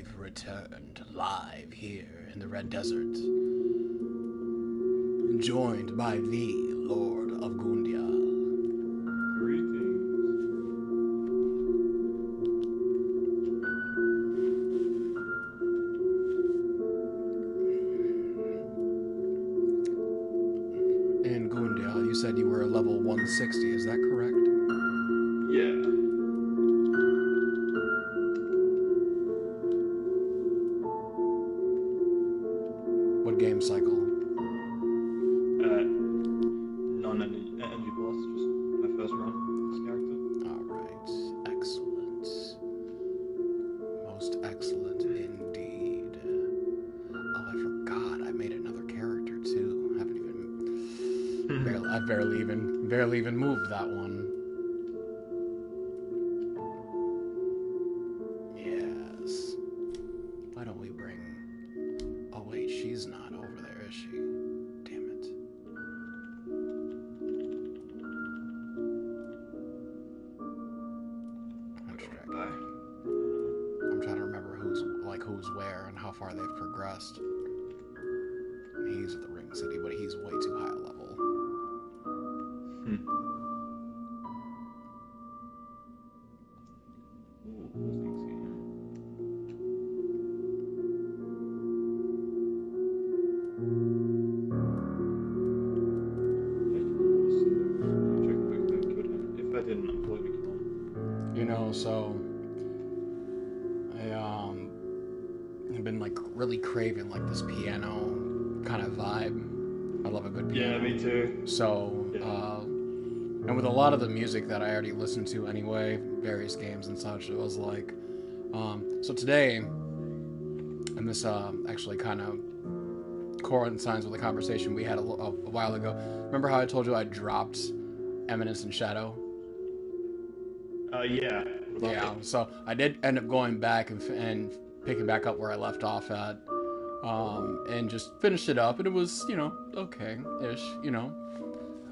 we've returned live here in the Red Desert, joined by the Lord of Gundia. Greetings. And Gundia, you said you were level 160, is that correct? Yeah. What game cycle? Non-energy boss, just my first run this character. Alright, excellent. Most excellent indeed. Oh, I forgot, I made another character too. I've barely even moved that one. Yes. Why don't we bring... Oh wait, she's not over there, is she? Damn it. I'm trying to remember who's where and how far they've progressed. He's at the Ring City, but he's way too high a level. So I've been like really craving like this piano kind of vibe. I love a good piano. Yeah, me too. So and with a lot of the music that I already listened to anyway, various games and such, it was like so today, and this actually kind of coincides with the conversation we had a while ago. Remember how I told you I dropped Eminence and Shadow? Yeah. Yeah, so I did end up going back and picking back up where I left off at, and just finished it up, and it was, okay-ish,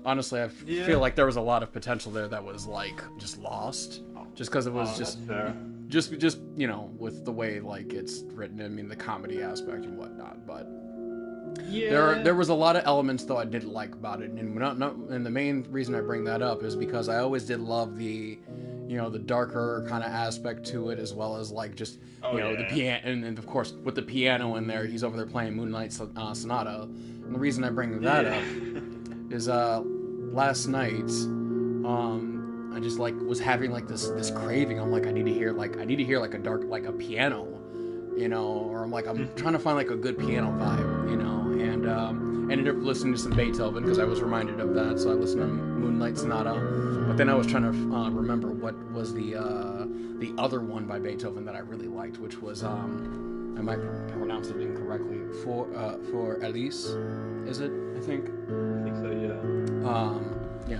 Honestly, I feel like there was a lot of potential there that was, like, just lost, just because it was just with the way, like, it's written, I mean, the comedy aspect and whatnot, but... Yeah. There was a lot of elements, though, I didn't like about it, and the main reason I bring that up is because I always did love the darker kind of aspect to it, as well as like just the piano, and of course with the piano in there, he's over there playing Moonlight Sonata. And the reason I bring that up is last night I just like was having like this craving. I'm like I need to hear like a piano, or I'm trying to find like a good piano vibe, and ended up listening to some Beethoven because I was reminded of that, so I listened to Moonlight Sonata. But then I was trying to remember what was the other one by Beethoven that I really liked, which was I might pronounce it incorrectly. For Elise, is it? I think so. Yeah.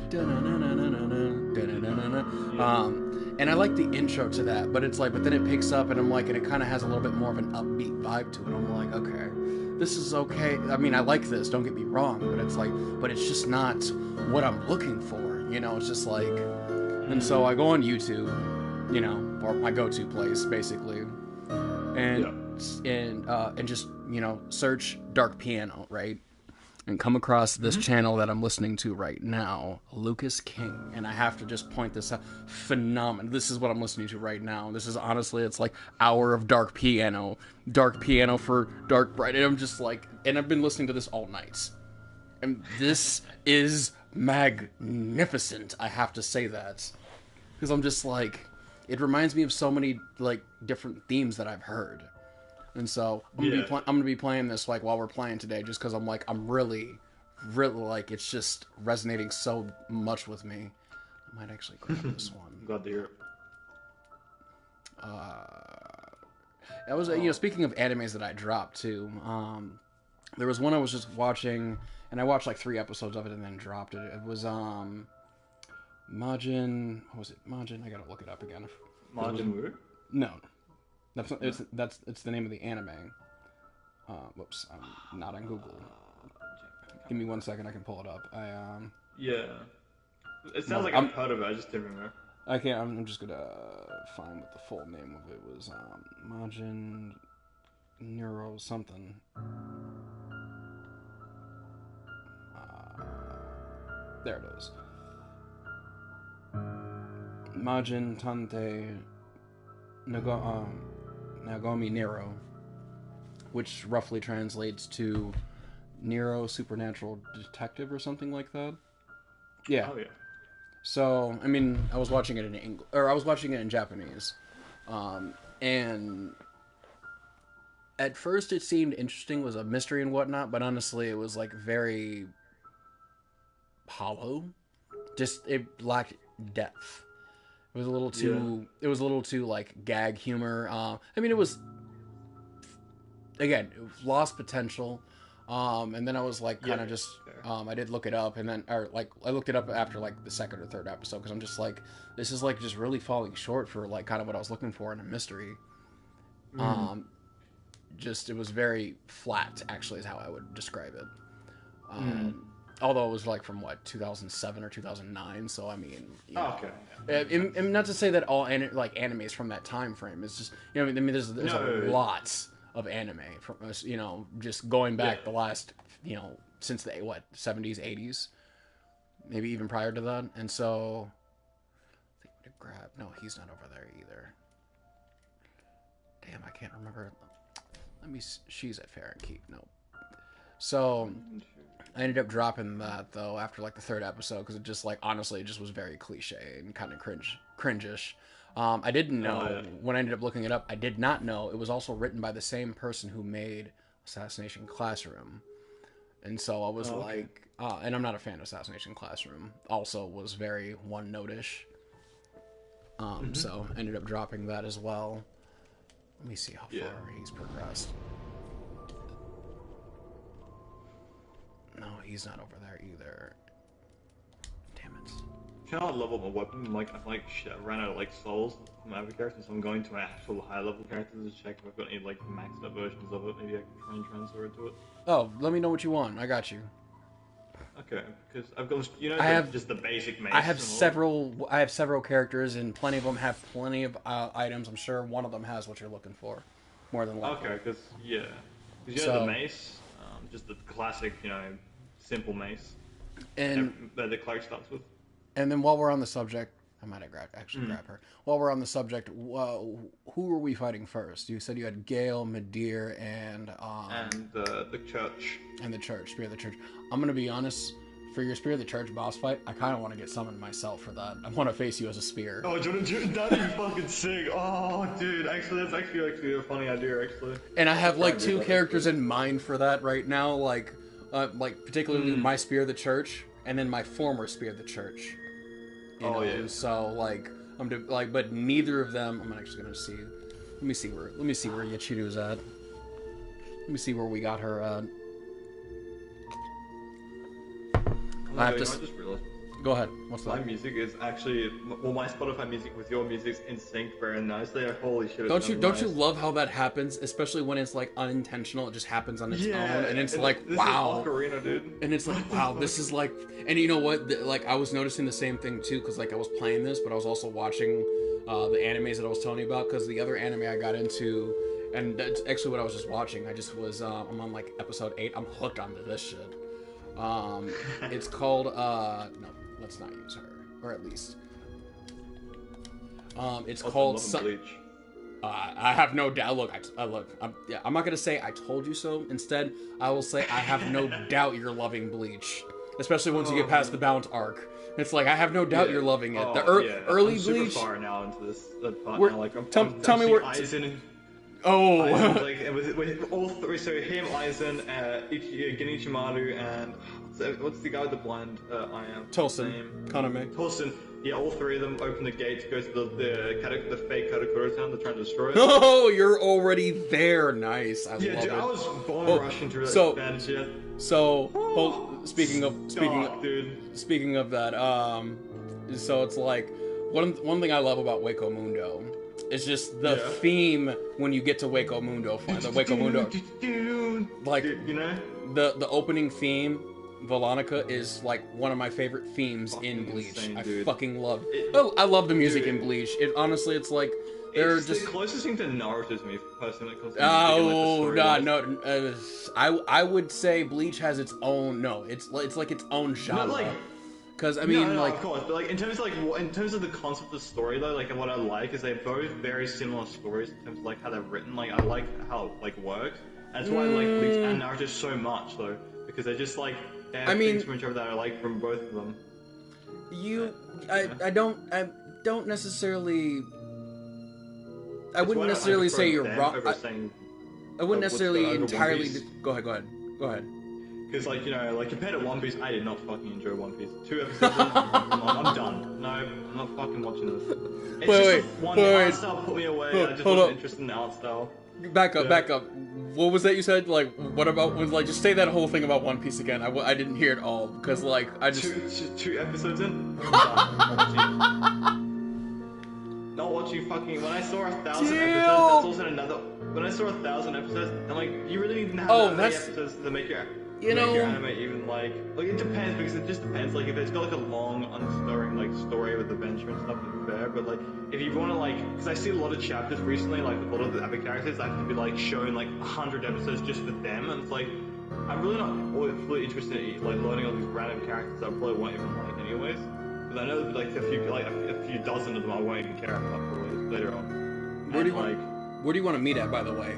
And I like the intro to that, but it's like, but then it picks up, and I'm like, and it kind of has a little bit more of an upbeat vibe to it. I'm like, okay, this is okay. I mean, I like this. Don't get me wrong, but it's like, but it's just not what I'm looking for. It's just like, and so I go on YouTube, or my go-to place basically, and just search dark piano, right? And come across this channel that I'm listening to right now, Lucas King. And I have to just point this out. Phenomenal. This is what I'm listening to right now. This is honestly, it's like hour of dark piano for dark bright. And I'm just like, and I've been listening to this all night. And this is magnificent. I have to say that. Because I'm just like, it reminds me of so many like different themes that I've heard. And so I'm gonna be playing this like while we're playing today, just because I'm like I'm really like it's just resonating so much with me. I might actually grab this one. Glad to hear it. That was speaking of animes that I dropped too. There was one I was just watching, and I watched like 3 episodes of it and then dropped it. It was Majin. What was it? Majin. I gotta look it up again. Majin Wu? No. It's the name of the anime. Whoops, I'm not on Google. Give me 1 second, I can pull it up. Yeah. It sounds like I've heard of it, I just didn't remember. I can't. I'm just gonna find what the full name of it was. Majin Neuro something. There it is. Majin Tante Nagomi Nero, which roughly translates to Nero Supernatural Detective or something like that. Yeah. Oh yeah. So, I mean, I was watching it in English, or I was watching it in Japanese, and at first it seemed interesting, was a mystery and whatnot, but honestly, it was like very hollow. Just it lacked depth. It was a little too. Yeah. It was a little too like gag humor. I mean, it was again it lost potential. And then I was like kind of just. I did look it up, and then or like I looked it up after like the second or third episode because I'm just like this is like just really falling short for like kind of what I was looking for in a mystery. Just it was very flat. Actually, is how I would describe it. Although it was like from what 2007 or 2009, so I mean, you know, and not to say that all animes from that time frame. It's just I mean there's lots of anime from just going back the last since the 70s 80s, maybe even prior to that, and so I think to grab he's not over there either. Damn, I can't remember. She's at Fahrenheit. Nope. So. I ended up dropping that though after like the third episode because it just like honestly it just was very cliche and kind of cringish. I didn't know when I ended up looking it up. I did not know it was also written by the same person who made Assassination Classroom, and so I was and I'm not a fan of Assassination Classroom. Also was very one-note-ish. So ended up dropping that as well. Let me see how far he's progressed. No, he's not over there either. Damn it. Can I level my weapon? Like, I ran out of like souls from my other characters, so I'm going to my actual high level characters to check if I've got any like maxed up versions of it. Maybe I can try and transfer it to it. Oh, let me know what you want. I got you. Okay, because I've got just the basic mace. I have several characters, and plenty of them have plenty of items. I'm sure one of them has what you're looking for, more than one. Okay, because the mace, just the classic, simple mace, and that the clerk starts with. And then while we're on the subject, I might have grab her. While we're on the subject, who were we fighting first? You said you had Gale, Madeir, and the church. And the church, Spear of the Church. I'm gonna be honest. For your Spear of the Church boss fight, I kind of want to get summoned myself for that. I want to face you as a spear. Oh, that'd be fucking sick. Oh, dude, that's actually a funny idea, actually. And I have like two characters in mind for that right now, like particularly my Spear of the Church, and then my former Spear of the Church. So but neither of them. I'm actually gonna see. Let me see where Yachiru's at. Let me see where we got her at. I just realized. Go ahead. What's that? My music is actually my Spotify music with your music's in sync very nicely. Holy shit! Don't you love how that happens, especially when it's like unintentional? It just happens on its own, and it's like wow. This is Ocarina, dude. And it's like wow, this is like, and you know what? Like I was noticing the same thing too, because like I was playing this, but I was also watching the animes that I was telling you about. Because the other anime I got into, and that's actually what I was just watching. I just was I'm on like episode 8. I'm hooked onto this shit. It's called no, let's not use her, or at least it's called Bleach. I have no doubt. Look, I'm not gonna say I told you so. Instead, I will say I have no doubt you're loving Bleach, especially once you get past the Bounce arc. It's like I have no doubt you're loving it. The early I'm Bleach. Super far now into this part now. Like tell me where. Oh, Aizen, like with all three. So him, Aizen, Genichimaru, and what's the guy with the blind eye? Tosin, Kaname. Tosin. Yeah, all three of them open the gate to go to the fake Katakura town. They're trying to destroy it. Oh, you're already there. Nice. I love it. I was born rushing through that bad shit. Speaking of that, so it's like one thing I love about Waco Mundo. It's just the theme when you get to Waco Mundo, like the opening theme Veronica is like one of my favorite themes Fucking in Bleach. insane, I dude. fucking love. Oh, I love the music in Bleach. It honestly, it's like they're It's just. the closest thing to Naruto to me, personally, when it comes to music and like the Oh story. no! I would say Bleach has its own. No, it's like its own Not genre. like Because I no, mean, no, like, of course, but like in terms of the concept of the story though, like and what I like is they're both very similar stories in terms of like how they're written. Like I like how it like works. That's why I like Bleach and Naruto so much though, because they just like they have things from each other that I like from both of them. I don't necessarily. I wouldn't Why don't I necessarily prefer say you're them wrong. over saying I wouldn't what's necessarily over One entirely. Piece? Go ahead. Because, like, you know, like, compared to One Piece, I did not fucking enjoy One Piece. 2 episodes in, I'm done. No, I'm not fucking watching this. It's the art style put me away. I just wasn't interested in the art style. Back up. What was that you said? Like, what about, like, just say that whole thing about One Piece again. I didn't hear it all, because, like, I just... Two episodes in, I'm done. Not watching fucking... When I saw 1,000 episodes, that's also another... When I saw 1,000 episodes, I'm like, you really didn't have that many episodes to make your... Make your anime even like it depends, because it just depends. Like if it's got like a long, unstirring like story with adventure and stuff, it's fair. But like if you want to like, because I see a lot of chapters recently, like a lot of the other characters that can be like shown like 100 episodes just for them, and it's like I'm really not fully interested in like learning all these random characters that I probably won't even like anyways. Because I know like a few dozen of them I won't even care about probably later on. Where do you want to meet at, by the way?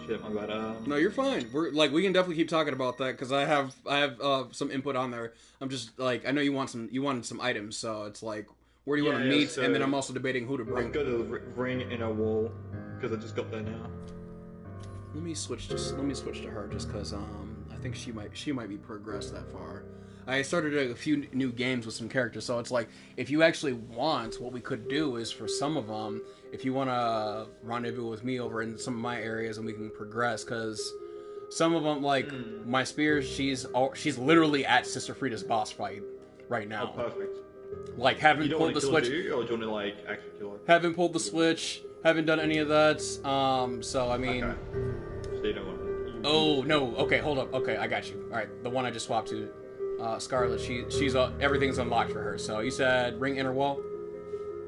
Shit, my bad. No, you're fine. We can definitely keep talking about that, because I have some input on there. I'm just like, I know you wanted some items, so it's like, where do you want to meet? So and then I'm also debating who to bring. I'll go to the ring in a wall, because I just got there now. Let me switch to her, just because I think she might be progressed that far. I started a few new games with some characters, so it's like, if you actually want, what we could do is, for some of them, if you want to rendezvous with me over in some of my areas and we can progress, because some of them, like my spears, she's literally at Sister Frida's boss fight right now. Oh, perfect. Like, haven't pulled the switch. Or do you want to like actually kill her? Haven't pulled the switch. Haven't done any of that. So I mean. Okay. So you don't want to. Oh no. Okay, hold up. Okay, I got you. All right, the one I just swapped to, Scarlet. She's everything's unlocked for her. So you said ring inner wall.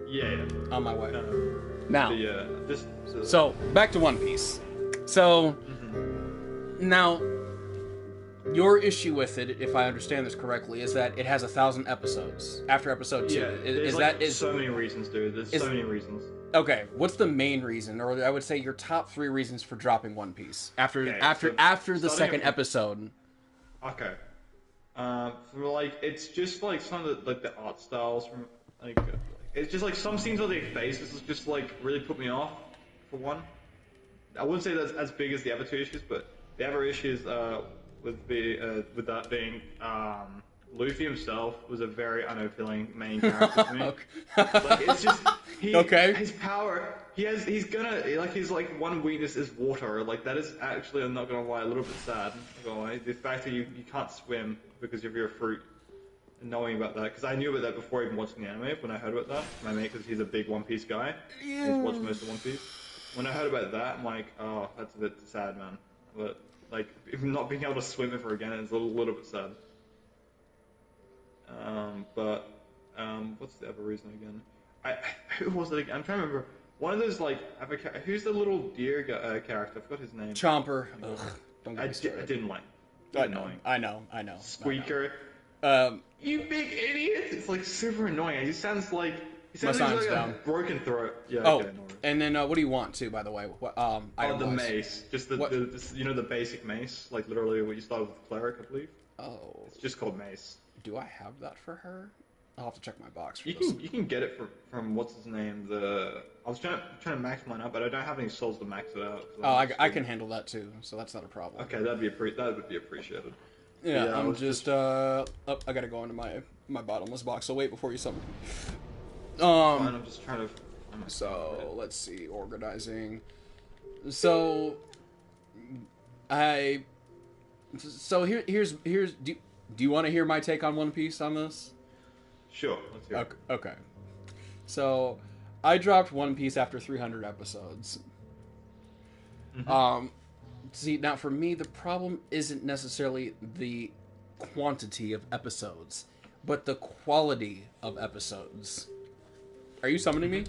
Yeah. On my way. Now. Yeah. So back to One Piece. So now, your issue with it, if I understand this correctly, is that it has 1,000 episodes after episode 2. Yeah. There's so many reasons, dude. There's so many reasons. Okay, what's the main reason, or I would say your top 3 reasons for dropping One Piece after the second episode? Okay. Like it's just like some of the art styles from like it's just like some scenes of their faces just like really put me off. For one, I wouldn't say that's as big as the other 2 issues, but the other issues with that being Luffy himself was a very unappealing main character to me. Like it's just his power. He's gonna like his like one weakness is water. Like that is actually, I'm not gonna lie, a little bit sad. The fact that you can't swim because of your fruit. And knowing about that, because I knew about that before even watching the anime. When I heard about that, my mate, because he's a big One Piece guy, he's watched most of One Piece. When I heard about that, I'm like, oh, that's a bit sad, man. But like, if not being able to swim ever again, it's a little bit sad. What's the other reason again? Who was it again? I'm trying to remember. One of those like, who's the little deer character? I forgot his name. Chomper. Ugh, don't get me started. I didn't like. I know. Squeaker. You big idiot! It's like super annoying. He sounds like a broken throat. Yeah. Oh, okay, and then what do you want too? By the way, the mace. Just the basic mace, like literally what you started with cleric, I believe. Oh. It's just called mace. Do I have that for her? I'll have to check my box. You can get it from what's his name? I was trying to max mine up, but I don't have any souls to max it out. Oh, I can handle that too, so that's not a problem. Okay, that would be appreciated. Yeah, I'm just I gotta go into my bottomless box. So wait before you summon. Fine, I'm just trying to. So let's see, organizing. So here's do you want to hear my take on One Piece on this? Sure, let's hear it. Okay. So I dropped One Piece after 300 episodes. See, now for me, the problem isn't necessarily the quantity of episodes, but the quality of episodes. Are you summoning me?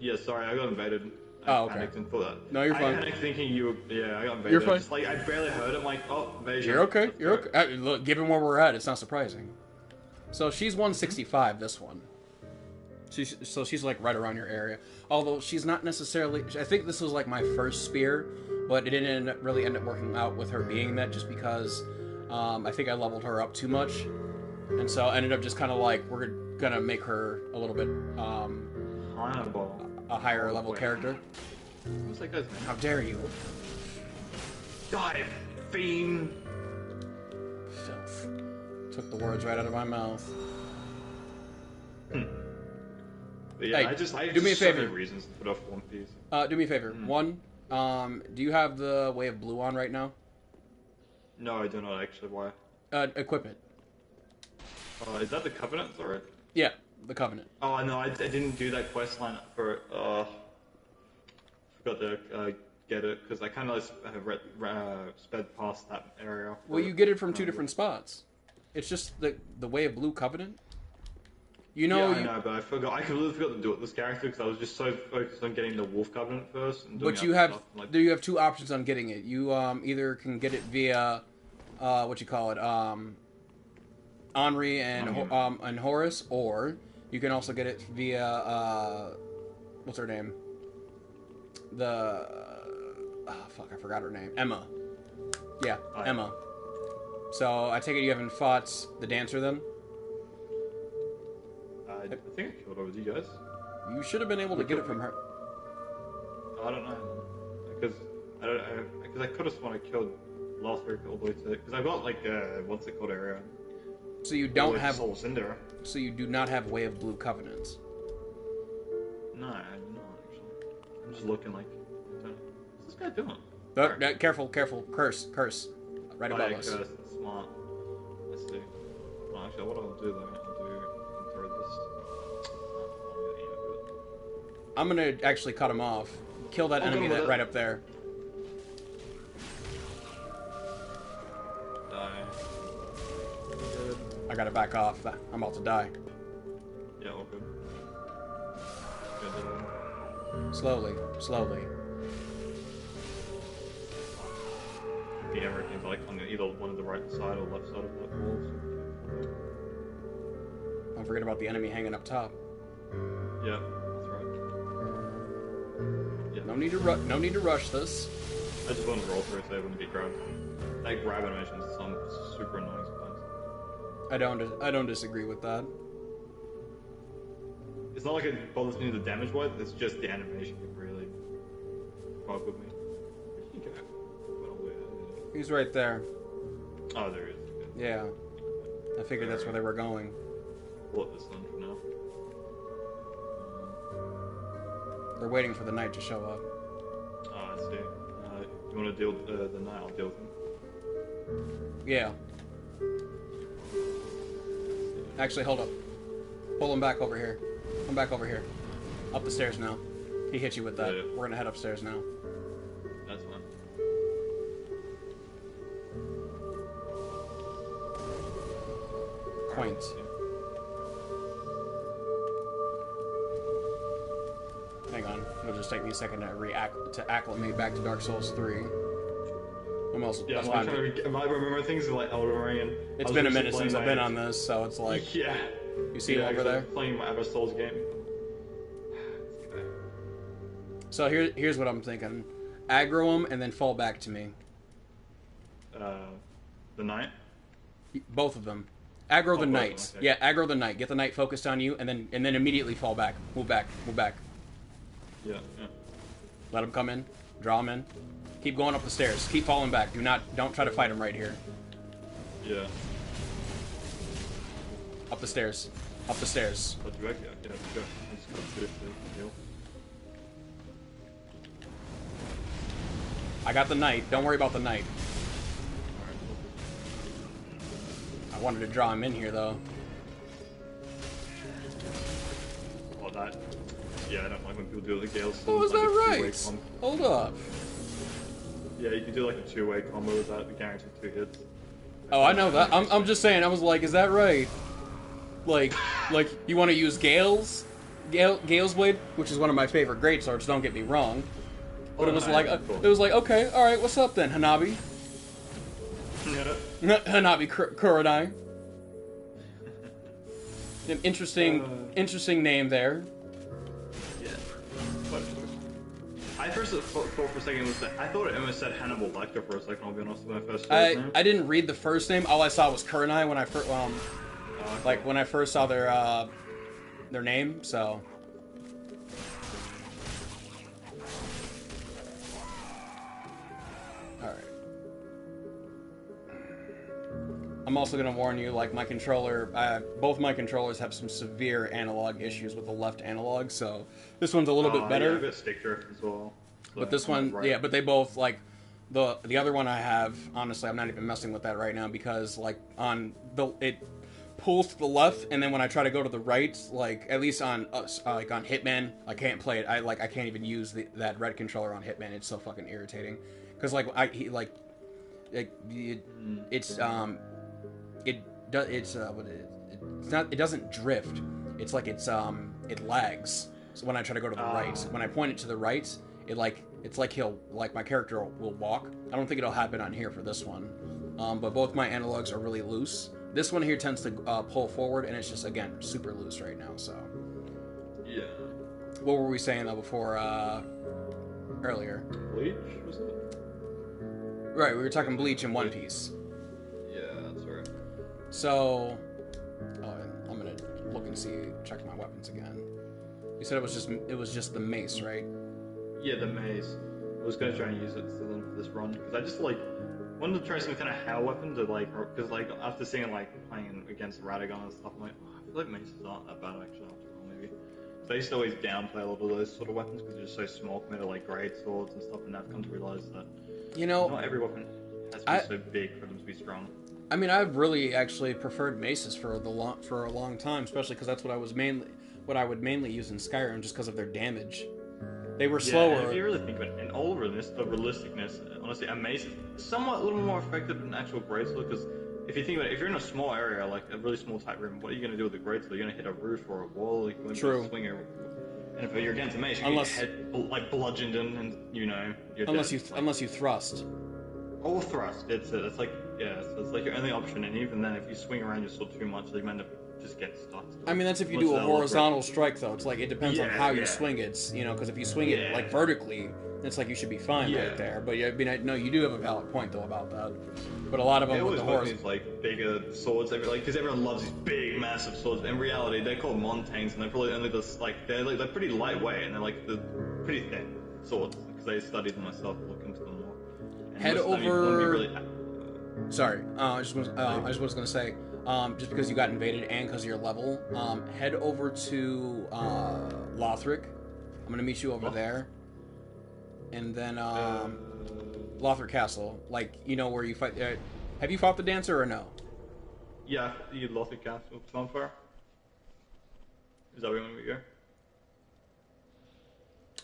Yeah, sorry, I got invaded. Oh, okay. Panicked and thought that. No, you're fine. I panicked thinking you were. Yeah, I got invaded. You're fine. Just, like, I barely heard it. I'm like, oh, invasion. You're okay. Let's You're go. okay. Look, given where we're at, it's not surprising. So she's 165. This one. So she's like right around your area. Although she's not necessarily. I think this was like my first spear, but it didn't really end up working out with her being that, just because I think I leveled her up too much, and so I ended up just kind of like, we're gonna make her a little bit a higher level character. What's that guy's name? How dare you? Die, fiend. Filth. Took the words right out of my mouth. But yeah, Hey, I do me a so favor. many reasons to put off One Piece. Do me a favor. One, do you have the Way of Blue on right now? No, I do not actually. Why? Equip it. Is that the Covenant? Sorry. Yeah, the Covenant. Oh no, I didn't do that quest line for it. Forgot to get it because I kind of sped past that area. Well, you get it from two different spots. It's just the Way of Blue Covenant. You know, yeah, I know, but I forgot. I completely forgot to do it with this character because I was just so focused on getting the Wolf Covenant first. And doing but you other have stuff, like... you have two options on getting it. You either can get it via what you call it, Henri and Horus, or you can also get it via what's her name? Fuck, I forgot her name. Emma. Yeah, Oh, Emma. So I take it you haven't fought the dancer then? I think I killed her with you guys. You should have been able to get it from her. I don't know because I could have sworn I killed last week all the way to because I got like what's it called area. So you don't have. Soul Cinder. So you do not have Way of Blue Covenants. No, I do not actually. I'm just looking like. What's this guy doing? Careful! Curse! Right above us. Curse. Smart. Let's see. Well, actually, what I'll do though, I'll throw this. I'm gonna actually cut him off. Kill that enemy that right up there. Die. I gotta back off. I'm about to die. Yeah, all good. Slowly. The everything's like on either one of the right side or left side of that wall. So... Don't forget about the enemy hanging up top. Yeah, that's right. Yeah. No need to rush this. I just wanted to roll through so I wouldn't get grabbed. That grab animation is super annoying sometimes. I don't disagree with that. It's not like it bothers me the damage wise, it's just the animation can really fuck with me. Where'd he go? Well, He's right there. oh, there he is. Okay. Yeah. I figured that's where they were going. Pull up this one for now. They're waiting for the knight to show up. Oh, I see. You want to deal with the knight? I'll deal with him. Yeah. Actually, hold up. Pull him back over here. Come back over here. Up the stairs now. He hit you with that. Yeah. We're gonna head upstairs now. That's fine. Quaint. Hang on. It'll just take me a second to acclimate back to Dark Souls 3. I'm also, Yeah, that's I'm why trying to remember things like Elden Ring and... it's been a minute since I've been on this, so it's like... Yeah. You see him over there? Playing my other Souls game. So here's what I'm thinking. Aggro him and then fall back to me. The knight? Both of them. Aggro the both, knights. okay. Yeah, aggro the knight. Get the knight focused on you, and then immediately fall back. Move back. Yeah. Let him come in. Draw him in. Keep going up the stairs. Keep falling back. Don't try to fight him right here. Yeah. Up the stairs. Up the stairs. Let's go. Yeah, let's go. I'm just gonna do the deal. I got the knight. Don't worry about the knight. I wanted to draw him in here, though. Oh, that. Yeah, I don't like when people do it with the Gales. Oh, is that right? Hold up. Yeah, you can do like a two-way combo with that, guaranteed 2 hits. Oh, I know that. I'm just saying. I was like, is that right? Like you want to use Gale's Blade, which is one of my favorite great swords. Don't get me wrong. But it was like, okay, all right, what's up then, Hanabi? Hanabi Kurenai. An interesting name there. Yeah. But I first thought for a second I thought it almost said Hannibal Lecter for a second. I'll be honest when I first saw his name. I didn't read the first name. All I saw was Kurenai when I first when I first saw their name. So. I'm also going to warn you, like, my controller, both my controllers have some severe analog issues with the left analog, so this one's a little bit better. Yeah, I've got stick drift as well. So but this one, right. Yeah, but they both, like, the other one I have, honestly, I'm not even messing with that right now, because, like, it pulls to the left, and then when I try to go to the right, like, at least on Hitman, I can't play it, I can't even use that red controller on Hitman, it's so fucking irritating. Because, like, it doesn't drift. It's like it lags. So when I try to go to the right, when I point it to the right, it's like my character will walk. I don't think it'll happen on here for this one. But both my analogs are really loose. This one here tends to pull forward, and it's just again super loose right now. So yeah. What were we saying though before earlier? Bleach was it? Right, we were talking Bleach and One Piece. Yeah, that's right. So, I'm gonna look and check my weapons again. You said it was just the mace, right? Yeah, the mace. I was gonna try and use it for this run because I just wanted to try some kind of HAL weapon to because after seeing playing against Radagon and stuff, I'm like, oh, I feel like maces aren't that bad actually after all maybe. So I used to always downplay a lot of those sort of weapons because they're just so small compared to great swords and stuff, and I've come to realize that not every weapon has to be so big for them to be strong. I mean, I've really actually preferred maces for a long time, especially because that's what I would mainly use in Skyrim, just because of their damage. They were slower. And if you really think about it, in all realisticness, honestly, a mace is somewhat a little more effective than an actual greatsword. Because if you think about it, if you're in a small area, like a really small tight room, what are you going to do with a greatsword? You're going to hit a roof or a wall. You're going to swing it. And if you're against a mace, you get your head bludgeoned and you're unless dead. Unless you thrust. Or thrust. It's like your only option. And even then, if you swing around your sword too much, you end up just getting stuck. I mean, that's if you do a horizontal strike, though. It's like it depends on how you swing it. Because if you swing it vertically, it's like you should be fine right there. But I mean, no, you do have a valid point though about that. But a lot of them with the horizontal, these bigger swords, because everyone loves these big, massive swords. But in reality, they're called montanes, and they're probably only just they're pretty lightweight, and they're pretty thin swords. Because I studied them myself, look into them more. And head over. Sorry, I just was gonna say. Just because you got invaded and because of your level, head over to Lothric. I'm gonna meet you over there, and then Lothric Castle, where you fight. Have you fought the dancer or no? Yeah, you Lothric Castle, Bonfire. Is that where you want me to go?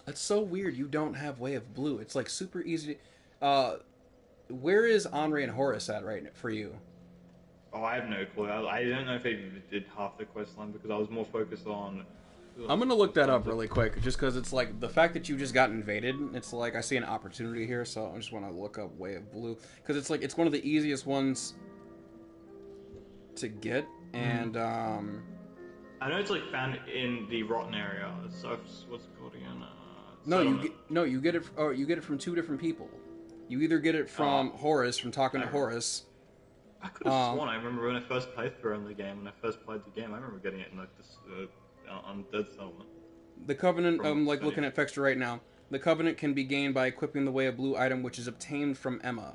That's so weird. You don't have Way of Blue. It's super easy. Where is Henri and Horus at for you? Oh, I have no clue. I don't know if I even did half the quest line because I was more focused on... I'm going to look that up really quick, just because it's the fact that you just got invaded, it's I see an opportunity here, so I just want to look up Way of Blue. Because it's one of the easiest ones to get, and... I know it's found in the Rotten area, so what's it called again? You get it from two different people. You either get it from Horus, from talking to Horus... I could have sworn I remember when I first played through the game, I remember getting it in this on Dead Settlement. The Covenant, looking at Fextra right now, the Covenant can be gained by equipping the Way of Blue item, which is obtained from Emma.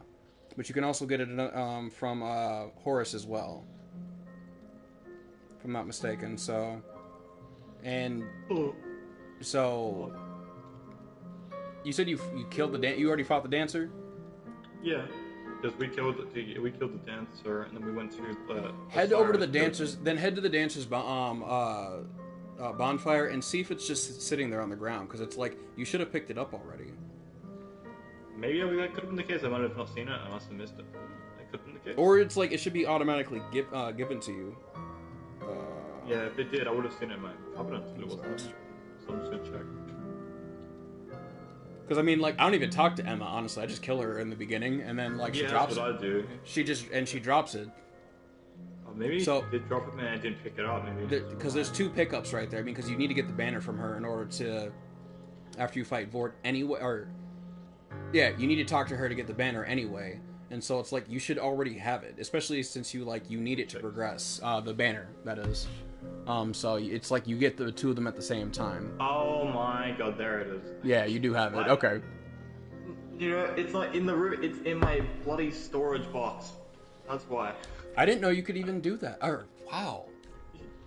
But you can also get it from Horus as well. If I'm not mistaken, so... And... So... You said you killed you already fought the dancer? Yeah. Because we killed the dancer, and then we went to head over to the dancers. Then head to the dancers' bonfire and see if it's just sitting there on the ground. Because it's you should have picked it up already. Maybe that could have been the case. I might have not seen it. I must have missed it. That could have been the case. Or it's like it should be automatically given to you. Yeah, if it did, I would have seen it in my covenants, but it wasn't. So I'm just gonna check. Because I mean, like, I don't even talk to Emma. Honestly, I just kill her in the beginning, and then like she drops that's what I do. She drops it. Maybe so, she did drop it, and I didn't pick it up. Maybe because there's 2 pickups right there. I mean, because you need to get the banner from her in order to, after you fight Vort anyway, or yeah, you need to talk to her to get the banner anyway. And so it's like you should already have it, especially since you need it to progress. The banner, that is. So it's like you get the 2 of them at the same time. Oh my god, there it is. Yeah, you do have it. Okay. You know, it's not in the room. It's in my bloody storage box. That's why. I didn't know you could even do that. Wow.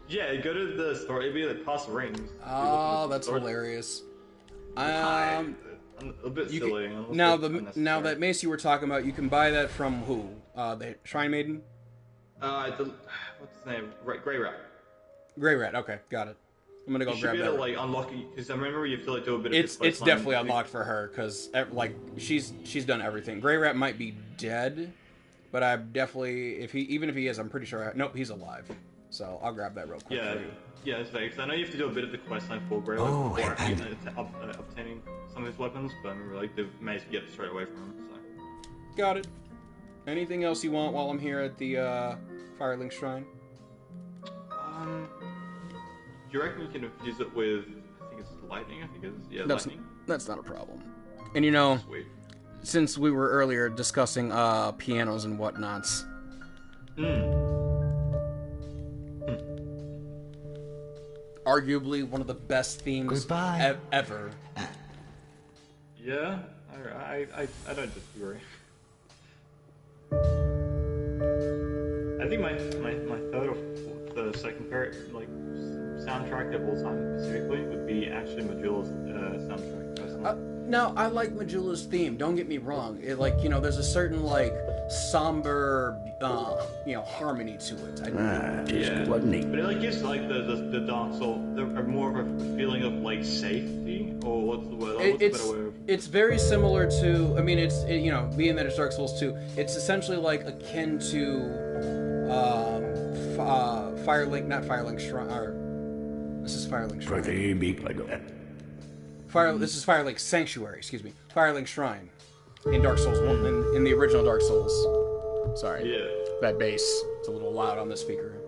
Yeah, go to the store. It'd be like past rings. Oh, that's hilarious. A bit silly. Now that mace you were talking about, you can buy that from who? The Shrine Maiden? What's his name? Grey Rat. Grey Rat. Okay, got it. I'm gonna go grab that. You should be able to unlock it, because I remember you have to do a bit of. It's definitely unlocked for her, because she's done everything. Grey Rat might be dead, but I definitely even if he is, I'm pretty sure. Nope, he's alive. So I'll grab that real quick. For you. Yeah, it's vague. I know you have to do a bit of the questline for Grey Rat before obtaining some of his weapons, but I remember the mace you get straight away from him. So. Got it. Anything else you want while I'm here at the Firelink Shrine? Do you reckon you can infuse it with? I think it's lightning. I think it is. Yeah, lightning. That's not a problem. And Sweet. Since we were earlier discussing pianos and whatnots. Arguably one of the best themes ever. Yeah, I don't disagree. I think my third or the second favorite soundtrack of all time specifically would be actually Majula's soundtrack. Personally. Now I like Majula's theme. Don't get me wrong. There's a certain somber harmony to it. Wasn't he? But it gives the Dark Soul more of a feeling of safety, or what's the word? What's the better way of... It's very similar to. I mean, being that it's Dark Souls 2, it's essentially akin to Firelink, not Firelink Shrine. This is Firelink Shrine. This is Firelink Sanctuary. Excuse me, Firelink Shrine in Dark Souls 1, in the original Dark Souls. Sorry. Yeah. That bass. It's a little loud on the speaker.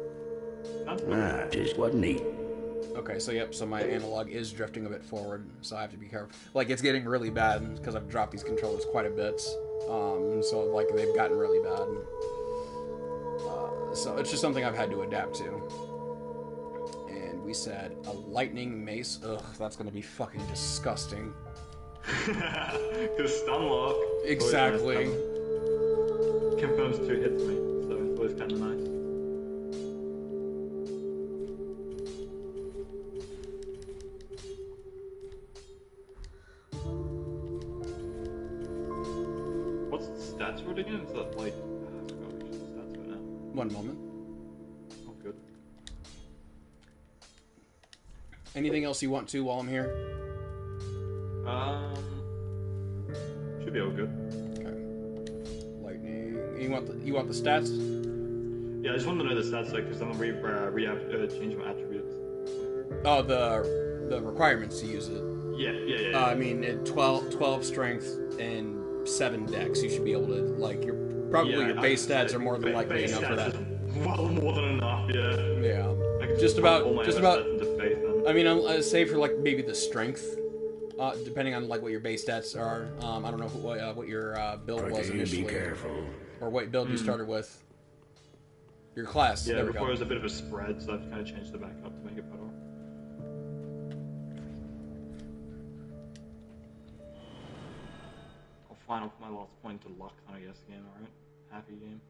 Just wasn't he? Okay, so my analog is drifting a bit forward, so I have to be careful. It's getting really bad because I've dropped these controllers quite a bit. So they've gotten really bad. So it's just something I've had to adapt to. And we said a lightning mace. Ugh, that's gonna be fucking disgusting. Because stun lock. Exactly. Confirms 2 hits me, so it's always kind of nice. What's the stats for it again? Is that I forgot which the stats were now. One moment. Oh, good. Anything else you want to while I'm here? Should be all good. Okay. Lightning. You want the stats? Yeah, I just wanted to know the stats because I'm gonna change my attributes. Oh, the requirements to use it. Yeah. I mean, 12 strength and 7 dex. You should be able to your base stats are more than likely enough for that. Well, more than enough. Yeah. Yeah. Just about. I mean, save for maybe the strength. Depending on what your base stats are. I don't know what your build was initially. Be careful. Or what build you started with. Your class. Yeah, there we before go. it was a bit of a spread, so I've kind of changed the back up to make it better. I'll final for my last point to luck, I guess, game, alright? Happy game.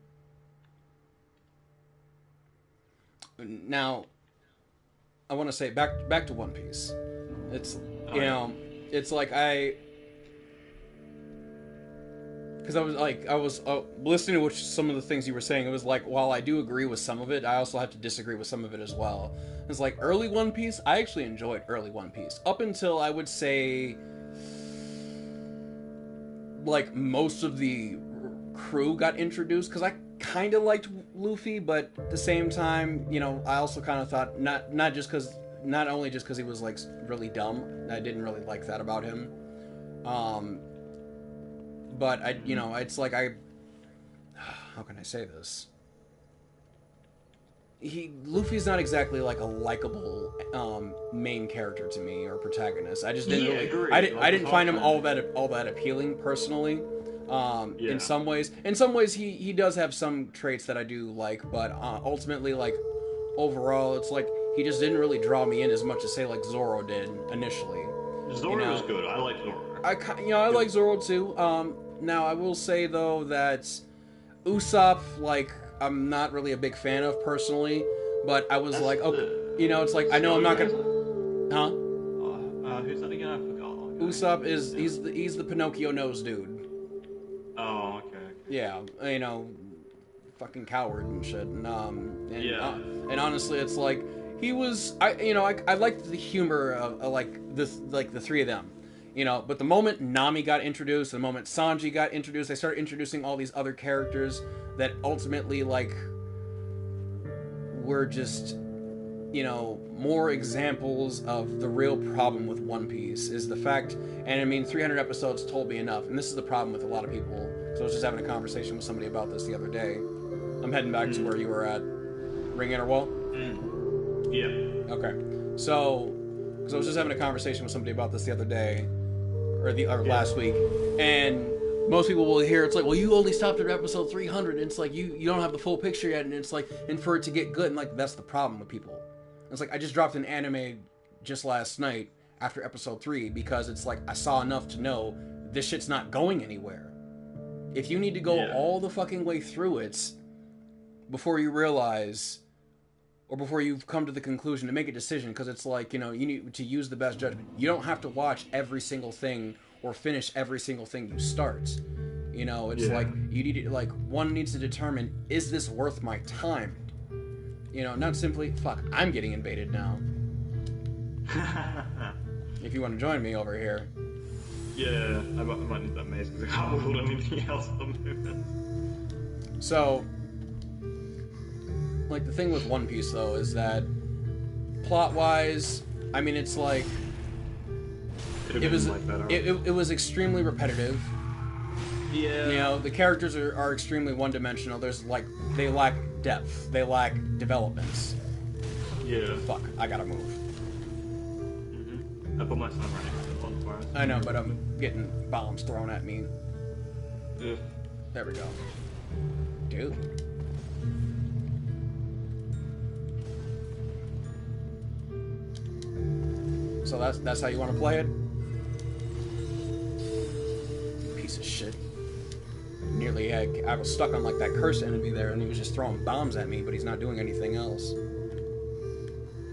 Now, I want to say back to One Piece. It's it's because I was listening to some of the things you were saying. It was while I do agree with some of it, I also have to disagree with some of it as well. It's early One Piece. I actually enjoyed early One Piece up until I would say like most of the crew got introduced, because I kind of liked Luffy, but at the same time, you know, I also kind of thought not only just because he was like really dumb. I didn't really like that about him. But I, you know, it's like how can I say this? Luffy's not exactly like a likable main character to me, or protagonist. I just didn't really. I didn't find him all that appealing personally. In some ways he does have some traits that I do like, but ultimately, like, overall, it's like he just didn't really draw me in as much as, say, like Zoro did initially. Zoro was good. I like Zoro. I like Zoro too. Now I will say though that Usopp, like, I'm not really a big fan of personally, but I was like, okay, you know, it's like, I know I'm not gonna, who's that again? I forgot. Usopp he's the Pinocchio nose dude. Oh, okay. Yeah, you know, fucking coward and shit. And honestly, it's like he was. I liked the humor of the three of them. You know, but the moment Nami got introduced, the moment Sanji got introduced, they started introducing all these other characters that ultimately, like, were just, you know, more examples of the real problem with One Piece is the fact, and I mean, 300 episodes told me enough, and this is the problem with a lot of people. So I was just having a conversation with somebody about this the other day. I'm heading back to where you were at. Ring Inner Wall? Yeah. Okay. So, because I was just having a conversation with somebody about this the other day, or last week, and most people will hear it's like, well, you only stopped at episode 300, and it's like you don't have the full picture yet, and it's like, and for it to get good, and like that's the problem with people. It's like I just dropped an anime just last night after episode 3 because it's like I saw enough to know this shit's not going anywhere. If you need to go all the fucking way through it before you realize, or before you've come to the conclusion to make a decision, because it's like, you know, you need to use the best judgment. You don't have to watch every single thing or finish every single thing you start. You know, it's like, you need to, like, one needs to determine, is this worth my time? You know, not simply, fuck, I'm getting invaded now. If you want to join me over here. Yeah, I might need that maze because I can't hold anything else at the moment. So, like, the thing with One Piece, though, is that plot-wise, I mean, it's like, it was extremely repetitive. Yeah. You know, the characters are extremely one-dimensional. There's, like, they lack depth. They lack developments. Yeah. Fuck, I gotta move. I put my son running at the bonfire. I know, but I'm getting bombs thrown at me. Yeah. There we go. Dude. So that's how you want to play it? Piece of shit. Nearly, I was stuck on like that cursed enemy there, and he was just throwing bombs at me, but he's not doing anything else.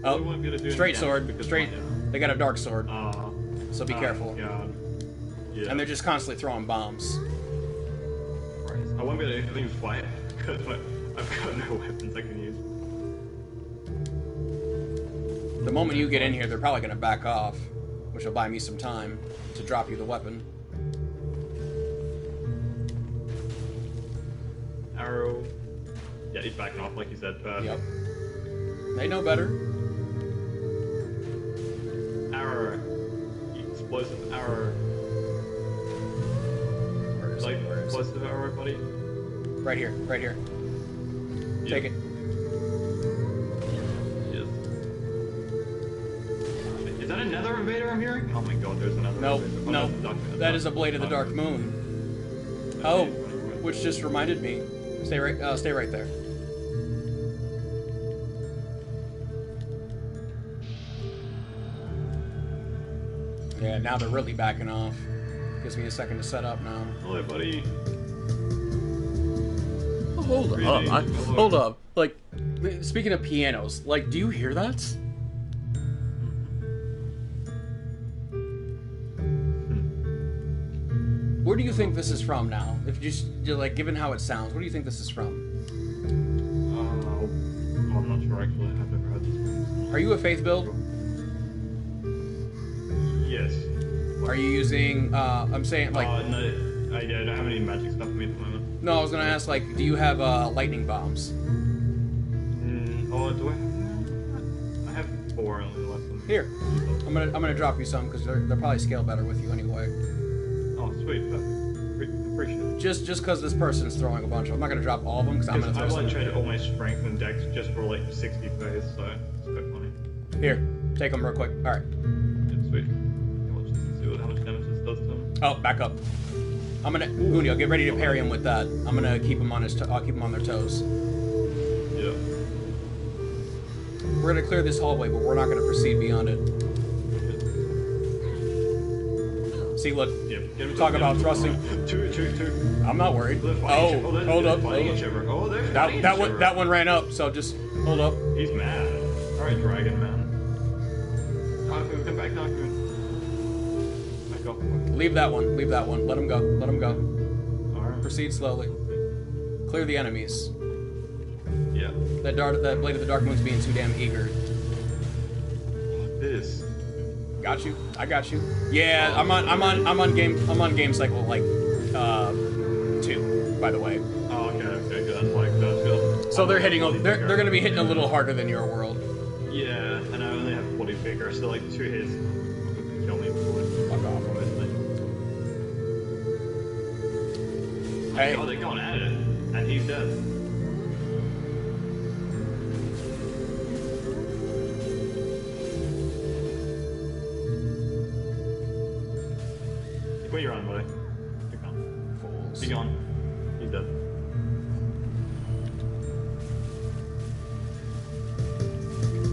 Oh, straight sword. Straight. They got a dark sword. So be careful. God. Yeah. And they're just constantly throwing bombs. Right. I won't be able to do anything with fire because I've got no weapons I can use. The moment you get in here, they're probably going to back off, which will buy me some time to drop you the weapon. Arrow. Yeah, he's backing off like you said. Perfect. Yep. They know better. Arrow. Explosive arrow. Where is it? Explosive arrow, buddy. Right here. Right here. Yeah. Take it. Yes. Is that another invader I'm hearing? Oh my god, there's another invader. No. That is a blade of the Dark Moon. Oh, which just reminded me. Stay right there. Yeah, now they're really backing off. Gives me a second to set up now. Hello, buddy. Oh, hold up. Like, speaking of pianos, like, do you hear that? Where do you think this is from now? If just like, given how it sounds, where do you think this is from? I'm not sure actually. I've never heard this one. Are you a faith build? Yes. Are you using? I'm saying like. No. Yeah, I don't have any magic stuff for me at the moment. No, I was gonna ask, like, do you have lightning bombs? Oh, do I have? I have 4 only left. Here, I'm gonna drop you some because they'll probably scale better with you anyway. Oh, sweet, appreciate it. Just because this person's throwing a bunch. I'm not gonna drop all of them because I'm gonna throw some. I've like traded all my strength and dex just for like 60 phase, so it's quite funny. Here, take them real quick. All right. Yeah, sweet. Yeah, let's see how much damage this does to him. Oh, back up. I'm gonna Unio, get ready to parry him with that. I'm gonna keep him on I'll keep him on their toes. Yeah. We're gonna clear this hallway, but we're not gonna proceed beyond it. See, look. Yeah, talk about thrusting. Two. I'm not worried. Oh, hold up. That one ran up. So just hold up. He's mad. All right, dragon man. Come back, DarkMoon. Back up. Leave that one. Leave that one. Let him go. Let him go. All right. Proceed slowly. Clear the enemies. Yeah. That blade of the Dark Moon's being too damn eager. This. Got you. I got you. Yeah, I'm on game cycle like 2, by the way. Oh, okay, good. That's good. So they're gonna be hitting a little harder than your world. Yeah, and I only have 40 vigor, so like 2 hits would kill me before. Fuck off. Hey. Oh, they're going at it, and he's dead. Where you on, buddy? Be gone. Fools. Be gone. He's dead.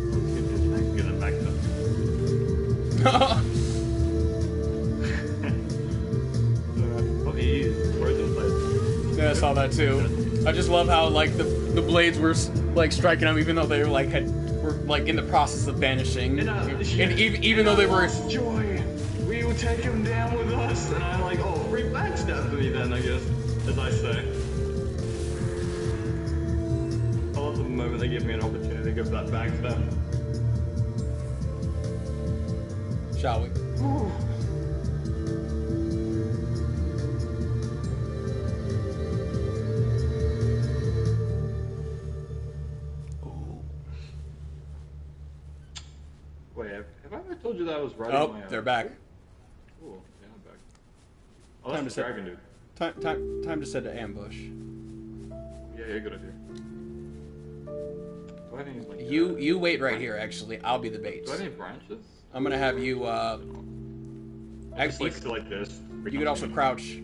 Let's get this thing, get him back up. Oh, he is. Where's the blade? Yeah, I saw that too. I just love how like the blades were like striking him, even though they were like in the process of vanishing, and even though they were. Joy. We will take him down with us, and I'm like, oh, free backstab me then, I guess, as I say. I love the moment they give me an opportunity to give that backstab. Shall we? Ooh. Wait, have I ever told you that I was right? Oh, they're back. Cool. Yeah, I'm back. Oh, that's the dragon dude. Time to set an ambush. Yeah, good idea. Do I have any, like, You wait right here. Actually, I'll be the bait. Do I have any branches? I'm gonna have you. Actually, like this. You could also crouch.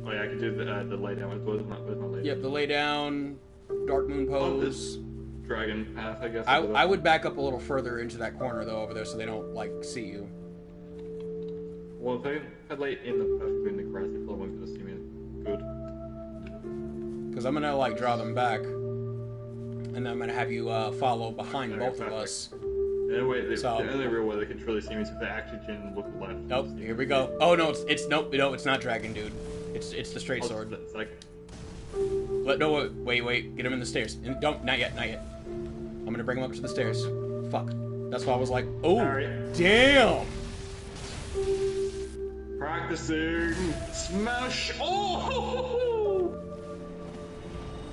Oh yeah, I could do the lay down. Where's my lay down? Yep, the lay down, Dark Moon pose. Dragon path, I guess. I would back up a little further into that corner though, over there, so they don't like see you. Well, if I lay in the perfectly in the grass, they probably won't be able to see me good. Because I'm gonna like draw them back, and then I'm gonna have you follow behind both of us. The only real way they can truly see me is if they actually genuinely look left. Nope. Here we go. Oh no, it's not dragon, dude. It's the straight sword. It's like. Wait. Get him in the stairs. Don't. Not yet. I'm gonna bring him up to the stairs. Fuck. That's why I was like, oh, damn. Practicing. Smash. Oh.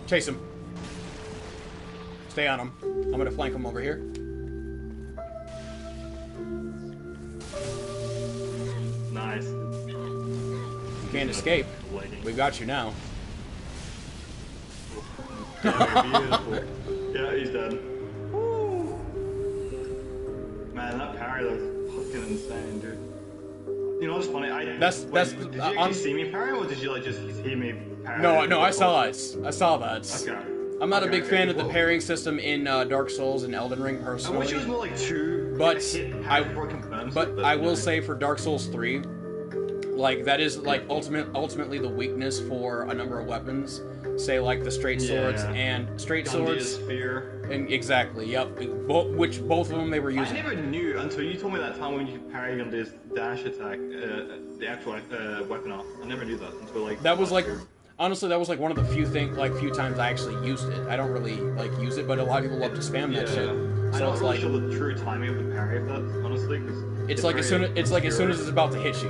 Chase him. Stay on him. I'm gonna flank him over here. Nice. You can't escape. We got you now. Beautiful. Yeah, he's dead. Woo. Man, that parry was fucking insane, dude. You know what's funny? Did you actually see me parry, or did you like just hear me parry? No, I saw it. I saw that. Okay. I'm not a big fan of the parrying system in Dark Souls and Elden Ring personally. I wish it was more like 2. But I will nice. say for Dark Souls 3, like that is like ultimately the weakness for a number of weapons. Say like the straight swords and straight swords. Spear. And exactly, yep. Which both of them they were using. I never knew until you told me that time when you parry on this dash attack, the actual weapon off. I never knew that until like. That was like. Honestly, that was like one of the few times I actually used it. I don't really like use it, but a lot of people love to spam that shit. So it's like sure the true timing of the parry of that, honestly, because it's like as soon as it's about to hit you,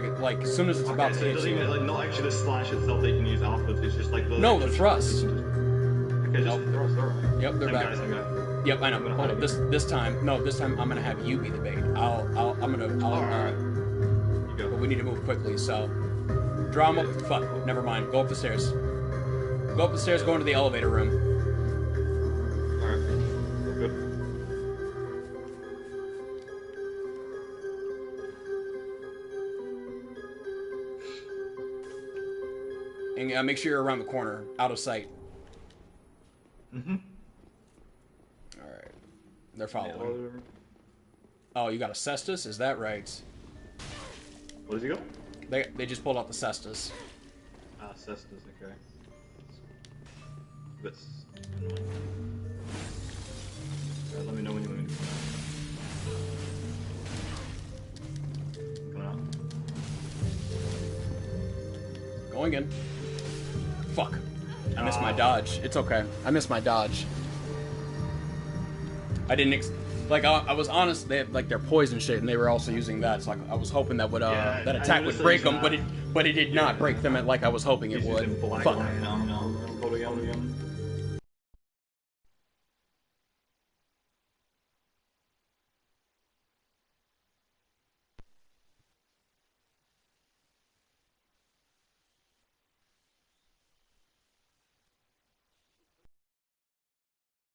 like as soon as it's about Okay, to so it hit doesn't you. even, like, not actually the slash itself that you can use afterwards, it's just like the... No, the thrust. Okay, just the thrust, alright. Yep, they're Same back. guy, same guy. Yep, I know. I'm gonna Hold hide up. This time I'm gonna have you be the bait. Alright. You go. But we need to move quickly, so draw him up. Fuck. Never mind. Go up the stairs. Go up the stairs. Go into the elevator room. Alright. We're good. And make sure you're around the corner, out of sight. Mm-hmm. All right. They're following. Yeah, Oh, you got a cestus? Is that right? what does he got? They just pulled out the cestus. Ah, Cestus, okay. That's annoying. Let me know when you want me to come out. Coming out. Going in. Fuck. I missed my dodge. It's okay. I missed my dodge. I didn't I was honest. They had like their poison shit, and they were also using that. So I was hoping that would Yeah, that I attack would noticed break that them, but it did not break them like I was hoping it He's would. using black Fuck. light. No. Hold again.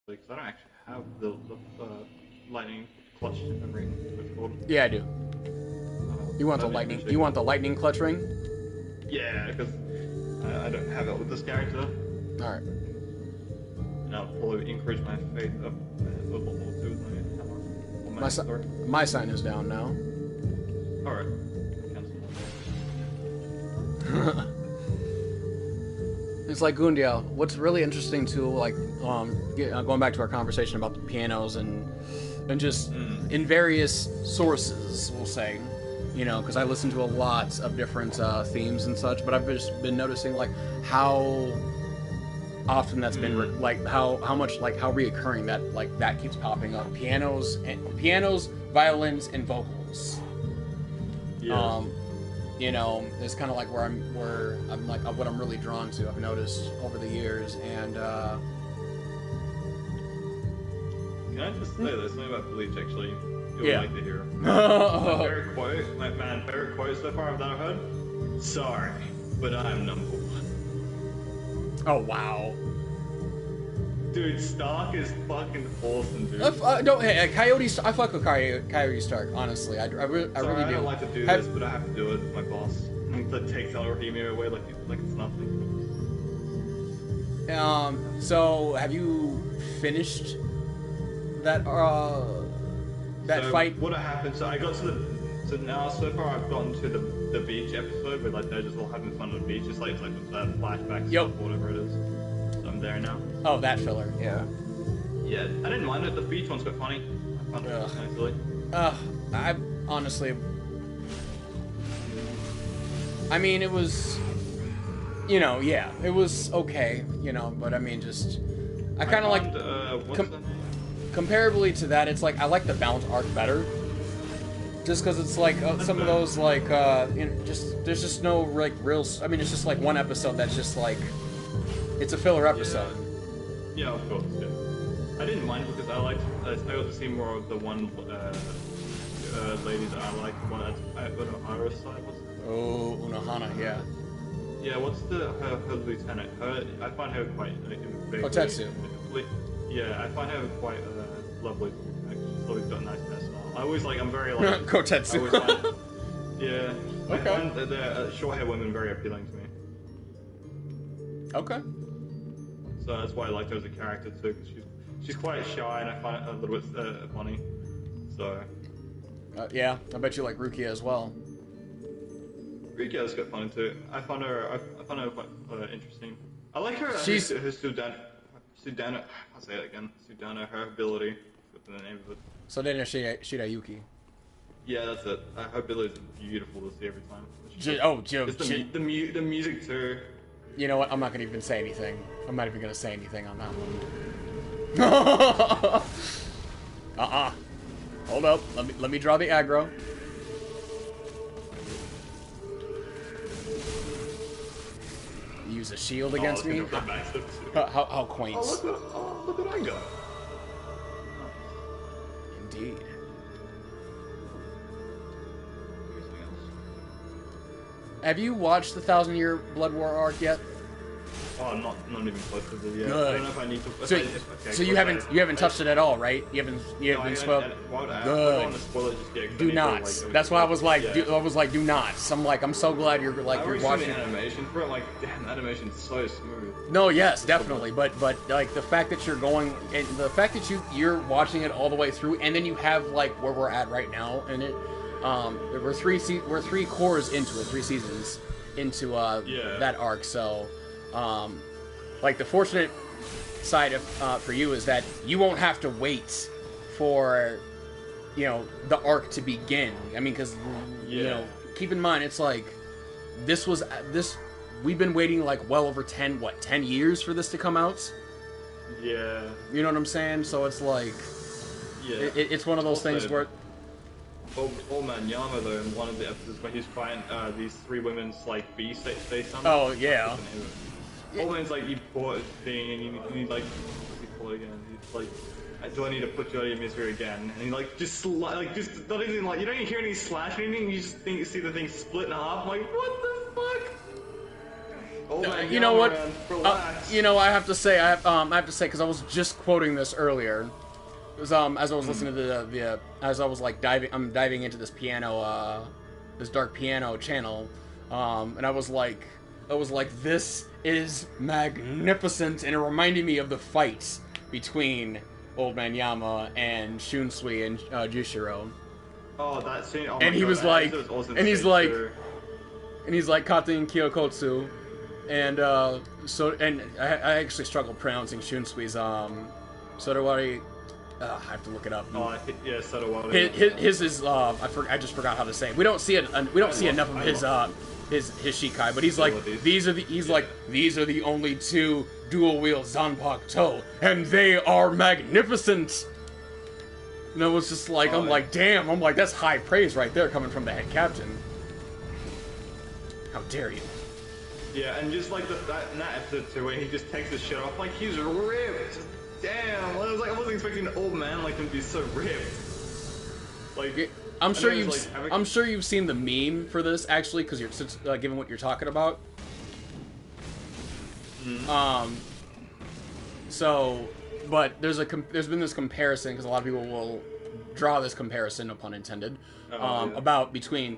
Because I don't actually have the lightning clutch ring. What's it called? Yeah, I do. You want the That'd be lightning? appreciated. You want the lightning clutch ring? Yeah, because I don't have it with this character. All right. And I'll probably increase my faith up a little more too with my hammer. My sign is down now. Alright. Cancel. It's like Gundia. What's really interesting too, like going back to our conversation about the pianos and just in various sources, we'll say, you know, because I listen to a lot of different themes and such, but I've just been noticing like how often that's been how much like how reoccurring that keeps popping up. Pianos, violins, and vocals. Yeah. You know, it's kind of like where I'm like what I'm really drawn to. I've noticed over the years, and Can I just say there's something about Bleach actually you would Yeah. like to hear? My favorite quote, favorite quote so far I've heard. Sorry, but I'm number one. oh wow. Dude, Stark is fucking awesome, dude. No, hey, Coyote. I fuck with Coyote Stark. Honestly, I really Sorry, do. I don't like to do this, but I have to do it. My boss that takes our email away like it's nothing. So have you finished that fight? What happened? So I got to so now so far I've gotten to the beach episode where like they're just all having fun on the beach. It's like the flashback Yep. stuff, whatever it is. So I'm there now. Oh, that filler. Yeah. Yeah, I didn't mind it. The beach one's quite funny. I found it kind of silly. I honestly. I mean, it was. You know, yeah, it was okay. You know, but I mean, just. I kind of like. What's that? Comparably to that, it's like I like the balance arc better. Just because it's like some of those like you know, just there's just no like real. I mean, it's just like one episode that's just like it's a filler episode. Yeah, of course. Yeah. I didn't mind because I got to see more of the one lady that I like. One that's Iris side. What's it? Oh, Unohana, yeah. Yeah, what's her lieutenant? I find her quite Kotetsu. Yeah, I find her quite lovely. She's always got a nice hairstyle. I'm very like Kotetsu. I always find, yeah. I Okay. find the short-haired women very appealing to me. Okay. So that's why I liked her as a character too, because she's quite shy and I find it a little bit funny. So Yeah, I bet you like Rukia as well. Rukia's quite funny too. I find her quite interesting. I like her. She's- her Sudana. I'll say it again. Sudana. Her ability. What's the name of it? Sodena Shirayuki. Yeah, that's it. Her ability is beautiful to see every time. Just the music too. You know what? I'm not gonna even say anything. I'm not even gonna say anything on that one. Hold up. Let me draw the aggro. use a shield against me. How quaint. Look what I got. Indeed. Have you watched the 1,000-Year Blood War arc yet? Oh, not even close to it yet. Good. I don't know if I need to. So you haven't touched it at all, right? You haven't spoiled. Good. Do not. That's why I was like, do not. So I'm so glad you're watching the animation for it. Like, damn, the animation's so smooth. No, yes, definitely. But like the fact that you're going and the fact that you're watching it all the way through, and then you have like where we're at right now, and it. We're 3 cores into it, 3 seasons into that arc. So, like the fortunate side of for you is that you won't have to wait for the arc to begin. I mean, because keep in mind it's like this we've been waiting like well over 10 years for this to come out. Yeah. You know what I'm saying? So it's like it's one of those things where. Old Man Yama though in one of the episodes where he's fighting these 3 women's like beast they summon. Oh yeah. Old Man's like, you bought a thing and you need like what's he called again? He's like, do I need to put you out of your misery again? And he like just not even like you don't even hear any slash or anything. You just see the thing split in half. I'm like, what the fuck? Old Man you know what? Relax. I have to say because I was just quoting this earlier. As I was listening to as I was like diving into this piano, this dark piano channel, and I was like, this is magnificent, and it reminded me of the fight between Old Man Yama and Shunsui and Jushiro. Oh, that scene! Oh and he was like, and he's like, Katen Kyokotsu, and I actually struggled pronouncing Shunsui's Sodawari. I have to look it up. Oh, yeah, Sodawari. His is I just forgot how to say it. We don't see it. We don't see enough of his Shikai, but he's like these are the only 2 dual wheel Zanpakuto, and they are magnificent. And it was just like I'm like damn. I'm like that's high praise right there coming from the head captain. How dare you? Yeah, and just like that episode too, where he just takes his shirt off, like he's ripped. Damn, I wasn't expecting an old man like him to be so ripped. Like, I'm sure you've seen the meme for this actually, because you're given what you're talking about. So, but there's been this comparison because a lot of people will draw this comparison, no pun intended, about between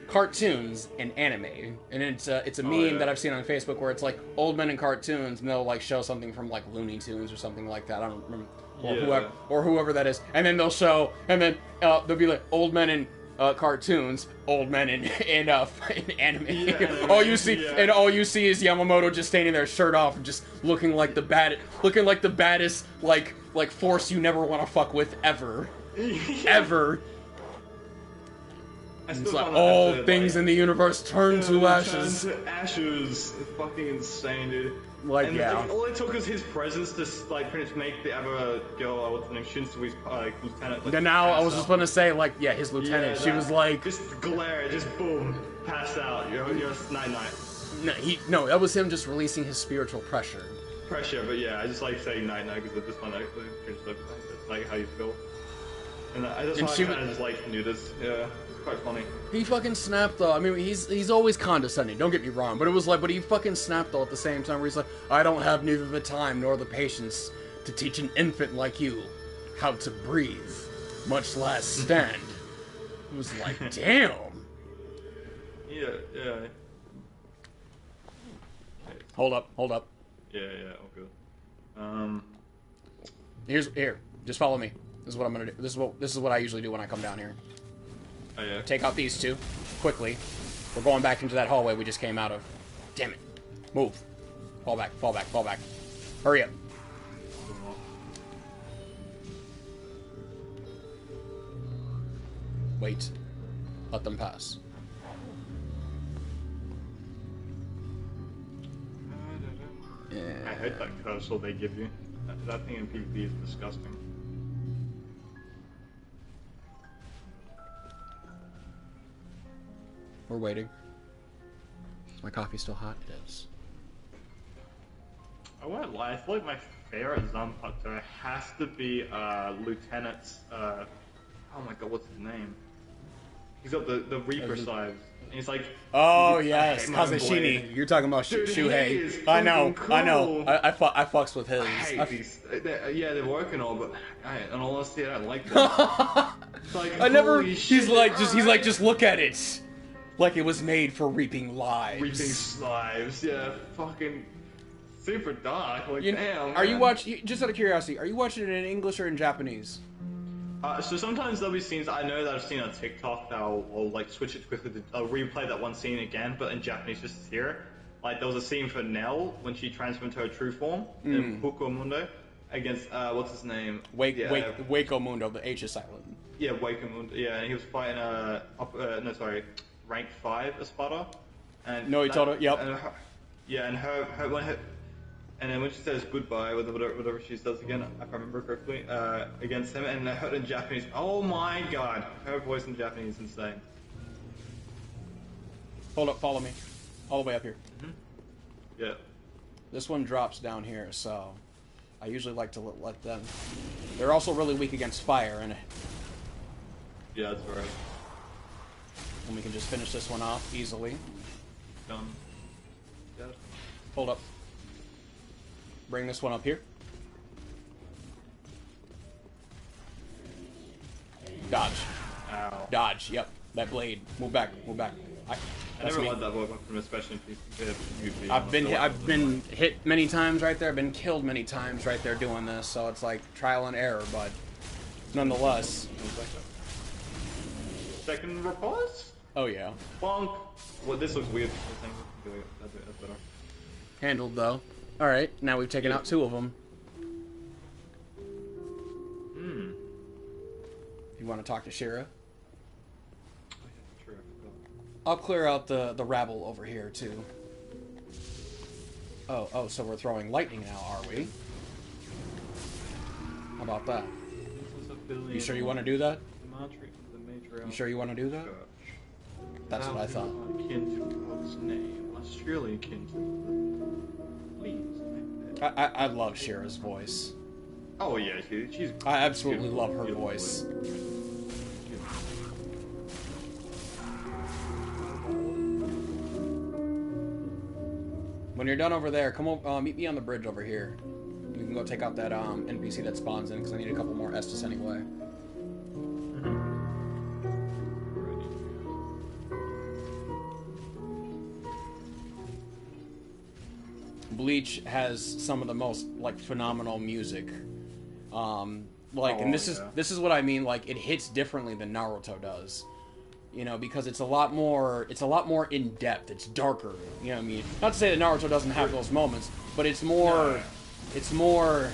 cartoons and anime, and it's a meme that I've seen on Facebook where it's like old men in cartoons, and they'll like show something from like Looney Tunes or something like that. I don't remember, or whoever that is, and then they'll show, and then they'll be like old men in cartoons, old men in anime. Yeah, all you see is Yamamoto just standing there, shirt off, and just looking like the baddest like force you never want to fuck with ever, ever. It's like all things in the universe turn to ashes. Turn to ashes. It's fucking insane, dude. Like, all it took was his presence to like pretty much make the other girl, what's her name, Shinsui's lieutenant. Like, and now I was just gonna say, like, his lieutenant. She was like, just glare, just boom, pass out. You're night night. No, that was him just releasing his spiritual pressure. But yeah, I just like saying night night because I just want to that's like how you feel. And that's why I kind of just like knew this. Yeah. Quite funny. He fucking snapped though. I mean, he's always condescending. Don't get me wrong, but it was like, but he fucking snapped though at the same time. Where he's like, I don't have neither the time nor the patience to teach an infant like you how to breathe, much less stand. It was like, damn. Yeah. Hold up. Yeah, all good. Here. Just follow me. This is what I'm gonna do. This is what I usually do when I come down here. Oh, yeah. Take out these 2, quickly. We're going back into that hallway we just came out of. Damn it. Move. Fall back. Hurry up. Wait. Let them pass. Yeah. I hate that cursor they give you. That thing in PvP is disgusting. We're waiting. Is my coffee still hot? It is. I won't lie, I feel like my favorite Zanpakuto has to be Lieutenant's, oh my god, what's his name? He's got the Reaper Sides. And he's like, oh yes, hate my Kazashini. blade. You're talking about Dude, he Shuhei. is I know, fucking I know. cool. I fucks with his. I hate these. Yeah, they're working all, but in all honesty, I don't like them. It's like, I never. holy shit, He's like alright. just look at it, like it was made for reaping lives. Reaping lives, yeah, fucking super dark. Like, You- damn. Are you man. watching? Just out of curiosity, are you watching it in English or in Japanese? So sometimes there'll be scenes I know that I've seen on TikTok that I'll like switch it quickly to replay that one scene again, but in Japanese just to hear it. Like there was a scene for Nell when she transformed to her true form in Huko Mundo against what's his name? Waco Mundo. The H is silent. Yeah, Waco Mundo. Yeah, and he was fighting rank 5 Espada. And No, he told her. Yep. And and then when she says goodbye, whatever she says again, if I remember correctly, against him, and I heard in Japanese, oh my god, her voice in Japanese is insane. Hold up, follow me, all the way up here. Yeah. This one drops down here, so I usually like to let them. They're also really weak against fire, and Yeah, that's right. we can just finish this one off easily. Done. Dead. Hold up. Bring this one up here. Dodge. Ow. Dodge. Yep. That blade. Move back. Move back. I That's never me. liked that weapon, especially in PvP. I've been hit many times right there. I've been killed many times right there doing this. So it's like trial and error, but nonetheless. Second repose? Oh yeah. Bonk. Well, this looks weird. I think that's better. Handled though. All right. Now we've taken out 2 of them. You want to talk to Shira? True. I'll clear out the rabble over here too. Oh, so we're throwing lightning now, are we? How about that? You sure you want to do that? You sure you want to do that? That's what I thought. Akin to God's name, Australia akin to the leaves. I love Shira's voice. Oh yeah, she's. I absolutely love her beautiful. voice. When you're done over there, come over, meet me on the bridge over here. We can go take out that NPC that spawns in because I need a couple more Estus anyway. Bleach has some of the most like phenomenal music. And this is what I mean. Like it hits differently than Naruto does. You know, because it's a lot more in depth. It's darker. You know what I mean? Not to say that Naruto doesn't have those moments, but it's more. It's more.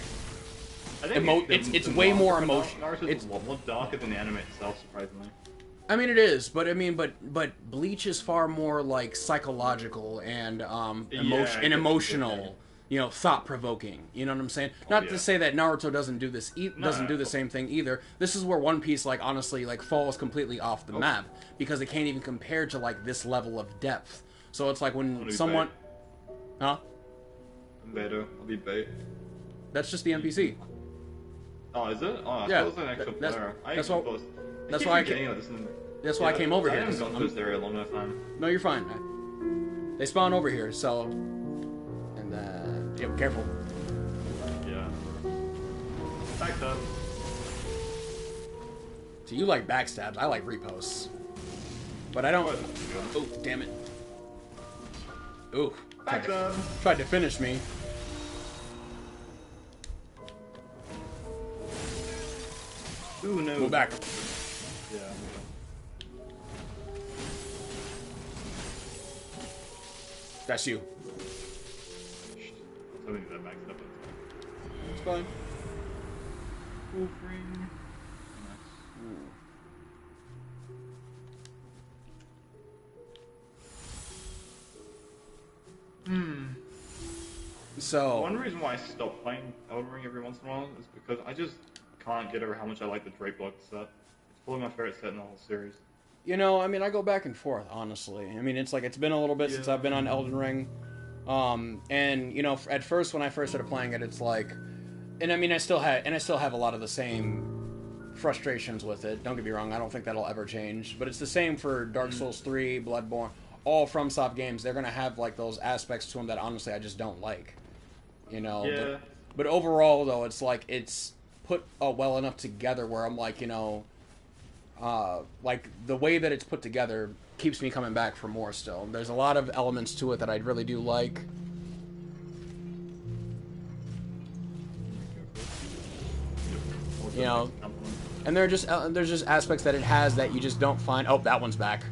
It's way more emotional. It's a lot more darker than the anime itself, surprisingly. I mean, it is, but I mean, but Bleach is far more like psychological and emotional. You know, thought-provoking. You know what I'm saying? Not to say that Naruto doesn't do this, doesn't do the same thing either. This is where One Piece, like honestly, like falls completely off the map because it can't even compare to like this level of depth. So it's like when someone, huh? Beto, I'll be bait. That's just the NPC. Oh, is it? Oh, I Yeah, thought it was an actual player. That's why I came over here. I haven't gone to this area a long enough time. No, you're fine. They spawn over here, so. And yep, careful. Yeah. Back up. So you like backstabs? I like reposts. But I don't. Oh, damn it. Ooh. Back up. Tried to finish me. Ooh, no. Move back. Yeah. That's you. Something that backs up. It's fine. Wolfring. So. One reason why I stopped playing Elden Ring every once in a while is because I just can't get over how much I like the Drake Block set. It's probably my favorite set in the whole series. You know, I mean, I go back and forth, honestly. I mean, it's like it's been a little bit since I've been on Elden Ring. And you know, at first when I first started playing it, it's like, and I mean, I still have a lot of the same frustrations with it. Don't get me wrong, I don't think that'll ever change. But it's the same for Dark Souls 3, Bloodborne, all FromSoft games. They're gonna have like those aspects to them that honestly I just don't like. You know. Yeah. But overall, though, it's like it's put well enough together where I'm like, you know, like the way that it's put together keeps me coming back for more still. There's a lot of elements to it that I really do like. You know, and there's just aspects that it has that you just don't find. Oh, that one's back.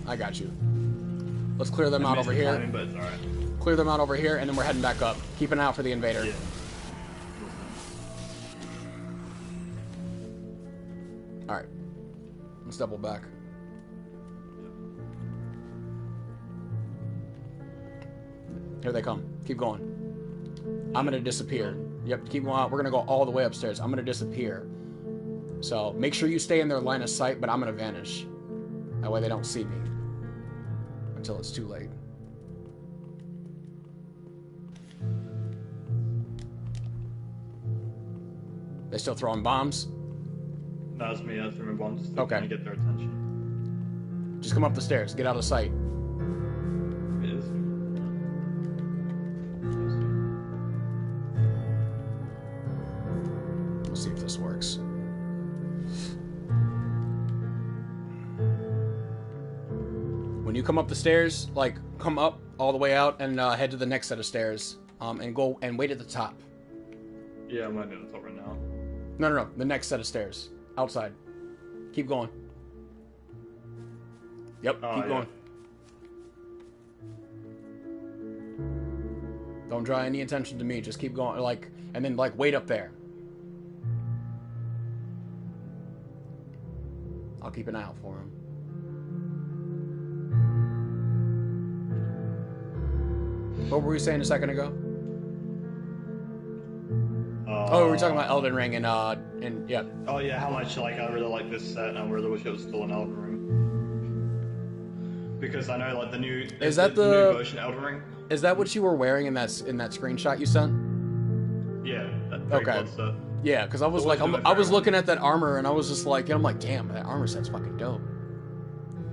I got you. Let's clear them out over here. Timing, but it's all right. Clear them out over here, and then we're heading back up. Keep an eye out for the invader. Yeah. All right. Let's double back. Here they come. Keep going. I'm gonna disappear. Yep, keep going out. We're gonna go all the way upstairs. I'm gonna disappear. So make sure you stay in their line of sight, but I'm gonna vanish. That way they don't see me. Until it's too late. They still throwing bombs? No, it's me. I threw my bomb just Okay. to get their attention. Just come up the stairs. Get out of sight. It is. We'll see if this works. When you come up the stairs, like, come up all the way out and head to the next set of stairs. And go and wait at the top. Yeah, I'm landing on the top right now. No. The next set of stairs. Outside. Keep going. Yep, Oh, keep yeah. going. Don't draw any attention to me. Just keep going. Like, and then, like, wait up there. I'll keep an eye out for him. What were we saying a second ago? Oh, we were talking about Elden Ring and yeah. Oh yeah, how much like I really like this set, and I really wish it was still an Elden Ring. Because I know like the new Is that the the new version Elden Ring? Is that what you were wearing in that screenshot you sent? Yeah, that very Okay. blood set. Yeah, because I was like, I was looking at that armor and I was just like, I'm like, damn, that armor set's fucking dope.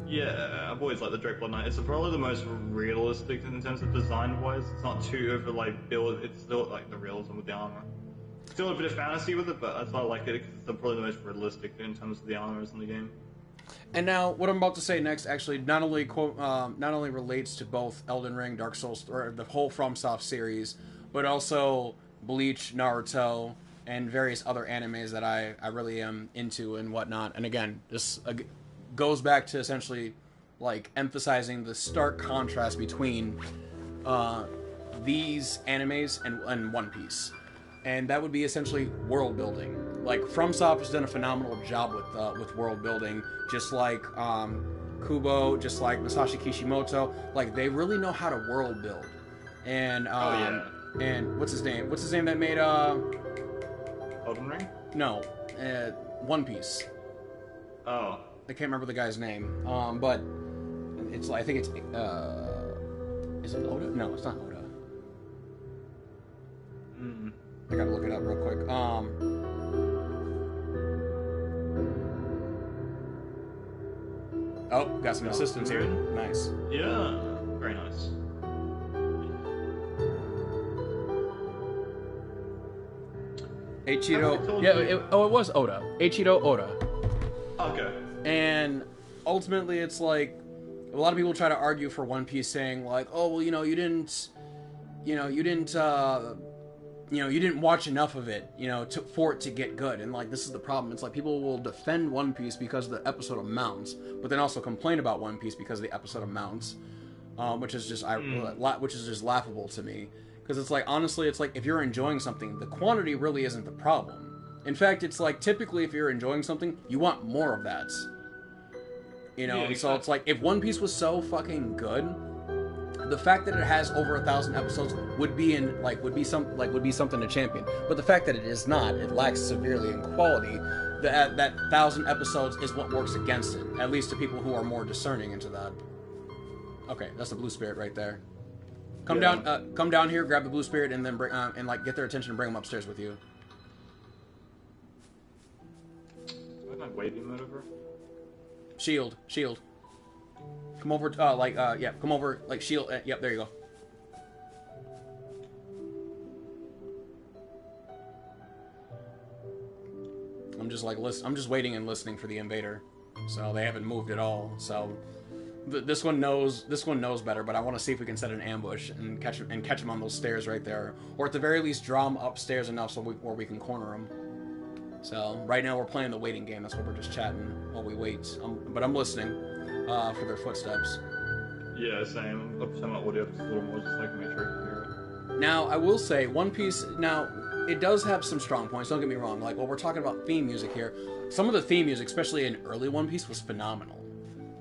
Yeah, I've always liked the Drake Blood Knight. It's probably the most realistic in terms of design wise. It's not too over like build. It's still like the realism with the armor. Still a bit of fantasy with it, but that's why I like it. It's probably the most realistic in terms of the armors in the game. And now, what I'm about to say next actually not only relates to both Elden Ring, Dark Souls, or the whole FromSoft series, but also Bleach, Naruto, and various other animes that I really am into and whatnot. And again, this goes back to essentially like emphasizing the stark contrast between these animes and One Piece. And that would be essentially world building. Like FromSoft has done a phenomenal job with world building, just like Kubo, just like Masashi Kishimoto. Like they really know how to world build. And and what's his name? What's his name that made Elden Ring? No, One Piece. Oh. I can't remember the guy's name. But it's I think it's is it Oda? No, it's not Oda. I gotta look it up real quick. Oh, got some assistance here. Nice. Yeah, very nice. Eiichiro. Yeah, it was Oda. Eiichiro Oda. Okay. And ultimately, it's like a lot of people try to argue for One Piece, saying like, "Oh, well, you didn't watch enough of it, for it to get good." And like, this is the problem. It's like people will defend One Piece because the episode amounts, but then also complain about One Piece because the episode amounts, which is just laughable to me. Because it's like, honestly, it's like if you're enjoying something, the quantity really isn't the problem. In fact, it's like typically if you're enjoying something, you want more of that. Yeah, And so it's like if One Piece was so fucking good, the fact that it has over 1,000 episodes would be something to champion. But the fact that it is not, it lacks severely in quality. That 1,000 episodes is what works against it, at least to people who are more discerning into that. Okay, that's the blue spirit right there. Come down here, grab the blue spirit, and then bring and like get their attention and bring them upstairs with you. Am I waving that over? Shield. Come over, yeah, come over, like, shield, yep, there you go. I'm just waiting and listening for the invader. So they haven't moved at all, so... This one knows better, but I want to see if we can set an ambush and catch him on those stairs right there. Or at the very least, draw him upstairs enough so where we can corner him. So, right now we're playing the waiting game, that's why we're just chatting while we wait. But I'm listening for their footsteps. Yeah, same. I'm turning my audio up just a little more, just so I can make sure I can hear it. Now, I will say, One Piece, now, it does have some strong points, don't get me wrong. Like, while we're talking about theme music here, some of the theme music, especially in early One Piece, was phenomenal.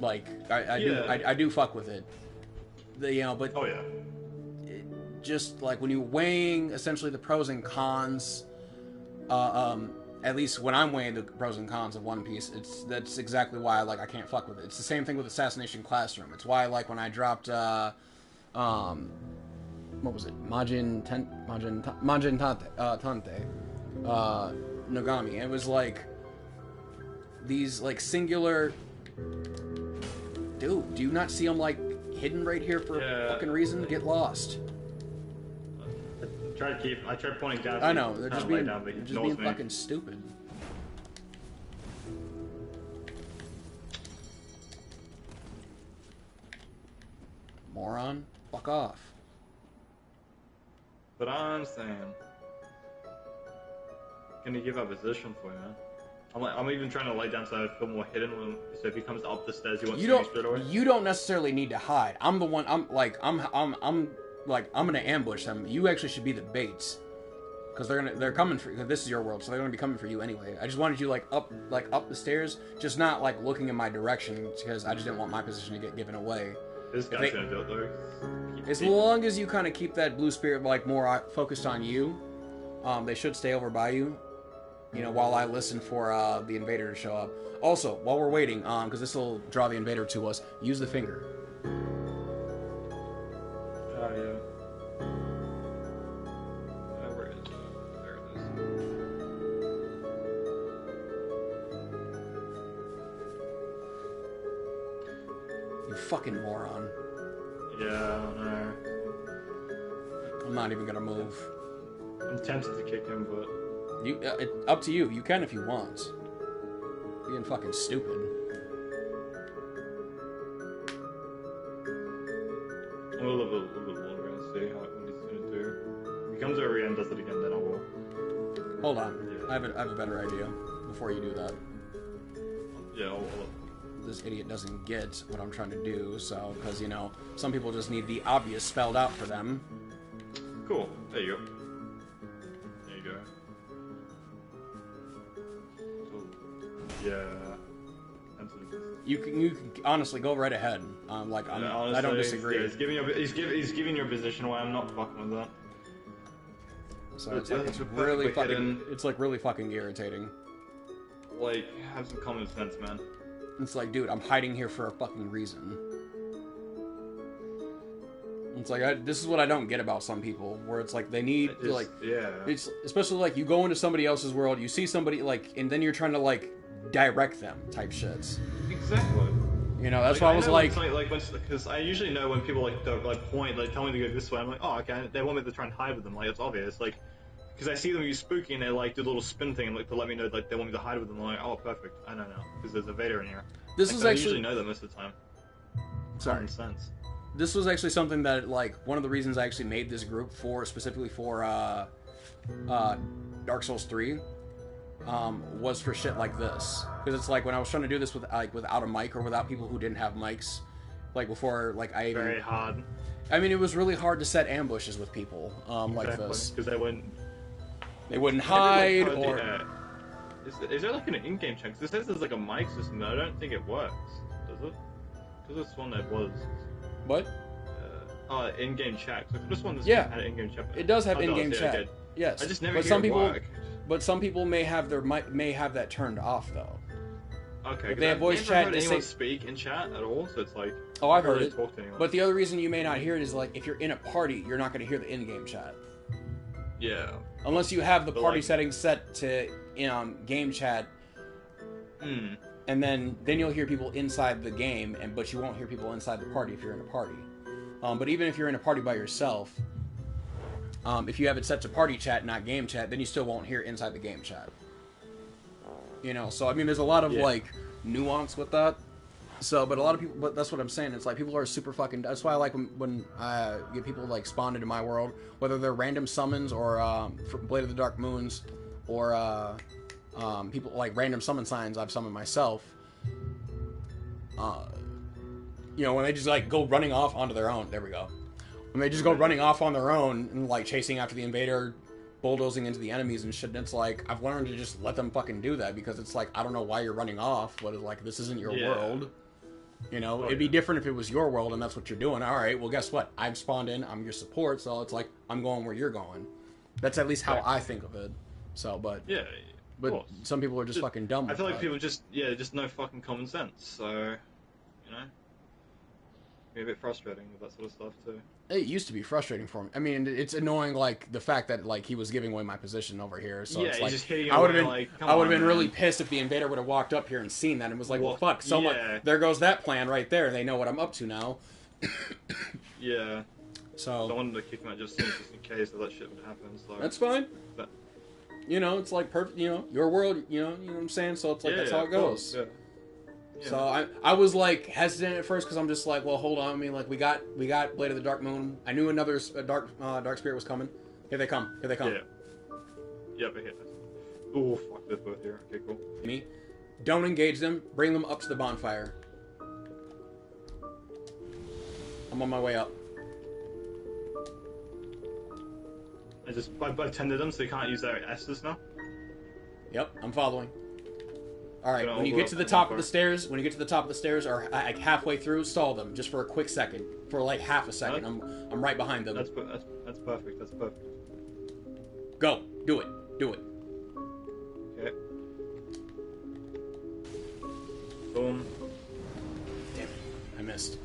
Like, I do fuck with it. But... Oh, yeah. Just, like, when you're weighing, essentially, the pros and cons, at least when I'm weighing the pros and cons of One Piece, that's exactly why I can't fuck with it. It's the same thing with Assassination Classroom. It's why, like, when I dropped, what was it? Majin Tante, Nogami. It was, like, these, like, singular... Dude, do you not see them, like, hidden right here for a fucking reason? Get lost. I tried pointing down. I know, they're just being fucking stupid. Moron. Fuck off. But I'm saying... Can you give up position for you, man? I'm even trying to lay down so I feel more hidden. So if he comes up the stairs, he won't see me straight away. You don't necessarily need to hide. I'm the one. I'm gonna ambush them. You actually should be the baits, because they're coming for. Cause this is your world, so they're gonna be coming for you anyway. I just wanted you up the stairs, just not like looking in my direction, because I just didn't want my position to get given away. This guy's gonna do it though. As long as you kind of keep that blue spirit like more focused on you, they should stay over by you. While I listen for the invader to show up. Also, while we're waiting, because this will draw the invader to us, use the finger. Oh, yeah. Where is it? There it is. You fucking moron. Yeah, I don't know. I'm not even gonna move. I'm tempted to kick him, but... Up to you. You can if you want. Being fucking stupid. I'm gonna live a little bit longer and see what he's gonna do. If he comes over here and does it again, then I will. Hold on. Yeah. I have a better idea before you do that. Yeah, I'll... This idiot doesn't get what I'm trying to do, so, because, some people just need the obvious spelled out for them. Cool. There you go. Yeah. You can honestly go right ahead. Honestly, I don't disagree. Yeah, he's giving your position away. I'm not fucking with that. So it's really fucking. It's like really fucking irritating. Like, have some common sense, man. It's like, dude, I'm hiding here for a fucking reason. It's like, this is what I don't get about some people, where it's like, they need, yeah. It's, especially, like, you go into somebody else's world, you see somebody, like, and then you're trying to, like, direct them type shits. Exactly. That's why I was like... Because I usually know when people, point, tell me to go this way, I'm like, oh, okay, they want me to try and hide with them, it's obvious, because I see them use spooky and they, do the little spin thing, and, to let me know, they want me to hide with them, I'm like, oh, perfect, I know now, because there's a Vader in here. This is actually... I usually know that most of the time. Sorry. Sense. This was actually something that, one of the reasons I actually made this group specifically for, Dark Souls 3, was for shit like this. Because it's like, when I was trying to do this without a mic, or without people who didn't have mics, before, I even... Very hard. I mean, it was really hard to set ambushes with people, like this. Because they wouldn't hide, or... Is there, an in-game check? This says there's, a mic system, but I don't think it works. Does it? Because this one that was... What? in-game chat. So I just wanted to Yeah. had in-game chat. It does have Oh, in-game yeah, chat. okay. Yes. I just never but hear some it people, work. but some people may have that turned off though. Okay. If they have voice I've chat, never heard just anyone say- speak in chat at all, so it's like. Oh, I've I can't heard really it. talk to anyone. But the other reason you may not hear it is like if you're in a party, you're not going to hear the in-game chat. Yeah. Unless you have the But, party like- settings set to game chat, Hmm. and then you'll hear people inside the game, but you won't hear people inside the party if you're in a party. But even if you're in a party by yourself, if you have it set to party chat, not game chat, then you still won't hear inside the game chat. You know, so I mean, there's a lot of like nuance with that. So, but a lot of people, but that's what I'm saying. It's like people are super fucking. That's why I like when I get people like spawned into my world, whether they're random summons or Blade of the DarkMoons, or people like random summon signs I've summoned myself. You know, when they just like go running off onto their own. There we go. When they just go running off on their own and like chasing after the invader, bulldozing into the enemies and shit. And it's like I've learned to just let them fucking do that because it's like I don't know why you're running off, but it's like this isn't your world. You know, it'd be different if it was your world and that's what you're doing. All right, well, guess what? I've spawned in. I'm your support, so it's like I'm going where you're going. That's at least how I think of it. So, but but some people are just fucking dumb. I feel like people just no fucking common sense. So, you know, be a bit frustrating with that sort of stuff too. It used to be frustrating for me. I mean, it's annoying, like the fact that like he was giving away my position over here. So it's he's like just hitting I would have away, been, like, I would have been man. really pissed if the invader would have walked up here and seen that and was like, "Well, fuck, so much. yeah. There goes that plan right there. They know what I'm up to now." Yeah. So I wanted to kick him out just in case that shit would happen. So that's fine. But, you know, it's like perfect. You know, your world. You know what I'm saying. So it's like that's how it goes. Yeah. So I was like hesitant at first because I'm just like, well, hold on. I mean, like we got Blade of the DarkMoon. I knew another dark spirit was coming. Here they come. Here they come. Yeah. Yep, I hit this. Oh fuck, they're both here. Okay, cool. Me. Don't engage them. Bring them up to the bonfire. I'm on my way up. I tended them so they can't use their S's now. Yep, I'm following. All right, Gonna when you over get to the up top the of the stairs, or like halfway through, stall them just for a quick second, for like half a second. I'm right behind them. That's perfect. That's perfect. Go, do it. Okay. Boom. Damn it, I missed.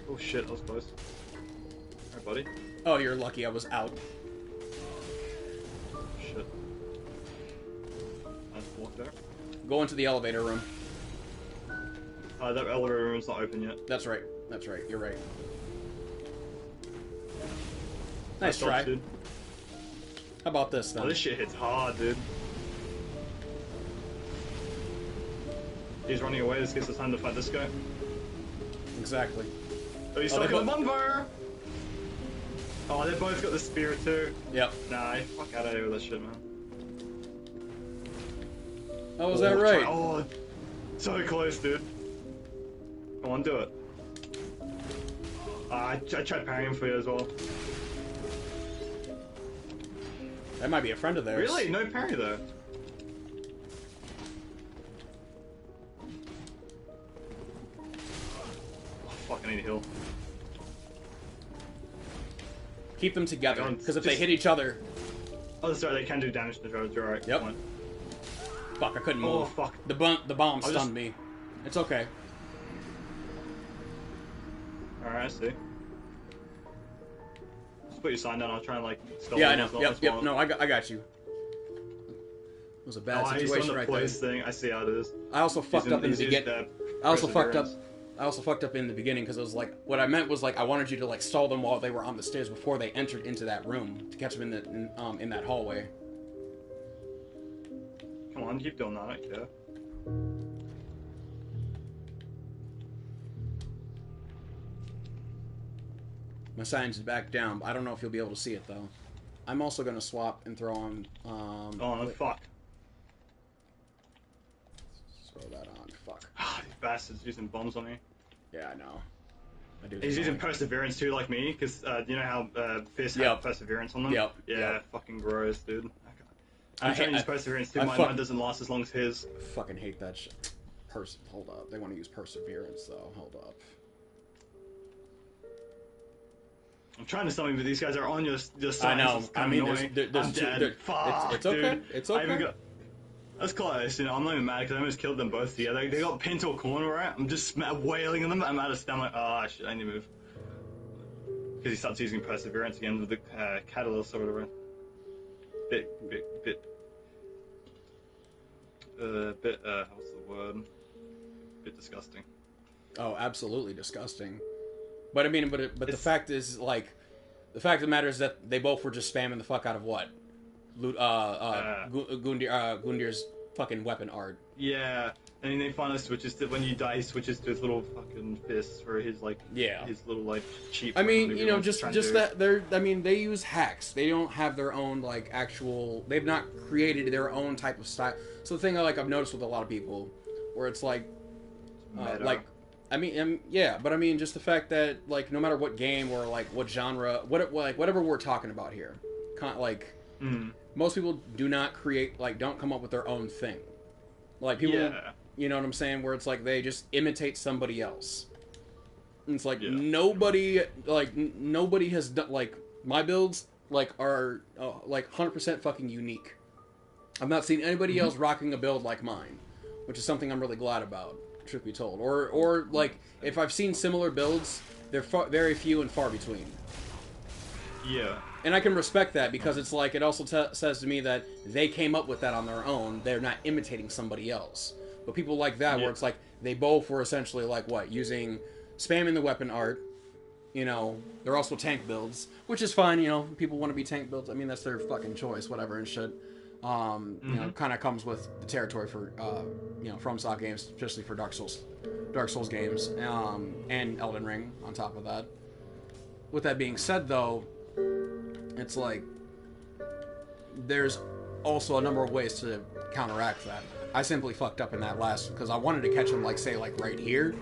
Oh shit, that was close. Alright, buddy. Oh, you're lucky I was out. Shit. Nice walk there. Go into the elevator room. That elevator room's not open yet. That's right. You're right. Nice That try. sucks, dude. How about this then? Oh, this shit hits hard, dude. He's running away. This gives us time to fight this guy. Exactly. Oh, he's Oh, stuck they in the bonfire! Oh, they both got the spear too. Yep. Nah, fuck out of here with that shit, man. Oh, was that right? Oh, so close, dude. Come on, do it. I tried parrying for you as well. That might be a friend of theirs. Really? No parry though. Oh, fuck, I need a heal. Keep them together, Hang on, because if they just- hit each other... Oh, sorry, they can do damage to the drones, you're right. Yep. Fine. Fuck, I couldn't Oh, move. fuck. The bomb just- stunned me. It's okay. Alright, I see. Just put your sign down, I'll try and like steal Yeah, I them know. as well Yep, as yep. well. No, I got you. It was a bad Oh, he's on situation the right there. place thing. I see how it is. I also fucked up in the beginning. I also fucked up. perseverance. I also fucked up in the beginning because it was like what I meant was like I wanted you to like stall them while they were on the stairs before they entered into that room to catch them in that hallway. Come on, keep doing that, I don't care. My signs is back down. But I don't know if you'll be able to see it though. I'm also gonna swap and throw on. Oh, no, fuck. Throw that on. Fuck. These bastards using bombs on me. Yeah, I know. I do. He's using perseverance too, like me, because you know how Fierce Yep. have perseverance on them? Yep. Yeah, Yep. fucking gross, dude. I I'm trying to use hate- perseverance too, I mine fuck- doesn't last as long as his. Fucking hate that shit. Hold up. They want to use perseverance though. Hold up. I'm trying to summon, but these guys are on your side. I know. So it's I kinda mean, annoying. there's I'm two. dead. Fuck, It's okay. dude. It's I even okay. got... That's close, you know. I'm not even mad because I almost killed them both together. They got pinned to a corner, right? I'm just wailing on them. I'm out of stamina. Like, oh shit, I need to move. Because he starts using perseverance again with the catalyst or whatever. What's the word? Bit disgusting. Oh, absolutely disgusting. But I mean, but the fact is, like, the fact of the matter is that they both were just spamming the fuck out of what? Gundir's fucking weapon art. Yeah, and then he finally switches to, when you die, he switches to his little fucking fists for his, like, his little, like, cheap... I mean, you know, just that they use hacks. They don't have their own, like, actual... They've not created their own type of style. So the thing, like, I've noticed with a lot of people, where it's like... like, I mean, yeah, but I mean, just the fact that, like, no matter what game or, like, what genre, whatever we're talking about here, most people do not create, like, don't come up with their own thing. Like, people, you know what I'm saying, where it's like they just imitate somebody else. And it's like, nobody has done, like, my builds, like, are, like, 100% fucking unique. I've not seen anybody else rocking a build like mine, which is something I'm really glad about, truth be told. Or like, if I've seen similar builds, they're very few and far between. Yeah. And I can respect that, because it's like, it also says to me that they came up with that on their own. They're not imitating somebody else. But people like that, where it's like, they both were essentially like, what, spamming the weapon art, you know, they're also tank builds, which is fine, you know, people want to be tank builds, I mean, that's their fucking choice, whatever and shit. You know, kind of comes with the territory for, you know, FromSoft games, especially for Dark Souls games, and Elden Ring on top of that. With that being said, though, it's like, there's also a number of ways to counteract that. I simply fucked up in that last, because I wanted to catch him, like, say, like, right here.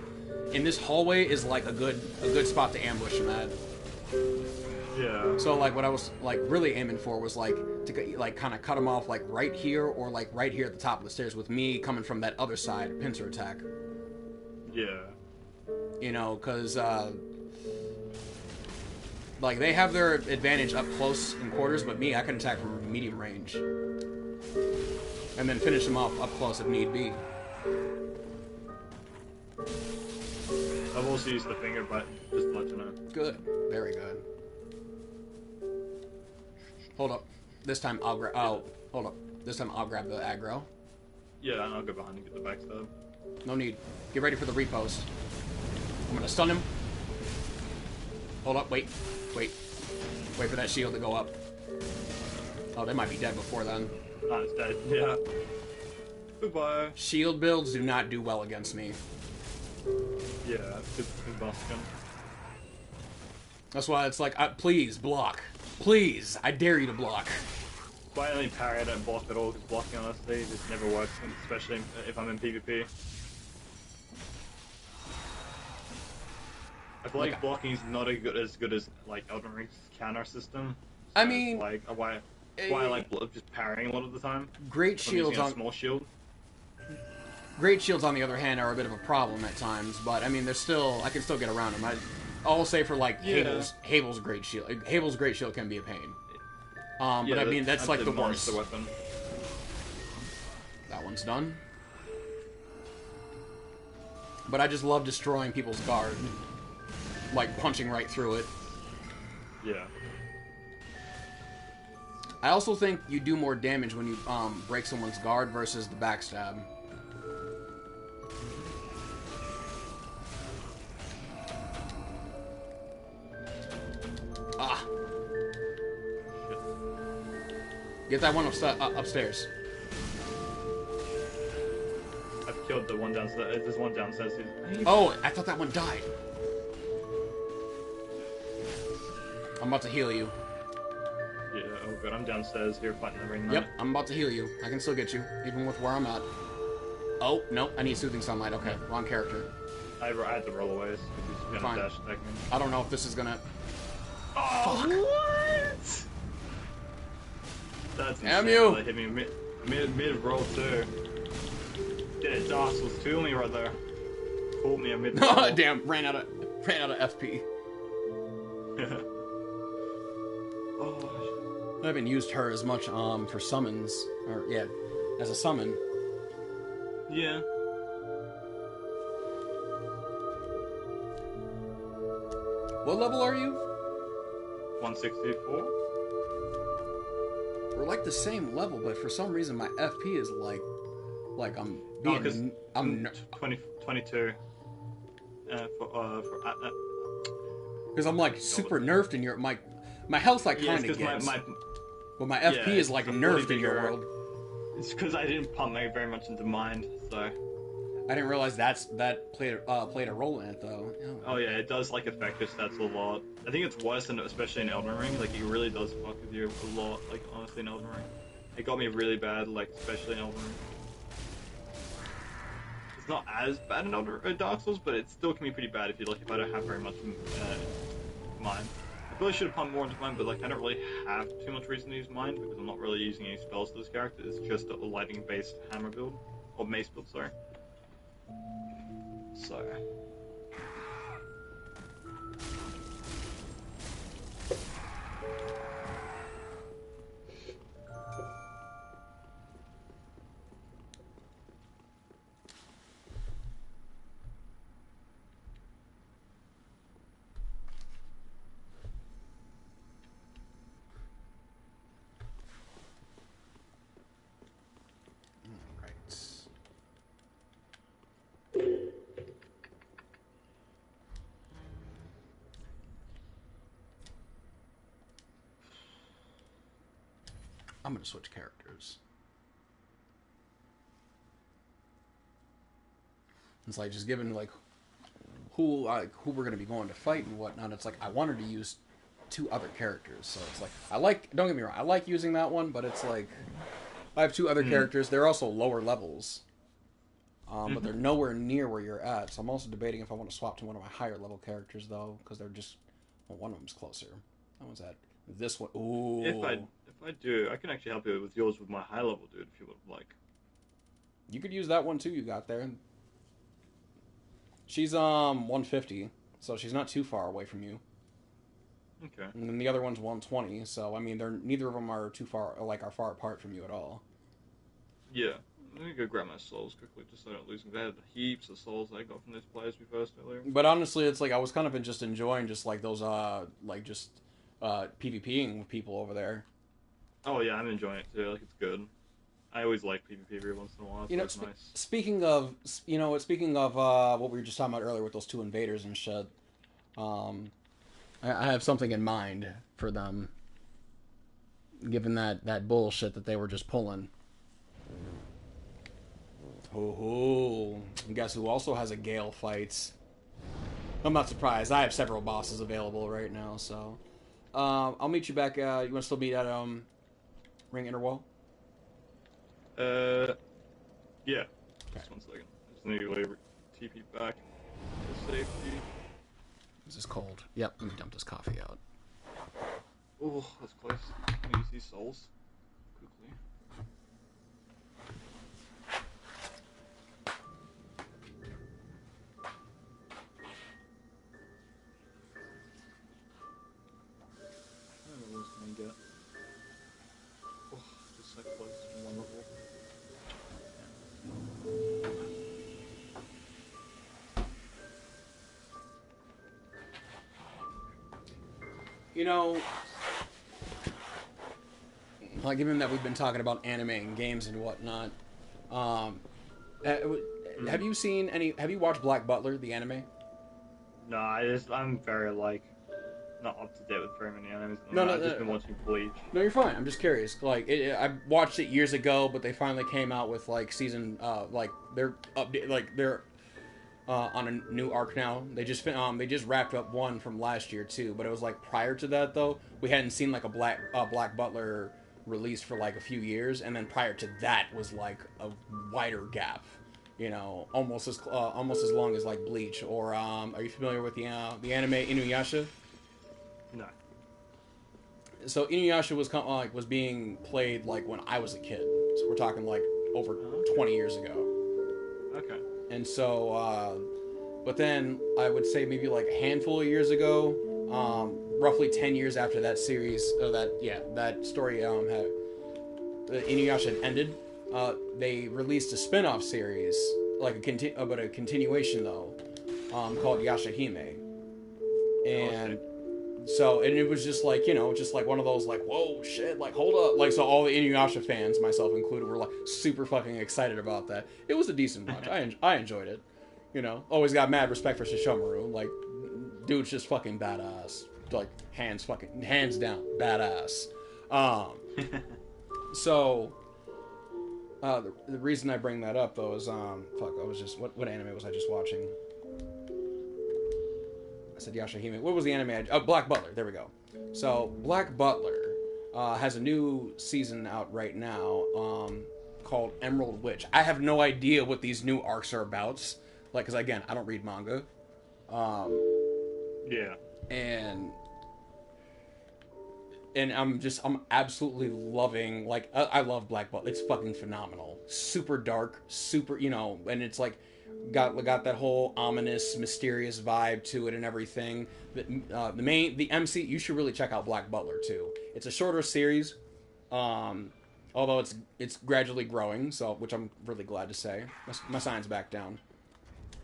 And this hallway is, like, a good spot to ambush him at. Yeah. So, like, what I was, like, really aiming for was, like, to, like, kind of cut him off, like, right here, or, like, right here at the top of the stairs, with me coming from that other side, pincer attack. Yeah. You know, because, like, they have their advantage up close in quarters, but me, I can attack from medium range. And then finish them off up close if need be. I've also used the finger button, just to let you know. Good. Very good. Hold up. This time I'll grab... Oh, hold up. This time I'll grab the aggro. Yeah, and I'll go behind and get the backstab. No need. Get ready for the repost. I'm gonna stun him. Hold up. Wait. Wait for that shield to go up. Oh, they might be dead before then. Oh, it's dead. Yeah. Goodbye. Shield builds do not do well against me. Yeah, good bastion. That's why it's like, please, block. Please, I dare you to block. Why only parry, I don't block at all, because blocking honestly just never works, especially if I'm in PvP. I feel like blocking is not as good as like Elden Ring's counter system. So I mean, like why I like just parrying a lot of the time. Great shields on small shield. Great shields, on the other hand, are a bit of a problem at times, but I mean, I can still get around them. I'll say for like Havel's great shield. Havel's great shield can be a pain. But I mean, that's like the worst. Weapon. That one's done. But I just love destroying people's guard. Like, punching right through it. Yeah. I also think you do more damage when you break someone's guard versus the backstab. Ah. Shit. Get that one upstairs. I've killed the one downstairs. There's one downstairs. Oh, I thought that one died. I'm about to heal you. Yeah, oh good. I'm downstairs here fighting the ring knight. Yep, I'm about to heal you. I can still get you, even with where I'm at. Oh, no, I need soothing sunlight. Okay, wrong character. I had to roll away. So he's gonna dash attack me. I don't know if this is gonna... Oh, fuck. What? That's insane. you. That hit me mid roll too. Did it Dark Souls 2 me right there. Caught me a mid roll. Damn, ran out of FP. I haven't used her as much for summons, or yeah, as a summon. Yeah. What level are you? 164. We're like the same level, but for some reason my FP is like I'm Oh, being 22. Because I'm like super nerfed in your my health like kind of gets, but my FP is like nerfed in your world. It's because I didn't pump very much into mind, so. I didn't realize that played a role in it though. Oh yeah, it does like affect your stats a lot. I think it's worse than especially in Elden Ring. Like it really does fuck with you a lot. Like honestly in Elden Ring, it got me really bad. Like especially in Elden Ring. It's not as bad in Dark Souls, but it still can be pretty bad if I don't have very much mind. I really should have pumped more into mine, but like I don't really have too much reason to use mine because I'm not really using any spells to this character. It's just a lightning-based hammer build or mace build, sorry. So. I'm gonna switch characters. It's like just given like who we're gonna be going to fight and whatnot. It's like I wanted to use 2 other characters, so it's like don't get me wrong, I like using that one, but it's like I have 2 other characters. They're also lower levels, but they're nowhere near where you're at. So I'm also debating if I want to swap to one of my higher level characters though, because they're just one of them's closer. That one's at this one. Ooh. If I do, I can actually help you with yours with my high level dude if you would like. You could use that one too. You got there. She's 150, so she's not too far away from you. Okay. And then the other one's 120, so I mean, neither of them are too far, are far apart from you at all. Yeah. Let me go grab my souls quickly just so I don't lose them. I had heaps of souls I got from those players we first earlier. But honestly, it's like I was kind of just enjoying just like those PvPing with people over there. Oh yeah, I'm enjoying it too. Like it's good. I always like PvP every once in a while. It's nice. Speaking of what we were just talking about earlier with those 2 invaders and shit, I have something in mind for them. Given that bullshit that they were just pulling. Oh, and guess who also has a Gale fight? I'm not surprised. I have several bosses available right now, so I'll meet you back. You want to still meet at Ring Interwall? Yeah. Okay. Just 1 second. I just need to like TP back to safety. This is cold. Yep, let me dump this coffee out. Oh, that's close. Let me use these souls quickly. I don't know what I was gonna get. Oh, just so close to 1 level. You know, like given that we've been talking about anime and games and whatnot, have you seen any? Have you watched Black Butler, the anime? No, I'm very like not up to date with very many animes. I've just been watching Bleach. No, you're fine. I'm just curious. Like, I watched it years ago, but they finally came out with like season, they're update, like they're on a new arc now. They just wrapped up one from last year too, but it was like prior to that though. We hadn't seen like a Black Butler release for like a few years, and then prior to that was like a wider gap. You know, almost as long as like Bleach. Or are you familiar with the anime Inuyasha? No. So Inuyasha was being played like when I was a kid. So we're talking like over 20 years ago. Okay. And so, but then I would say maybe like a handful of years ago, roughly 10 years after that series, that story had Inuyasha had ended, they released a spin-off series, like a continuation though, called Yashahime. And so, and it was just like, just like one of those like, whoa, shit, like, hold up. Like, so all the Inuyasha fans, myself included, were like super fucking excited about that. It was a decent watch. I enjoyed it. Always got mad respect for Shishomaru. Like, dude's just fucking badass. Like, hands down, badass. So, the reason I bring that up, though, is, what anime was I just watching? I said Yashahime. What was the anime? Black Butler. There we go. So, Black Butler has a new season out right now called Emerald Witch. I have no idea what these new arcs are about. Like, because, again, I don't read manga. Yeah. And I'm absolutely loving, like, I love Black Butler. It's fucking phenomenal. Super dark, super, and it's like, got that whole ominous, mysterious vibe to it and everything. The MC, you should really check out Black Butler too. It's a shorter series, although it's gradually growing, so, which I'm really glad to say. My sign's back down.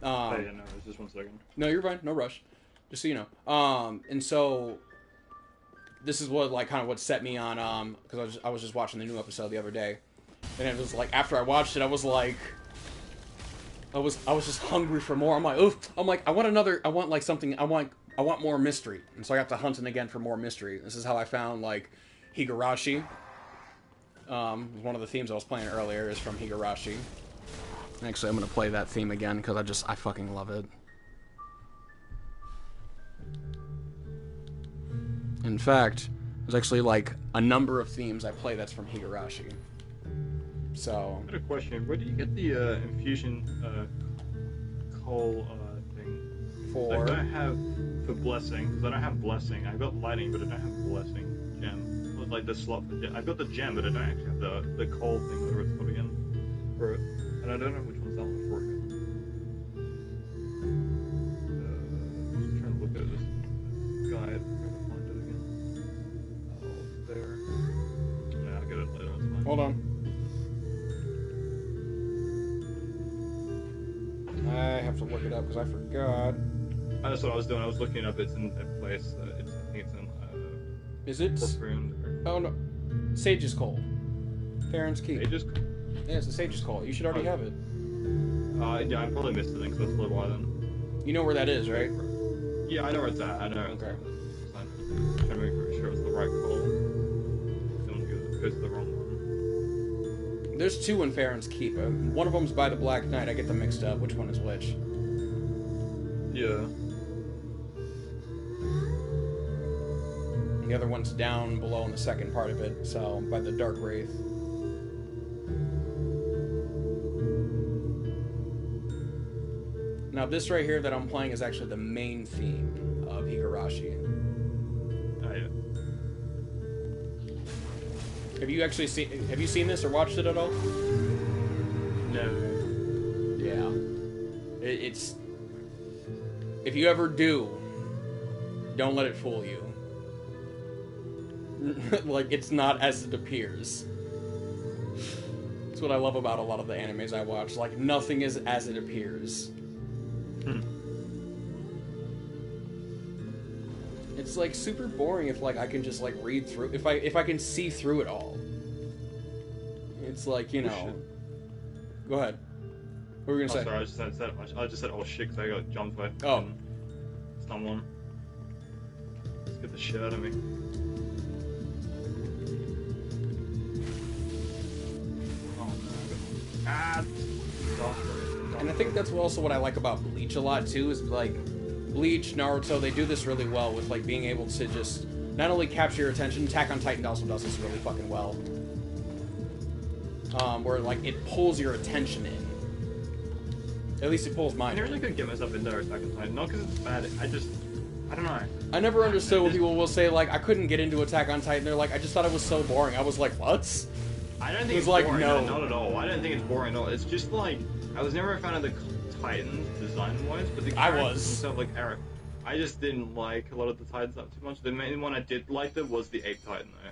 No, just 1 second. No, you're fine. No rush. Just so you know. And so this is what set me on, because I was just watching the new episode the other day, and it was like, after I watched it, I was like, I was just hungry for more. I'm like, oof. I'm like, I want more mystery, and so I got to hunting again for more mystery. This is how I found like Higurashi. One of the themes I was playing earlier is from Higurashi. Actually, I'm gonna play that theme again because I fucking love it. In fact, there's actually like a number of themes I play that's from Higurashi. So. I got a question. Where do you get the infusion coal thing? For? Like, I have for blessing. Because I don't have blessing. I've got lighting, but I don't have blessing gem. Like the slot for I've got the gem, but I don't actually have the coal thing, whatever it's called again. For it. And I don't know which one's that one for it. I'm just trying to look at this guide. There. Yeah, I'll get it later. It's fine. Hold on. I have to look it up because I forgot. That's what I was doing. I was looking up. It's in a place. I think it's in. Is it? Oh no, Sage's Coal. Farron's Keep. Sage's Coal. Yeah, it's the Sage's Coal. You should already have it. Yeah, I probably missed it because that's a little while then. You know where that is, right? Yeah, I know where it's at. I know. Okay. I'm trying to make sure it's the right coal. Don't go to the wrong one. There's two in Farron's Keep. One of them's by the Black Knight. I get them mixed up. Which one is which? Yeah. The other one's down below in the second part of it, so by the Dark Wraith. Now this right here that I'm playing is actually the main theme of Higurashi. Oh, yeah. Have you seen this or watched it at all? No. Yeah. It's... If you ever do, don't let it fool you. Like, it's not as it appears. That's what I love about a lot of the animes I watch. Like, nothing is as it appears. It's, like, super boring if, like, I can just, like, read through... If I can see through it all. It's like, you know... Go ahead. What were you gonna say? Sorry, I just said, oh shit, because I got jumped by someone. Let's get the shit out of me. And I think that's also what I like about Bleach a lot too, is like Bleach, Naruto, they do this really well with like being able to just not only capture your attention. Attack on Titan also does this really fucking well, where like it pulls your attention in. At least it pulls mine. I never really could get myself into Attack on Titan, not because it's bad. I don't know. I never understood when people will say like I couldn't get into Attack on Titan. They're like, I just thought it was so boring. I was like, what? I don't think it's like, boring. no. Not at all. I don't think it's boring at all. It's just like I was never a fan of the Titans design-wise, but the characters themselves, like Eric. I just didn't like a lot of the Titans up too much. The main one I did like them was the Ape Titan though.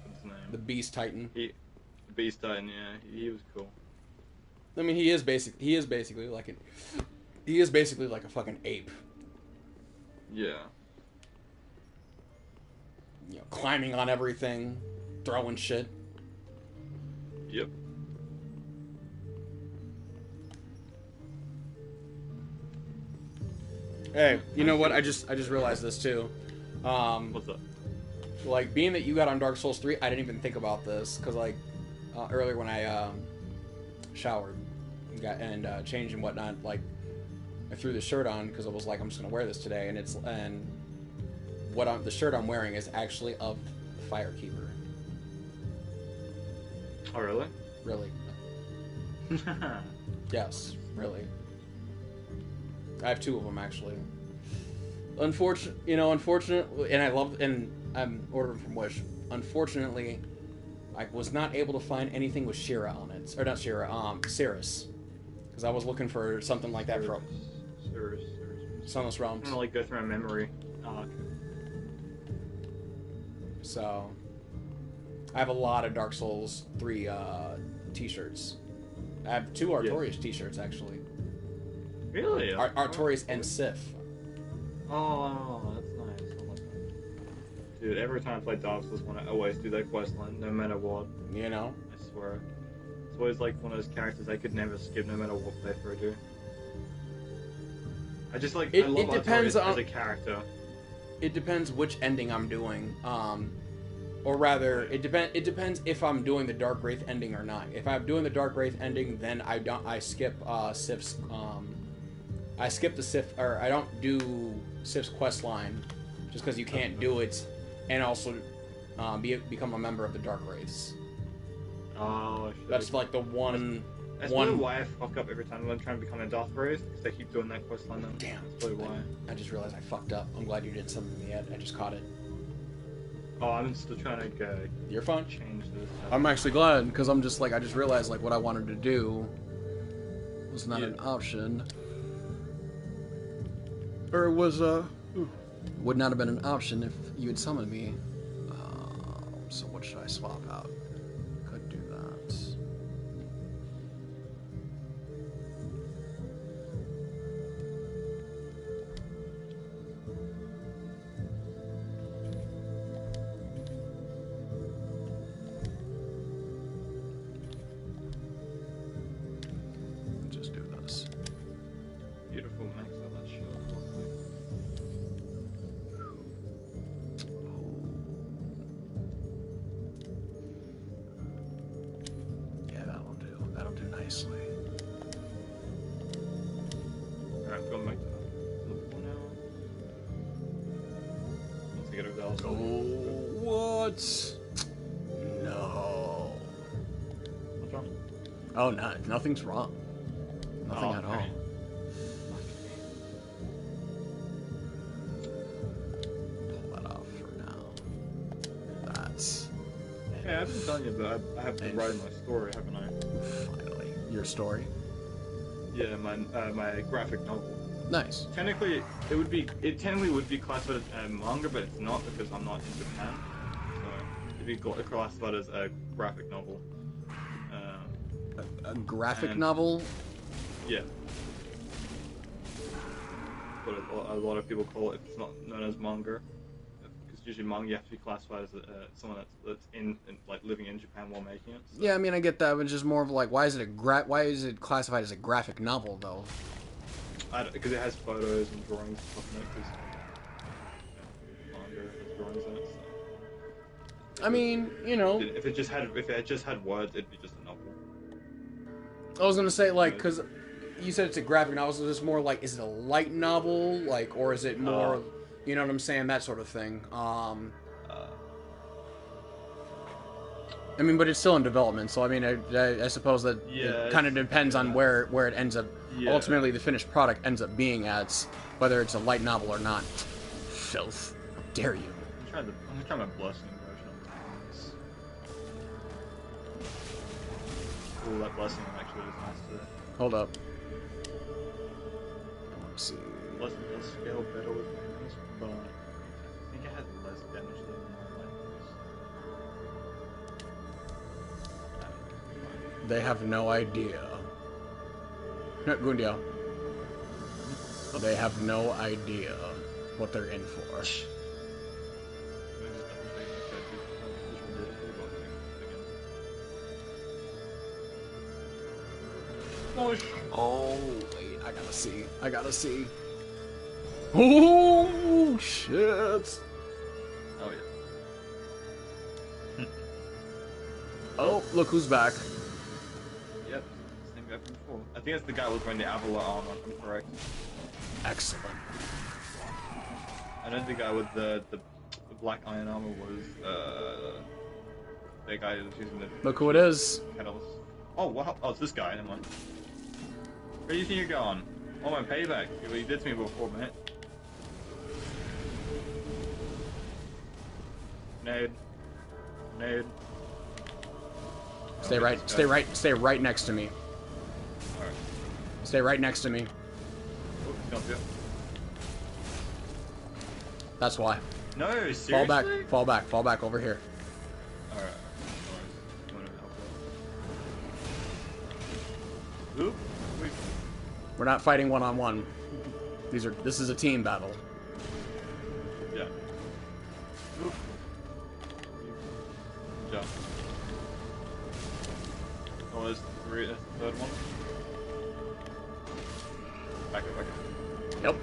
What's his name? The Beast Titan. The Beast Titan, yeah, he was cool. I mean, he is basically like a fucking ape. Yeah. You know, climbing on everything, throwing shit. Yep. Hey, you know what? I just realized this too. What's up? Like, being that you got on Dark Souls 3, I didn't even think about this because like earlier when I showered and changed and whatnot, like I threw the shirt on because I was like, I'm just gonna wear this today, and the shirt I'm wearing is actually of the Firekeeper. Oh really? Really? Yes, really. I have two of them actually. Unfortunately, and I'm ordering from Wish. Unfortunately, I was not able to find anything with Shira on it, or not Shira, Cirrus, because I was looking for something like that for Sunless Realms. I'm gonna like go through my memory. So, I have a lot of Dark Souls 3 t-shirts. I have two Artorias t-shirts actually. Really? Artorias and Sif. Oh, that's nice. I like that. Dude, every time I play Dark Souls 1, I always do that quest line, no matter what. You know? I swear. It's always like one of those characters I could never skip, no matter what playthrough I do. I just like, I love depends Artorias as a character. It depends which ending I'm doing. Or rather, it depends if I'm doing the Dark Wraith ending or not. If I'm doing the Dark Wraith ending, then I skip Sif's I skip the Sif, or I don't do Sif's quest line, just because you can't do it, and also become a member of the Dark Wraiths. Oh, that's like the one. That's probably why I fuck up every time I'm trying to become a Dark Wraith, because they keep doing that quest line. Damn. That's probably why. I just realized I fucked up. I'm glad you didn't summon me yet. I just caught it. Oh, I'm still trying to You're fine. change this. I'm actually glad, because I'm just like, I just realized like what I wanted to do was not an option. Or it was, would not have been an option if you had summoned me. So what should I swap out? Could do that. Just do this. Beautiful max of that shit. Yeah, that'll do nicely. Alright, I'm going back to Liverpool now. Once I get over there, Oh, what? No. What's wrong? Oh, no, nothing's wrong. Nothing at all. Okay. Pull that off for now. That's Hey, I've been telling you that I have to write my story, haven't I? finally your story. Yeah, my graphic novel. Nice. Technically, it technically would be classified as manga, but it's not because I'm not in Japan. So it'd be classified as a graphic novel. A graphic novel? Yeah. But a lot of people call it. It's not known as manga. Because usually manga you have to be classified as someone that's in like living in Japan while making it. So. Yeah, I mean I get that, but just more of like why is it classified as a graphic novel though? Because it has photos and drawings and stuff in it. Because manga has drawings in it. So. I mean, you know, If it just had words, it'd be just a novel. I was gonna say like because you said it's a graphic novel, so it's more like is it a light novel like or is it more, you know what I'm saying, that sort of thing. I mean, but it's still in development, so I mean, I suppose that it kind of depends on where it ends up. Yeah. Ultimately, the finished product ends up being at, whether it's a light novel or not. Filth! How dare you? I'm gonna try my blessing version of this. Ooh, that blessing actually is nice too. Hold up. Let's see. blessing does scale better with magnets, but I think it had less damage than my magnets. They have no idea. No, Gundio. They have no idea what they're in for. Oh, wait, I gotta see. I gotta see. Oh, shit. Oh, yeah. Oh, look who's back. Yep, same guy from before. I think it's the guy who was wearing the Avalar armor, if I'm correct. Excellent. I know the guy with the black iron armor was the guy who was using the. Look who it is. Petals. Oh wow! Oh, it's this guy. Never mind. Where do you think you're going? Oh, my payback. What you did to me before, mate. Nade. Nade. Stay right next to me. Alright. Stay right next to me. Oh, he's gonna do it. That's why. No, seriously? Fall back over here. Alright. Oop. Wait. We're not fighting one-on-one. This is a team battle. Yeah. Oop. Jump. Oh, there's the third one. Back up. Yep.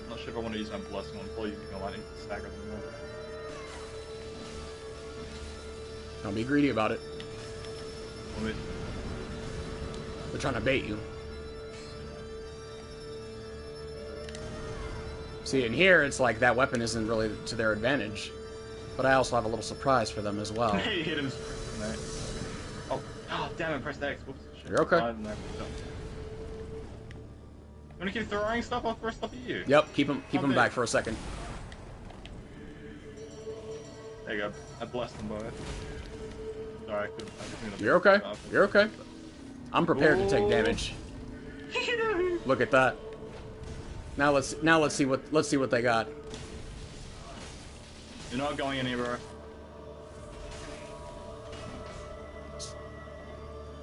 I'm not sure if I want to use my blessing on full using a lightning to stagger them more. Don't be greedy about it. Wait. They're trying to bait you. See, in here, it's like that weapon isn't really to their advantage. But I also have a little surprise for them as well. Hey, hit him. Oh, damn it, pressed X. Whoops. Shit. You're okay. You wanna keep throwing stuff? I'll throw stuff at you. Yep, keep them back for a second. There you go. I blessed them both. Sorry, I just need to You're okay. stuff. You're okay. I'm prepared to take damage. Look at that. Now let's see what they got. You're not going anywhere.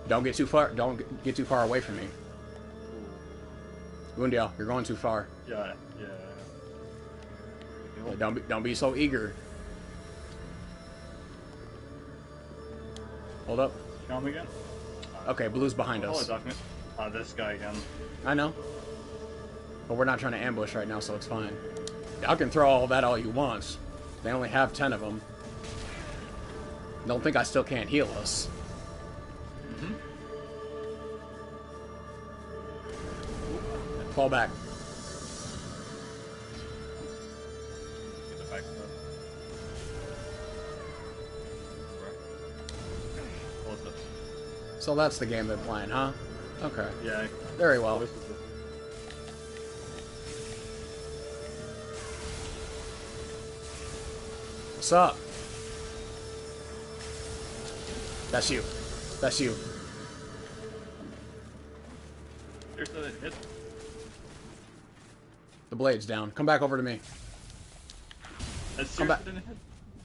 Don't get too far. Don't get too far away from me. Gundio, you're going too far. Yeah. Yeah, don't be so eager. Hold up. Kill him again? Okay, blue's behind Hello, us. Darkman. This guy again. I know. But we're not trying to ambush right now, so it's fine. I can throw all that all you want. They only have 10 of them. Don't think I still can't heal us. Mm-hmm. Fall back. Get the back stuff. Close up. So that's the game they're playing, huh? Okay. Yeah. Very well. This is it. What's up? That's you. That's you. Seriously, that hit? The blade's down. Come back over to me. That's Come back. seriously didn't hit?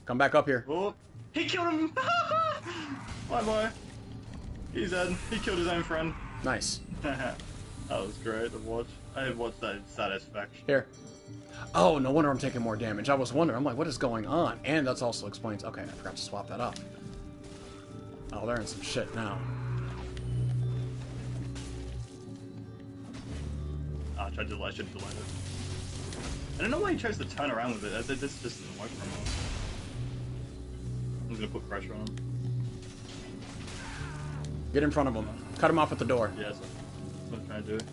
Come back up here. Oh, he killed him! Bye. He's dead. He killed his own friend. Nice. That was great to watch. I watched that satisfaction. Here. Oh, no wonder I'm taking more damage. I was wondering. I'm like, what is going on? And that's also explains... Okay, I forgot to swap that up. Oh, they're in some shit now. I tried to delete it. I don't know why he chose to turn around with it. This just doesn't work for him. I'm gonna put pressure on him. Get in front of him. Cut him off at the door. Yeah, that's what I'm trying to do.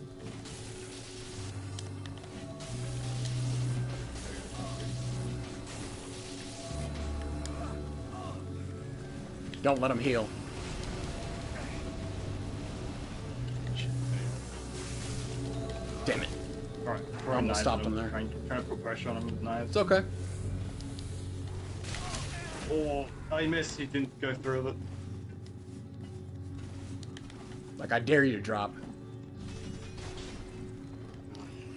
Don't let him heal. Damn it. Alright, I almost stopped him there. Trying to put pressure on him with knives. It's okay. Oh, he missed. He didn't go through with it. Like, I dare you to drop.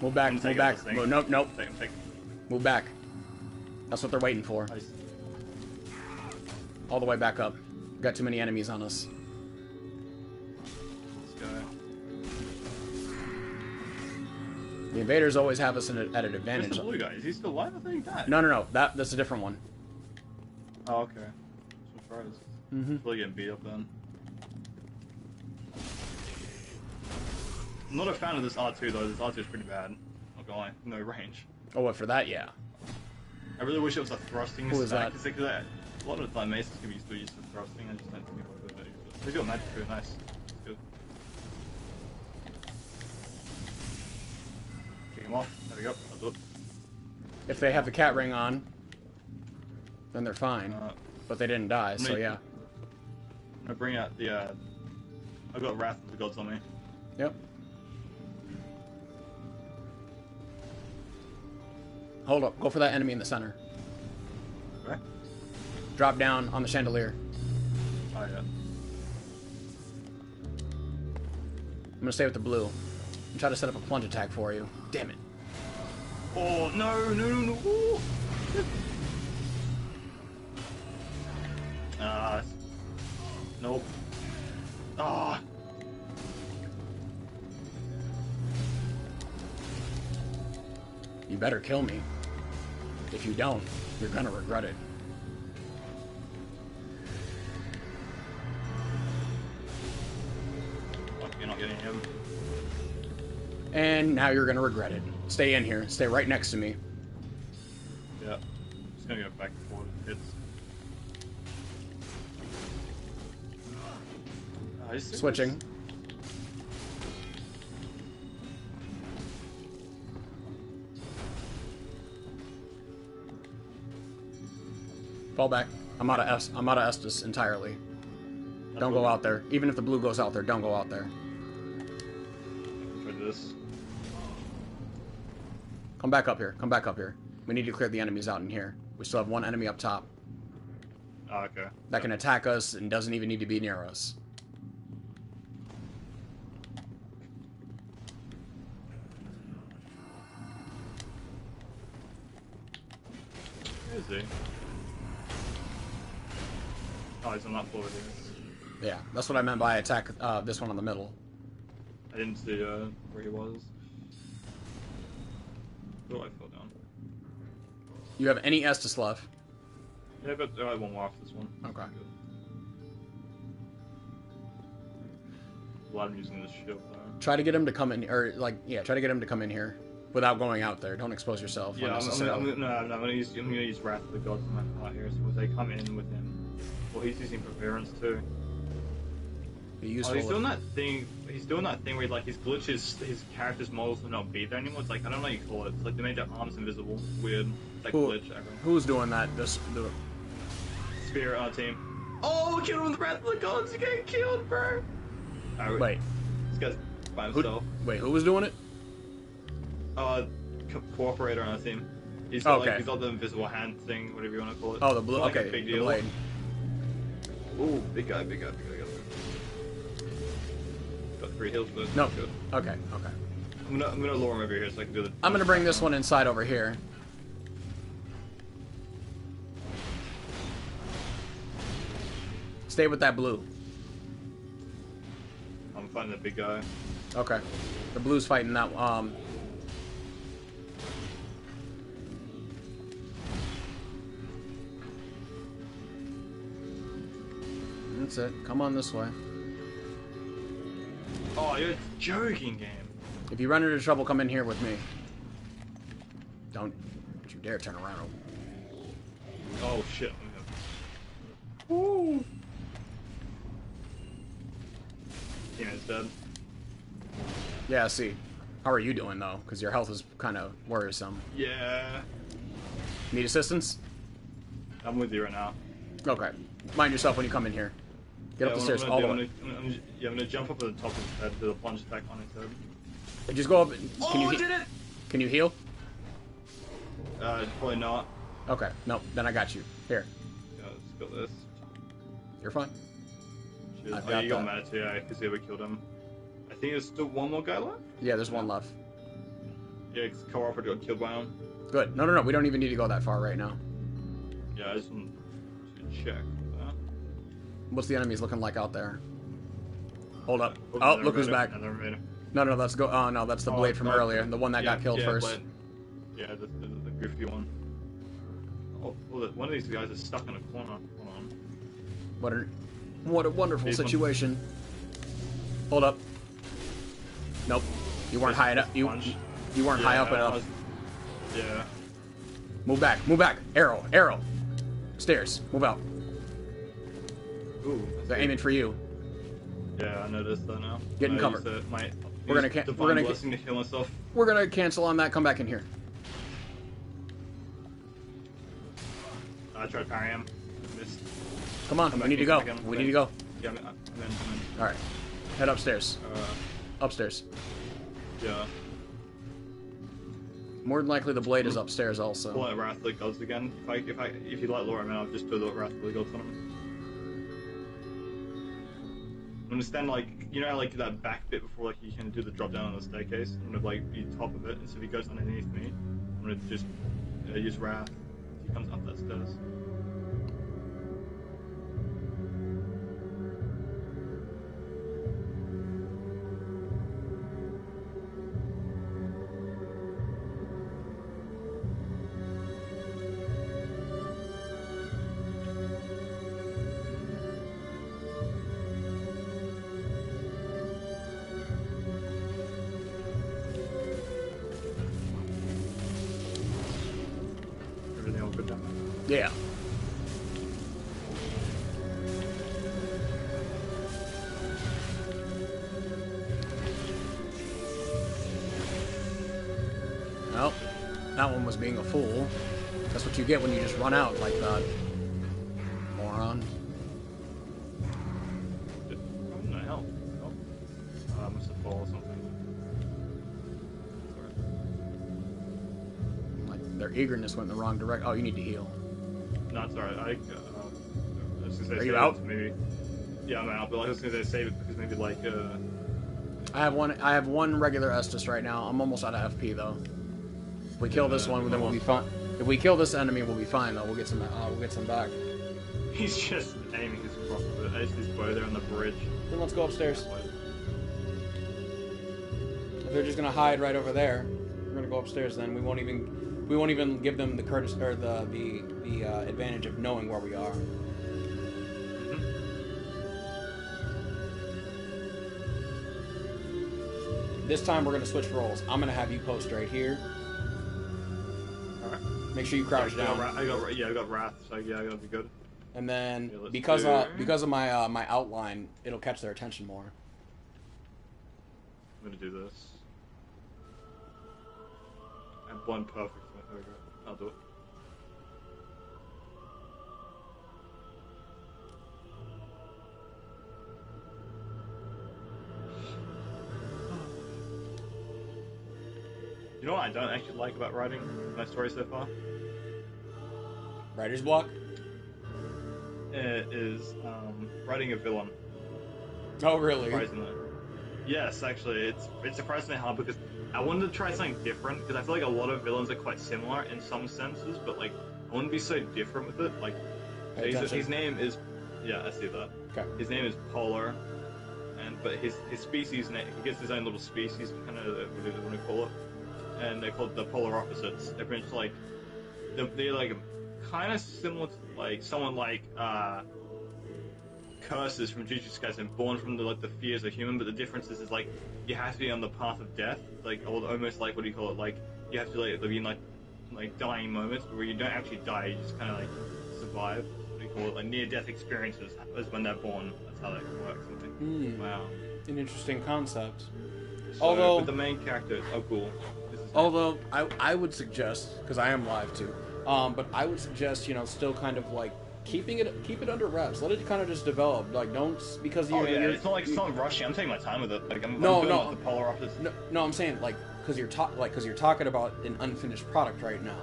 Move back, I'm move taking back. this thing. Move, nope, nope. I'm taking. Move back. That's what they're waiting for. Nice. All the way back up. Got too many enemies on us. Let's go. The invaders always have us at an Where's advantage. the blue guy? Is he still alive? I think he died. No, no, no. That's a different one. Oh, okay. Surprised. Mm-hmm. Really getting beat up then. I'm not a fan of this R2 though. This R2 is pretty bad. Not gonna lie. No range. Oh, what, for that? Yeah. I really wish it was a thrusting Who is stack. that? It's like that. A lot of the time, Maces can be still used for thrusting. I just don't think people do that. They got magic too. Nice. That's good. Kick him off. There we go. I'll do it. If they have the cat ring on, then they're fine. But they didn't die, so yeah. I'm gonna bring out the. I've got Wrath of the Gods on me. Yep. Hold up. Go for that enemy in the center. Okay. Drop down on the chandelier. Oh yeah. I'm gonna stay with the blue. And try to set up a plunge attack for you. Damn it. Oh no no no no! Ooh. Nope. Ah. You better kill me. If you don't, you're gonna regret it. Fuck, you're not getting him. And now you're gonna regret it. Stay in here. Stay right next to me. Yeah. Just gonna go back and forth. Hits. Switching. Fall back. I'm out of Estus entirely. Don't go out there. Even if the blue goes out there, don't go out there. Try this. Come back up here. Come back up here. We need to clear the enemies out in here. We still have one enemy up top Oh, okay. that can attack us and doesn't even need to be near us. Where is he? Oh, he's on that floor with you. Yeah, that's what I meant by attack this one on the middle. I didn't see where he was. Oh, I fell down. You have any Estus left? Yeah, but I won't off this one. Okay. Good. Glad I'm using this shield though. Try to get him to come in, or like, yeah, try to get him to come in here without going out there. Don't expose yourself. Yeah, I'm unnecessarily. gonna use Wrath of the Gods in my part here, so they come in with him. Well, he's using Perseverance too. Be useful. He's doing that thing. He's doing that thing where like his glitches, his character's models will not be there anymore. It's like I don't know what you call it. It's like they made their arms invisible. Weird. It's like glitch. Who's doing that? The Spirit team. Oh, we killed him with the Wrath of the Gods. He's getting killed, bro. Wait. This guy's by himself. Who was doing it? Cooperator on our team. He's got like he's got the invisible hand thing, whatever you want to call it. Oh, the blue. Like okay, a big the deal. blade. Ooh, big guy. Got 3 heals, but No. good. Okay. I'm gonna lure him over here so I can do the. I'm gonna bring this one inside over here. Stay with that blue. I'm fighting the big guy. Okay. The blue's fighting that. That's it. Come on this way. Oh, you're joking, game. If you run into trouble, come in here with me. Don't you dare turn around. Oh shit. Woo. Teammate's dead. Yeah, see. How are you doing, though? Because your health is kind of worrisome. Yeah. Need assistance? I'm with you right now. Okay. Mind yourself when you come in here. Get up the stairs all the way. I'm gonna jump up at the top of his head, do the plunge attack on his head. Just go up. Can you did it! Can you heal? Probably not. Okay. No, then I got you. Here. Yeah, let's got this. You're fine. Cheers. I've Oh, got you got that. mad too, yeah, because we killed him. I think there's still one more guy left? Yeah, there's one left. Yeah, it's co-operative got killed by him. Good. No, we don't even need to go that far right now. Yeah, I just want to check that. What's the enemies looking like out there? Hold up. Oh, Oh, look who's back. Another raider. No, let's go. Oh, no, that's the blade from earlier. The one that got killed first. Blade. Yeah, the goofy one. Oh, well, one of these guys is stuck in a corner. Hold on. What a wonderful situation. Hold up. Nope. You weren't high enough. You weren't high up enough. Yeah. Move back. Arrow. Stairs. Move out. Ooh. They're aiming for you. Yeah, I noticed that now. Get in cover. We're gonna cancel on that. Come back in here. I tried parrying him. Missed. Come on, we need to go. We need to go. Yeah, I'm in. All right, head upstairs. Upstairs. Yeah. More than likely, the blade is upstairs also. Pull out Wrath of the Gods again. If you like Laura, man, I'll just do the Wrath of the Gods on him. I'm gonna stand like, you know, like that back bit before like you can do the drop down on the staircase. I'm gonna like be top of it, and so if he goes underneath me, I'm gonna just use Wrath. If he comes up that stairs. Everything all good down there? Yeah. Well, that one was being a fool. That's what you get when you just run out like that. Moron. Oh, no help. Oh. I must have fallen or something. Like their eagerness went in the wrong direction. Oh, you need to heal. No, it's alright. I was gonna say Are you out? Maybe. Yeah, I'm out. But I was gonna say save it because maybe like I have one regular Estus right now. I'm almost out of FP though. If we kill this one, then we'll be fine. If we kill this enemy, we'll be fine though. We'll get some back. He's just aiming his bow there on the bridge. Then let's go upstairs. If they're just gonna hide right over there, we're gonna go upstairs. Then we won't even give them the courtesy or the advantage of knowing where we are. This time we're gonna switch roles. I'm gonna have you post right here. Alright. Make sure you crouch down. I got Wrath, so yeah, I gotta be good. And then Yeah, because of my my outline, it'll catch their attention more. I'm gonna do this. I have one perfect. There we go. I'll do it. You know what I don't actually like about writing my story so far? Writer's block? It is writing a villain. Oh, really? Surprisingly. Yes, actually, it's surprisingly hard because I wanted to try something different because I feel like a lot of villains are quite similar in some senses, but like I want to be so different with it. Like his name is, yeah, I see that. Okay. His name is Polar, but his species name, he gets his own little species, kind of what do you want to call it? And they're called the polar opposites. They're pretty much like they're like kind of similar to like someone like Curses from Jujutsu Kaisen, born from the fears of human, but the difference is like you have to be on the path of death, like or almost like what do you call it? Like you have to be in like dying moments where you don't actually die, you just kind of like survive. What do you call it? Like near death experiences is when they're born. That's how that works. I think. Wow. An interesting concept. So, Although but the main character, oh cool. Although I would suggest, because I am live too, but I would suggest still kind of like keep it under wraps. Let it kind of just develop. Like don't because you. Oh yeah, it's not rushing. I'm taking my time with it. Like I'm no. With the polar opposites. No, I'm saying like because you're talking about an unfinished product right now.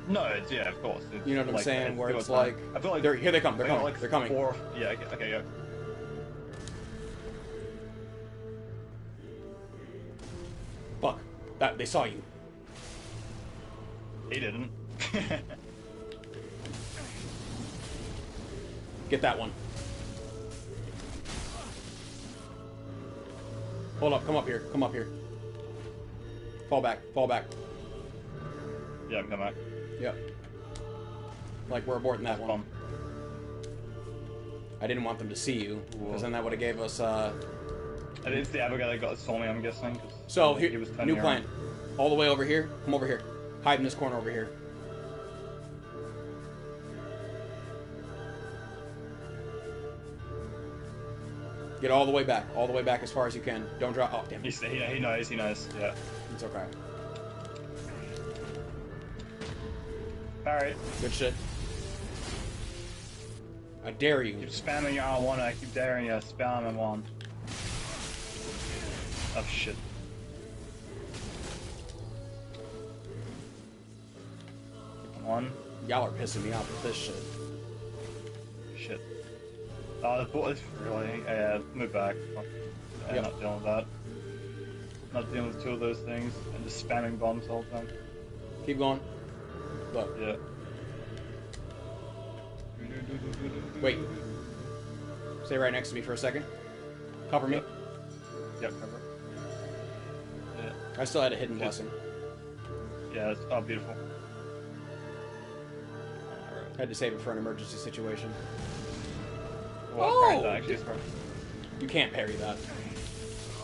No, it's yeah, of course. You know what I'm saying? Where it's like I feel like here they come. They're coming. Like they're coming. Yeah. Okay. Yeah. Fuck! That they saw you. He didn't. Get that one. Hold up, come up here, come up here. Fall back, fall back. Yeah, come back. Yep. Like we're aborting that one. I didn't want them to see you, because then that would have gave us, It's the other guy that got saw me, I'm guessing. 'Cause So, he here, was turning new me plan. around. All the way over here. Come over here. Hide in this corner over here. Get all the way back. All the way back as far as you can. Don't drop. Oh, damn it. He knows, yeah. It's okay. Alright. Good shit. I dare you. Keep spamming your R1, I keep daring you, spam M1. Oh shit. One. Y'all are pissing me off with this shit. Shit. Oh, the ball is really. Yeah, move back. Fuck. Yeah, Yep. not dealing with that. Not dealing with two of those things and just spamming bombs all the time. Keep going. Look. Yeah. Wait. Stay right next to me for a second. Cover me. Yep, cover. Yeah. I still had a hidden blessing. Yeah, it's beautiful. Had to save it for an emergency situation. Well, Oh! I parried that actually. Sorry. You can't parry that.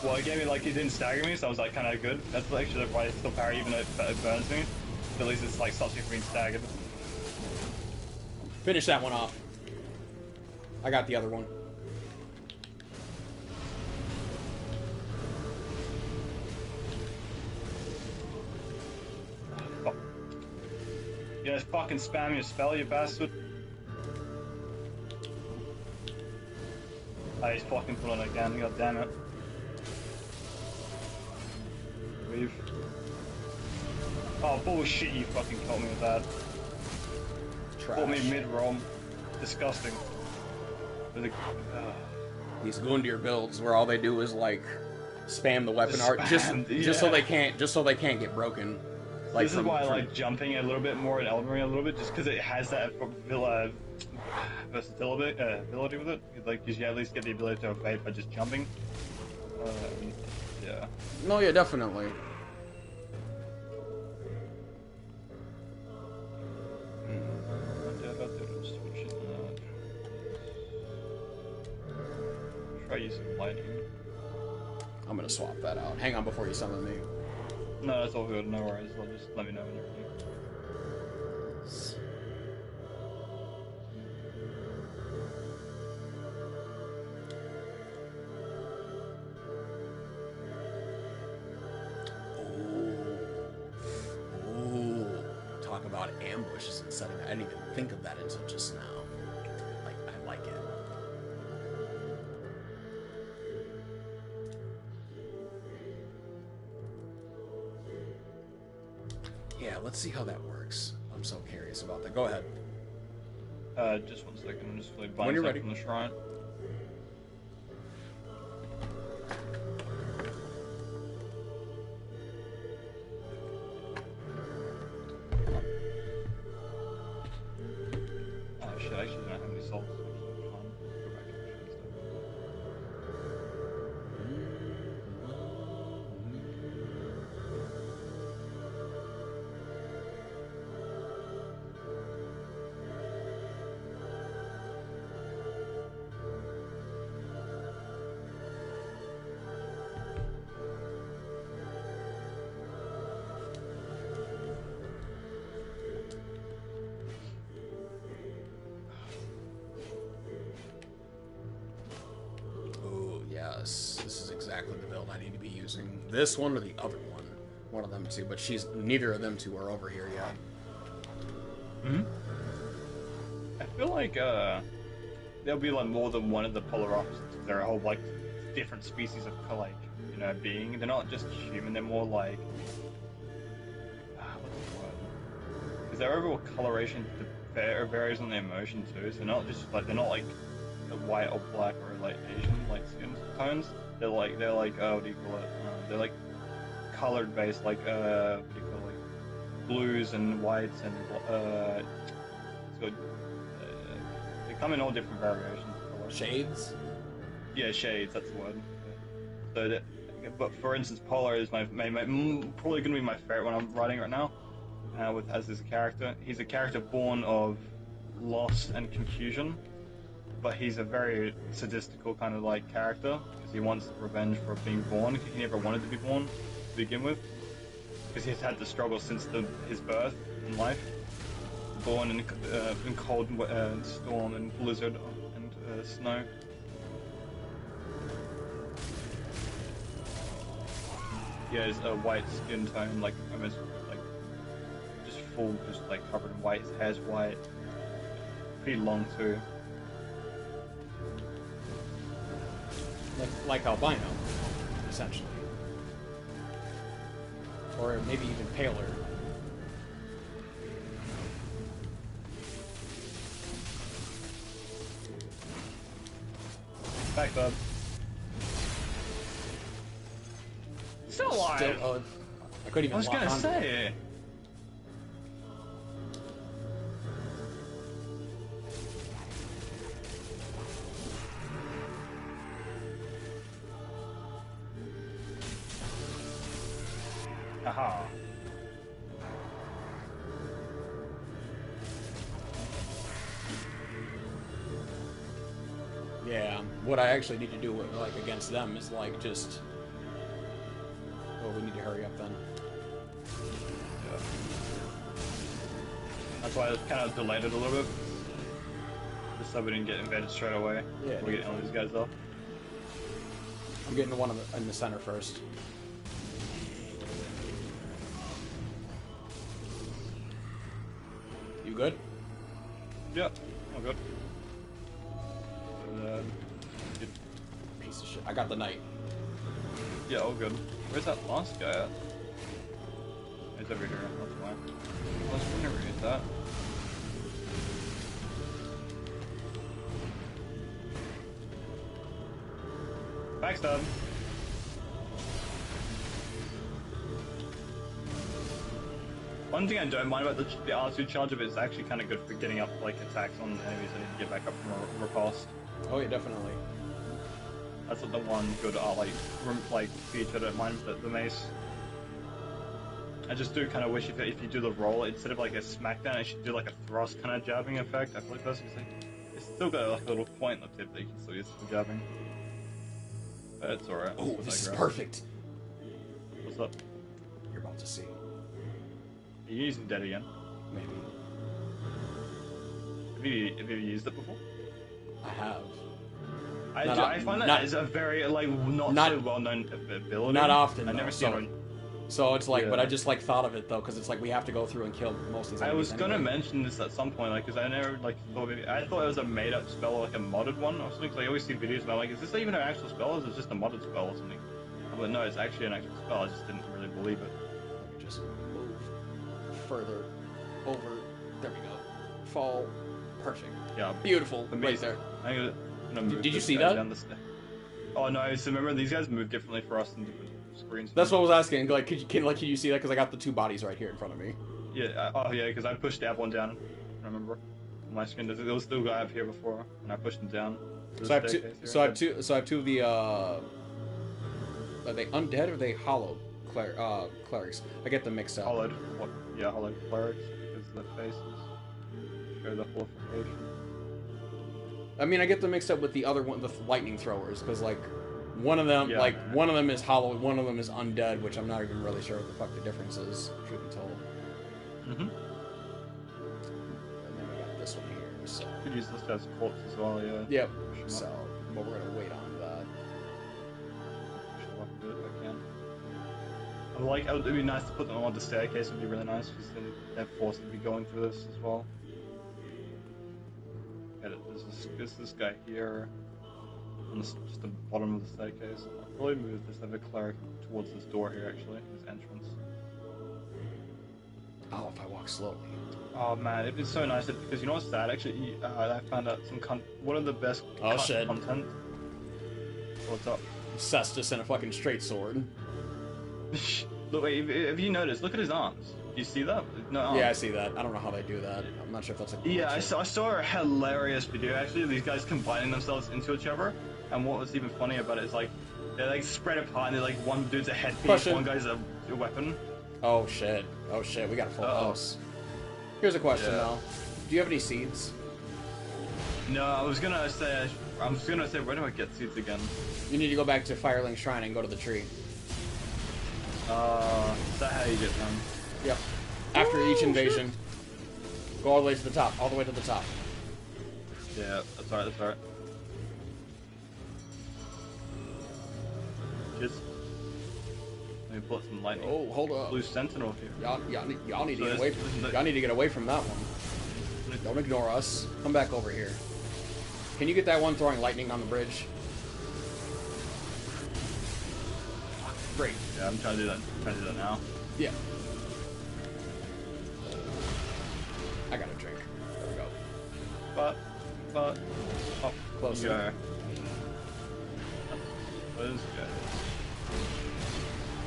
Well, it gave me, like, it didn't stagger me, so I was, like, kind of good. That's actually why I still parry, even though it burns me. But at least it's, like, stops you from being staggered. Finish that one off. I got the other one. Oh. You just fucking spam your spell, you bastard. Oh, he's fucking pulling it again, god damn it. Leave. Oh, bullshit, you fucking killed me with that. Caught me Trash. mid-roll. Disgusting. These Gundyr builds where all they do is like spam the weapon Just art just spam, so yeah. they can't get broken. Like This is why I like jumping a little bit more in Elden Ring a little bit, just because it has that versatility ability with it. Like, because you at least get the ability to evade by just jumping. Yeah. No, yeah, definitely. Try using lightning. I'm gonna swap that out. Hang on before you summon me. No, that's all good. No worries. I'll just let me know when you're ready. Ooh. Talk about ambushes and setting. I didn't even think of that until just now. Like, I like it. Yeah, let's see how that works. I'm so curious about that. Go ahead. Just 1 second. I'm just really When buying you're stuff ready. from the shrine. Oh shit, I actually don't have any souls. Go back to the shrine stuff. Oh, yes. This is exactly the build I need to be using. This one or the other one. One of them two, but neither of them two are over here yet. I feel like there'll be like more than one of the polar opposites. They're a whole like different species of like being. They're not just human. They're more like what's the word? Because their overall coloration varies on the emotion too. So they're not like white or black or like Asian like skin tones. They're like what do you call it? They're like colored based like what do you call it? blues and whites and it's got, they come in all different variations of color. Shades. Yeah, shades. That's the word. So that, but for instance, Polar is probably going to be my favorite one I'm writing right now. With as his character, he's a character born of loss and confusion, but he's a very sadistical kind of like character because he wants revenge for being born. He never wanted to be born to begin with, because he's had the struggle since his birth in life. Born in cold storm and blizzard and snow. He has a white skin tone, like almost like just full, just like covered in white. His hair's white, pretty long too. Like albino, essentially. Or maybe even paler. Back up. Still alive. I couldn't even. I was gonna say. Aha. Yeah, what I actually need to do with, like against them is like just. Oh, we need to hurry up then. Yeah. That's why I kind of delayed it a little bit, just so we didn't get invaded straight away. Yeah, We're getting all these guys off. I'm getting to one in the center first. You good? Yeah, all good. And, Piece of shit. I got the knight. yeah, all good. Where's that last guy at? He's over here. That's why. I was wondering where he's at. Backstab. One thing I don't mind about the R2 charge of it is actually kind of good for getting up like attacks on enemies that need to get back up from a repulse. Oh yeah, definitely. That's the one good like feature I don't mind the mace. I just do kind of wish if you do the roll instead of like a smackdown, it should do like a thrust kind of jabbing effect. I feel like that's it's still got like a little point on the tip that you can still use for jabbing. But it's alright. Oh, this is perfect. What's up? You're about to see. Are you using dead again? Maybe. Have you used it before? I have. I find that is a very like not so well known ability. Not often. I've never though, seen so, it. So it's like, Yeah. but I just like thought of it though, because it's like we have to go through and kill most of these. I was enemies gonna anyway. mention this at some point, like, because I never like thought I thought it was a made-up spell, or like a modded one or something. Cause I always see videos and I'm like, is this even an actual spell, or is it just a modded spell or something? But no, it's actually an actual spell. I just didn't really believe it. Just move further over. There we go. Fall. Perfect. Yeah, Beautiful. For me, Right there. I'm gonna move Did you this see guy that? down the Oh no! So remember, these guys move differently for us in different screens. That's what I was asking. Like, can you see that? Because I got the two bodies right here in front of me. Yeah. Oh yeah, because I pushed that one down. I remember. On my screen, there was still a guy up here before, and I pushed him down. So I have two. So I have two of the. Are they undead or are they hollow clerics? I get them mixed up. Hollowed. Yeah, hollowed clerics because the faces show the fortification. I mean, I get them mixed up with the other one, the lightning throwers, because like one of them, Yeah. one of them is hollow, one of them is undead, which I'm not even really sure what the fuck the difference is. Truth be told. Mm-hmm. And then we got this one here. So. Could use this guy's corpse as well. Yeah. Yep. Push him So, up. but we're gonna wait on that. Push him up a bit if I can. I would like. It would be nice to put them on the staircase. Would be really nice because then they're forced to be going through this as well. There's this guy here on just the bottom of the staircase. I'll probably move this other cleric towards this door here, actually, this entrance. Oh, if I walk slowly. Oh man, it'd be so nice because you know what's sad? Actually, I found out one of the best shit. content. What's up? Cestus and a fucking straight sword. Look, wait, if you notice, look at his arms. You see that? No. Yeah, I see that. I don't know how they do that. I'm not sure if that's a glitch. Yeah, I saw a hilarious video actually. These guys combining themselves into each other, and what was even funny about it is like they're like spread apart, and they're like one dude's a headpiece, Question. one guy's a weapon. Oh shit. Oh shit. We got a full house. Here's a question though. Do you have any seeds? No, I was gonna say where do I get seeds again? You need to go back to Firelink Shrine and go to the tree. Is that how you get them? Yep. After each invasion. Go all the way to the top. All the way to the top. Yeah, that's alright, that's alright. Just let me put some lightning. Oh, hold up. Blue Sentinel here. Y'all need to So get away this- from this is y'all need to get away from that one. Don't ignore us. Come back over here. Can you get that one throwing lightning on the bridge? Great. Yeah, I'm trying to do that. Now. Yeah. I got a drink. There we go. But oh, Closer. Yeah. What is good?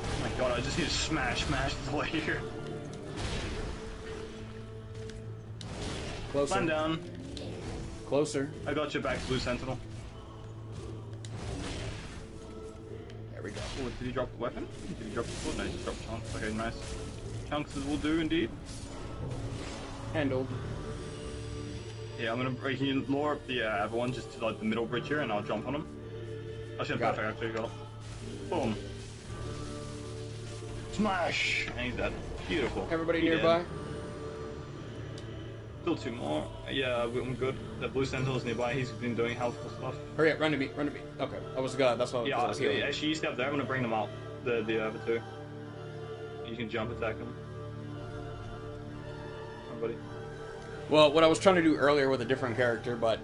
Oh my god, I just need to smash this way here. Closer. Land down. Closer. I got you back, Blue Sentinel. There we go. Oh, did he drop the weapon? Did he drop the sword? No, he just dropped chunks. Okay, nice. Chunks will do indeed. Handled. Yeah, I'm gonna can you lure up the other one just to like the middle bridge here, and I'll jump on him. Actually, Got perfect. Actually, got it. Boom. Smash! And he's dead. Beautiful. Everybody He nearby? dead. Still two more. Yeah, I'm good. The Blue Sentinel's nearby. He's been doing helpful stuff. Hurry up, run to me, run to me. Okay, I was good. That's what Yeah, I was healing. actually, you stay up there. I'm gonna bring them out. The other two. You can jump attack them. Come on, buddy. Well, what I was trying to do earlier with a different character, but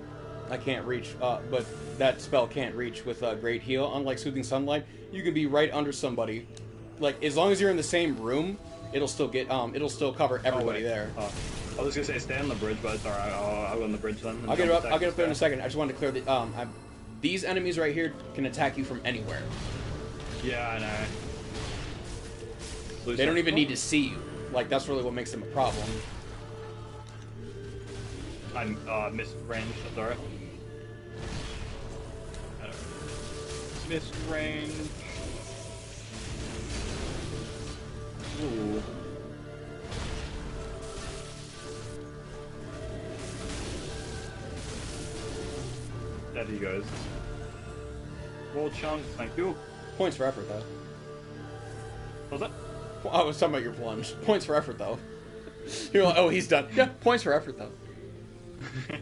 I can't reach. But that spell can't reach with Great Heal. Unlike Soothing Sunlight, you can be right under somebody. Like as long as you're in the same room, it'll still get. It'll still cover everybody there. I was gonna say stay on the bridge, but it's alright. I'll go on the bridge then. and I'll get jump up. I'll get attack up there in a this second. I just wanted to clear the. These enemies right here can attack you from anywhere. guy. Yeah, I know. Blue They don't even Sentinel? need to see you. Like that's really what makes them a problem. I'm missed range. That's alright. Missed range. Ooh. There he goes. More chunks, thank you. Points for effort, though. What was I was talking about your plunge. Points for effort, though. You're like, oh, he's done. Yeah, points for effort, though. that?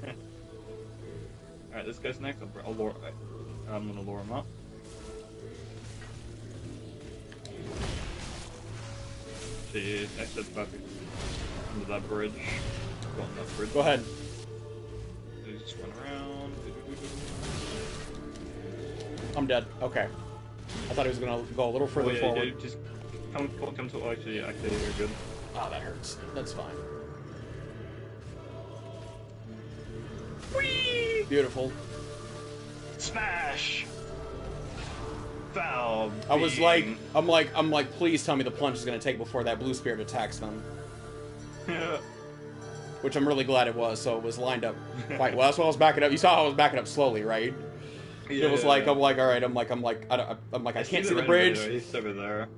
Alright, this guy's next. I'm gonna lure him up. See, exit perfect. Under that bridge. Go on that bridge. Go ahead. You just run around. I'm dead. Okay. I thought he was gonna go a little further Oh, yeah, forward. yeah, just come to. Oh, actually, you're good. Oh, that hurts. That's fine. Whee! Beautiful. Smash! Foul. I was like, I'm like, please tell me the plunge is gonna take before that blue spirit attacks them. Which I'm really glad it was. So it was lined up quite well. That's why I was backing up. You saw how I was backing up slowly, right? Yeah, It was like, I'm like, all right. I'm like, I can't see the bridge. He's over there.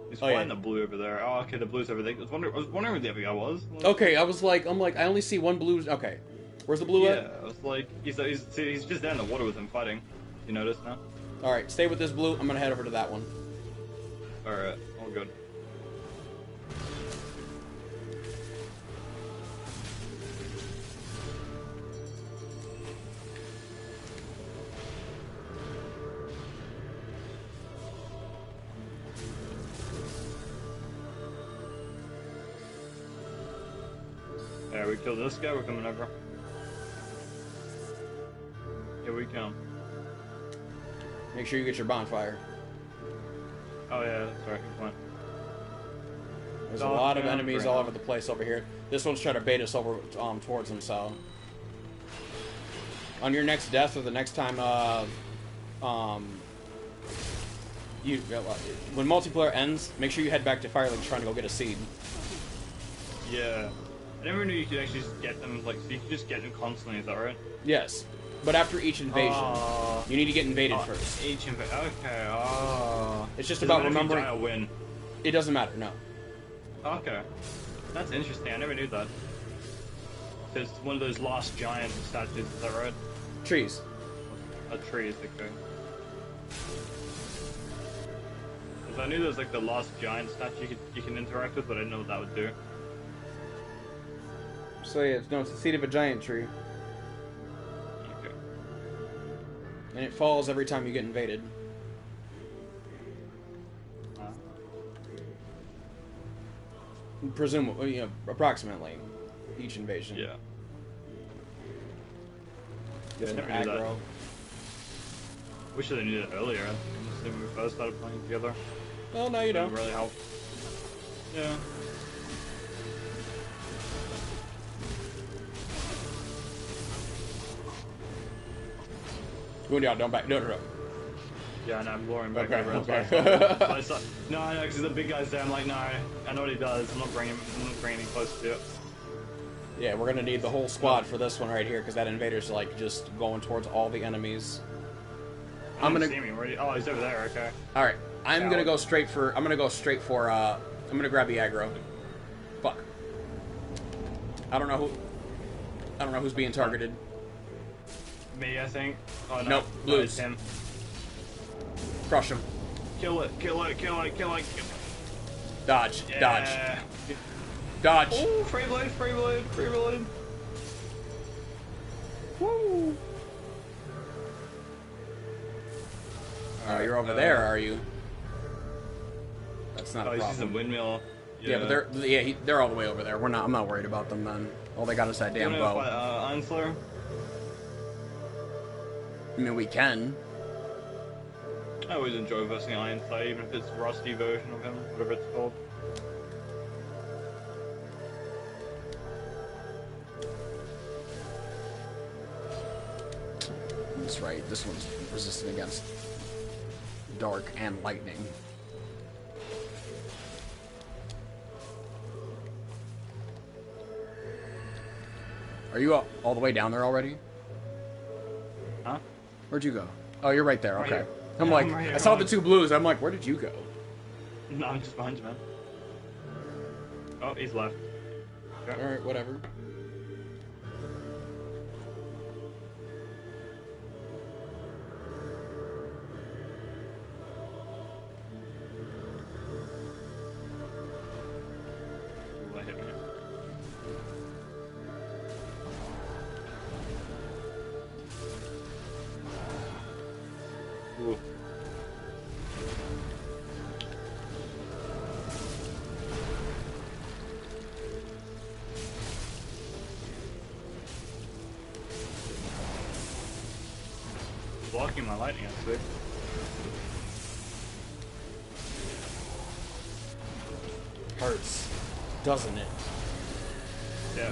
He's Oh, flying yeah. the blue over there. Oh, okay, the blue's over there. I was wondering where the other guy was. Okay, I was like, I only see one blue. Okay, where's the blue Yeah, at? I was like, he's just there in the water with him fighting. You notice now? All right, stay with this blue. I'm gonna head over to that one. Alright, all good. Yeah, we killed this guy, we're coming over. Here we come. Make sure you get your bonfire. Oh yeah, that's right, good point. There's a lot of Darkmoon, enemies all over the place over here. This one's trying to bait us over towards him. So, on your next death or the next time, when multiplayer ends, make sure you head back to Firelink trying to go get a seed. Yeah. I never knew you could actually just get them, like, so you could just get them constantly, is that right? Yes, but after each invasion, you need to get invaded first. Each invasion. Okay, oh. It's just about remembering. If you die or win. It doesn't matter, no. Okay. That's interesting, I never knew that. So it's one of those lost giant statues, is that right? Trees. Trees, okay. Because I knew there was like the lost giant statue you can interact with, but I didn't know what that would do. So yeah, no, it's the seed of a giant tree. Okay. And it falls every time you get invaded. Presumably, you know, approximately each invasion. Yeah. Get Never an knew that. aggro. Wish I knew that earlier. When we first started playing together. Well, no, you That don't. really helped. Yeah. Going down, don't back. No. Yeah, and I'm luring back Okay, over. okay. But I saw, no, because the big guy's there. I'm like, no, I know what he does. I'm not bringing him close to it. Yeah, we're gonna need the whole squad for this one right here, because that invader's like just going towards all the enemies. I'm gonna see me. Oh, he's over there. Okay. All right, I'm gonna go straight for. I'm gonna grab the aggro. Fuck. I don't know who's being targeted. Me, I think. Oh no. Nope, blues. It's him. Crush him. Kill it. Dodge. Yeah. Dodge. Oh, free blade. Woo. Oh, you're over there, are you? That's not a he's using problem. windmill. Yeah, but they're all the way over there. I'm not worried about them then. All they got is that damn bow. Iron Slayer? I mean, we can. I always enjoy versing Iron Slayer, even if it's a rusty version of him, whatever it's called. That's right. This one's resistant against dark and lightning. Are you all the way down there already? Huh? Where'd you go? Oh, you're right there. Right Okay. here. I'm Yeah, like, I'm right here. I saw the two blues. I'm like, where did you go? No, I'm just behind you, man. Oh, he's left. Okay. All right, whatever. Ooh, that hit me. Ooh. Blocking my lightning, actually. Hurts, doesn't it? Yeah.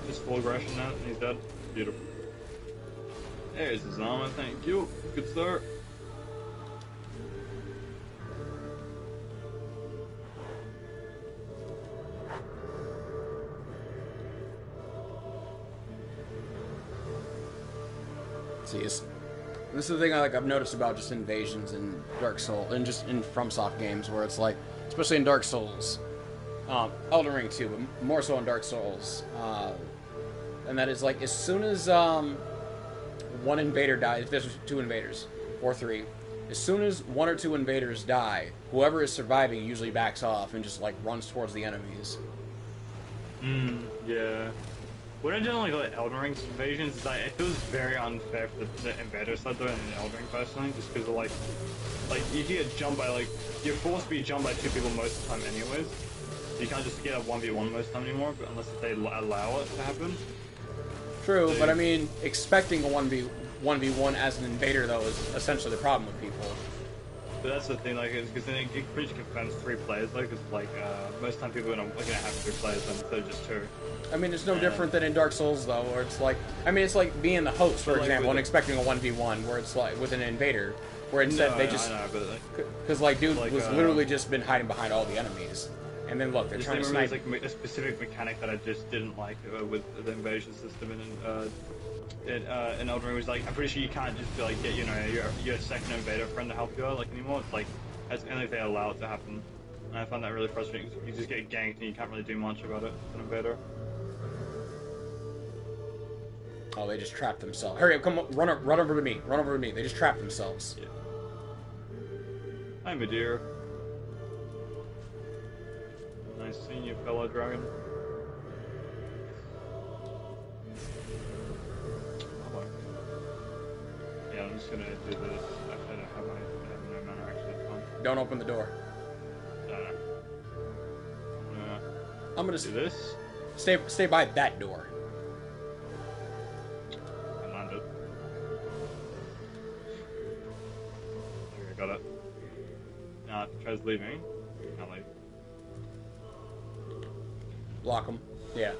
Just full aggression now, and he's dead. Beautiful. There's his armor, thank you. Good start. See, this is the thing I've noticed about just invasions in Dark Souls and just in FromSoft games, where it's like, especially in Dark Souls, Elden Ring too, but more so in Dark Souls, and that is like as soon as one invader dies, if there's two invaders or three, as soon as one or two invaders die, whoever is surviving usually backs off and just like runs towards the enemies. Yeah. When I generally like Elden Ring's invasions, it's like, it feels very unfair for the invader side though in Elden Ring personally, just because of like you get jumped by you're forced to be jumped by two people most of the time anyways. You can't just get a 1v1 most of the time anymore, but unless they allow it to happen. True, but I mean, expecting a 1v1 as an invader though is essentially the problem with people. But that's the thing, because then it pretty much confirms 3 players, though, because most of the time people are gonna have 3 players instead of just 2. I mean, it's no different than in Dark Souls, though, where it's like... I mean, it's like being the host, for example, and expecting a 1v1, where it's like, with an invader, where instead they just... I know, but Because, dude was literally just been hiding behind all the enemies. And then look, they're This trying to thing snipe. like a specific mechanic that I just didn't like with the invasion system in Elden Ring was like, I'm pretty sure you can't just be like, get, you know, your second invader friend to help you out, like, anymore. It's like, that's only if they allow it to happen. And I find that really frustrating, because you just get ganked and you can't really do much about it as an invader. Oh, they just trapped themselves. Hurry up, come on, run over to me. Run over to me. They just trapped themselves. Yeah. Hi, my dear. Nice seeing you, fellow dragon. Yeah, I'm just gonna do this. Actually, I have no mana, actually, it's fine. Don't open the door. I'm gonna Do this. stay by that door. I landed. Okay, got it. Now, if it tries leaving, can't leave. Block them. Yeah.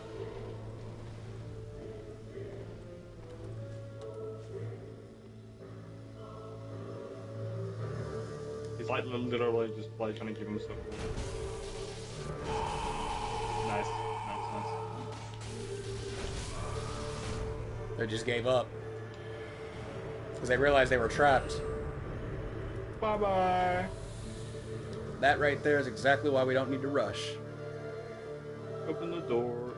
He's like literally just like trying to give him stuff. Nice. They just gave up. Because they realized they were trapped. Bye bye. That right there is exactly why we don't need to rush. Open the door.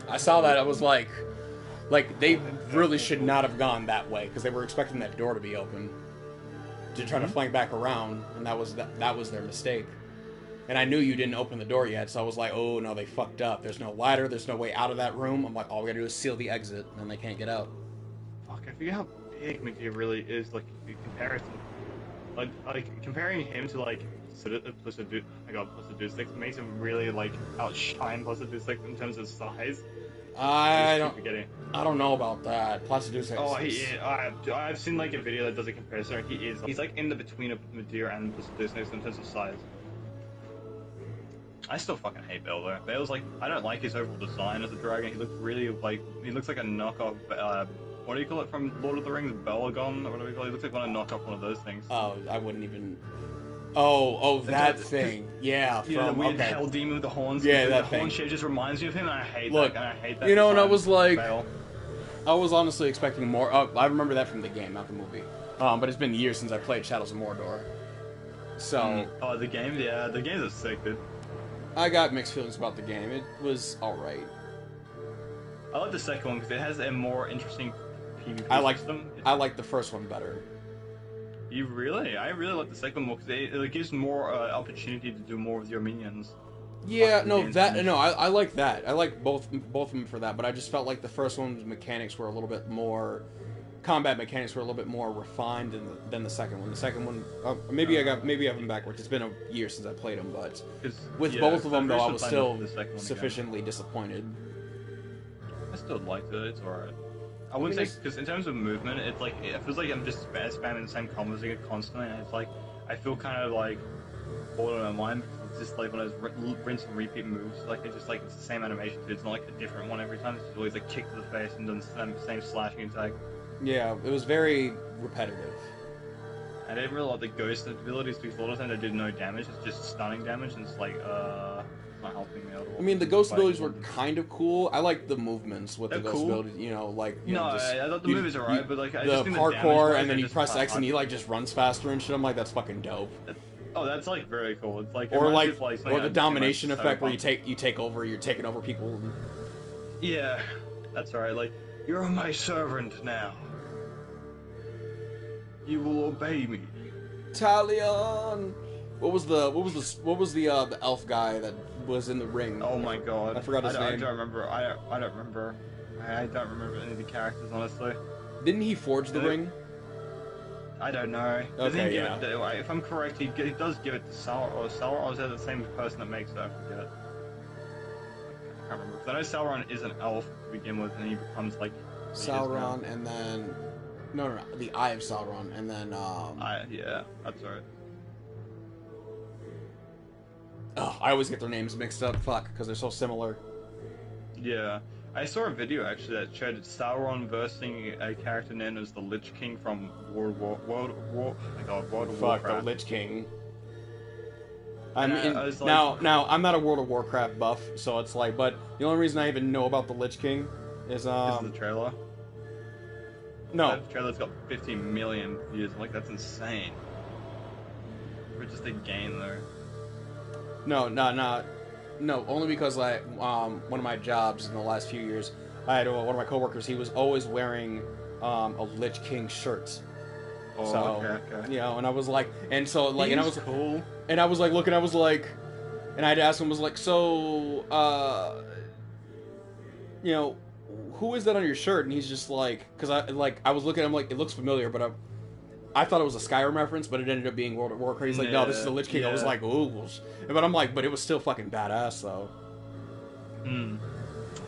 I saw that, I was like they really should not have gone that way, because they were expecting that door to be open to try to flank back around, and that was their mistake. And I knew you didn't open the door yet, so I was like, oh no, they fucked up. There's no ladder, there's no way out of that room. I'm like, all we gotta do is seal the exit, and then they can't get out. Fuck, I forget how big Medea really is, like, in comparison. Like comparing him to, like, Placidusix makes him really, like, outshine Placidusix in terms of size. I don't know about that. Placidusix. Oh, he is. I've seen, like, a video that does a comparison. He's like in the between of Medea and Placidusix in terms of size. I still fucking hate Bale though. Bale's like, I don't like his overall design as a dragon. He looks really like, he looks like a knockoff, what do you call it from Lord of the Rings? Belagon? Or whatever you call it? He looks like one of those things. Oh, I wouldn't even... Oh, that thing. Yeah, from, the weird hell demon with the horns. Yeah, that the thing. horn shape just reminds me of him, and I hate Look, that. And I hate that. You know, and I design was like... Bale. I was honestly expecting more. I remember that from the game, not the movie. But it's been years since I played Shadows of Mordor. So... Oh, the game? Yeah, the games are sick, dude. I got mixed feelings about the game. It was alright. I like the second one because it has a more interesting PvP system. I like the first one better. You really? I really like the second one more because it gives more opportunity to do more with your minions. Yeah, I like that. I like both of them for that, but I just felt like the first one's mechanics were a little bit more... Combat mechanics were a little bit more refined than the second one. The second one, maybe I have them backwards. It's been a year since I played them, but with both of them though, I was still sufficiently disappointed. I still liked it. It's alright. I wouldn't say because in terms of movement, it's like it feels like I'm just spamming the same combos again constantly, and it's like I feel kind of like bored in my mind because it's just like one of those rinse and repeat moves. Like it's just like it's the same animation, too. It's not like a different one every time. It's just always like kick to the face and then the same slashing attack. Yeah, it was very repetitive. I didn't really like the ghost abilities because a lot of times I did no damage, it's just stunning damage, and it's like, it's not helping me at all. I mean, the ghost abilities were kind of cool. I like the movements with the ghost abilities, you know, like... I thought the movies are alright, but like... I just think parkour, and then you press X and he like just runs faster and shit, I'm like, that's fucking dope. Oh, that's like very cool. It's like... Or the domination effect where you take over, you're taking over people. Yeah, that's right, like, you're my servant now. You will obey me. Talion. What was the elf guy that was in the ring? Oh my god. I forgot his name. I don't remember. I don't remember. I don't remember any of the characters, honestly. Didn't he forge the ring? I don't know. Okay, yeah. If I'm correct, he does give it to Sauron, or is that the same person that makes it? I forget. I can't remember. Because I know Sauron is an elf to begin with, and he becomes like... Sauron, and then... No, the Eye of Sauron, and then, yeah, that's right. Oh, I always get their names mixed up, fuck, because they're so similar. Yeah. I saw a video, actually, that showed Sauron versing a character known as the Lich King from World of Warcraft. The Lich King. I mean, I was like, now I'm not a World of Warcraft buff, so it's like, but the only reason I even know about the Lich King is this is the trailer. no, That trailer's got 50 million views. I'm like, that's insane. For just a game, though. no, only because like one of my jobs in the last few years, I had one of my coworkers. He was always wearing a Lich King shirt. Oh, So, okay. you know, and I was like, and so like, and I was cool. and I was like looking, I was like, and I had to ask him, was like, so, you know, who is that on your shirt? And he's just like, because I was looking at him like, it looks familiar, but I thought it was a Skyrim reference, but it ended up being World of Warcraft. He's like, no, this is the Lich King. I was like, ooh, but I'm like, but it was still fucking badass though.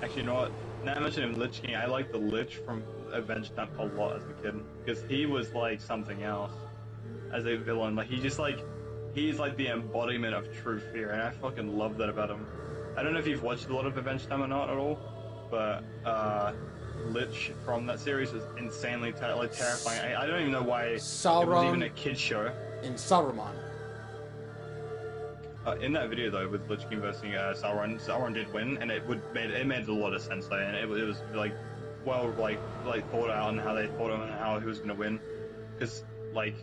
Actually, you know what? Now I mentioned him, Lich King. I like the Lich from Avenged Time a lot as a kid because he was like something else as a villain. Like he's like the embodiment of true fear, and I fucking love that about him. I don't know if you've watched a lot of Avenged Time or not at all, but Lich from that series is insanely terrifying. I don't even know why it was even a kid's show. In Saruman. In that video though, with Lich King versus Sauron did win, and it made a lot of sense though, and it was like well like thought out on how they thought of and how he was gonna win, because like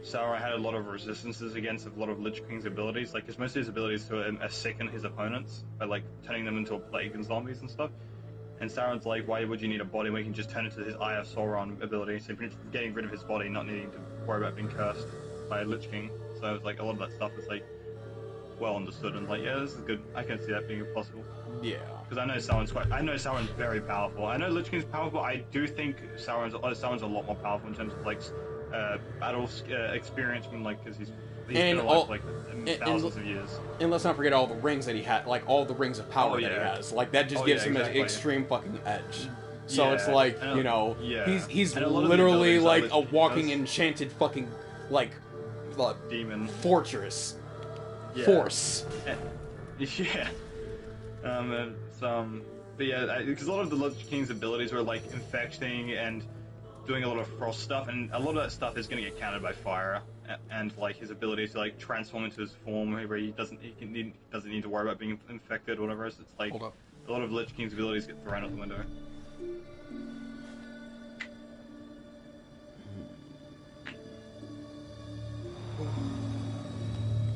Sauron had a lot of resistances against a lot of Lich King's abilities, like because most of his abilities to sicken his opponents by like turning them into a plague and zombies and stuff. And Sauron's like, why would you need a body when you can just turn into his Eye of Sauron ability? So getting rid of his body, not needing to worry about being cursed by Lich King. So it's like a lot of that stuff is like well understood, and like, yeah, this is good. I can see that being possible. Yeah. Because I know Sauron's very powerful. I know Lich King's powerful. I do think Sauron's a lot more powerful in terms of like battle experience, from like because he's been alive like thousands of years. And let's not forget all the rings that he had, like all the rings of power that he has. Like that just gives him an extreme fucking edge. So it's like, you know, he's literally like a walking enchanted fucking like demon fortress. Force. Yeah. But yeah, because a lot of the Lich King's abilities were like infecting and doing a lot of frost stuff, and a lot of that stuff is going to get countered by fire, and like his ability to like transform into his form where he doesn't need to worry about being infected or whatever. So it's like a lot of Lich King's abilities get thrown out the window.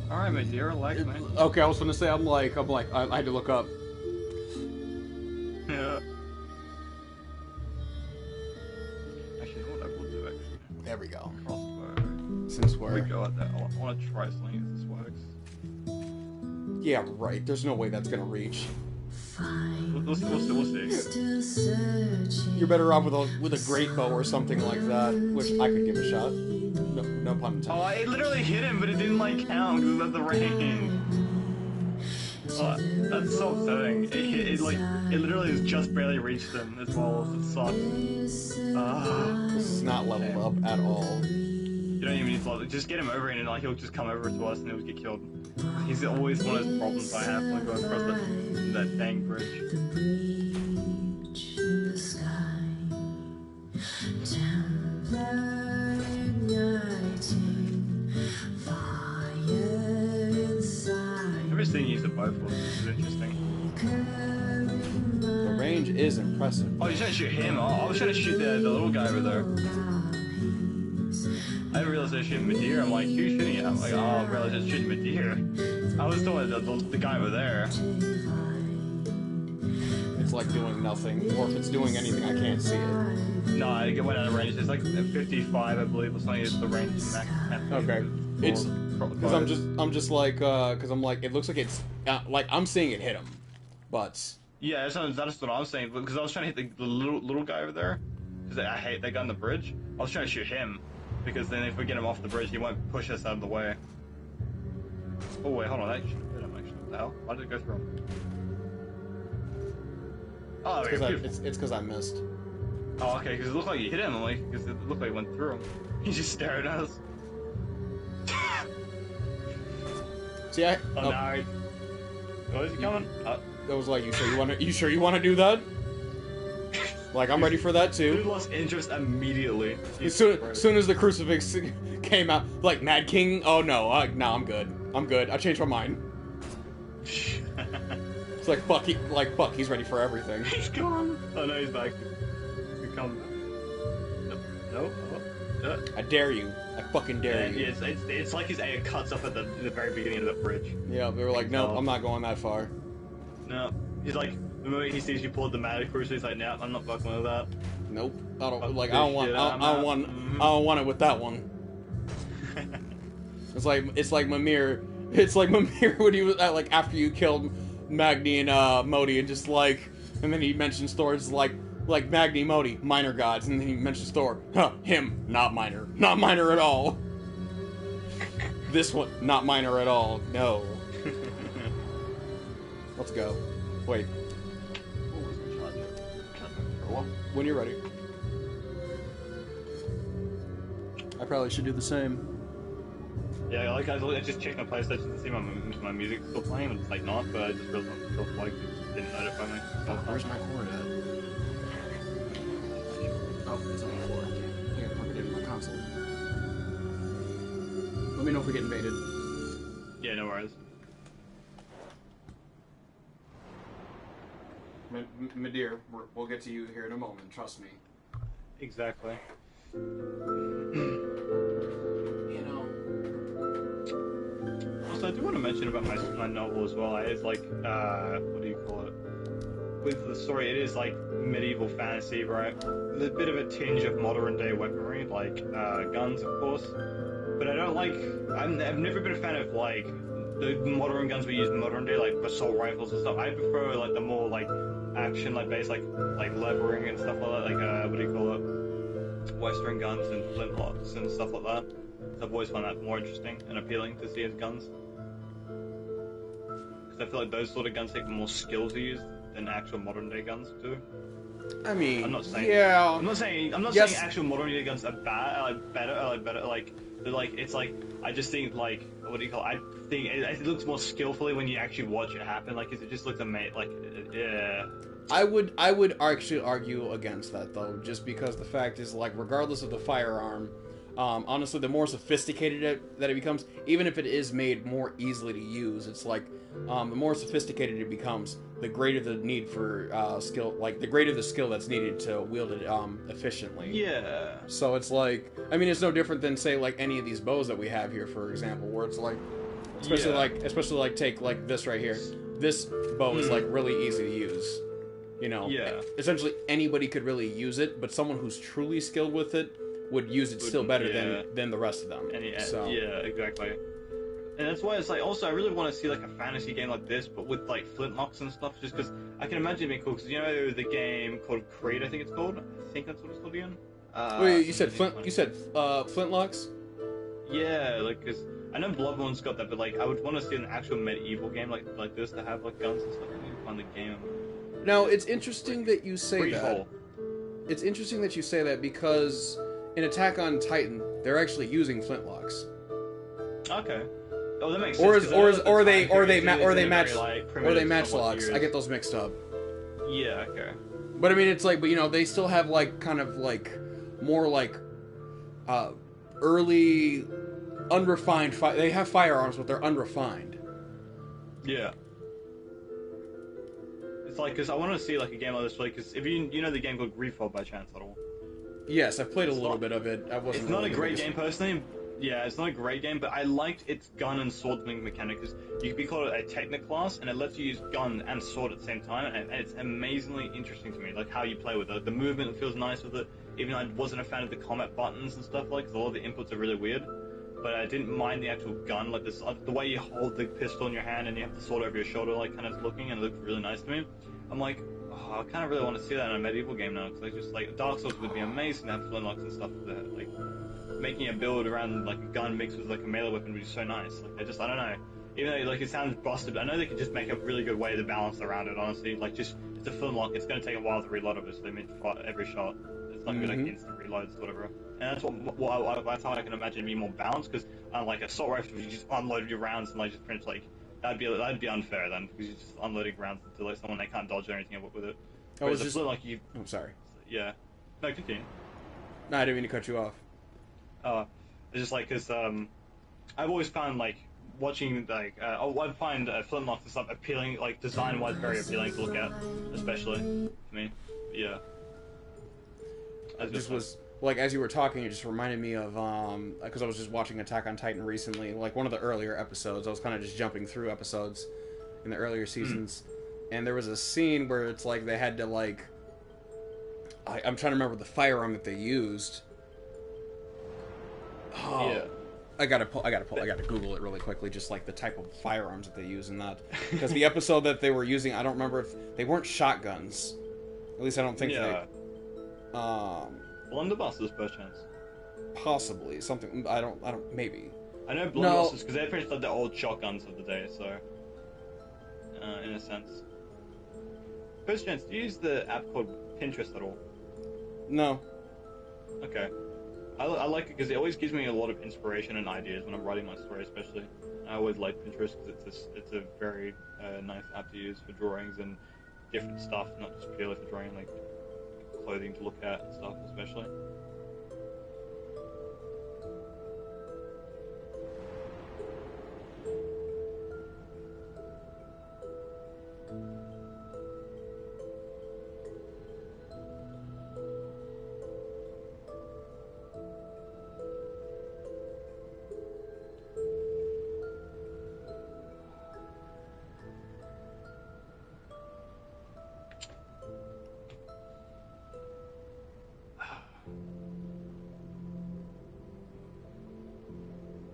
Alright, my dear, relax, man. Okay, I was gonna say, I'm like, I had to look up. Yeah. Actually, what I will do, actually. There we go. Crossbow. Since we're... We go at that. I want to try something if this works. Yeah, right. There's no way that's gonna reach. We'll see. You're better off with a great bow or something like that, which I could give a shot. No pun intended. Oh, it literally hit him, but it didn't like count because of the rain. Oh, that's so upsetting. It literally has just barely reached him as well. It sucks. This is not leveled up at all. You don't even need to level. Just get him over and like he'll just come over to us and he'll get killed. He's always one of those problems I have when I go across that dang bridge. I've never seen you use the bow for. This is interesting. The range is impressive. Oh, you're trying to shoot him? Oh, I was trying to shoot the little guy over there. I didn't realize I was shooting Medea. I'm like, who's shooting it? I'm like, oh, I realized I was shooting Medea. I was doing the guy over there. It's like doing nothing, or if it's doing anything, I can't see it. No, I went out of range. It's like 55, I believe, or something. Is the range max. Okay. It's because I'm just like because I'm like, it looks like it's like I'm seeing it hit him, but yeah, that's what I'm saying. Because I was trying to hit the little guy over there. Because I hate that guy on the bridge. I was trying to shoot him. Because then if we get him off the bridge, he won't push us out of the way. Oh wait, hold on, that should have hit him actually. What the hell? Why did it go through him? Oh, it's because I missed. Oh, okay, because it looked like you hit him, like, because it looked like it went through him. He just stared at us. See, no. Oh, is he coming? That was like, you sure you wanna do that? Like, I'm ready for that too. Dude lost interest immediately. As soon as the crucifix came out, like Mad King. Oh no, no, I'm good. I'm good. I changed my mind. It's like fuck. He's ready for everything. He's gone. Oh no, he's back. He's come. No. I dare you. I fucking dare you. It's like his A cuts up at the very beginning of the bridge. Yeah, they were like, nope, I'm not going that far. No, he's like, the moment he sees you pull the magic cruiser, he's like, no, I'm not fucking with that. Nope, I don't want it with that one. It's like Mimir. It's like Mimir when he was like after you killed Magni and Modi, and just like, and then he mentions Thor's like Magni, Modi, minor gods, and then he mentions Thor. Huh, him, not minor at all. This one, not minor at all. No. Let's go. Wait. When you're ready. I probably should do the same. Yeah, like I just checked my PlayStation to see my music still playing, and it's like not, but I just realized myself like it didn't notify me. Where's my cord at? Oh, it's on the floor. I gotta plug it into my console. Let me know if we get invaded. Yeah, no worries. Madeir, we'll get to you here in a moment, trust me. Exactly. You know. Also, I do want to mention about my novel as well. It's like, what do you call it? With the story, it is like medieval fantasy, right? There's a bit of a tinge of modern day weaponry, like guns, of course. But I don't like. I've never been a fan of like the modern guns we use in modern day, like assault rifles and stuff. I prefer like the more like action, like based, like levering and stuff like that. Like what do you call it? Western guns and flintlocks and stuff like that. I've always found that more interesting and appealing to see as guns. Because I feel like those sort of guns take more skill to use than actual modern day guns do. I mean, I'm not saying. Yeah. I'm not saying actual modern day guns are bad, better. Like it's like I just think like what do you call it? I think it looks more skillfully when you actually watch it happen. Like, 'cause it just looks amazing. Like, yeah. I would actually argue against that though, just because the fact is like regardless of the firearm, honestly, the more sophisticated that it becomes, even if it is made more easily to use, it's like the more sophisticated it becomes, the greater the need for skill, like the greater the skill that's needed to wield it efficiently. Yeah. So it's like, I mean, it's no different than say like any of these bows that we have here, for example, where it's like, especially like take like this right here. This bow is like really easy to use. You know, yeah. Essentially anybody could really use it, but someone who's truly skilled with it would use it still better than the rest of them. Yeah, exactly. And that's why it's like, also I really want to see like a fantasy game like this, but with like flintlocks and stuff, just because I can imagine it being cool. Because you know the game called Creed, I think it's called. I think that's what it's called again. Wait, you said flintlocks? Yeah, like because I know Bloodborne's got that, but like I would want to see an actual medieval game like this to have like guns and stuff. I need to find the game. Now it's interesting that you say that. It's interesting that you say that because in Attack on Titan, they're actually using flintlocks. Okay. Oh, that makes sense. Or they matchlocks. I get those mixed up. Yeah. Okay. But I mean, it's like, but you know, they still have like kind of like more like early unrefined. They have firearms, but they're unrefined. Yeah. It's like, because I want to see like a game like this, like, because if you know the game called Greedfall by chance at all. Yes, I've played a little bit of it. It's not a great game personally. Yeah, it's not a great game, but I liked its gun and sword swing mechanic because you could be called a technic class, and it lets you use gun and sword at the same time, and it's amazingly interesting to me, like how you play with it. The movement feels nice with it, even though I wasn't a fan of the combat buttons and stuff, like, because a lot of the inputs are really weird. But I didn't mind the actual gun, like this, the way you hold the pistol in your hand and you have the sword over your shoulder, like kind of looking, and it looked really nice to me. I'm like, oh, I kind of really want to see that in a medieval game now, because I just like Dark Souls would be amazing to have flintlocks and stuff that, like. Making a build around like a gun mixed with like a melee weapon would be so nice. Like I don't know. Even though like it sounds busted, I know they could just make a really good way to balance around it. Honestly, like just it's a flintlock. It's going to take a while to reload, obviously. I mean, for every shot, it's not good like instant reloads, or whatever. And that's that's how I can imagine it being more balanced. Because like assault rifle, you just unloaded your rounds and like just finish like that'd be unfair then because you're just unloading rounds to like someone they can't dodge or anything with it. I was just like you. I'm sorry. Yeah. No, continue. No, I didn't mean to cut you off. It's just like, because I've always found, like, watching I find flintlocks and stuff appealing, like design-wise, very appealing to look at, especially to me. Yeah. It just was like, as you were talking, it just reminded me of because I was just watching Attack on Titan recently, like one of the earlier episodes. I was kind of just jumping through episodes in the earlier seasons, and there was a scene where it's like they had to like I'm trying to remember the firearm that they used. Oh, Yeah. I gotta Google it really quickly, just like the type of firearms that they use in that. Because the episode that they were using, I don't remember if they weren't shotguns. At least I don't think Yeah. they. Blunderbusters, perchance. Possibly something. I don't. Maybe. I know blunderbusters because they're pretty much like the old shotguns of the day. So, in a sense. Perchance, do you use the app called Pinterest at all? No. Okay. I like it because it always gives me a lot of inspiration and ideas when I'm writing my story, especially. I always like Pinterest because it's a very nice app to use for drawings and different stuff, not just purely for drawing, like clothing to look at and stuff, especially.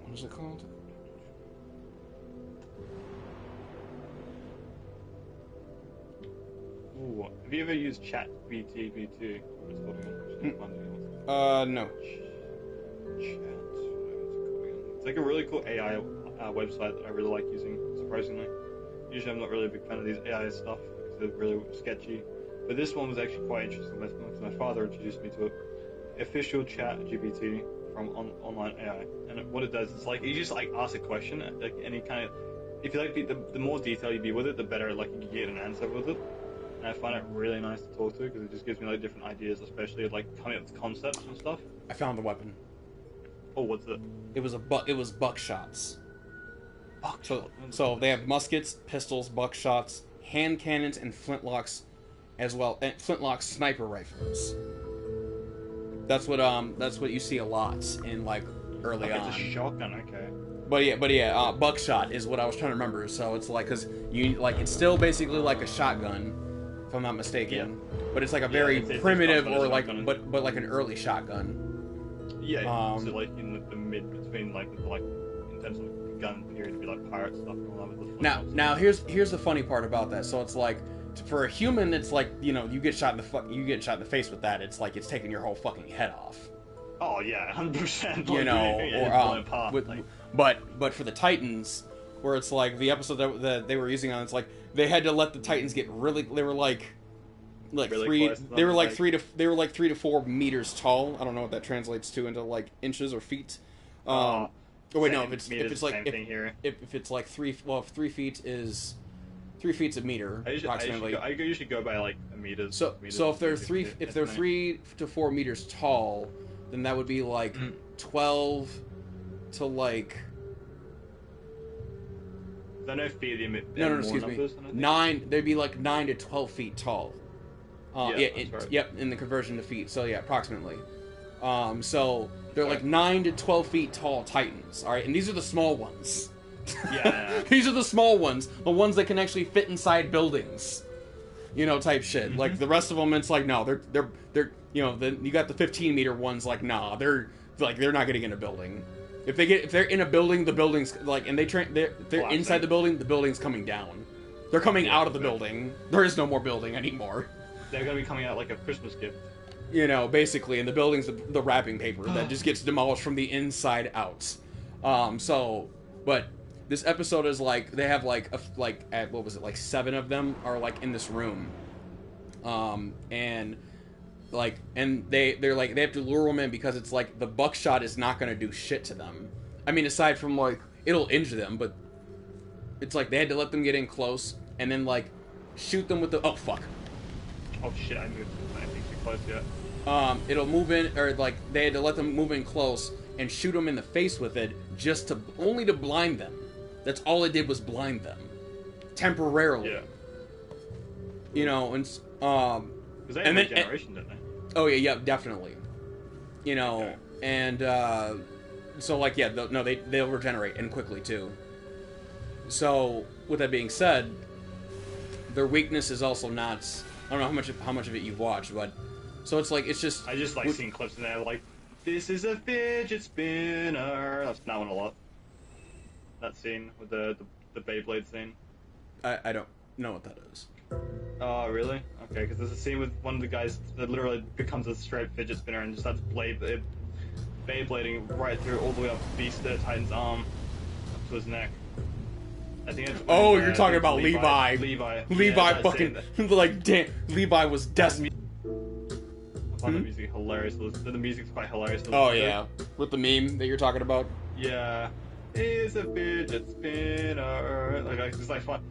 What is it called? Ooh, have you ever used ChatGPT V2? No. It's like a really cool AI website that I really like using, surprisingly. Usually I'm not really a big fan of these AI stuff because they're really sketchy. But this one was actually quite interesting because my father introduced me to it. Official ChatGPT from online AI. And what it does is like, you just like ask a question, like any kind of, if you like the more detail you be with it, the better like you can get an answer with it. And I find it really nice to talk to because it just gives me like different ideas, especially like coming up with concepts and stuff. I found the weapon. Oh, what's it? It was buckshots. So they have muskets, pistols, buckshots, hand cannons, and flintlocks, as well, and flintlock sniper rifles. That's what you see a lot in like early on. It's a shotgun, okay. But yeah, buckshot is what I was trying to remember. So it's like, cause you like, it's still basically like a shotgun, if I'm not mistaken. Yeah. But it's like a very primitive or like, but like an early shotgun. Yeah, so like in the mid between like in terms of gun period, it'd be like pirate stuff and all that. With the now here's the funny part about that. So it's like, for a human, it's like, you know, you get shot in the face with that. It's like it's taking your whole fucking head off. Oh yeah, 100%. You know, but for the Titans, where it's like the episode that they were using on, it's like they had to let the Titans get really. They were like really 3 to 4 meters tall. I don't know what that translates to into like inches or feet. Oh wait, no. If it's like 3 feet is 3 feet's a meter approximately. I usually go by like a meter. So if they're 3 to 4 meters tall, then that would be like 12 to like. I know feet. No, excuse me. 9. They'd be like 9 to 12 feet tall. Yep, in the conversion to feet. So yeah, approximately. So they're like 9 to 12 feet tall Titans. All right, and these are the small ones. Yeah. These are the small ones, the ones that can actually fit inside buildings. You know, type shit. Mm-hmm. Like the rest of them, it's like no, they're you know, you got the 15-meter ones. Like nah, they're not getting in a building. If they're in a building, the building's like, and they're inside the building's coming down. They're coming out of the building. There is no more building anymore. They're gonna be coming out like a Christmas gift. You know, basically, and the building's the wrapping paper that just gets demolished from the inside out. But this episode is like they have what was it, like 7 of them are like in this room, and they're like they have to lure them in because it's like the buckshot is not going to do shit to them. I mean, aside from like it'll injure them, but it's like they had to let them get in close and then like shoot them with the oh shit, I think too close yet. It'll move in, or like they had to let them move in close and shoot them in the face with it, just to only to blind them. That's all it did was blind them. Temporarily. Yeah. You know, and Because they had regeneration, didn't they? oh yeah, definitely. You know, Okay. and so like yeah, they'll regenerate and quickly too. So with that being said, their weakness is also not. I don't know how much of it you've watched, but so it's like it's just. I just like seeing clips in there like, this is a fidget spinner. That's that one a lot. That scene with the Beyblade scene. I don't know what that is. Oh, really? Okay, because there's a scene with one of the guys that literally becomes a straight fidget spinner and just starts Beyblading right through all the way up Beast Titan's arm up to his neck. I think it's when, Oh, you're talking about Levi. Levi Yeah, fucking like damn. Levi was desperate. I find the music hilarious. The music's quite hilarious. Oh yeah, with the meme that you're talking about. Yeah. He's a fidget spinner. Like I just like I find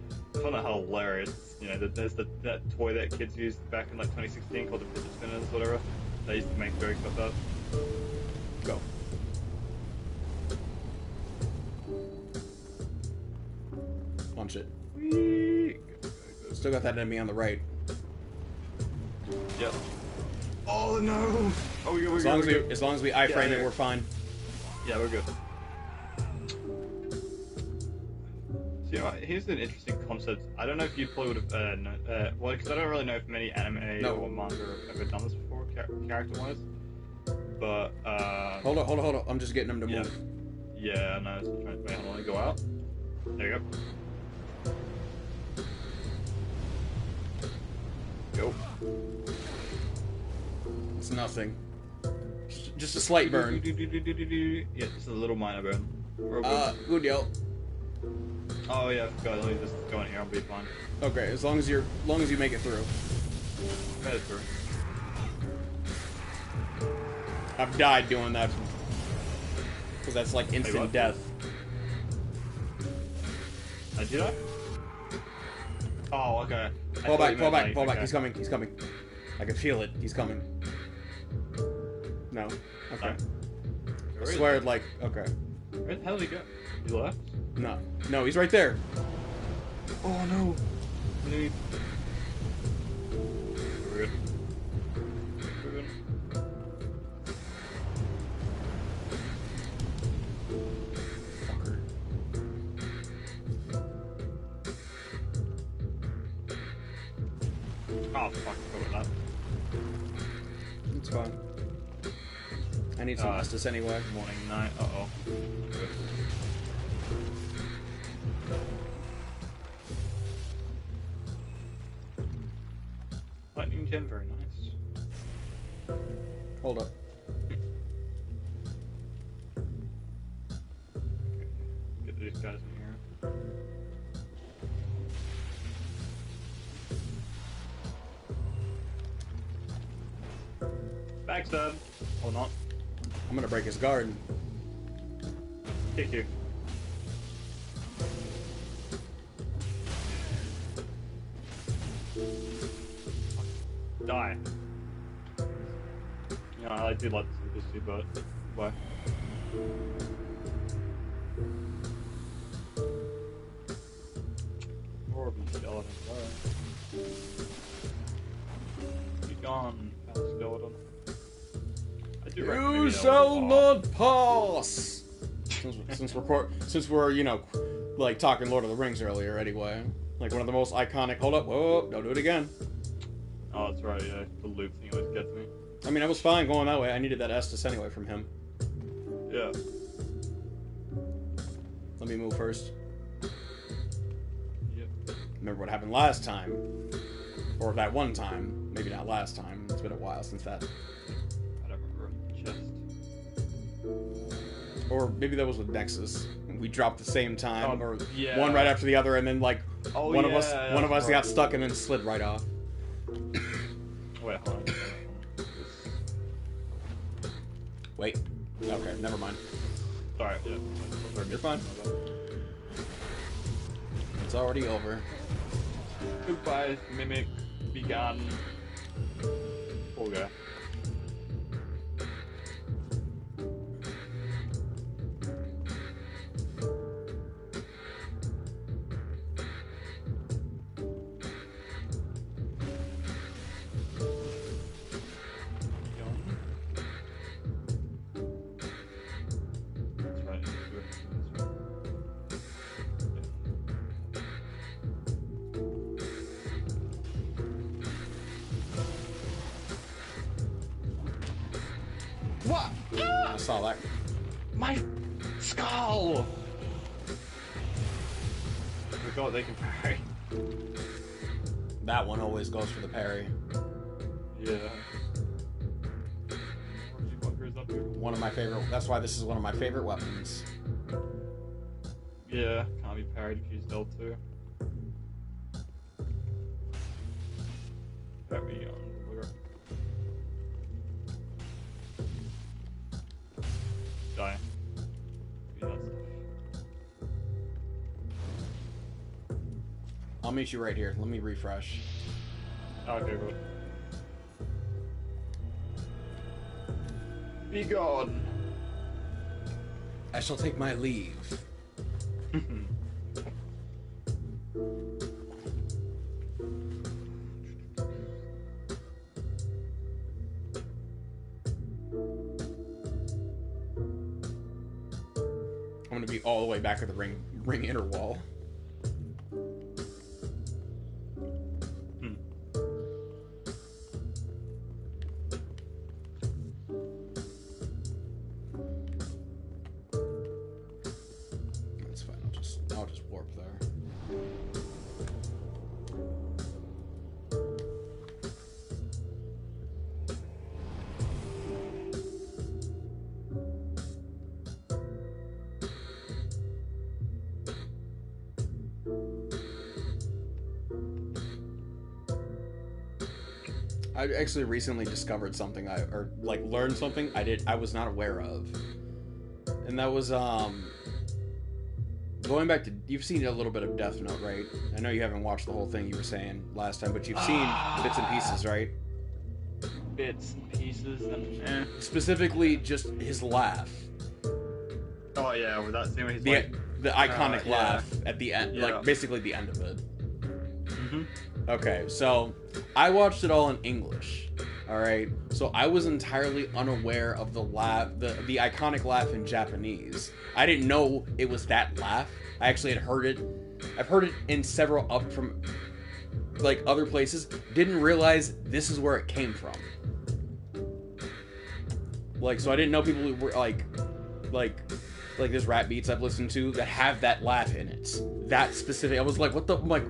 that hilarious. You know, there's that toy that kids used back in like 2016 called the fidget spinners, whatever. They used to make jokes about that. Go. Punch it. Whee! Still got that enemy on the right. Yep. Oh no! Oh, we're As long as we iframe it, we're fine. Yeah, we're good. So, you know, here's an interesting concept. I don't know if you probably would have, well, because I don't really know if many anime or manga have ever done this before, character-wise. But, Hold on. I'm just getting him to yeah. move. Yeah, no, it's trying to wait, hold on, go out. There you go. Go. It's nothing. Just a slight burn. Yeah, just a little minor burn. Good yo. Oh yeah, I forgot. Let me just go in here. I'll be fine. Okay, as long as you make it through. Made it through. I've died doing that. Because that's like instant what? death. Did I? Oh, okay. Fall back. Okay. He's coming. I can feel it. He's coming. No. Okay. I swear, like, okay. Where the hell did he go? He left? No, he's right there. Oh no. We're good. We're good. Fucker. Oh fuck, go with that. It's fine. I need some Estus anyway. Morning, night, uh-oh. Good. Lightning gem, very nice. Hold up. Get these guys in here. Backstab. Or not. I'm gonna break his guard. Kick you. Die. You know, I do like this too, but why? More of these skeletons. Alright. Be gone, skeleton. I do reckon maybe You that shall was not pass. Since we're you know like talking Lord of the Rings earlier anyway. Like one of the most iconic. Hold up, whoa, don't do it again. Oh, that's right, yeah. The loop thing always gets me. I mean, I was fine going that way. I needed that Estus anyway from him. Yeah. Let me move first. Yep. Remember what happened last time, or that one time? Maybe not last time. It's been a while since that. I don't remember. Chest. Or maybe that was with Nexus. We dropped the same time, or yeah. one right after the other, and then like Oh, one yeah, of us right. got stuck and then slid right off. Wait, hold on. Wait. Okay, never mind. Sorry, yeah. You're fine. It's already over. Goodbye, Mimic. Be gone. Poor guy. saw that. My skull! I forgot they can parry. That one always goes for the parry. Yeah. One of my favorite. That's why this is one of my favorite weapons. Yeah, can't be parried if you use L2. Parry on the die. Yeah, I'll meet you right here. Let me refresh. okay, good. Be gone. I shall take my leave. I'm gonna be all the way back at the ring inner wall. That's fine. I'll just warp there. I actually recently discovered something learned something I was not aware of. And that was going back to, you've seen a little bit of Death Note, right? I know you haven't watched the whole thing, you were saying last time, but you've seen bits and pieces, right? Bits and pieces and Specifically just his laugh. Oh yeah, with that scene where he's The iconic yeah. laugh at the end, Yeah. like basically the end of it. Mm-hmm. Okay, so I watched it all in English. All right, so I was entirely unaware of the laugh, the iconic laugh in Japanese. I didn't know it was that laugh. I actually had heard it. I've heard it in several up from like other places. Didn't realize this is where it came from. Like, so I didn't know people who were like there's rap beats I've listened to that have that laugh in it. That specific. I was like, what the, I'm like,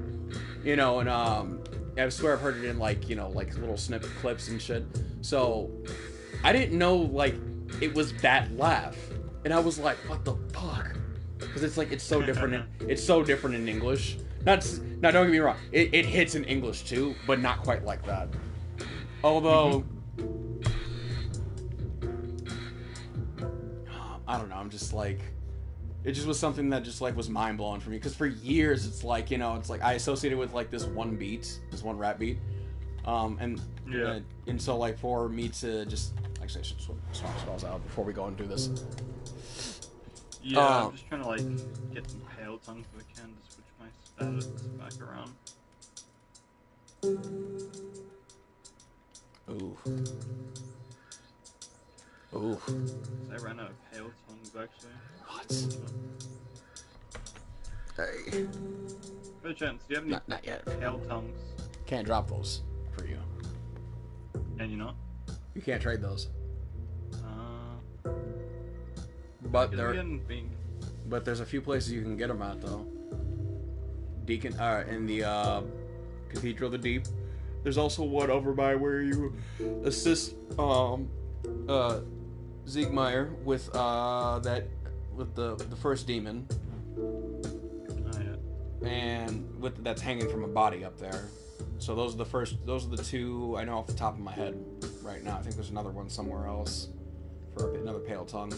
you know, and I swear I've heard it in like, you know, like little snippet clips and shit. So I didn't know like it was that laugh, and I was like, what the fuck? Because it's like it's so different. It's so different in English. Now don't get me wrong. It hits in English too, but not quite like that. Although. I don't know, I'm just like, it just was something that just like was mind blowing for me, because for years it's like, you know, it's like I associated with like this one beat, this one rap beat, and so like for me to just, actually I should swap spells out before we go and do this. Yeah, I'm just trying to like get some pale tongue so I can just switch my status back around. Ooh. Ooh. I ran out of pale tongues actually. What? Hey. Good chance. Do you have any Not yet. pale tongues? Can't drop those for you. Can you not? You can't trade those. But there's a few places you can get them at though. Deacon, in the Cathedral of the Deep. There's also one over by where you assist Siegmeyer with the first demon. Oh yeah. And that's hanging from a body up there. So those are the two I know off the top of my head right now. I think there's another one somewhere else for another pale tongue.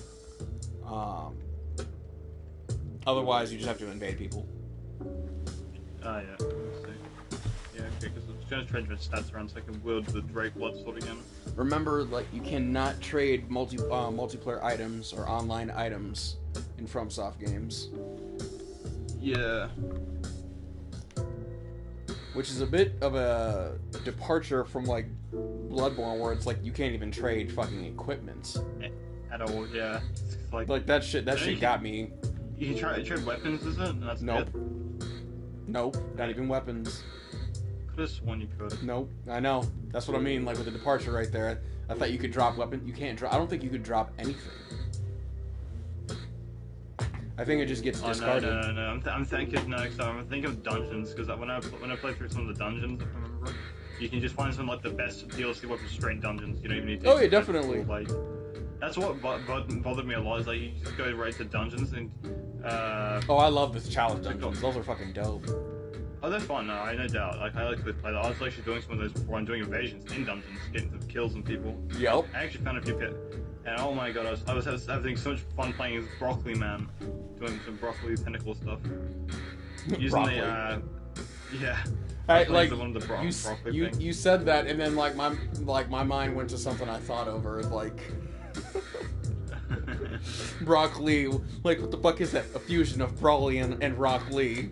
Otherwise you just have to invade people. Ah yeah. Let's see. Yeah, okay, because I'm just gonna change my stats around so I can wield the Drake Bloodsword again. Remember, like, you cannot trade multiplayer items or online items in FromSoft games. Yeah. Which is a bit of a departure from, like, Bloodborne, where it's like you can't even trade fucking equipment. At all, yeah. It's Like, that shit got me. You can trade weapons, is it? And that's Nope. it? Nope, not even weapons. Could've sworn you could. Nope, I know. That's what I mean, like, with the departure right there. I thought you could drop weapon. You can't drop. I don't think you could drop anything. I think it just gets discarded. No. I'm thinking no. So I'm thinking of dungeons because when I play through some of the dungeons, if I remember, you can just find some like the best DLC weapons straight dungeons. You don't even need to. Oh yeah, definitely. Like that's what bothered me a lot. Is like you just go right to dungeons and. Oh, I love this challenge dungeons. Those are fucking dope. Oh, they're fun. No doubt. Like I like to play that. I was actually doing some of those before. I'm doing invasions in dungeons, getting some kills on people. Yep. I actually found a few pit. And oh my god, I was having so much fun playing as Broccoli Man, doing some broccoli tentacle stuff. Using Broccoli. Yeah. Like one of the broccoli things. you said that, and then like my mind went to something I thought over, like broccoli. Like what the fuck is that? A fusion of broccoli and Rock Lee.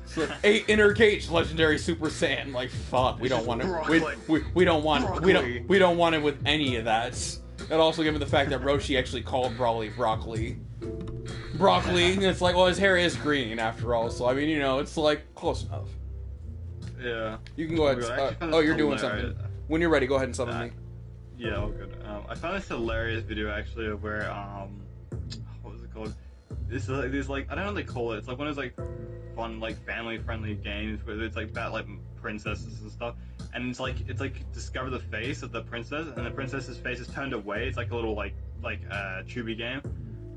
So, 8 inner cage, legendary Super Saiyan. Like fuck, we don't want it. We don't want we don't want it with any of that. And also given the fact that Roshi actually called broccoli. And it's like, well, his hair is green after all, so I mean, you know, it's like close enough. Yeah. You can go ahead. You're doing something. When you're ready, go ahead and summon me. Yeah, all good. I found this hilarious video actually of where what was it called? This is like I don't know what they call it. It's like one of those like fun like family friendly games where it's like about like princesses and stuff. And it's like discover the face of the princess, and the princess's face is turned away. It's like a little like Tubi game,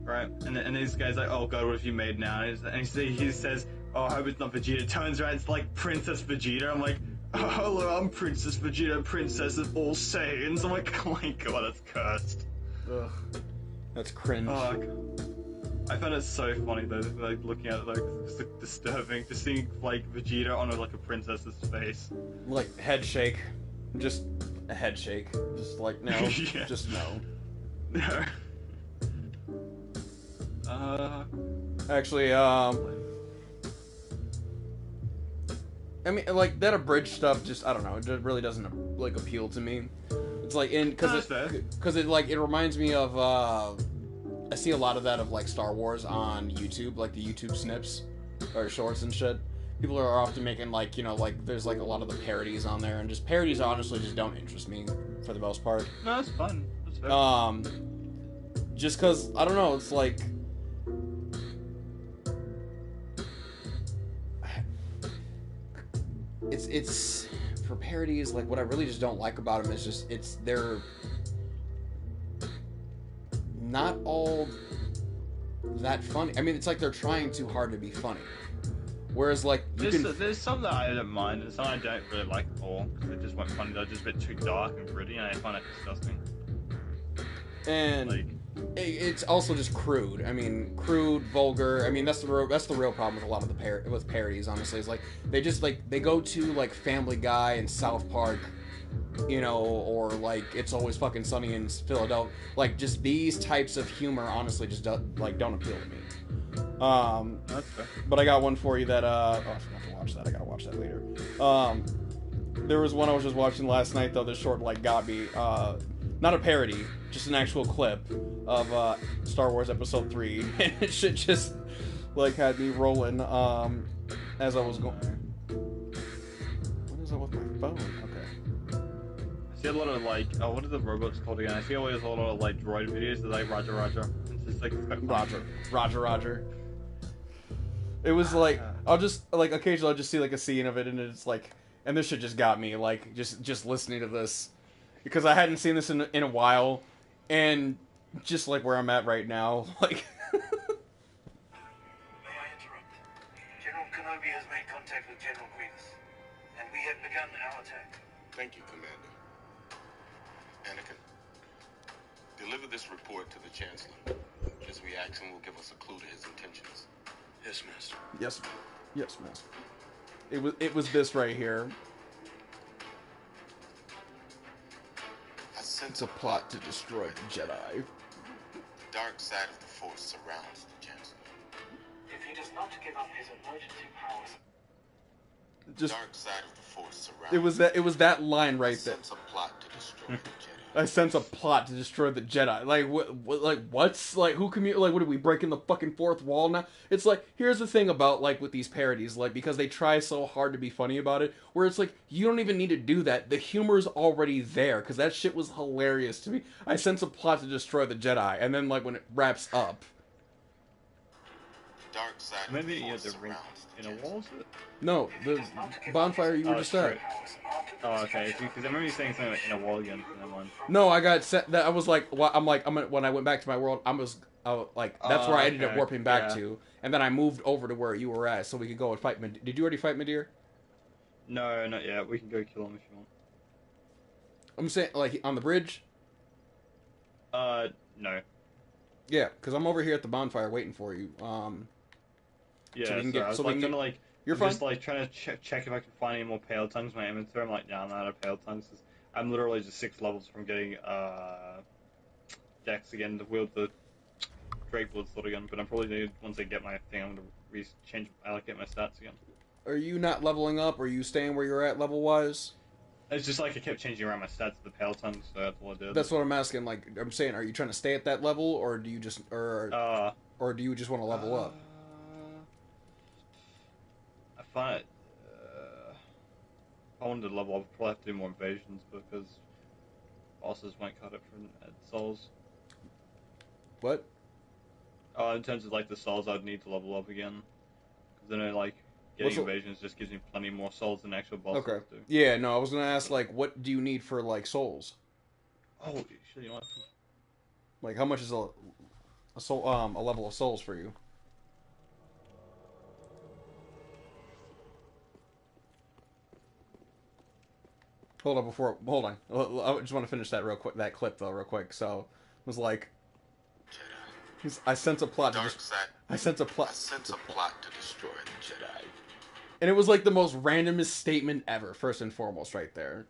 right? And this guy's like, oh god, what have you made now? And he says, oh, I hope it's not Vegeta. Turns around, it's like Princess Vegeta. I'm like, oh, hello, I'm Princess Vegeta, Princess of all Saiyans. I'm like, oh my god, that's cursed. Ugh. That's cringe. I found it so funny though, like looking at it, like just like, disturbing, just seeing like Vegeta on like a princess's face. Like head shake, just a head shake, just like no, Yeah. Just no. Actually, I mean, like that abridged stuff, just I don't know, it just really doesn't like appeal to me. It's like because it like it reminds me of I see a lot of that of like Star Wars on YouTube, like the YouTube snips or shorts and shit. People are often making like, you know, like there's like a lot of the parodies on there, and just parodies honestly just don't interest me for the most part. No, it's fun. That's fair. Just cause I don't know, it's like it's for parodies, like what I really just don't like about them is just they're not all that funny. I mean, it's like they're trying too hard to be funny. Whereas, like, there's some that I don't mind, and some I don't really like at all, because they just weren't funny. They're just a bit too dark and gritty, and I find it disgusting. And like, it's also just crude. I mean, crude, vulgar. I mean, that's the real problem with a lot of the parodies. Honestly, is like they go to like Family Guy and South Park, you know, or like It's Always Fucking Sunny in Philadelphia. Like just these types of humor, honestly, just don't appeal to me. that's fair. But I got one for you that I forgot to watch that. I gotta watch that later. There was one I was just watching last night though. This short like got me. Not a parody, just an actual clip of Star Wars Episode 3, and it shit just like had me rolling as I was going. What is up with my phone? Okay. I see a lot of like, what are the robots called again? I see always a lot of like droid videos that like Roger. It's just like Roger. It was like I'll just like occasionally I'll just see like a scene of it, and it's like, and this shit just got me like just listening to this. Because I hadn't seen this in a while, and just like where I'm at right now, like. May I interrupt? General Kenobi has made contact with General Grievous, and we have begun our attack. Thank you, Commander. Anakin, deliver this report to the Chancellor. His reaction will give us a clue to his intentions. Yes, Master. Yes, Master. It was this right here. It's a plot to destroy the Jedi. The dark side of the Force surrounds the Chancellor. If he does not give up his emergency powers, Just dark side of the Force surrounds. it was that line right there. I sense a plot to destroy the Jedi. I sense a plot to destroy the Jedi. Like what's like who like what are we breaking the fucking fourth wall now? It's like here's the thing about like with these parodies, like because they try so hard to be funny about it, where it's like you don't even need to do that. The humor's already there because that shit was hilarious to me. I sense a plot to destroy the Jedi, and then like when it wraps up, dark side Maybe of the yeah, force the ring surrounds the in a Chancellor. wall. Is it? No, the bonfire you were Oh, just true. at. Oh, okay. Because I remember you saying something like in a wall again. Never mind. No, I got set. That I was like, when I went back to my world, like, that's where I ended up Okay. warping back Yeah. to, and then I moved over to where you were at, so we could go and fight. Did you already fight Madeir? No, not yet. We can go kill him if you want. I'm saying, like, on the bridge. No. Yeah, because I'm over here at the bonfire waiting for you. Yeah, So we can so get. I was So we like can trying get. to like. You're I'm fine. just like trying to check if I can find any more pale tongues in my inventory. I'm like, nah, I'm out of pale tongues. I'm literally just 6 levels from getting Dex again to wield the Drake Bloodslot again. But I'm probably gonna, once I get my thing, I'm gonna change, allocate my stats again. Are you not leveling up? Or are you staying where you're at level wise? It's just like I kept changing around my stats to the pale tongues, so that's all I did. That's what I'm asking. Like, I'm saying, are you trying to stay at that level, or do you just, or do you just want to level up? I find it. If I wanted to level up, I'd probably have to do more invasions because bosses won't cut it from souls. What? In terms of like the souls, I'd need to level up again because I know like getting invasions just gives me plenty more souls than actual bosses Okay. do. Yeah. No, I was gonna ask, like, what do you need for, like, souls? Oh, actually, you know what? Like, how much is a soul, a level of souls for you? Hold on, hold on. I just want to finish that real quick. That clip though, real quick. So, it was like, I sense a plot. I sense a plot. I sense a plot to destroy the Jedi. And it was like the most randomest statement ever. First and foremost, right there.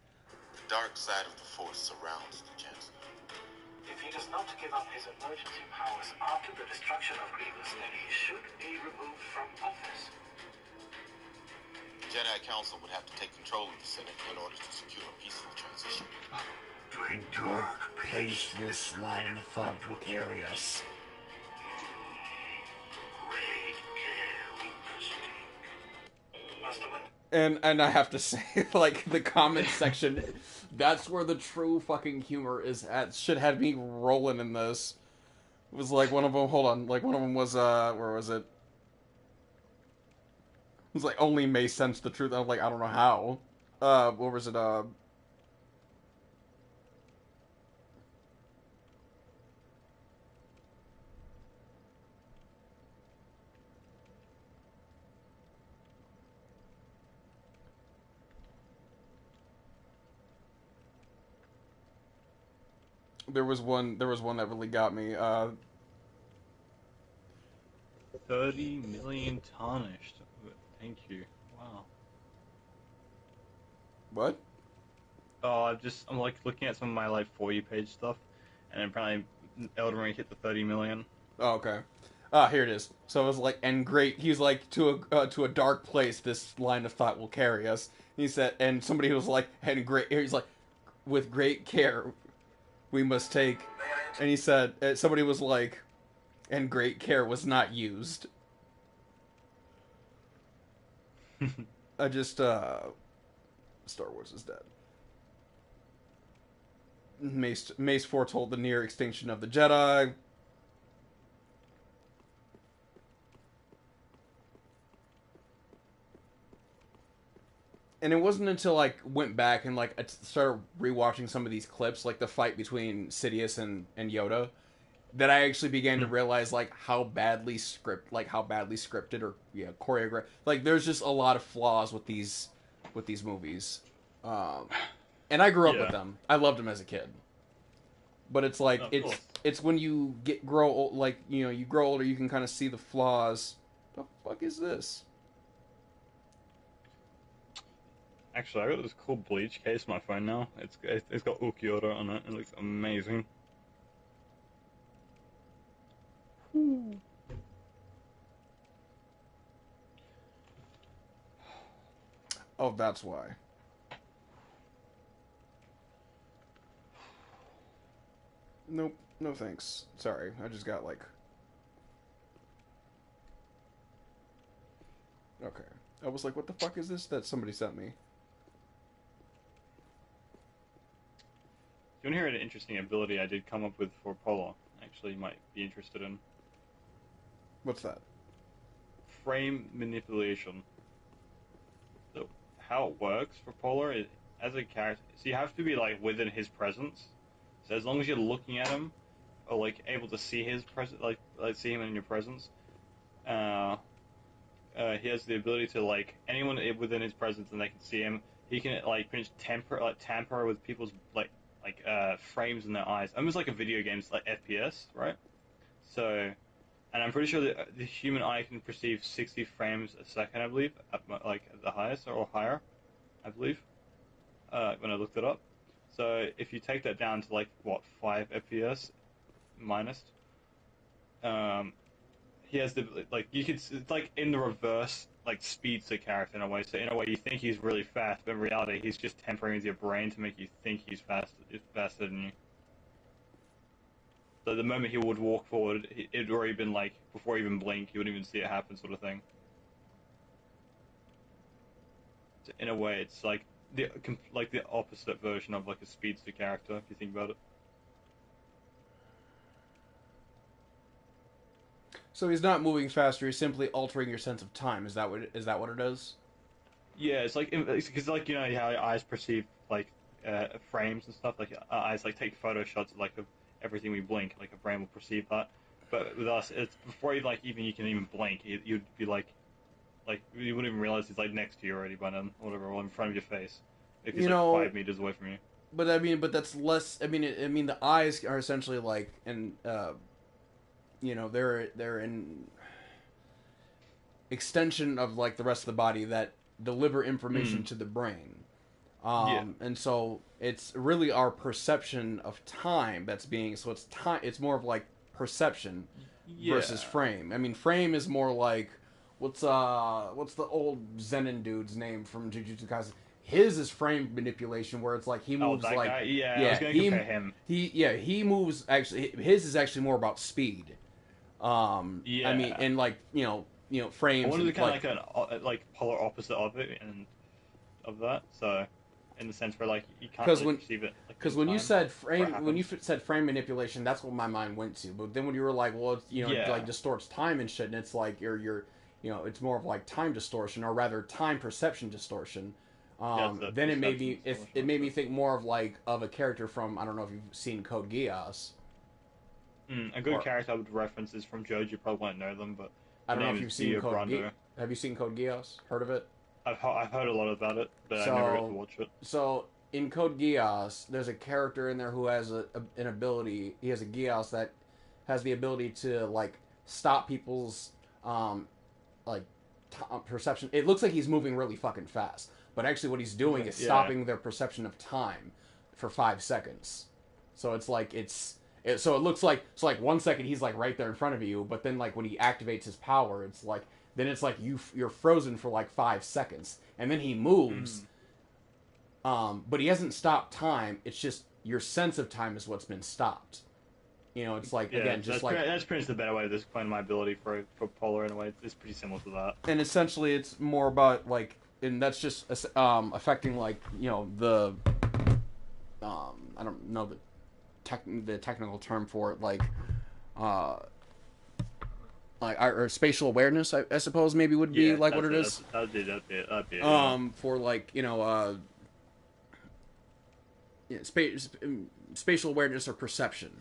The dark side of the force surrounds the Chancellor. If he does not give up his emergency powers after the destruction of Grievous, then he should be removed from office. The Jedi Council would have to take control of the Senate in order to secure a peaceful transition. Place this line of thought will carry us. And I have to say, like, the comment section, that's where the true fucking humor is at. Shit had me rolling in this. It was like one of them. Hold on, like one of them was where was it? It was like only May sense the truth. I was like, I don't know how. What was it? There was one. There was one that really got me. 30 million tarnished. Thank you. Wow. What? Oh, I'm like looking at some of my like For You page stuff, and apparently Elden Ring hit the 30 million. Oh, okay. Here it is. So it was like, and great. He's like, to a dark place. This line of thought will carry us. He said, and somebody was like, and great. He's like, with great care, we must take. And he said, somebody was like, and great care was not used. I just, Star Wars is dead. Mace foretold the near extinction of the Jedi. And it wasn't until I went back and like I started rewatching some of these clips, like the fight between Sidious and Yoda, that I actually began to realize like how badly scripted or choreographed. Like there's just a lot of flaws with these movies, and I grew up with them. I loved them as a kid, but it's like it's when you grow old, like you grow older, you can kind of see the flaws. The fuck is this? Actually, I got this cool Bleach case on my phone now. It's got Ukiyo-e on it. It looks amazing. Oh, that's why. Nope. No thanks. Sorry. I just got like... Okay. I was like, what the fuck is this that somebody sent me? You want to hear an interesting ability I did come up with for Polar? Actually, you might be interested in. What's that? frame manipulation. So how it works for Polar is, as a character, so you have to be like within his presence. So as long as you're looking at him, or like able to see his presence, like see him in your presence, he has the ability to like anyone within his presence and they can see him. He can like pretty much tamper with people's frames in their eyes, almost like a video game's like FPS, right? So, and I'm pretty sure that the human eye can perceive 60 frames a second, I believe, at the highest or higher, I believe, when I looked it up. So if you take that down to like what 5 FPS minus, he has the like you could it's like in the reverse like speedster character in a way. So in a way you think he's really fast, but in reality he's just tampering with your brain to make you think he's faster than you. So the moment he would walk forward, it'd already been like before he even blink, you wouldn't even see it happen, sort of thing. So in a way, it's like the opposite version of like a speedster character, if you think about it. So he's not moving faster; he's simply altering your sense of time. Is that what it is? Yeah, it's like because like you know how your eyes perceive like frames and stuff. Like our eyes like take photo shots of everything we blink. Like a brain will perceive that. But with us, it's before you you can even blink. You'd be like you wouldn't even realize he's like next to you already by then, or whatever, or in front of your face. If he's 5 meters away from you. But I mean, that's less. I mean, the eyes are essentially like they're an extension of like the rest of the body that deliver information to the brain. And so it's really our perception of time that's being, so it's time, it's more of like perception versus frame. I mean, frame is more like, what's the old Zenin dude's name from Jujutsu Kaisen? His is frame manipulation, where it's like he moves I was gonna compare him. He moves actually. His is actually more about speed. I mean, and like frames. I wanted to kind of like polar opposite of it and of that. So, in the sense where like you can't really perceive it. Because when you said frame manipulation, that's what my mind went to. But then when you were like, well, it like distorts time and shit, and it's like you're it's more of like time distortion, or rather time perception distortion. Then it made me think more of a character from, I don't know if you've seen Code Geass. A good character I would reference is from JoJo. You probably won't know them, but I don't know if you've seen Code Geass. Have you seen Code Geass? Heard of it? I've heard a lot about it, but I never got to watch it. So in Code Geass, there's a character in there who has an ability. He has a Geass that has the ability to like stop people's perception. It looks like he's moving really fucking fast, but actually what he's doing is stopping their perception of time for 5 seconds. So it's like so it looks like 1 second he's like right there in front of you, but then like when he activates his power, it's like you're frozen for like 5 seconds, and then he moves. But he hasn't stopped time. It's just your sense of time is what's been stopped. It's like that's pretty much the better way to explain my ability for Polar in a way. It's pretty similar to that. And essentially, it's more about like, and that's just affecting like the I don't know the technical term for it, like our spatial awareness, I suppose maybe would be like what it is. That'd be for like spatial awareness or perception.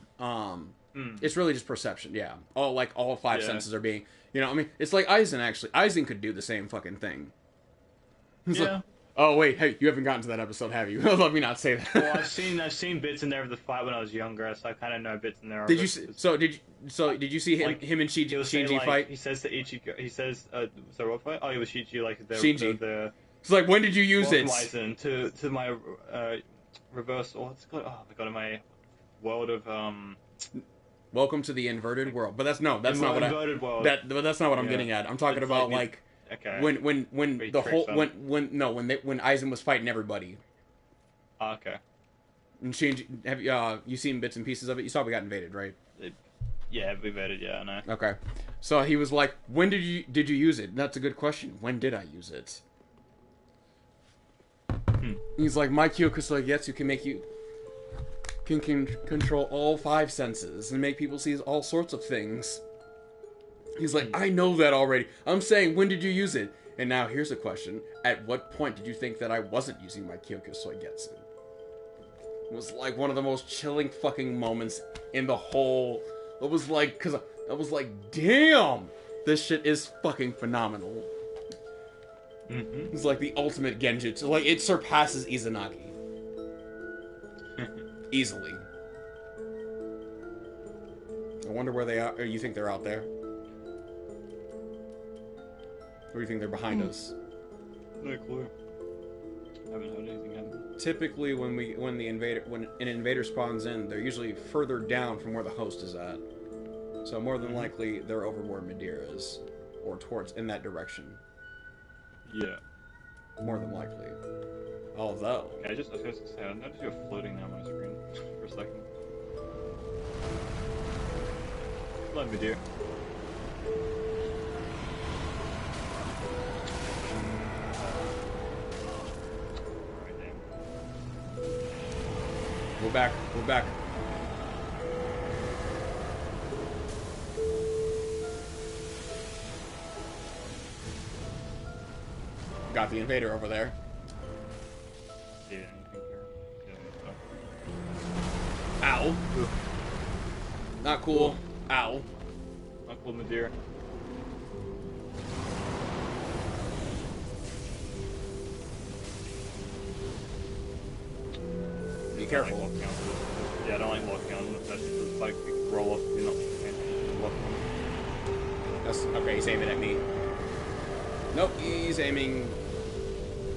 It's really just perception. Yeah, all 5 senses are being. I mean, it's like Aizen. Actually, Aizen could do the same fucking thing. Like, oh wait, hey, you haven't gotten to that episode, have you? Let me not say that. Well, I've seen bits in there of the fight when I was younger, so I kind of know bits in there. Did you see him and Shinji fight? He says to Ichigo, sorry, what fight? Oh, it was Shinji, like Shinji. It's like, when did you use it? To my reverse. What's it called? Oh my god, in my world of Welcome to the inverted world. But that's not what I'm getting at. I'm talking about like when Aizen was fighting everybody. Okay. And Shinji, have you seen bits and pieces of it? You saw we got invaded, right? Yeah, we invaded. Yeah, I know. Okay. So he was like, "When did you use it?" That's a good question. When did I use it? He's like, my Kyokusoi can control all 5 senses and make people see all sorts of things. He's like, I know that already. I'm saying, when did you use it? And now here's a question. At what point did you think that I wasn't using my Kyoko Soigetsu? It was like one of the most chilling fucking moments in the whole... It was like, because I was like, damn! This shit is fucking phenomenal. Mm-hmm. It's like the ultimate genjutsu. Like, it surpasses Izanagi. Easily. I wonder where they are. Or you think they're out there? Or do you think they're behind us? No clue. Haven't heard anything happen. Typically, when an invader spawns in, they're usually further down from where the host is at. So more than likely, they're over where Madeira is, or towards in that direction. Yeah. More than likely. Although, Yeah, I was going to say, I noticed you're floating now on my screen for a second. Let me do. we're back. We're back. Got the invader over there. Yeah, anything here? Yeah, Ow. Not cool. Ow. Uncle Madeira. Be careful. Yeah, I don't like locking on, especially because it's like you roll off if you're not paying attention to lock on. That's okay. He's aiming at me. Nope. He's aiming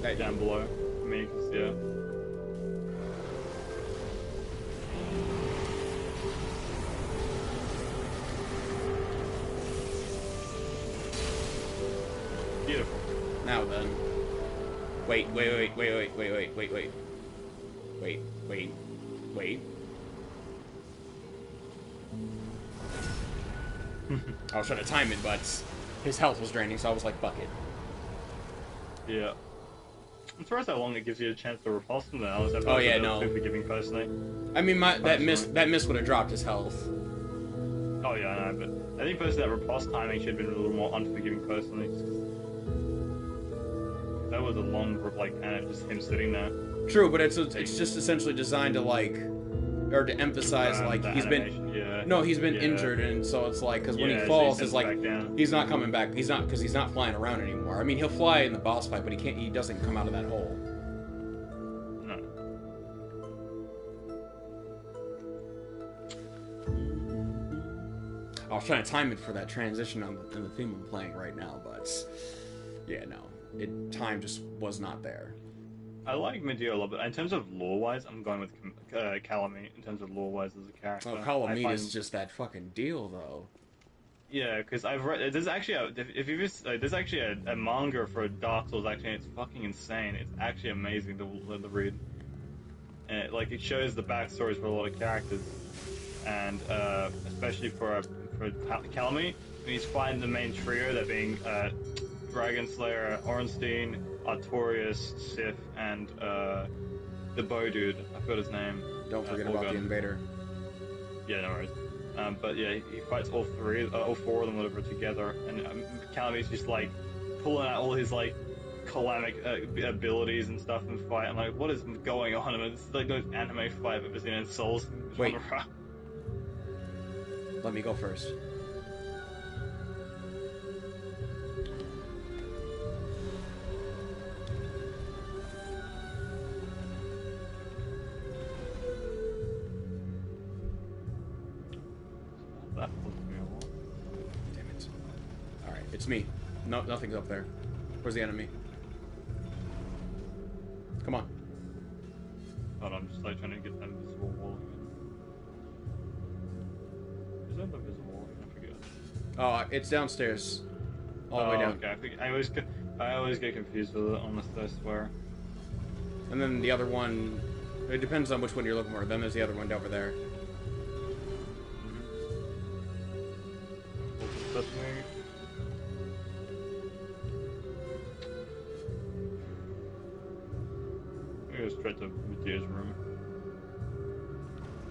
at Down below. Me, because, yeah. Beautiful. Now then. Wait. Wait. I was trying to time it, but his health was draining, so I was like, fuck it. Yeah. I'm surprised how long it gives you a chance to repulse them now. Oh, yeah, no. Forgiving personally. I mean, that miss would have dropped his health. Oh yeah, I know, but I think personally that repulse timing should have been a little more unforgiving personally. That was a long, like, and just him sitting there. True, but it's just essentially designed to like, or to emphasize like he's animation, been injured, and so it's like because when he falls, it's like he's not coming back. He's not because he's not flying around anymore. I mean, he'll fly in the boss fight, but he can't. He doesn't come out of that hole. No. I was trying to time it for that transition in the theme I'm playing right now, but yeah, no, time just was not there. I like Madeira a lot, but in terms of lore-wise, I'm going with Calamite in terms of lore-wise as a character. Oh, Calamite is just that fucking deal, though. Yeah, because I've read. There's actually there's actually a manga for Dark Souls. Actually, it's fucking insane. It's actually amazing to read. And it shows the backstories for a lot of characters, and especially for Calamite, when he's fighting the main trio, that being Dragon Slayer, Ornstein, Artorias, Sif, and the bow dude. I forgot his name. Don't forget about the invader. Yeah, no worries. But yeah, he fights all four of them, whatever, together, and Calamite's just like pulling out all his like calamic abilities and stuff and fight. I'm like, what is going on? I mean, it's like those anime fight I've ever seen in Souls. Wait. Let me go first. That flipped me off. Damn it. Alright, it's me. No, nothing's up there. Where's the enemy? Come on. Hold on, I'm just like trying to get that invisible wall again. Is that the invisible wall again? I forget. Oh, it's downstairs. All the way down. Okay, I always get confused with it, honestly, I swear. And then the other one, it depends on which one you're looking for. Then there's the other one over there. That's me. I'm gonna go straight to Medea's room.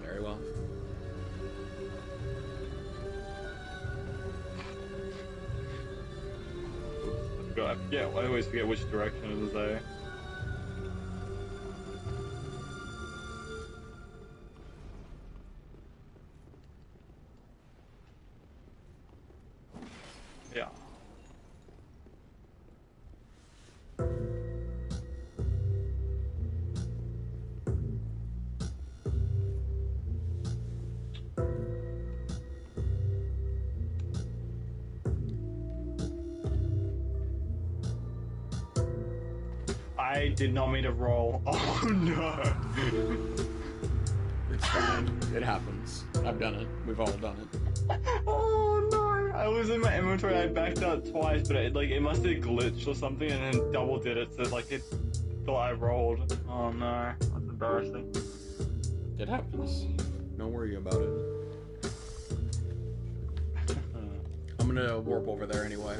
Very well. God, I always forget which direction it is though. Yeah. I did not mean to roll. Oh no! It's fine. It happens. I've done it. We've all done it. Oh no! I was in my inventory. I backed out twice, but it must have glitched or something, and then double did it. So like it thought I rolled. Oh no! That's embarrassing. It happens. Don't worry about it. I'm gonna warp over there anyway.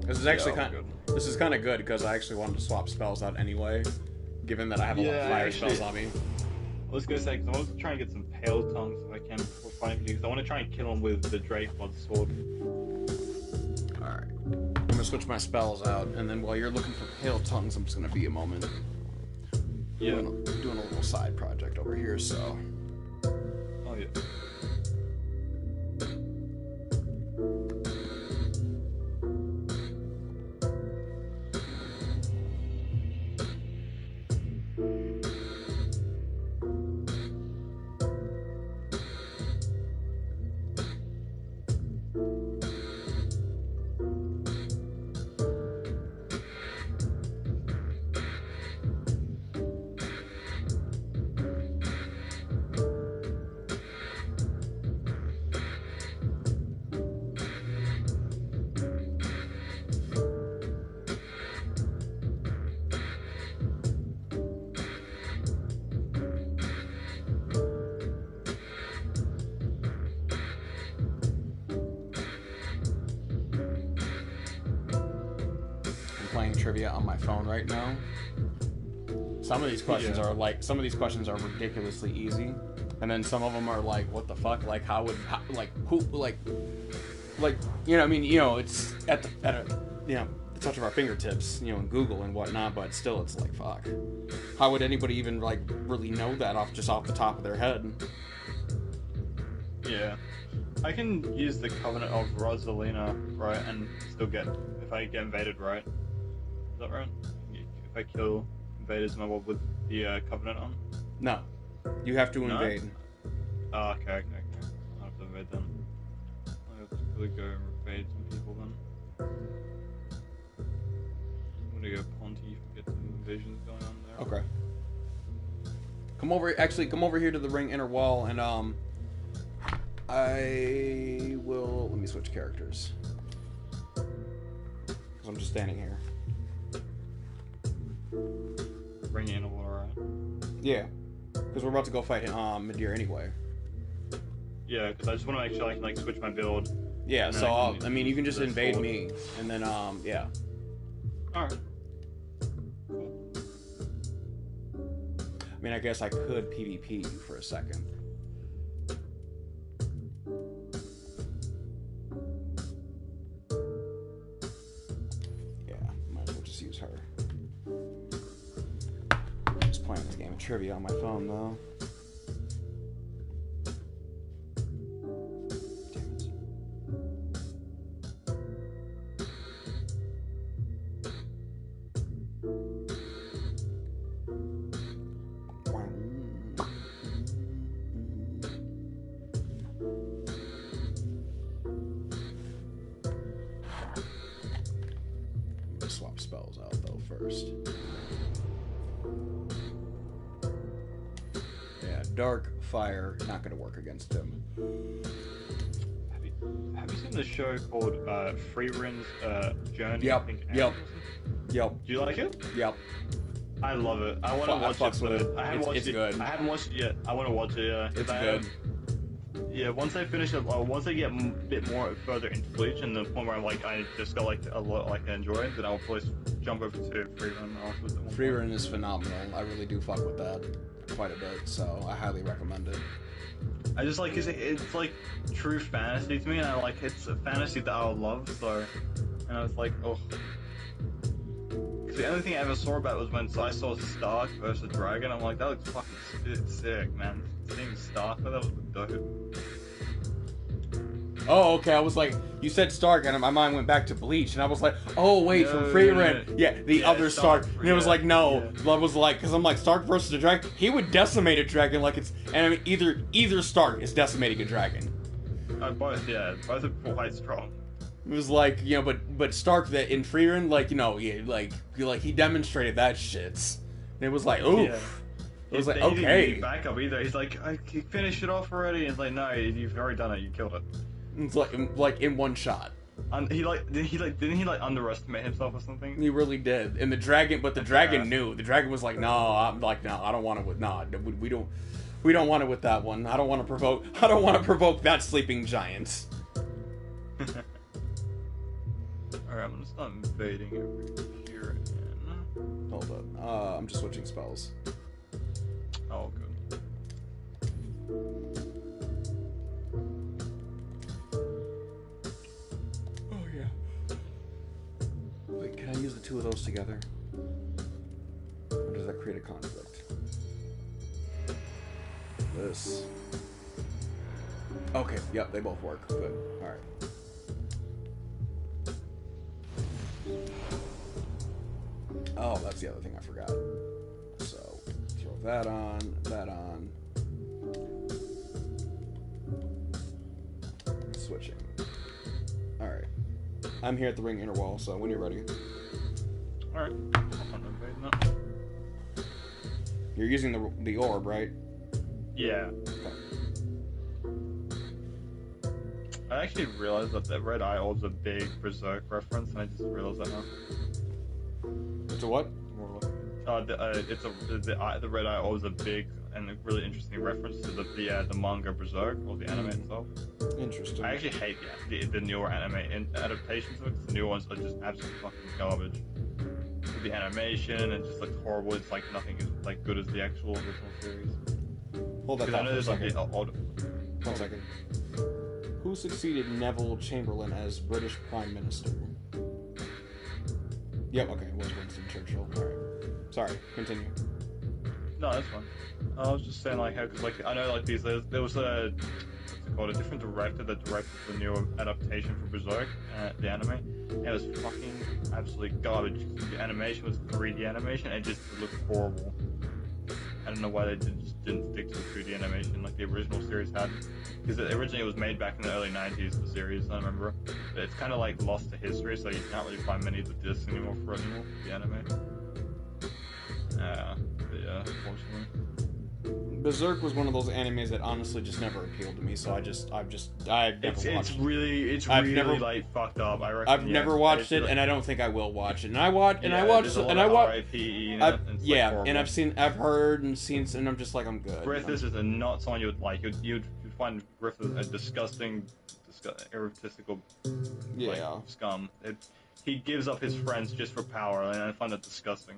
This is actually this is kind of good because I actually wanted to swap spells out anyway, given that I have a lot of fire spells on me. I was gonna say, because I was trying to get some pale tongues if I can before fighting you, because I want to try and kill him with the Drake Blood Sword. Alright. I'm gonna switch my spells out, and then while you're looking for pale tongues, I'm just gonna be a moment. Yeah. I'm doing a little side project over here, so. Oh yeah. Playing trivia on my phone right now. Some of these questions are ridiculously easy, and then some of them are like, what the fuck? Like, you know, I mean, you know, it's at the touch of our fingertips, you know, in Google and whatnot, but still, it's like, fuck. How would anybody even like really know that off the top of their head? Yeah. I can use the Covenant of Rosalina, right, and still get, if I get invaded, right? Is that right? If I kill invaders with the Covenant on? No. You have to invade. Oh, okay. I'll have to invade then. I'll have to really go and invade some people then. I'm gonna go Ponty and get some invasions going on there. Okay. Come over here to the ring inner wall, and I will. Let me switch characters. Because I'm just standing here. Bring in a war, right? Yeah. Because we're about to go fight Midir anyway. Yeah, because I just want to make sure I can like switch my build. Yeah, so I mean, you can just invade me, and then yeah. Alright. I mean, I guess I could PvP you for a second. Yeah, might as well just use her. Just playing this game of trivia on my phone, though. Swap spells out though first. Yeah, dark fire not gonna work against him. Have you seen the show called Freeren's Journey? Yep. I think, Yep. Do you like it? Yep. I love it. I want to watch it. With it. I haven't watched it's it. good. I haven't watched it yet. I want to watch it. Yeah. It's good. Yeah, once I finish it, once I get a bit more further into Bleach, and the point where I'm like, I just got like a lot, like I enjoy it, then I'll probably jump over to Freeren afterwards. Freeren is phenomenal. I really do fuck with that quite a bit, so I highly recommend it. I just like, it's like true fantasy to me, and I like, it's a fantasy that I love, so And I was like, oh. Because the only thing I ever saw about it was when I saw Stark versus Dragon. I'm like, that looks fucking sick, man. Seeing Stark, that was dope. Oh, okay. I was like, you said Stark, and my mind went back to Bleach, and I was like, oh wait, from Freerun, yeah, the other Stark. And it was like, no, I was like, because I'm like, Stark versus the dragon, he would decimate a dragon like it's, and I mean, either Stark is decimating a dragon. Both are quite strong. It was like, you know, but Stark that in Freerun, like, you know, like he demonstrated that shit, and it was like, oof. Yeah. It was like, okay. He didn't need backup either. He's like, I finished it off already. And it's like, no, you've already done it. You killed it. It's like in one shot. And didn't he underestimate himself or something? He really did. And the dragon knew. The dragon was like, no, I don't want it with, we don't want it with that one. I don't want to provoke that sleeping giant. Alright, I'm gonna start invading over here again. Hold on. I'm just switching spells. Oh, good. Oh, yeah. Wait, can I use the two of those together? Or does that create a conflict? This. Okay, yep, they both work. Good. Alright. Oh, that's the other thing I forgot. So, throw that on, Switching. Alright. I'm here at the ring inner wall, so when you're ready. Alright. I'm invading that. You're using the orb, right? Yeah. Okay. I actually realized that Red Eye Orb's a big Berserk reference, and I just realized that now. It's a what? The Red Eye Orb is a big and a really interesting reference to the manga Berserk, or the anime itself. Interesting. I actually hate the newer anime adaptations of it. The new ones are just absolute fucking garbage. The animation and just like horrible. It's like nothing is like good as the actual original series. Hold that thought for a second. One 1 second. Who succeeded Neville Chamberlain as British Prime Minister? Yep, okay, it was Winston Churchill. Alright. Sorry, continue. No, that's fine. I was just saying, like, how, cause, like, I know, like, there was a different director that directed the new adaptation for Berserk, the anime, and it was fucking absolutely garbage. The animation was 3D animation, and it just looked horrible. I don't know why they just didn't stick to the 3D animation like the original series had. Because originally it was made back in the early 90s, the series, I remember. But it's kind of like lost to history, so you can't really find many of the discs anymore for it anymore, the anime. But yeah, unfortunately. Berserk was one of those animes that honestly just never appealed to me, so I've never watched it. It's really like fucked up. I reckon. I've never watched it, and I don't think I will watch it. And I watched, and I've heard and seen, and I'm just like, I'm good. Griffiths is not someone you would like. You'd find Griffiths a disgusting, egotistical, scum. He gives up his friends just for power, and I find that disgusting.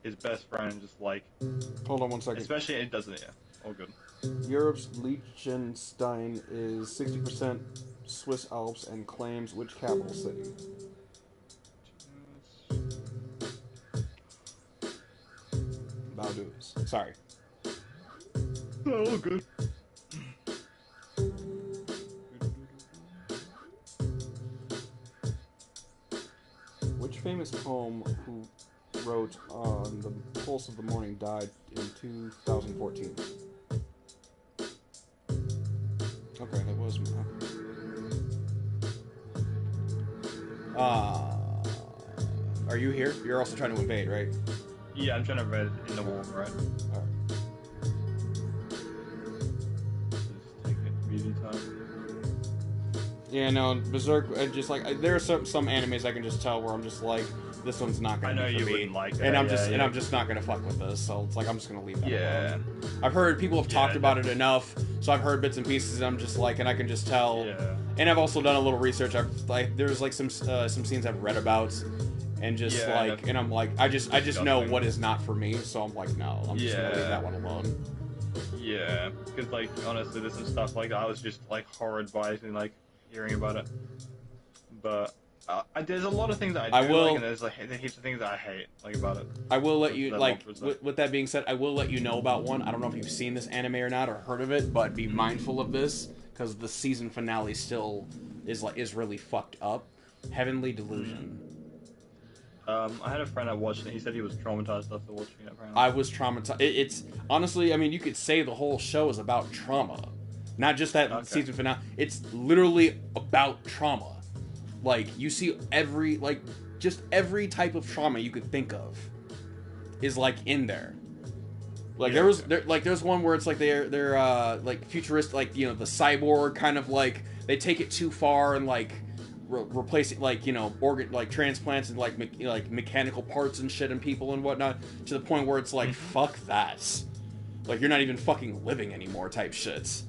His best friend just like... Hold on 1 second. Especially, it doesn't, yeah. All good. Europe's Liechtenstein is 60% Swiss Alps and claims which capital city? Vaduz. Sorry. Oh, all good. Which famous poem who wrote on the pulse of the morning died in 2014? Okay, that was are you here? You're also trying to invade, right? Yeah, I'm trying to invade in the wall, right? Alright. Just take it easy time. Yeah, no, Berserk, just like, there are some animes I can just tell where I'm just like, this one's not gonna be for me. I know you wouldn't like that. And I'm just not gonna fuck with this, so it's like, I'm just gonna leave that alone. Yeah. I've heard people have talked about it enough, so I've heard bits and pieces, and I'm just like, and I can just tell. Yeah. And I've also done a little research. There's like some scenes I've read about, and just like, and I'm like, I just know what is not for me, so I'm like, no, I'm just gonna leave that one alone. Yeah, because like honestly, there's some stuff like I was just like horrified by it and like hearing about it. but there's a lot of things that I I do will- like, and there's like heaps of things that I hate like about it. I will let you, That like, offers that. with that being said, I will let you know about one. I don't know if you've seen this anime or not, or heard of it, but be mindful of this, because the season finale still is really fucked up. Heavenly Delusion. I had a friend that watched it. He said he was traumatized after watching it. Apparently. I was traumatized. It's honestly, I mean, you could say the whole show is about trauma, not just that season finale. It's literally about trauma. Like, you see just every type of trauma you could think of is like in there. Like there's one where it's like they're like futuristic, like, you know, the cyborg kind of, like, they take it too far and like replacing, like, you know, organ, like, transplants and like mechanical parts and shit and people and whatnot, to the point where it's like, fuck that, like, you're not even fucking living anymore type shits,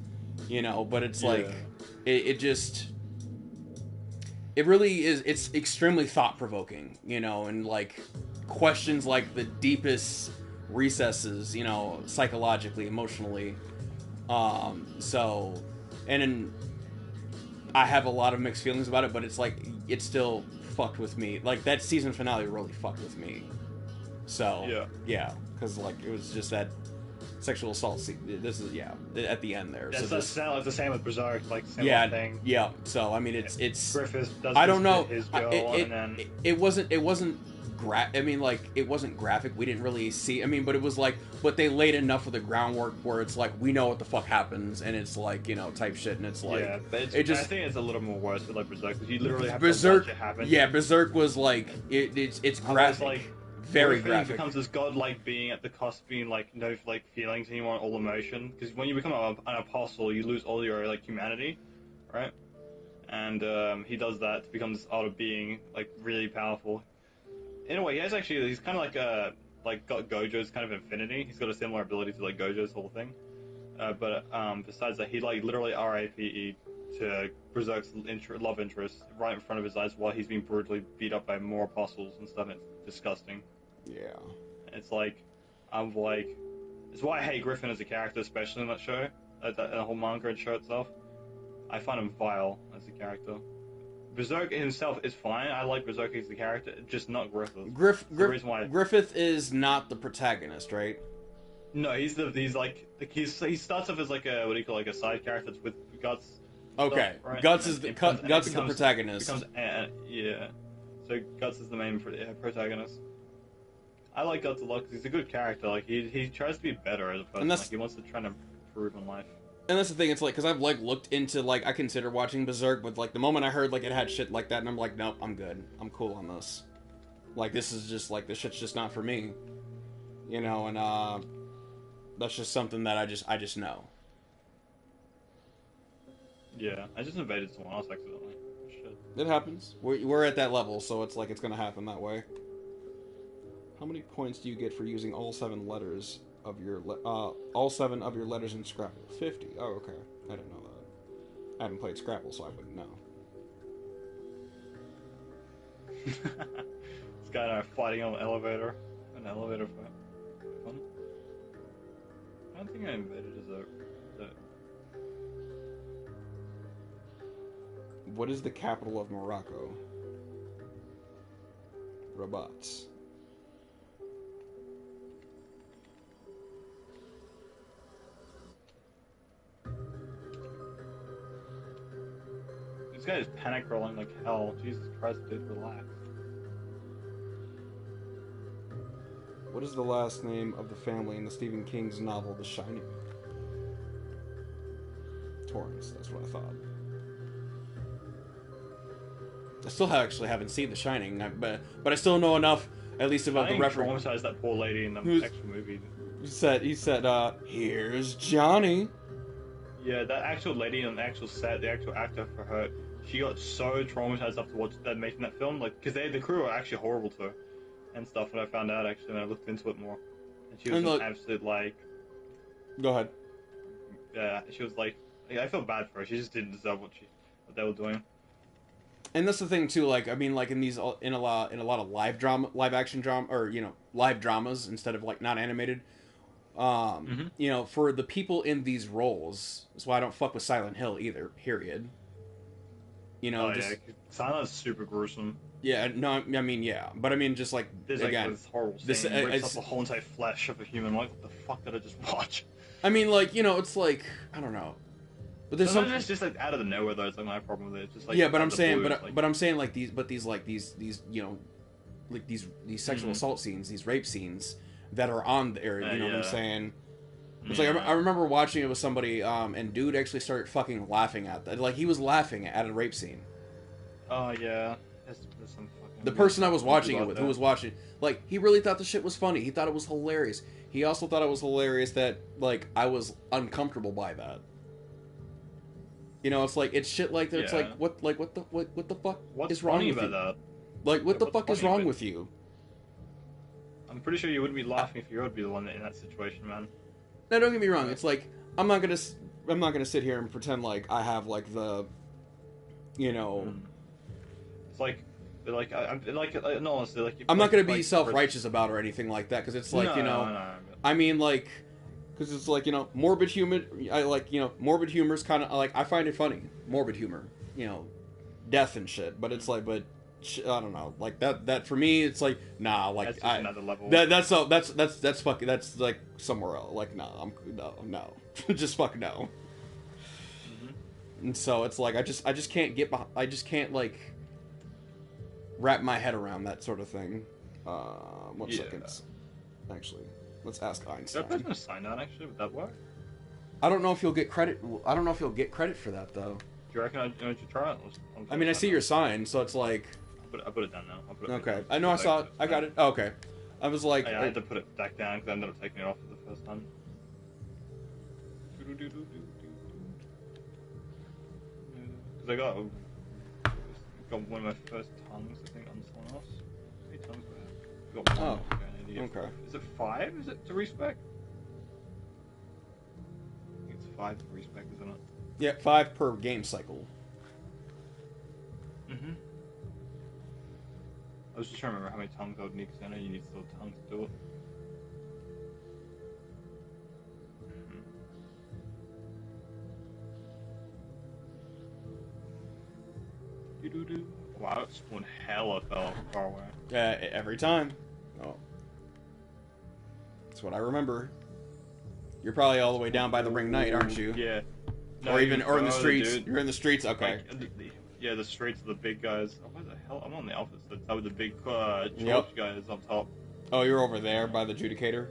you know. But it's like it just, it really is, it's extremely thought-provoking, you know, and like questions like the deepest recesses, you know, psychologically, emotionally. So, and then I have a lot of mixed feelings about it, but it's like, it still fucked with me. Like, that season finale really fucked with me. So, yeah, because, like, it was just that sexual assault scene. This is, at the end there. That's so this, the same with Berserk, like, similar thing. Yeah, so, I mean, it's Griffith does I don't know. his girl, and then... It wasn't I mean, like, it wasn't graphic. We didn't really see, I mean, but it was like, but they laid enough of the groundwork where it's like, we know what the fuck happens, and it's like, you know, type shit, and it's like, yeah, but I think it's a little more worse with, like, Berserk, because you literally have to watch it happen. Yeah, Berserk was like, it's graphic, like, very Griffin graphic. becomes this godlike being at the cost of being, like, no, like, feelings anymore, all emotion, because when you become an apostle, you lose all your, like, humanity, right? And he does that to become this outer being, like, really powerful. In a way, he's kind of like got Gojo's kind of infinity. He's got a similar ability to, like, Gojo's whole thing. But besides that, he, like, literally RAPE to Berserk's love interest right in front of his eyes while he's being brutally beat up by more apostles and stuff. And it's disgusting. Yeah. It's like, it's why I hate Griffin as a character, especially in that show, the whole manga and show itself. I find him vile as a character. Berserk himself is fine. I like Berserk as the character, just not Griffith. The reason why Griffith is not the protagonist, right? No, he starts off as like a, what do you call, like a side character that's with Guts. Okay, stuff, right? Guts is the protagonist. Yeah, so Guts is the main protagonist. I like Guts a lot because he's a good character. Like, he tries to be better as a person. Like, he wants to try to improve in life. And that's the thing, it's like, because I've, like, looked into, like, I consider watching Berserk, but, like, the moment I heard, like, it had shit like that, and I'm like, nope, I'm good. I'm cool on this. Like, this is just, like, this shit's just not for me. You know, and, that's just something that I just know. Yeah, I just invaded someone else accidentally. Shit. It happens. We're at that level, so it's like, it's gonna happen that way. How many points do you get for using all 7 letters of your all 7 of your letters in Scrabble? 50. Oh, okay. I didn't know that. I haven't played Scrabble, so I wouldn't know. This guy and I are fighting on an elevator fight. Fun. I don't think I invaded Berserk. What is the capital of Morocco? Rabat. This guy is panic rolling like hell. Jesus Christ, dude, relax. What is the last name of the family in the Stephen King's novel The Shining? Torrance, that's what I thought. I still actually haven't seen The Shining, but I still know enough, at least about the reference. Traumatized that poor lady in the actual movie. He said, here's Johnny. Yeah, that actual lady on the actual set, the actual actor for her, she got so traumatized after making that film, like, because the crew are actually horrible to her and stuff. And I found out actually when I looked into it more, and she was an absolute, like. Go ahead. Yeah, she was like, I feel bad for her. She just didn't deserve what they were doing. And that's the thing too. Like, I mean, like in a lot of live action drama, or, you know, live dramas instead of, like, not animated. You know, for the people in these roles, that's why I don't fuck with Silent Hill either. Period. You know, Silence is super gruesome. Yeah, no, I mean, yeah, but I mean, just like There's like again, this horrible scene. this Rips up the whole entire flesh of a human. Like, what the fuck did I just watch? I mean, like, you know, it's like I don't know, but there's Sometimes some. it's just like out of the nowhere though. It's like my problem with it. It's just like Yeah, but out I'm of the saying, blue, it's like, but I'm saying like these you know, like these sexual assault scenes, these rape scenes that are on there. You know what I'm yeah. saying? It's like I remember watching it with somebody, and dude actually started fucking laughing at that. Like he was laughing at a rape scene. Oh yeah. There's some fucking The person I was watching it about with, that. who was watching, like he really thought the shit was funny. He thought it was hilarious. He also thought it was hilarious that like I was uncomfortable by that. You know, it's like it's shit like that. It's Yeah. like what the fuck What's is wrong funny with you? about Like what the what's fuck is funny wrong about- with you? that? I'm pretty sure you wouldn't be laughing if you would be the one in that situation, man. Now, don't get me wrong. It's like I'm not gonna sit here and pretend like I have like the, you know, It's like no, honestly, like I'm not gonna like, be self-righteous about it or anything like that because it's like no, you know, no. I mean like, because it's like you know, morbid humor. I like you know, morbid humor is kind of like I find it funny, morbid humor. You know, death and shit. But it's like, but I don't know, like that for me, it's like nah, like That's just another level. that's fucking that's like somewhere else. Like no, no, just fuck no. And so it's like I just can't get behind, I just can't like wrap my head around that sort of thing. 1 second. Actually, let's ask Did I Einstein. press a sign down actually? Would that work? I don't know if you'll get credit. I don't know if you'll get credit for that though. Do you reckon I should try it? I mean, I see your sign, so it's like I put it down now. I'll put it back okay. down. I know I Put saw back it. to I got it. Oh, okay. I was like, I had to put it back down because I ended up taking it off for the first time. Because I got one of my first tongues, I think, on someone else. How many tongues do I have? I got one. okay. Is it 5? Is it to respec? I think it's 5 to respec, isn't it? yeah, 5 per game cycle. Mm-hmm. I was just trying to remember how many tongues I would need, because I know you need still tongues to do it. Doo-doo-doo. Wow, it spawned hella far away. Every time. Oh, that's what I remember. You're probably all the way down by the ring knight, aren't you? Yeah. Or even or in the further, streets. dude. You're in the streets. Okay. Like, yeah, the streets of the big guys. Oh, where the hell? I'm on the office. That with the big church Yep. guys up top. Oh, you're over there by the adjudicator.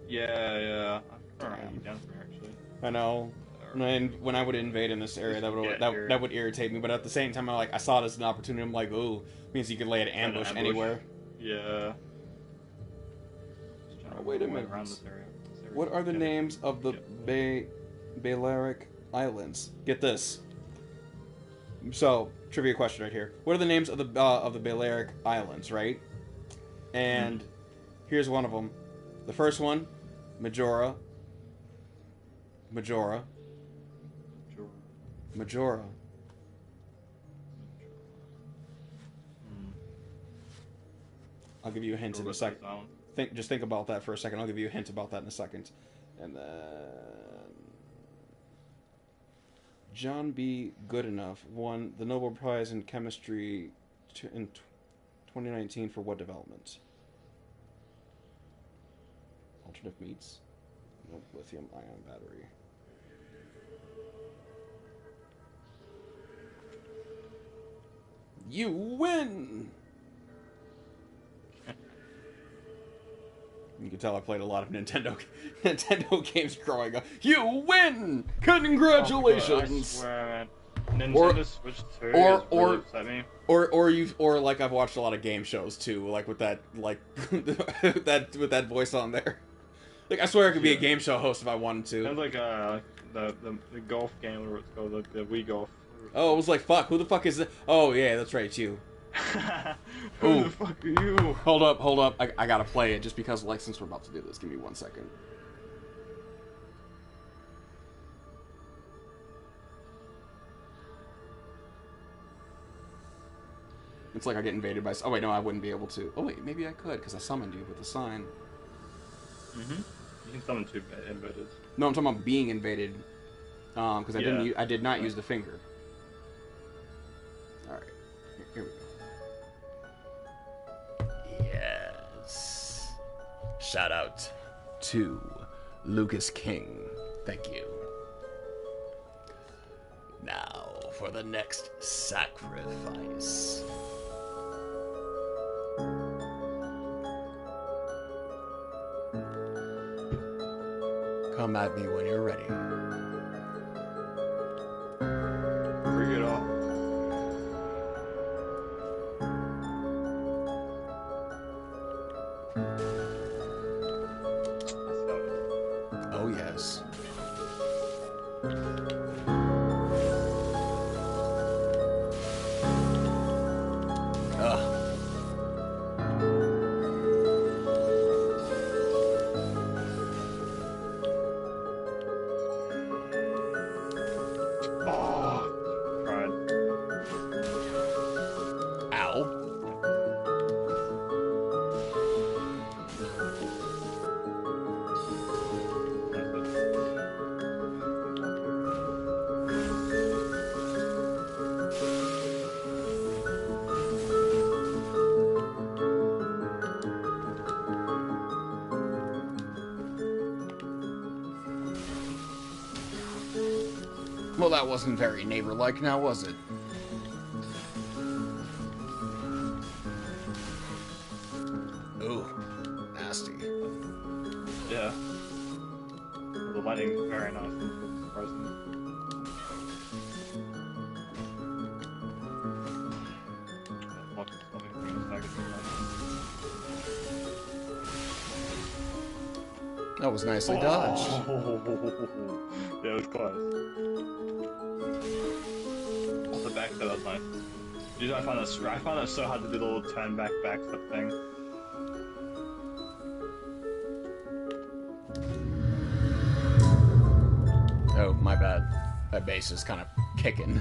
Yeah. I don't know how to get down from here actually. I know. When I would invade in this area, that would irritate me. But at the same time, I saw it as an opportunity. I'm like, ooh, means you could lay an ambush anywhere. Yeah. Oh, wait a minute. Around this area. What are the names of the Balearic Islands? Get this. So, trivia question right here. What are the names of the Balearic Islands, right? And here's one of them. The first one, Majora. I'll give you a hint in a second. Just think about that for a second. I'll give you a hint about that in a second. And then John B. Goodenough won the Nobel Prize in Chemistry in 2019 for what development? Alternative meats. Nope, lithium-ion battery. You win! You can tell I played a lot of Nintendo games growing up. You win! Congratulations! Oh, I swear, man. Nintendo Switch 2 really upset me. Or like I've watched a lot of game shows too, like with that with that voice on there. Like I swear I could be a game show host if I wanted to. Sounds like the golf game, or what's called, like the Wii Golf. Oh, it was like fuck. Who the fuck is this? Oh yeah, that's right, it's you. Who the fuck are you? Hold up. I gotta play it just because, like, since we're about to do this. Give me 1 second. It's like I get invaded by... Oh, wait, no, I wouldn't be able to. Oh, wait, maybe I could, because I summoned you with the sign. Mm-hmm. You can summon 2 invaders. No, I'm talking about being invaded. Because I did not use the finger. Alright. Here we go. Yes. Shout out to Lucas King. Thank you. Now for the next sacrifice. Come at me when you're ready. Bring it on. Oh, yes. Well, that wasn't very neighbor-like now, was it? Ooh, nasty. Yeah. The lighting's very nice. Surprising. That was nicely dodged. Yeah, it was close. Off the back, that was nice. Usually I find that so hard to do the little turn back step thing. Oh, my bad. That bass is kind of kicking.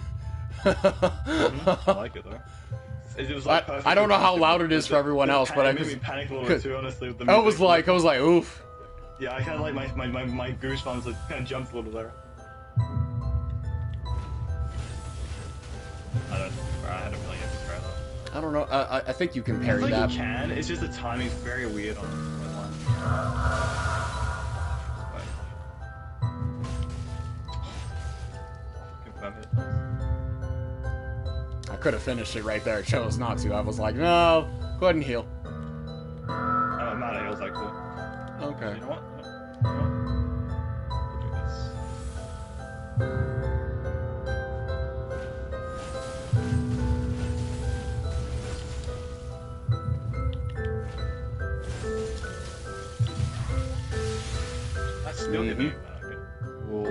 I like it though. It was like I don't know how loud it is for everyone else, but I made me just... panic a little bit too, honestly. With the I was music. like, oof. Yeah, I kind of like my goosebumps like, kind of jumped a little there. I had a feeling it was right though. I don't know. I think you can I parry think that. you can. It's just the timing's very weird on this one. Confirm it. I could have finished it right there. I chose not to. I was like, no, go ahead and heal. I'm out of heals actually. Okay. You know what? We'll do this. That's still hit me. Okay. Whoa.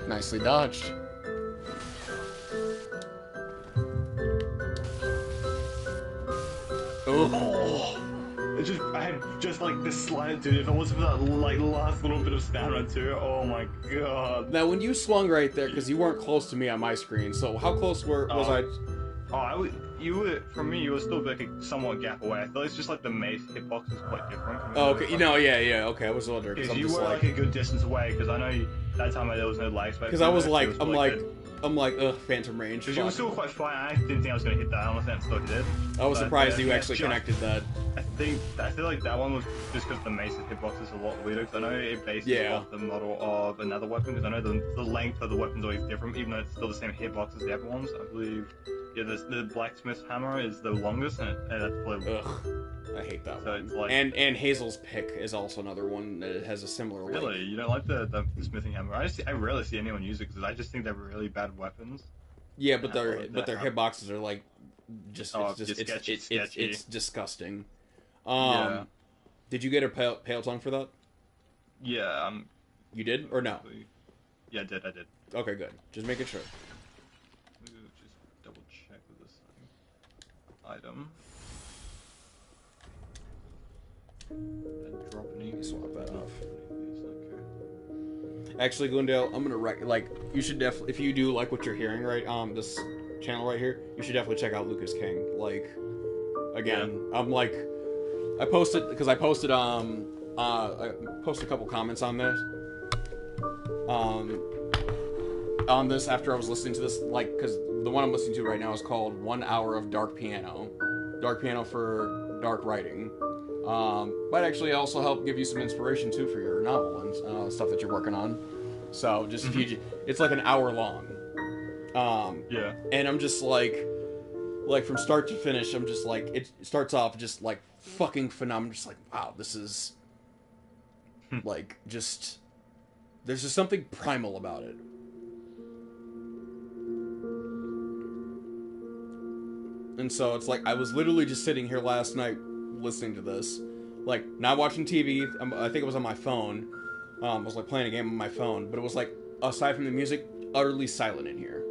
Nicely dodged. Oh. I had just like this slide, dude. If it wasn't for that like last little bit of stamina too, oh my god. Now, when you swung right there, because you weren't close to me on my screen, so how close was I? Oh, you were, from me, you were still like a somewhat gap away. I feel it's just like the mace hitbox is quite different. Oh, okay. Yeah, okay. I was wondering. Because you were like a good distance away, because I know that time there was no lag space. Because I was like, I'm like, ugh, phantom range. Because you were still quite fine. I didn't think I was going to hit that. I honestly still did. I was surprised you actually connected that. I feel like that one was just because the mace's hitbox is a lot weirder. Because I know it bases off the model of another weapon. Because I know the length of the weapon's always different, even though it's still the same hitbox as the other ones. I believe, yeah, the blacksmith's hammer is the longest, and that's probably. Ugh, I hate that one. It's like, and Hazel's pick is also another one that has a similar. Really, length. you don't like the smithing hammer? I rarely see anyone use it because I just think they're really bad weapons. Yeah, but their hitboxes are like sketchy. It's disgusting. Yeah. Did you get a pale tongue for that? Yeah. You did or no? Yeah, I did. Okay, good. Just making sure. Just double check with this item. And drop an Swap that off. Okay. Actually, Glendale, I'm gonna you should definitely, if you do like what you're hearing right this channel right here, you should definitely check out Lucas King. Like, again, I'm like, I posted I posted a couple comments on this. On this after I was listening to this, like, because the one I'm listening to right now is called 1 Hour of Dark Piano. Dark Piano for dark writing. Might actually also help give you some inspiration, too, for your novel and stuff that you're working on. So, just if you... It's like an hour long. Yeah. And I'm just like from start to finish, I'm just like, it starts off just like fucking phenomenal. Just like, wow, this is like just, there's just something primal about it. And so it's like, I was literally just sitting here last night listening to this, like not watching TV. I think it was on my phone. I was like playing a game on my phone, but it was like, aside from the music, utterly silent in here.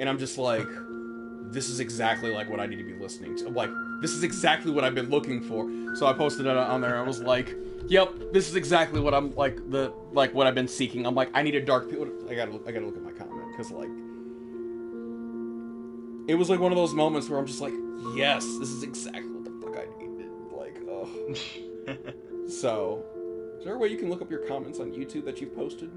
And I'm just like, this is exactly like what I need to be listening to. I'm like, this is exactly what I've been looking for. So I posted it on there. I was like, yep, this is exactly what I'm like what I've been seeking. I'm like, I need a dark. I gotta look at my comment because like, it was like one of those moments where I'm just like, yes, this is exactly what the fuck I needed. Like, oh. So, is there a way you can look up your comments on YouTube that you've posted?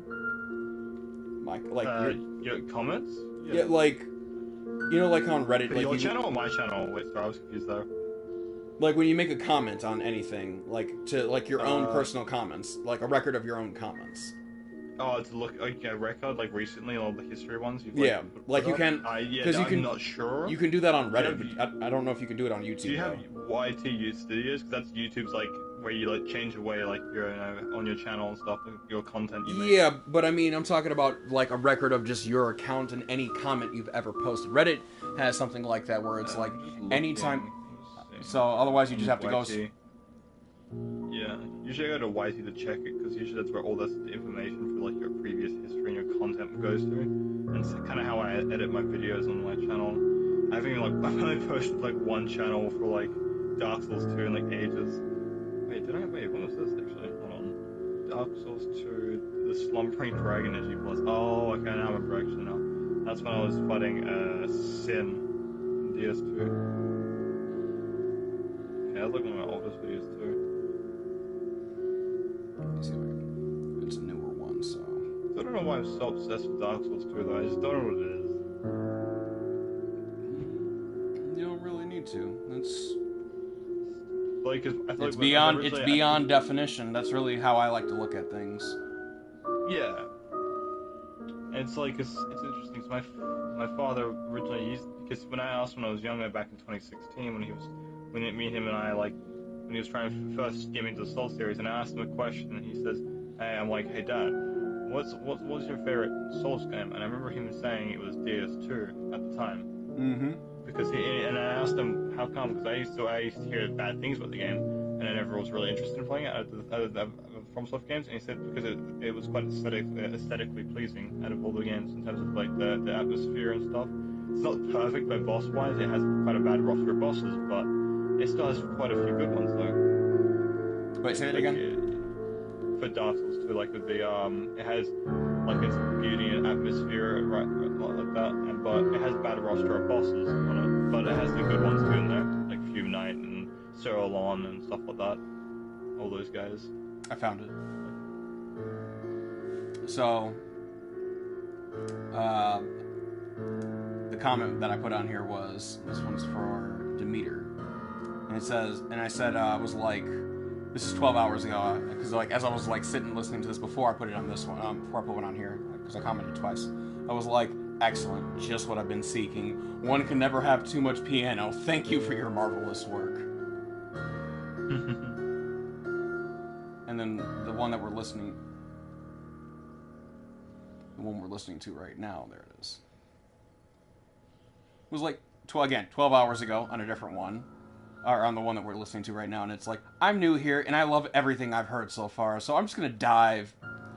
Mike, like your comments? Yeah, like, you know, like on Reddit, like your channel or my channel? Wait, sorry, I was confused there. Like when you make a comment on anything, like to like your own personal comments, like a record of your own comments. Oh, to look like a record, like recently, all the history ones. You've, yeah, like you can. Because I'm not sure. You can do that on Reddit. But I don't know if you can do it on YouTube. Do you have YT Studios? Because that's YouTube's like where you like change the way like your on your channel and stuff, your content you make. Yeah, but I mean, I'm talking about like a record of just your account and any comment you've ever posted. Reddit has something like that where it's like anytime. So otherwise, you just have to go. Yeah, usually I go to YT to check it because usually that's where all this information for like your previous history and your content goes to, and it's kind of how I edit my videos on my channel. I think like I've only posted like one channel for like Dark Souls 2 in like ages. Wait, when was this actually? Hold on. Dark Souls 2, the Slumbering Dragon Energy Plus. Oh, okay, now I remember actually now. That's when I was fighting Sin in DS2. Okay, that was like one of my oldest videos too. Let me see if I can. It's a newer one, so. I don't know why I'm so obsessed with Dark Souls 2 though. I just don't know what it is. You don't really need to. It's. Like, I feel it's like beyond. It's beyond definition. That's really how I like to look at things. Yeah. And it's like it's interesting. So my father originally used, because when I asked when I was younger back in 2016 when me and him and I like when he was trying to first get me into the Soul series, and I asked him a question and he says, "Hey," I'm like, "Hey Dad, what's your favorite Souls game?" And I remember him saying it was DS2 at the time. Mm-hmm. Because and I asked him how come, because I used to hear bad things about the game, and I never was really interested in playing it out of the FromSoft games. And he said because it was quite aesthetically pleasing out of all the games in terms of like the atmosphere and stuff. It's not perfect by boss wise. It has quite a bad roster of bosses, but it still has quite a few good ones though. Wait, say that again. For Dark Souls 2, like with the it has like its beauty and atmosphere right like that, but it has bad roster of bosses on it. But it has the good ones too in there, like Fume Knight and Cerulon and stuff like that. All those guys. I found it. So, the comment that I put on here was, this one's for Demeter, and it says, and I said, I was like, this is 12 hours ago, because like as I was like sitting listening to this before I put it on this one, before I put one on here, because I commented twice, I was like, excellent, just what I've been seeking. One can never have too much piano. Thank you for your marvelous work. And then the one that we're listening, the one we're listening to right now, there it is. It was like 12 hours ago on a different one. Or on the one that we're listening to right now, and it's like, I'm new here and I love everything I've heard so far, so I'm just gonna dive.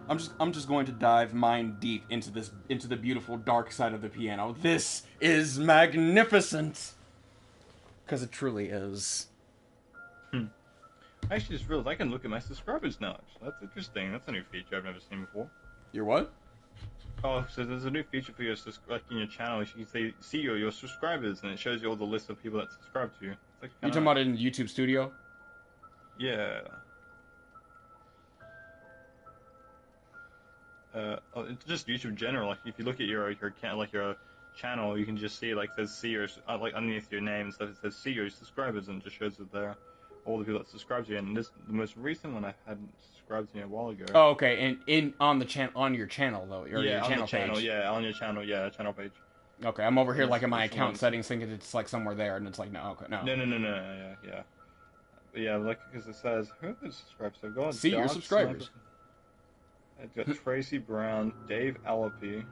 I'm just going to dive mind deep into the beautiful dark side of the piano. This is magnificent, because it truly is. I actually just realized I can look at my subscribers now. Actually. That's interesting. That's a new feature I've never seen before. Your what? Oh, so there's a new feature for your like in your channel. You can see your subscribers, and it shows you all the list of people that subscribe to you. It's like You talking about in YouTube Studio? Yeah. it's just YouTube in general. Like if you look at your account, like your channel, you can just see like there's see your like underneath your name and stuff. It says see your subscribers, and it just shows that there all the people that subscribe to you. And this the most recent one I hadn't subscribed to you a while ago. Oh, okay. And on the on your channel though, or yeah, your on channel the channel, page. yeah, on your channel, yeah, channel page. Okay, I'm over here This like in my is the account one. settings, thinking it's like somewhere there, and it's like no, okay, no. No, yeah. But yeah, like because it says who has subscribed. So go on. See your subscribers. I've got Tracy Brown, Dave Allapi,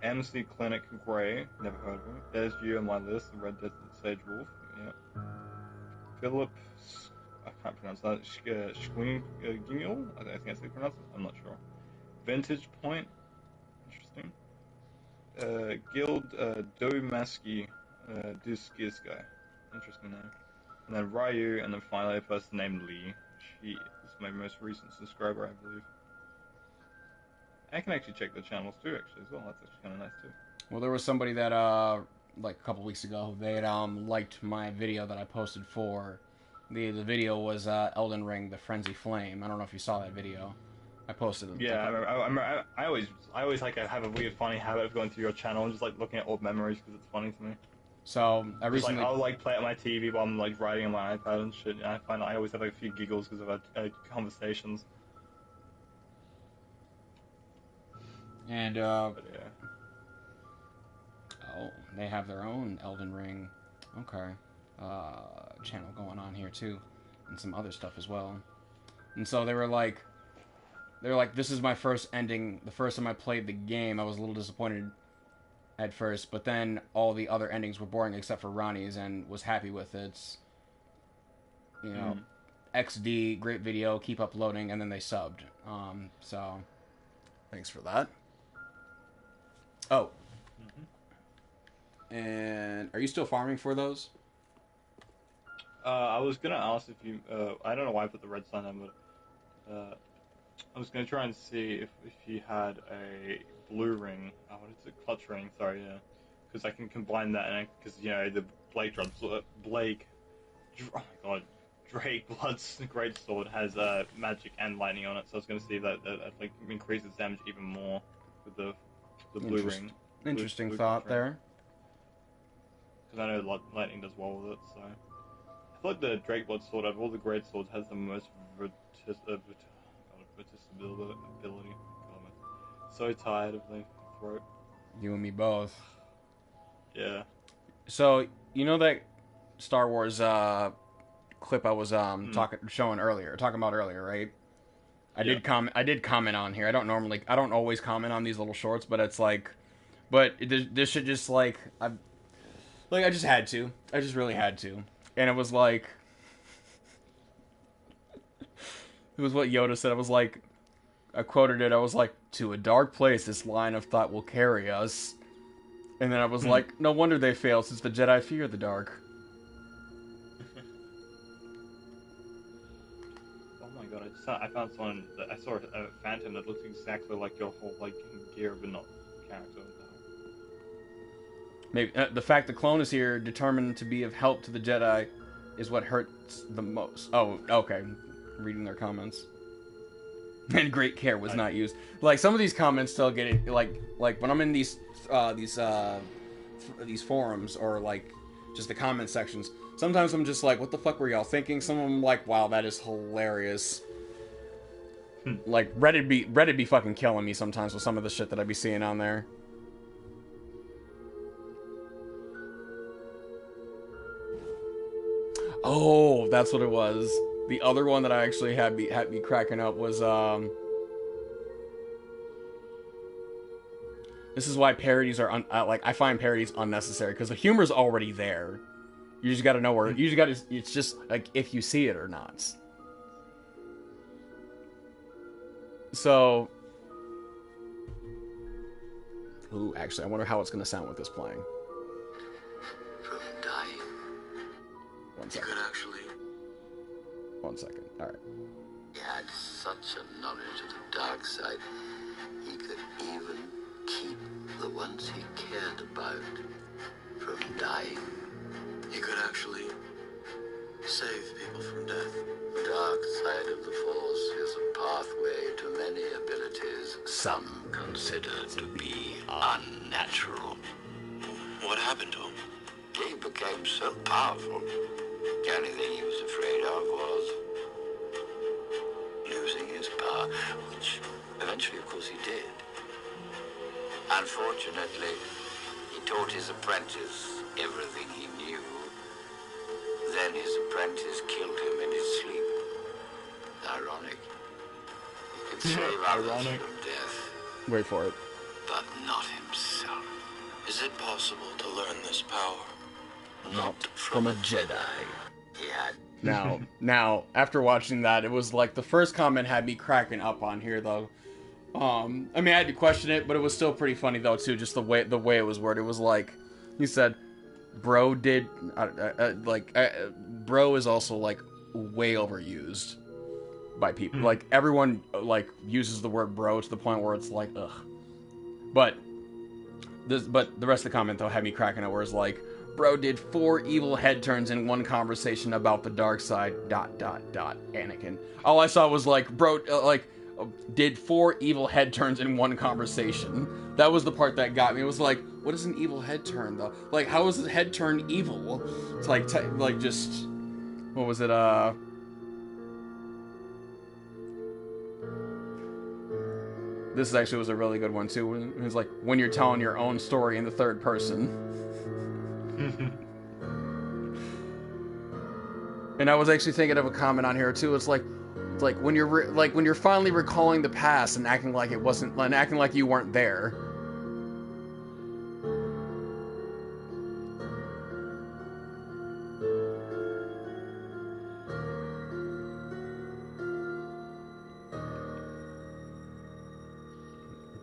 MC Clinic Gray, never heard of him. There's you on my list, the REDesertWolfSage Wolf. Yeah. Philip, I can't pronounce that. Schwingel, I think that's how you pronounce it. I'm not sure. Vintage Point, interesting. Guild Domaski Duskiska, interesting name. And then Ryu, and then finally a person named Lee. She is my most recent subscriber, I believe. I can actually check the channels too, actually, as well. That's actually kind of nice too. Well, there was somebody that like a couple weeks ago, they had liked my video that I posted for. The video was Elden Ring: The Frenzy Flame. I don't know if you saw that video. I posted it. Yeah, I always like have a weird funny habit of going through your channel and just like looking at old memories because it's funny to me. So I recently, I'll like play it on my TV while I'm like writing on my iPad and shit. And I find I always have like, a few giggles because I've had conversations. and But yeah. oh, they have their own Elden Ring, okay, channel going on here too, and some other stuff as well. And so they were like, this is my first ending. The first time I played the game, I was a little disappointed at first, but then all the other endings were boring except for Ronnie's, and was happy with it. You know, XD, great video, keep uploading, and then they subbed. So thanks for that. Oh. And are you still farming for those? I was gonna ask if you. I don't know why I put the red sign on, but I was gonna try and see if you had a blue ring. Oh, what is it? Clutch ring. Sorry, yeah. Because I can combine that, and because you know the Blake. Oh my god, Drake Blood's great sword has magic and lightning on it. So I was gonna see that like increases damage even more with the blue ring. Interesting blue thought ring. there. Because I know lightning does well with it, so I feel like the Drake Blood sword out of all the great swords has the most vertissability. God, I'm so tired of the throat. You and me both. Yeah. So you know that Star Wars clip I was talking about earlier, right? I did comment on here. I don't always comment on these little shorts, but it's like, this should just like I just had to. I just really had to. And it was like, it was what Yoda said. I was like, I quoted it. I was like, to a dark place this line of thought will carry us. And then I was like, no wonder they fail, since the Jedi fear the dark. Oh my god! I found someone. I saw a phantom that looks exactly like your whole like gear, but not character. Maybe the fact the clone is here, determined to be of help to the Jedi, is what hurts the most. Oh, okay. Reading their comments. And great care was not used. Like some of these comments still get it. Like when I'm in these forums or like just the comment sections. Sometimes I'm just like, what the fuck were y'all thinking? Some of them like, wow, that is hilarious. Like Reddit be fucking killing me sometimes with some of the shit that I be seeing on there. Oh, that's what it was. The other one that I actually had me cracking up was this is why parodies are I find parodies unnecessary because the humor's already there. You just got to know where. You just got to. It's just like if you see it or not. So, ooh, actually, I wonder how it's gonna sound with this playing. From dying, One he second. could actually. 1 second. All right. He had such a knowledge of the dark side. He could even keep the ones he cared about from dying. He could actually save people from death. The dark side of the Force is a pathway to many abilities some considered to be unnatural. What happened to him? He became so powerful, the only thing he was afraid of was losing his power, which eventually, of course, he did. Unfortunately, he taught his apprentice everything he knew. Then his apprentice killed him in his sleep. Ironic. He could save others Ironic. from death, Wait for it. but not himself. Is it possible to learn this power? Not From a Jedi. He had Now, after watching that, it was like the first comment had me cracking up on here, though. I mean, I had to question it, but it was still pretty funny, though, too, just the way it was worded. It was like, he said, bro did, bro is also, like, way overused by people. Like, everyone, like, uses the word bro to the point where it's like, ugh. But the rest of the comment, though, had me cracking up, where it's like, bro did 4 evil head turns in one conversation about the dark side, ... Anakin. All I saw was, like, bro, did 4 evil head turns in one conversation. That was the part that got me. It was like, what is an evil head turn, though? Like, how is a head turn evil? It's like, just... What was it, This actually was a really good one, too. It was like, when you're telling your own story in the third person. And I was actually thinking of a comment on here, too. It's like when you're finally recalling the past and acting like it wasn't, and acting like you weren't there.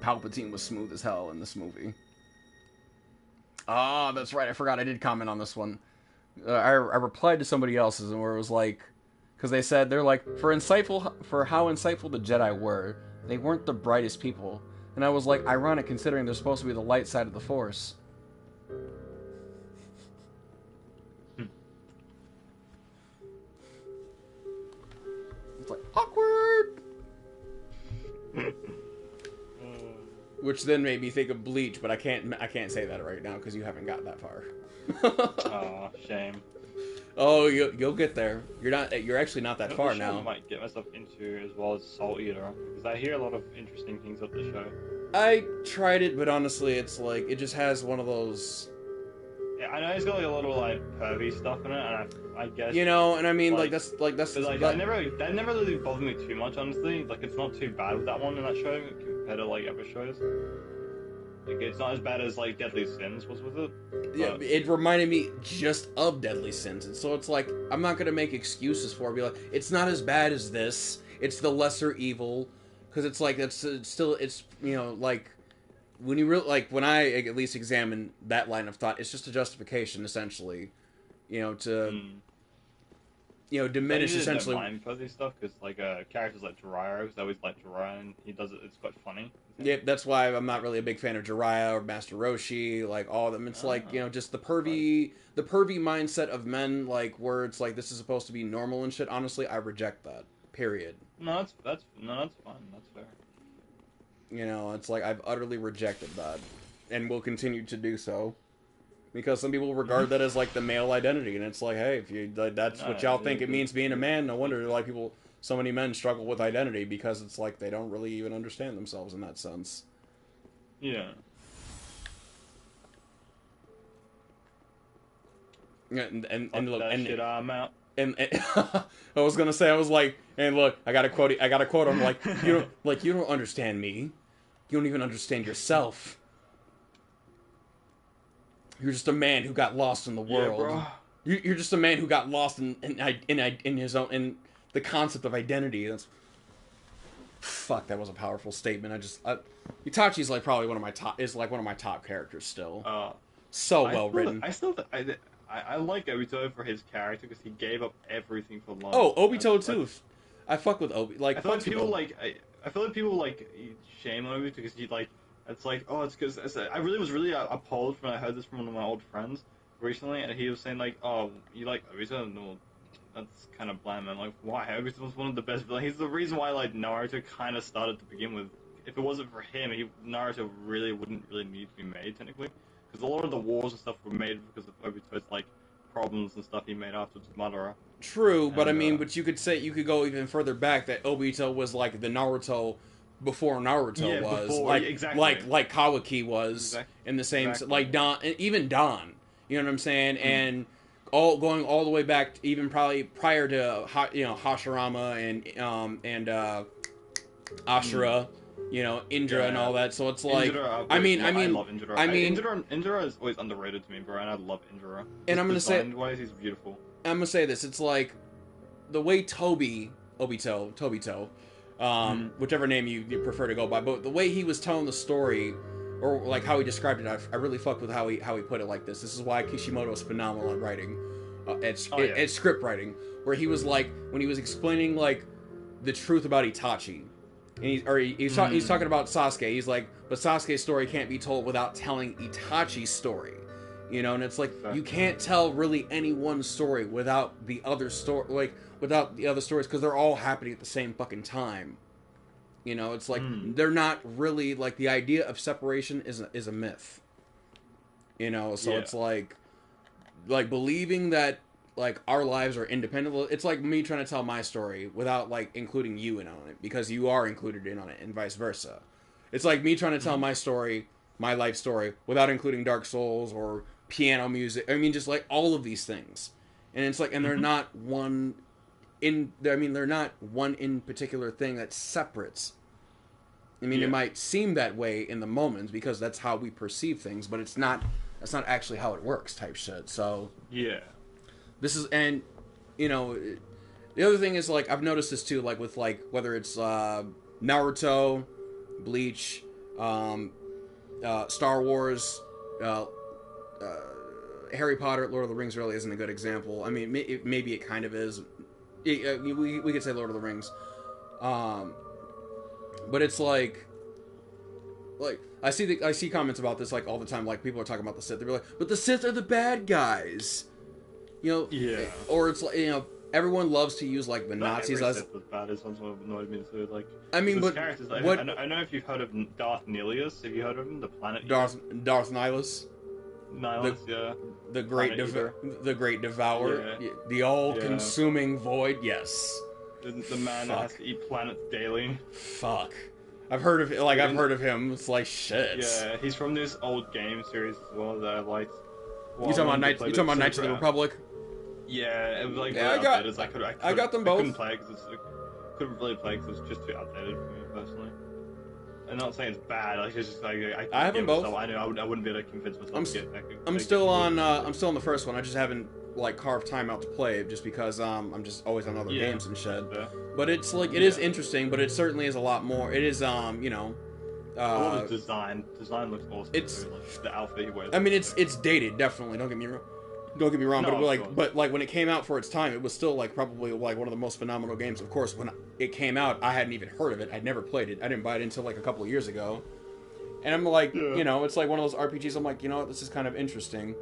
Palpatine was smooth as hell in this movie. Ah, that's right. I forgot I did comment on this one. I replied to somebody else's, and where it was like, because they said they're like, for how insightful the Jedi were, they weren't the brightest people, and I was like, ironic considering they're supposed to be the light side of the Force. It's like awkward. Which then made me think of Bleach, but I can't say that right now because you haven't got that far. Oh, shame. Oh, you'll get there. You're actually not that far now. I might get myself into as well as Soul Eater, because I hear a lot of interesting things of the show. I tried it, but honestly, it's like it just has one of those. Yeah, I know it's got like a little like pervy stuff in it, and I guess You know, and I mean, that's but, like that never really bothered me too much, honestly. Like it's not too bad with that one in that show compared to like other shows. Like it's not as bad as like Deadly Sins was with it. Yeah, it reminded me just of Deadly Sins, and so it's like I'm not gonna make excuses for it. Be like, it's not as bad as this. It's the lesser evil, because it's like it's still you know, like when you really like when I at least examine that line of thought, it's just a justification essentially, you know, to you know diminish essentially. Mind fuzzy stuff because like characters like Jiraiya, who's always like Jiraiya, and he does it. It's quite funny. Yeah, that's why I'm not really a big fan of Jiraiya or Master Roshi, like all of them. It's like, you know, just the pervy mindset of men, like where it's like this is supposed to be normal and shit. Honestly, I reject that. Period. No, that's fine. That's fair. You know, it's like I've utterly rejected that, and will continue to do so, because some people regard that as like the male identity, and it's like, hey, if you that's what y'all think it means being a man, no wonder like so many men struggle with identity, because it's like they don't really even understand themselves in that sense. Yeah. And look, that shit, I'm out. And I was gonna say, I was like, and look, I got a quote. I'm like, you don't understand me. You don't even understand yourself. You're just a man who got lost in the world. Yeah, bro. You're just a man who got lost in his own in the concept of identity. Fuck, that was a powerful statement. Itachi's like probably one of my top characters still. So well written. I like Obito for his character because he gave up everything for love. Oh, Obito too. I fuck with Obi. Like I feel like people like shame on Obito because he like it's like it's because I was really appalled when I heard this from one of my old friends recently, and he was saying like, oh, you like Obito? No, that's kind of bland, man. Like, why? Obito was one of the best villains. He's the reason why like Naruto kind of started to begin with if it wasn't for him, Naruto really wouldn't really need to be made technically, because a lot of the wars and stuff were made because of Obito's like problems and stuff he made afterwards with Madara. True, but I And, mean, but you could go even further back that Obito was like the Naruto before Naruto was, before, like exactly. like Kawaki was in the same, like Don, even Don. You know what I'm saying? And going all the way back, even probably prior to Hashirama and Ashura, Indra and all that. So it's like, Indra, I love Indra. Indra is always underrated to me, bro, and I love Indra. And I'm gonna say, wise, he's beautiful. I'm gonna say this. It's like the way Tobito, whichever name you prefer to go by, but the way he was telling the story, or like how he described it, I really fucked with how he put it like this. This is why Kishimoto is phenomenal at writing, at script writing, where he was like, when he was explaining like the truth about Itachi, and he's talking about Sasuke. He's like, but Sasuke's story can't be told without telling Itachi's story. And it's like, you can't tell really any one story without the other story, like without the other stories, because they're all happening at the same fucking time. It's like they're not really, like, the idea of separation is a myth. So it's like believing that like our lives are independent. It's like me trying to tell my story without like including you in on it, because you are included in on it, and vice versa. It's like me trying to tell my story, my life story, without including Dark Souls or piano music. I mean, just like all of these things, and it's like, and they're not one they're not one in particular thing that separates. I mean, it might seem that way in the moment because that's how we perceive things, but that's not actually how it works, type shit. So this is, and the other thing is, like, I've noticed this too, like with like whether it's Naruto, Bleach, Star Wars, Harry Potter. Lord of the Rings really isn't a good example. I mean, maybe it kind of is. We could say Lord of the Rings, but it's like I see comments about this like all the time. Like, people are talking about the Sith. They're like, but the Sith are the bad guys, or it's like, everyone loves to use like the Nazis as bad. Is something that annoyed me too. Like, I mean, but characters, like, what? I know if you've heard of Darth Nihilus. Have you heard of him? The planet Darth Nihilus. The great devourer, the all-consuming void. Yes, the man that has to eat planets daily. Fuck, I've heard of him. It's like shit. Yeah, he's from this old game series as well that I liked. You talking about Knights of the Republic? Yeah, it was like I got them both. Couldn't really play because it was just too outdated for me personally. I'm not saying it's bad. Like, it's just like I have them both. I wouldn't be able to convince myself to get back. I'm still on the first one. I just haven't like carved time out to play it just because I'm just always on other games and shit. Yeah. But it's like it is interesting, but it certainly is a lot more. It is I love his design. Design looks awesome. It's like the outfit he wears. I mean, it's dated, definitely. Don't get me wrong. No, but when it came out for its time, it was still like probably like one of the most phenomenal games. Of course, when it came out, I hadn't even heard of it. I'd never played it. I didn't buy it until like a couple of years ago. And I'm like, it's like one of those RPGs. I'm like, this is kind of interesting.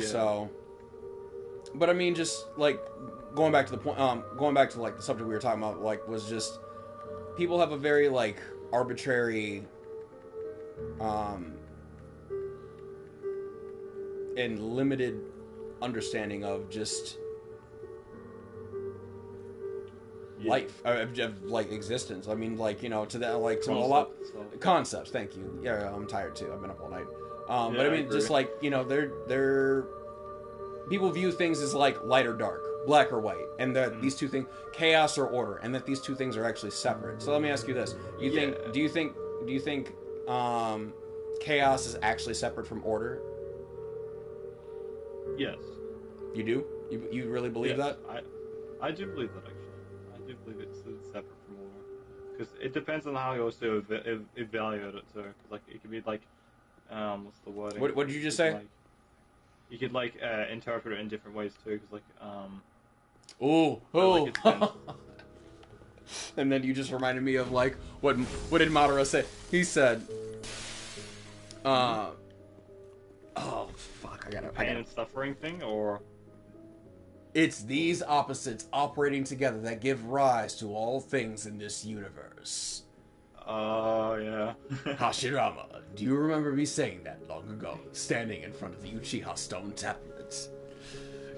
So. But I mean, just like going back to the point, going back to like the subject we were talking about, like, was just people have a very like arbitrary, and limited understanding of just life, of like existence. I mean, like, to that, like, to a lot concepts. Thank you. Yeah, I'm tired too. I've been up all night. But I mean, just like, they're people view things as like light or dark, black or white, and that these two things, chaos or order, and that these two things are actually separate. So let me ask you this: do you think chaos is actually separate from order? Yes. You do? You really believe that? I do believe that, actually. I do believe it's separate from order. Because it depends on how you also evaluate it, too. Like, it could be like, what's the wording? What did you just say? Like, you could, like, interpret it in different ways, too. Because, like, Like, and then you just reminded me of, like, what did Madara say? He said, oh, fuck, I gotta... and suffering thing, or... It's these opposites operating together that give rise to all things in this universe. Oh, yeah. Hashirama, do you remember me saying that long ago, standing in front of the Uchiha stone tablets?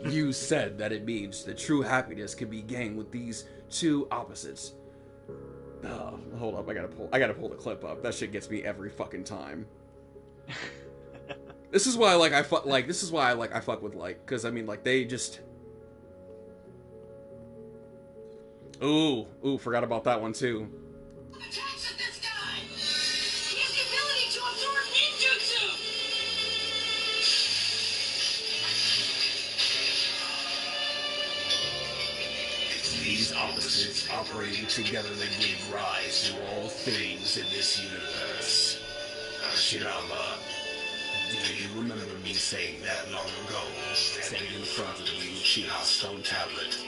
You said that it means that true happiness can be gained with these two opposites. Hold up, I gotta pull the clip up. That shit gets me every fucking time. This is why I fuck with because I mean they just. Ooh, forgot about that one too. Attacks at this guy! He has the ability to absorb ninjutsu! It's these opposites operating together that give rise to all things in this universe. Hashirama, do you remember me saying that long ago, standing in front of the Uchiha stone tablet?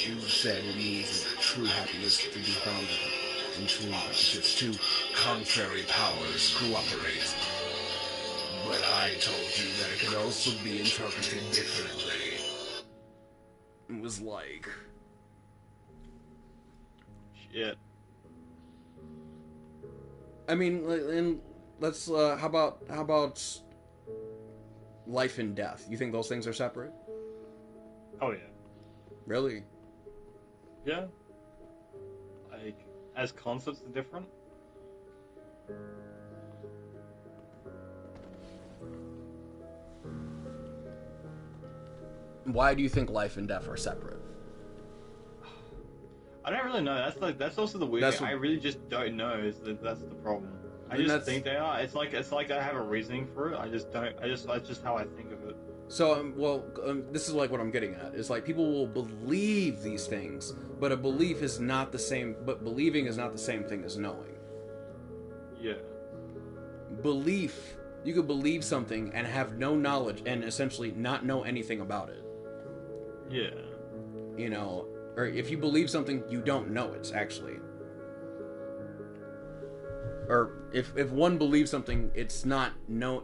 You said it means that true happiness to be found in two opposites, two contrary powers cooperate. But I told you that it could also be interpreted differently. It was like... Shit. I mean, and let's, how about life and death? You think those things are separate? Oh, yeah. Really? Yeah. Like, as concepts are different. Why do you think life and death are separate? I don't really know. That's also the weird thing. I really just don't know. That's the problem. I just think they are. It's like I have a reasoning for it. I just don't. That's just how I think of it. So, this is like what I'm getting at. Is like people will believe these things, but a belief is not the same. But believing is not the same thing as knowing. Yeah. Belief, you could believe something and have no knowledge and essentially not know anything about it. Yeah. You know, or if you believe something, you don't know it actually. Or if one believes something, it's not known.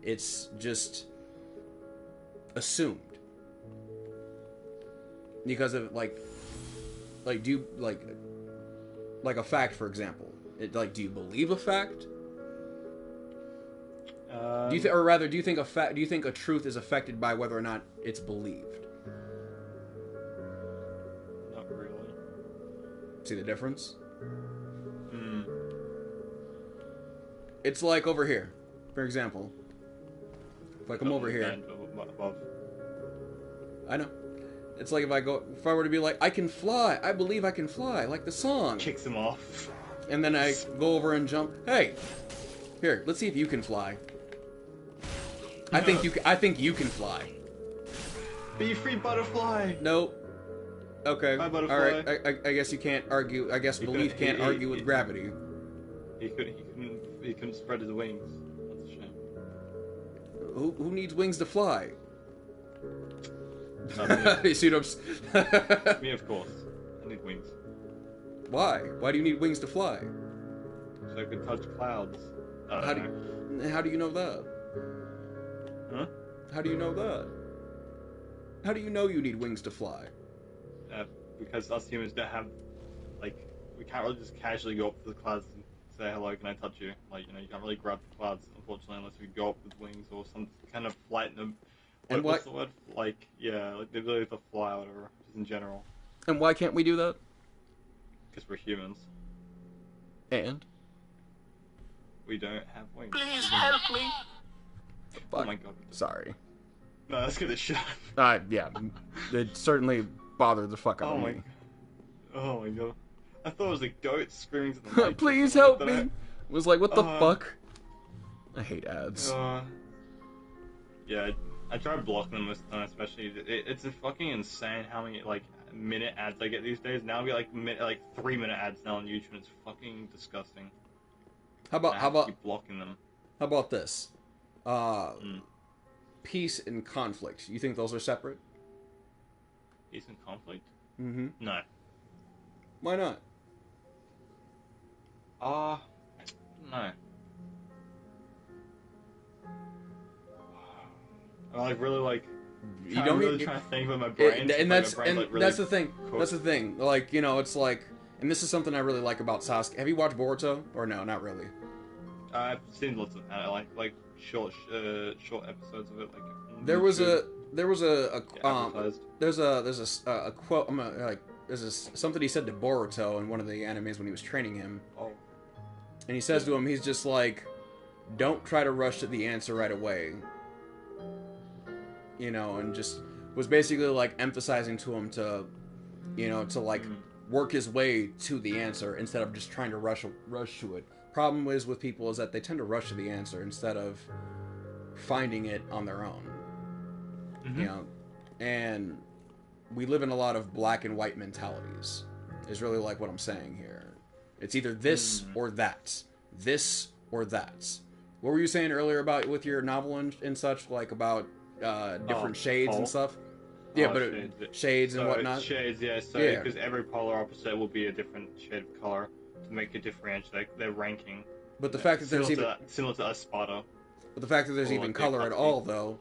It's just assumed. Because of like do you like a fact, for example? Do you believe a fact? Do you think a truth is affected by whether or not it's believed? Not really. See the difference? Hmm. It's like over here, for example. If I come over here, Above. I know. It's like if I were to be like, I can fly. I believe I can fly, like the song. Kicks him off. And then I go over and jump. Hey, here, let's see if you can fly. I think you can fly. Be free, butterfly. Nope. Okay. Bye, butterfly. All right. I guess you can't argue. I guess belief can't argue with gravity. He couldn't spread his wings. That's a shame. Who needs wings to fly? Not You see what I'm me, of course. I need wings. Why? Why do you need wings to fly? So I can touch clouds. How do you know that? Huh? How do you know that? How do you know you need wings to fly? Because us humans don't have, we can't really just casually go up to the clouds and say, hello, can I touch you? You can't really grab the clouds, unfortunately, unless we go up with wings or some kind of flight. What's the word? The ability to fly or whatever, just in general. And why can't we do that? Because we're humans. And? We don't have wings. Please help me. Fuck. Oh my god. Sorry. No, that's good as shit. Yeah. It certainly bothered the fuck out of me. Oh my god. I thought it was a goat screaming to the mic. Please help me! I was like, what the fuck? I hate ads. Yeah, I try blocking them most of the time, especially. It's fucking insane how many, minute ads I get these days. Now I get, 3-minute ads now on YouTube, and it's fucking disgusting. How about keep blocking them. How about this? Peace and conflict. You think those are separate? Peace and conflict? Mm-hmm. No. Why not? No. I'm like really like You don't really get, trying to think with my brain. and that's my brain's, and like, really that's the thing. cooked. That's the thing. Like, you know, it's like, and this is something I really like about Sasuke. Have you watched Boruto or no? Not really. I've seen lots of like short episodes of it. Like on There YouTube. was a Advertised. there's a quote. I'm gonna, like there's something he said to Boruto in one of the animes when he was training him, Oh. and he says to him, he's just like, "Don't try to rush to the answer right away." You know, and just was basically like emphasizing to him to, you know, to like work his way to the answer instead of just trying to rush to it. Problem is with people is that they tend to rush to the answer instead of finding it on their own. You know, and we live in a lot of black and white mentalities. Is really like what I'm saying here. It's either this or that. This or that. What were you saying earlier about with your novel and such, like about different shades and stuff? Yeah, but shades and whatnot. Shades, yeah. So Yeah. because every polar opposite will be a different shade of color to make it differentiate their ranking. But the fact that there's similar to a Sparta. But the fact that there's Or even like color they at cut all, the- though,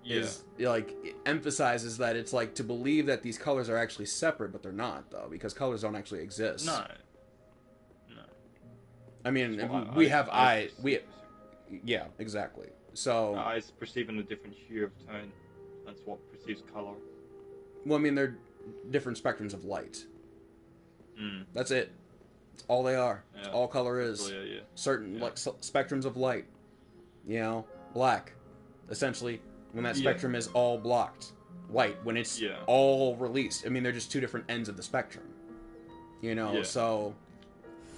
Yeah. is like it emphasizes that it's like to believe that these colors are actually separate, but they're not, though, because colors don't actually exist. No. I mean, Well, we have eyes. Yeah, exactly. So, eyes perceiving a different hue of tone. That's what perceives color. well, I mean, they're different spectrums of light. That's it. That's all they are. That's all color is. Yeah. Certain like spectrums of light. You know, black, essentially, when that spectrum is all blocked. White, when it's all released. I mean, they're just two different ends of the spectrum. You know, so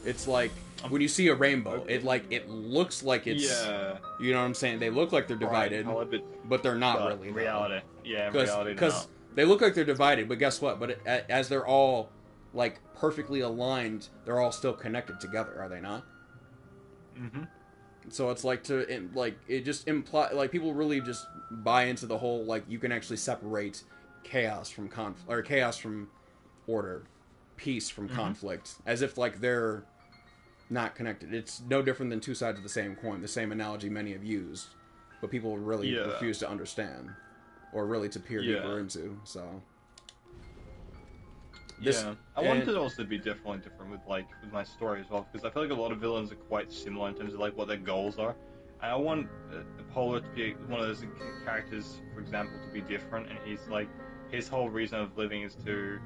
it's like when you see a rainbow, it looks like it's. Yeah. You know what I'm saying? They look like they're divided, but they're not really. Reality. Yeah, reality. Because they look like they're divided, but guess what? But as they're all like perfectly aligned, they're all still connected together, are they not? Mm-hmm. So it's like it just imply like people really just buy into the whole like you can actually separate chaos from conflict or chaos from order, peace from conflict, as if like they're not connected. It's no different than two sides of the same coin, the same analogy many have used, but people really refuse to understand or really to peer deeper into. So I wanted it also to be definitely different with my story as well, because I feel like a lot of villains are quite similar in terms of like what their goals are. And I want Polar to be one of those characters, for example, to be different, and he's like his whole reason of living is to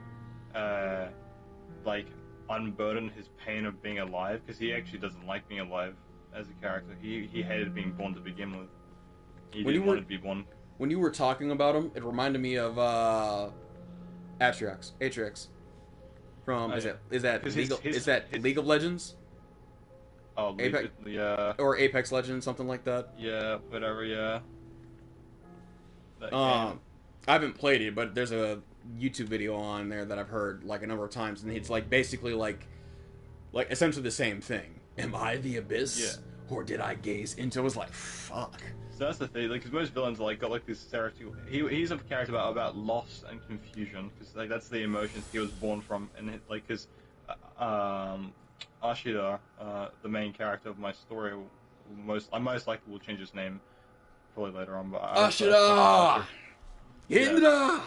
like unburden his pain of being alive, because he actually doesn't like being alive as a character. He hated being born to begin with. He didn't want to be born. When you were talking about him, it reminded me of Atriox from is that League of Legends? Oh, Apex, or Apex Legends, something like that. Yeah, whatever. Yeah. I haven't played it, but there's a YouTube video on there that I've heard like a number of times, and it's like basically like essentially the same thing. Am I the abyss, or did I gaze into? It was like fuck. So that's the thing, like, because most villains are like got like this stereotype. He's a character about loss and confusion, because like that's the emotions he was born from, and like because Ashida, the main character of my story, I most likely will change his name probably later on. But Ashida, Indra.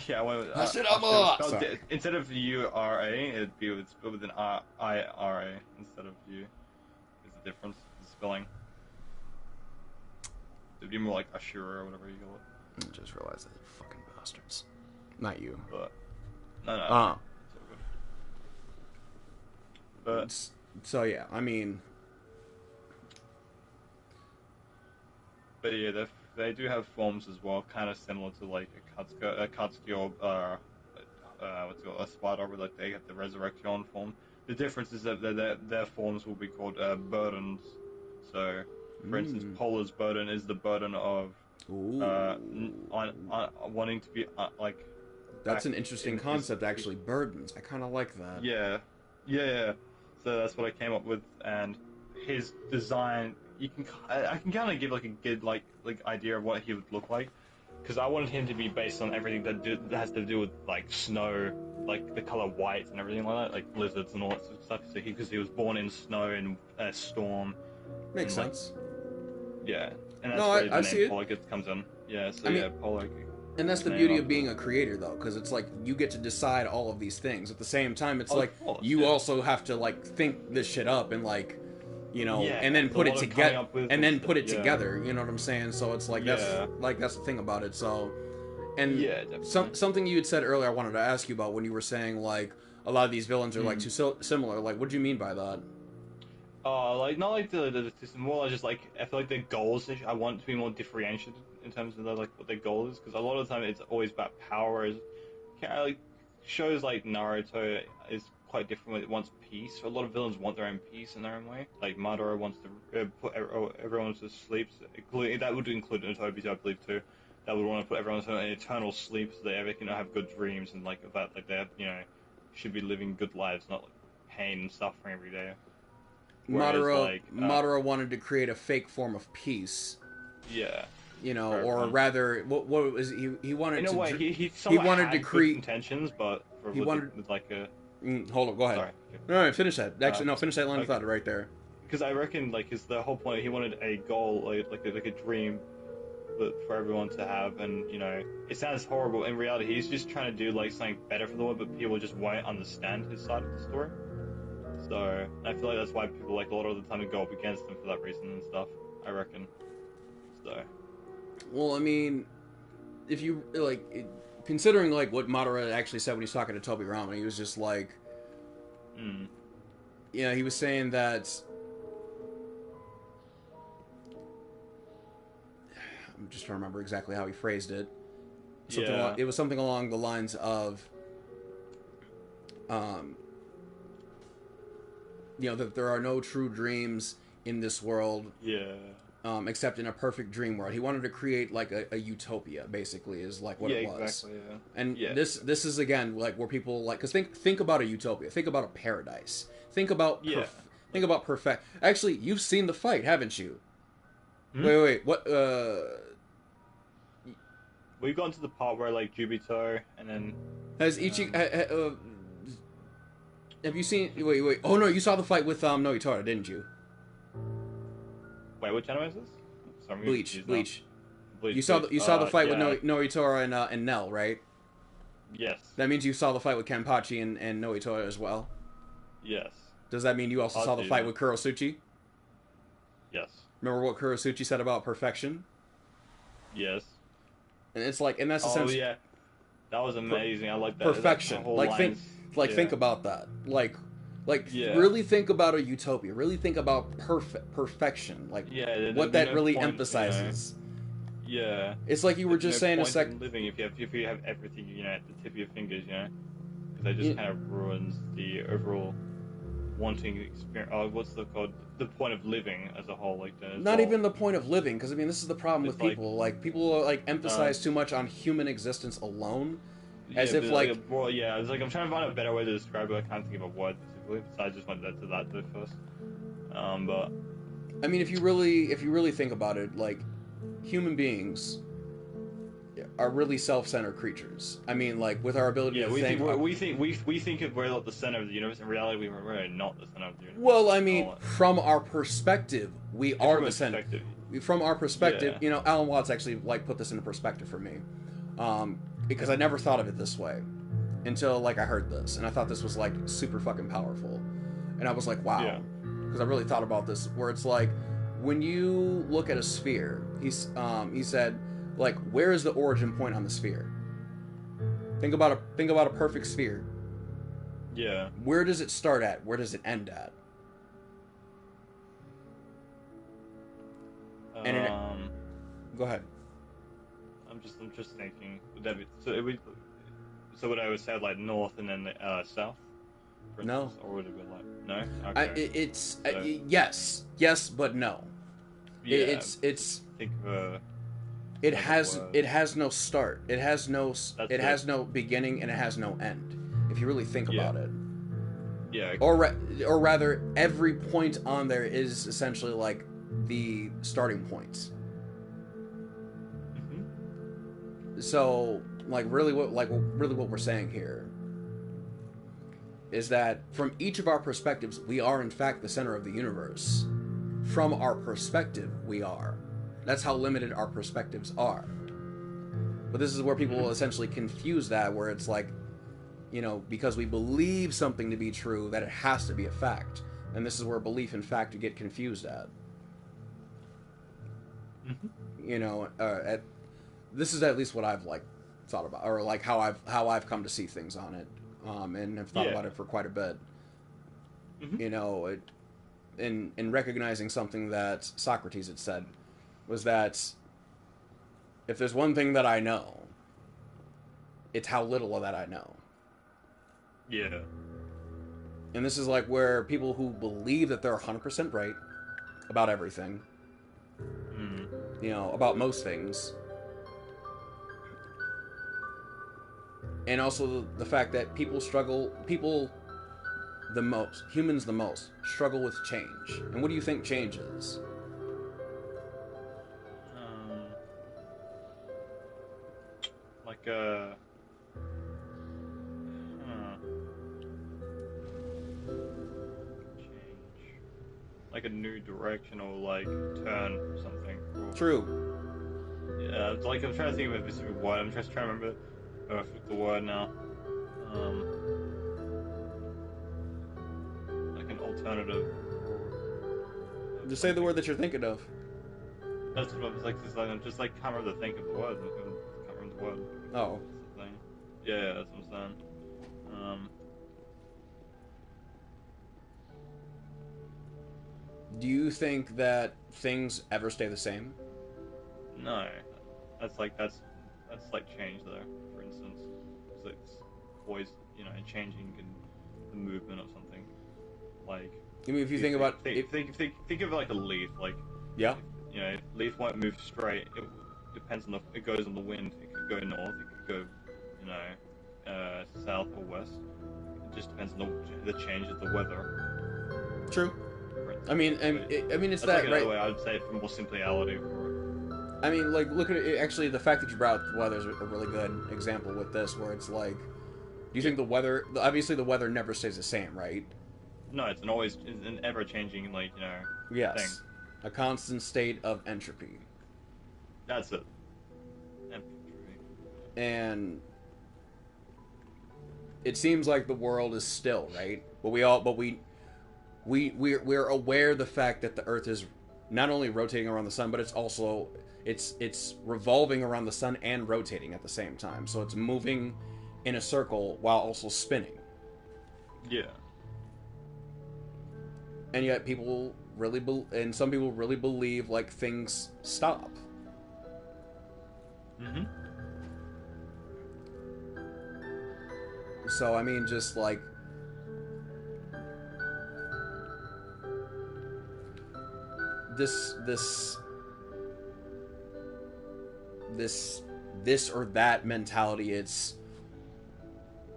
Yeah, well, Sorry. Instead of U-R-A, it'd be with an I-R-A instead of U. There's a difference in spelling. It'd be more like Ashura or whatever you call it. I just realized they're fucking bastards. Not you. But no. It's all good. But so yeah, I mean. But yeah, they do have forms as well, kind of similar to like a Katsuki or what's it called, a Sparta, where like they have the resurrection form. The difference is that their forms will be called burdens. So, for instance, Polar's burden is the burden of wanting to be like. That's an interesting concept, actually. Burdens. I kind of like that. Yeah. So that's what I came up with, and his design. I can kind of give like a good like idea of what he would look like, because I wanted him to be based on everything that has to do with like snow, like the color white and everything like that, like blizzards and all that sort of stuff. So because he was born in snow and storm. Makes sense. Yeah, and that's No, where the I see name it. Pollock comes in. Yeah, so I mean- yeah, Pollock. And that's the Name beauty of of being a creator, though, because it's like you get to decide all of these things. At the same time, it's Of like course, you yeah. also have to like think this shit up and like, you know, Yeah, and then there's put a it lot of together, coming up with and then and put it stuff, yeah. together. You know what I'm saying? So it's like that's the thing about it. So, and Yeah, definitely. something you had said earlier, I wanted to ask you about when you were saying like a lot of these villains are like too similar. Like, what do you mean by that? Like not like the system, more like just like I feel like their goals. I want to be more differentiated in terms of like what their goal is, because a lot of the time it's always about power. Whereas like shows like Naruto is quite different. When it wants peace. A lot of villains want their own peace in their own way. Like Madara wants to put everyone to sleep. That would include Otobi, I believe too. That would want to put everyone to an eternal sleep so they can have good dreams and like that. Like they have, should be living good lives, not like pain and suffering every day. Whereas, Madara wanted to create a fake form of peace. Yeah. You know, or rather, what was he wanted in to? In a way, he wanted to create intentions, but he wanted with like a. Hold on, go ahead. Sorry. No, finish that. Actually, no, finish that line of thought right there. Because I reckon, like, is the whole point. He wanted a goal, like a dream, for everyone to have, and it sounds horrible. In reality, he's just trying to do like something better for the world, but people just won't understand his side of the story. So I feel like that's why people like a lot of the time go up against him for that reason and stuff. I reckon. So. Well, I mean, if you considering like what Madara actually said when he's talking to Toby Rama, he was just like, he was saying that. I'm just trying to remember exactly how he phrased it. It was something along the lines of, that there are no true dreams in this world. Yeah. Except in a perfect dream world. He wanted to create like a utopia, basically, is like what it was. Exactly, yeah. And this is again like where people like, because think about a utopia, think about a paradise, think about perfect. Actually, you've seen the fight, haven't you? Wait, what? We've gotten to the part where like Jubito and then has Ichi. Have you seen? Wait. Oh no, you saw the fight with Noitora, didn't you? Wait, which anime is this? Sorry, Bleach. You saw the fight with Noitora and Nell, right? Yes. That means you saw the fight with Kenpachi and Noitora as well? Yes. Does that mean you also saw the fight with Kurosuchi? Yes. Remember what Kurosuchi said about perfection? Yes. And it's like, and that's essentially... Oh, yeah. That was amazing. I like that. Perfection. Think about that. Really think about a utopia. Really think about perfection. Like, what that really emphasizes. Yeah. It's like you were just saying a second. Living if you have everything, at the tip of your fingers, because that just kind of ruins the overall wanting experience. Oh, what's the called? The point of living as a whole, Not even the point of living, because I mean, this is the problem with people. Like, people emphasize too much on human existence alone, as if it's I'm trying to find a better way to describe it. I can't think of a word specifically, so I just went to that first. But I mean, if you really think about it, like, human beings are really self-centered creatures. I mean, like, with our ability to think... We think of we're like the center of the universe. In reality, we're not the center of the universe. Well, I mean, from our perspective, we are the center. From our perspective, Alan Watts actually, put this into perspective for me. Because I never thought of it this way until, I heard this. And I thought this was, super fucking powerful. And I was like, wow. Because I really thought about this, where it's like, when you look at a sphere, he said... where is the origin point on the sphere? Think about a perfect sphere. Yeah. Where does it start at? Where does it end at? Go ahead. I'm just thinking. So would I would say north and then south? No. Or would it be no? Okay. Yes, but no. Yeah. It's. Think of It has no start. It has no beginning, and it has no end. If you really think about it. Yeah. Or rather, every point on there is essentially the starting points. Mm-hmm. So, really what we're saying here is that from each of our perspectives, we are in fact the center of the universe. From our perspective, we are. That's how limited our perspectives are. But this is where people will essentially confuse that, where it's like, you know, because we believe something to be true, that it has to be a fact. And this is where belief and fact get confused at. You know, this is at least what I've like thought about, or like how I've come to see things on it, and have thought about it for quite a bit. You know, in recognizing something that Socrates had said was that if there's one thing that I know, it's how little of that I know. Yeah. And this is like where people who believe that they're 100% right about everything, you know, about most things, and also the fact that humans the most, struggle with change. And what do you think change is? Like a... change. Like a new direction, or like turn something. Or... True. Yeah, it's like I'm trying to think of a specific word. I'm just trying to remember the word now. Like an alternative. Just say the word that you're thinking of. That's what I was like. I'm just like can't remember the think of the word. I can't remember the word. Oh. That's the thing. Yeah, that's what I'm saying. Do you think that things ever stay the same? No, that's like change though. For instance, it's always changing in the movement of something. Like, I mean, if you think about think of it like a leaf. Like, yeah, leaf won't move straight. It depends on it goes on the wind. It could go north. It could go south or west. It just depends on the change of the weather. True. I mean, it's that, like another right? way I'd say it for more simplicity. I mean, like, look at it. Actually, the fact that you brought up the weather is a really good example with this, where it's like, do you think the weather? Obviously, the weather never stays the same, right? No, it's an ever-changing, yes, thing. A constant state of entropy. That's it. Entropy. And it seems like the world is still, right? But we're aware of the fact that the Earth is not only rotating around the sun, but it's also it's revolving around the sun and rotating at the same time. So it's moving in a circle while also spinning. Yeah. And yet people and some people really believe like things stop. So I mean, just like this or that mentality, it's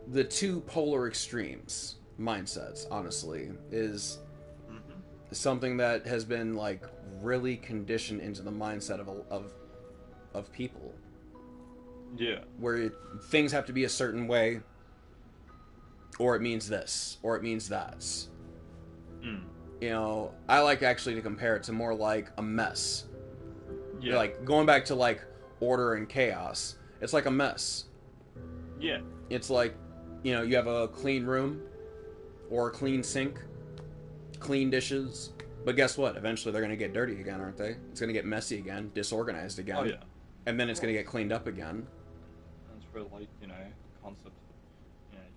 the two polar extremes mindsets, honestly, is something that has been like really conditioned into the mindset of people. Yeah. Where things have to be a certain way, or it means this, or it means that. You know, I like actually to compare it to more like a mess. Yeah. Like, going back to like order and chaos, it's like a mess. Yeah. It's like, you know, you have a clean room or a clean sink, clean dishes, but guess what? Eventually they're going to get dirty again, aren't they? It's going to get messy again, disorganized again. Oh, yeah. And then it's going to get cleaned up again. That's where, like, concept,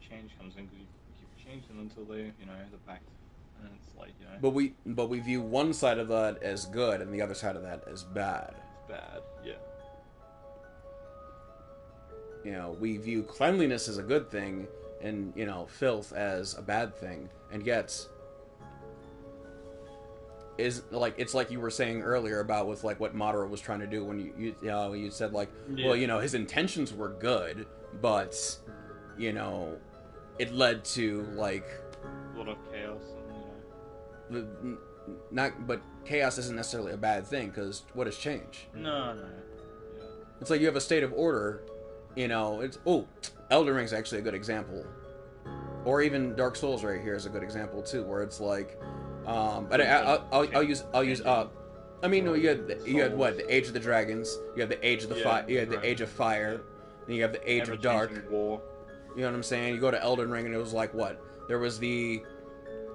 change comes in, because you keep changing until they're back. And it's like, But we view one side of that as good and the other side of that as bad. It's bad, yeah. You know, we view cleanliness as a good thing and, filth as a bad thing. And yet, it's like you were saying earlier about with like what Madara was trying to do when you said like, well, his intentions were good, but, it led to like a lot of chaos and, but chaos isn't necessarily a bad thing, because what is change? No. Yeah. It's like you have a state of order, Elden Ring's actually a good example. Or even Dark Souls right here is a good example too, where it's like, but I'll use I mean, no, you had what? Souls. The Age of the Dragons. You have the Age of the Yeah, You had the Age of Fire. Then you have the Age of Dark. Ever-changing War. You know what I'm saying? You go to Elden Ring, and it was like what? There was the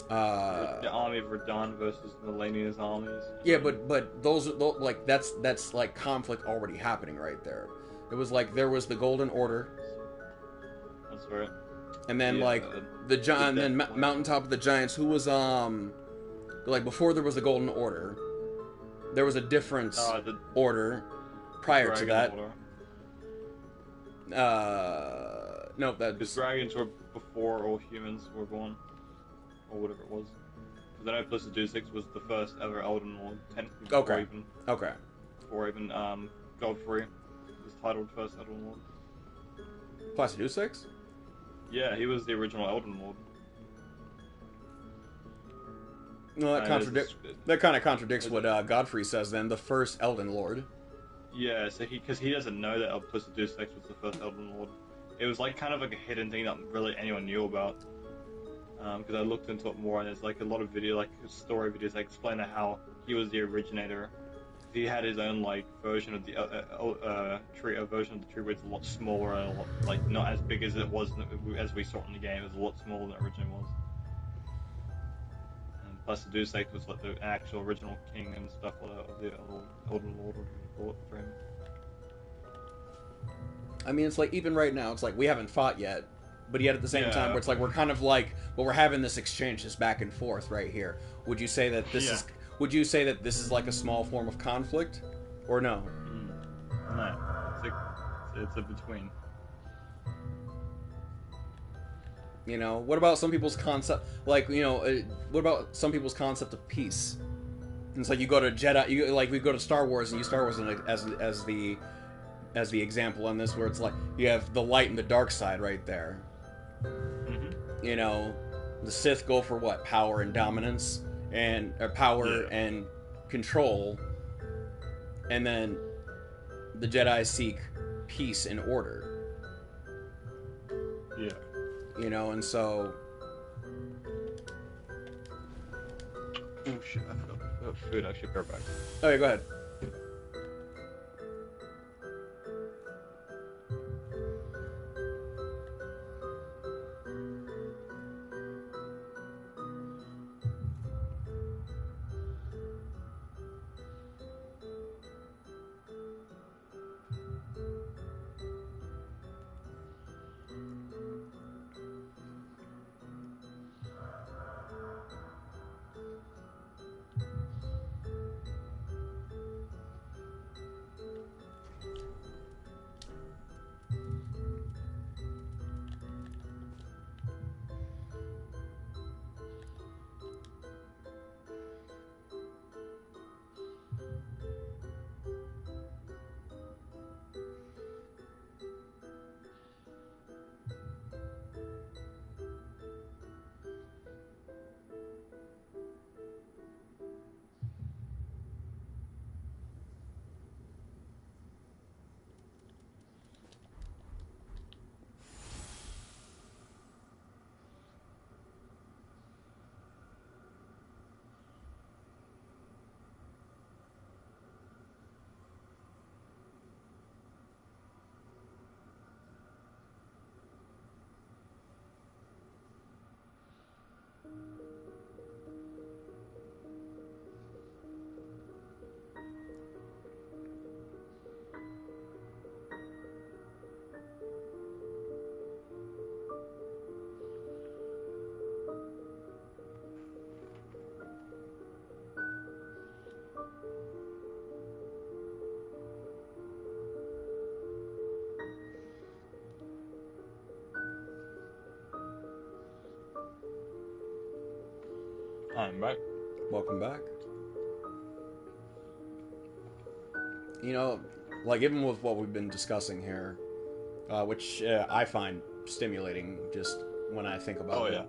The army of Radahn versus Melania's armies. yeah, but those like that's like conflict already happening right there. It was like there was the Golden Order, That's right. and then Yeah, like the Death then Flag. Mountaintop of the Giants. Who was like before there was the Golden Order, there was a different The order prior to Dragon that. Order. No, that Because was dragons were before all humans were born, or whatever it was. Because I know Plecedusix was the first ever Elden Lord, technically Okay. Okay. before even Godfrey was titled first Elden Lord. Placidus? Yeah, he was the original Elden Lord. No, that There's- that kind of contradicts what Godfrey says. Then the first Elden Lord. Yeah, so because he doesn't know that Plecedusix was the first Elden Lord. It was like kind of like a hidden thing that really anyone knew about. Because I looked into it more, and there's like a lot of story videos that explain how he was the originator. He had his own like version of the tree, a version of the tree where it's a lot smaller and a lot, like not as big as it was as we saw it in the game. It was a lot smaller than it originally was. And Plecedusix was like the actual original king and stuff of the Elden Lord, or call it for him. I mean, it's like even right now, it's like we haven't fought yet, but yet at the same Yeah. time, where it's like we're kind of like, well, we're having this exchange, this back and forth right here. Would you say that this Yeah. is? Would you say that this is like a small form of conflict, or no? No, it's a between. You know, what about some people's concept? Like, you know, what about some people's concept of peace? And it's like you go to Jedi, we go to Star Wars and use Star Wars as the example on this, where it's like you have the light and the dark side right there. Mm-hmm. You know, the Sith go for what? Power and dominance, and power and control, and then the Jedi seek peace and order. Yeah. You know, and so Oh shit! I forgot food. I should go back. okay, go ahead. I'm back. Welcome back. You know, like even with what we've been discussing here, which I find stimulating just when I think about it.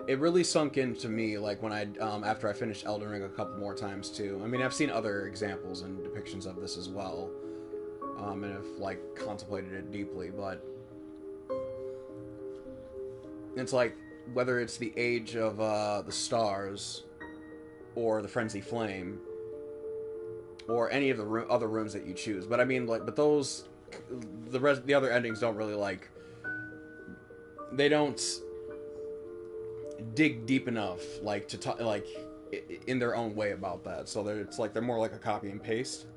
It really sunk into me, like when I after I finished Elden Ring a couple more times too. I mean, I've seen other examples and depictions of this as well, and have like contemplated it deeply. But it's like whether it's the age of the stars, or the frenzy flame, or any of the other rooms that you choose. But I mean, like, but those, the other endings don't really like. They don't dig deep enough, like to talk, like in their own way about that. So it's like they're more like a copy and paste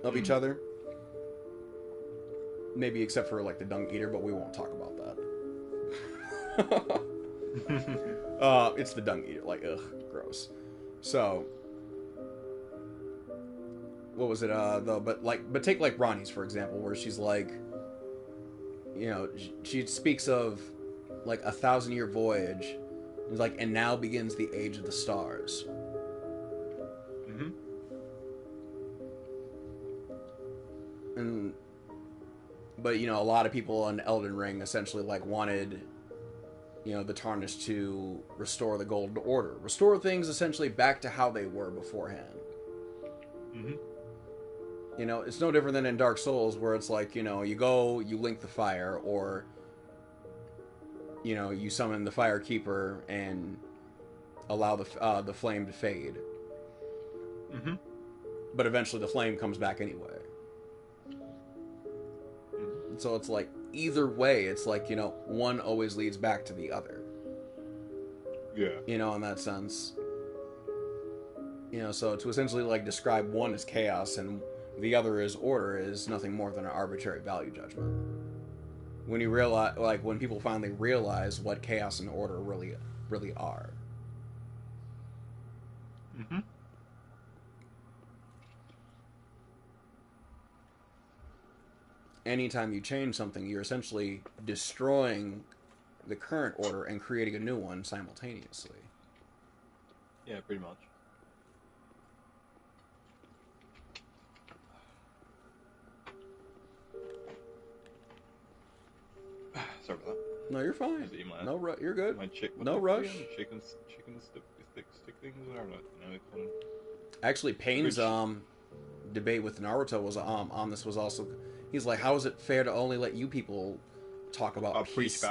of each other. Maybe except for like the Dung Eater, but we won't talk about that. It's the Dung Eater, like ugh, gross. So what was it? Though, but take like Ronnie's for example, where she's like, you know, she speaks of like 1,000-year voyage. It's like, and now begins the age of the stars. Mm-hmm. But you know, a lot of people on Elden Ring essentially like wanted, you know, the Tarnished to restore the Golden Order, restore things essentially back to how they were beforehand. Mm-hmm. You know, it's no different than in Dark Souls, where it's like, you know, you go, you link the fire, or you know, you summon the Fire Keeper and allow the flame to fade. Mm-hmm. But eventually the flame comes back anyway. Mm-hmm. So it's like, either way, it's like, you know, one always leads back to the other. Yeah. You know, in that sense. You know, so to essentially like describe one as chaos and the other as order is nothing more than an arbitrary value judgment. When you realize, like, when people finally realize what chaos and order really are. Mm-hmm. Anytime you change something, you're essentially destroying the current order and creating a new one simultaneously. Yeah, pretty much. Sorry about that. No, you're fine. No, you're good. No rush. Chicken stick things, whatever. You know, kind of... Actually, Payne's debate with Naruto was on this was also. He's like, how is it fair to only let you people talk about peace?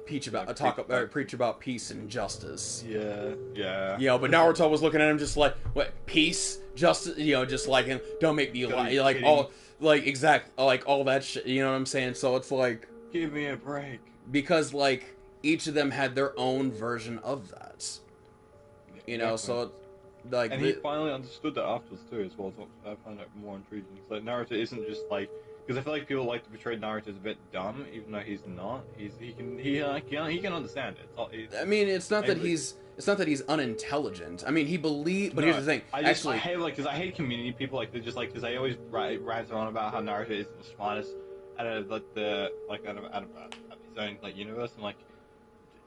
Preach about peace and justice. Yeah. You know, but Naruto was looking at him just like, what, peace, justice? You know, just like, don't make me lie. Like kidding. All, like like all that shit. You know what I'm saying? So it's like, give me a break. Because like each of them had their own version of that. You know, so like. And he finally understood that afterwards too, as well. So I find that more intriguing. It's like Naruto isn't just like. Because I feel like people like to portray Naruto as a bit dumb, even though he's not. He can understand it. I mean, it's not that he's unintelligent. I mean, he believes. But here's the thing. I hate community people like they just like because I always rant on about how Naruto isn't the smartest out of his own like universe. And like,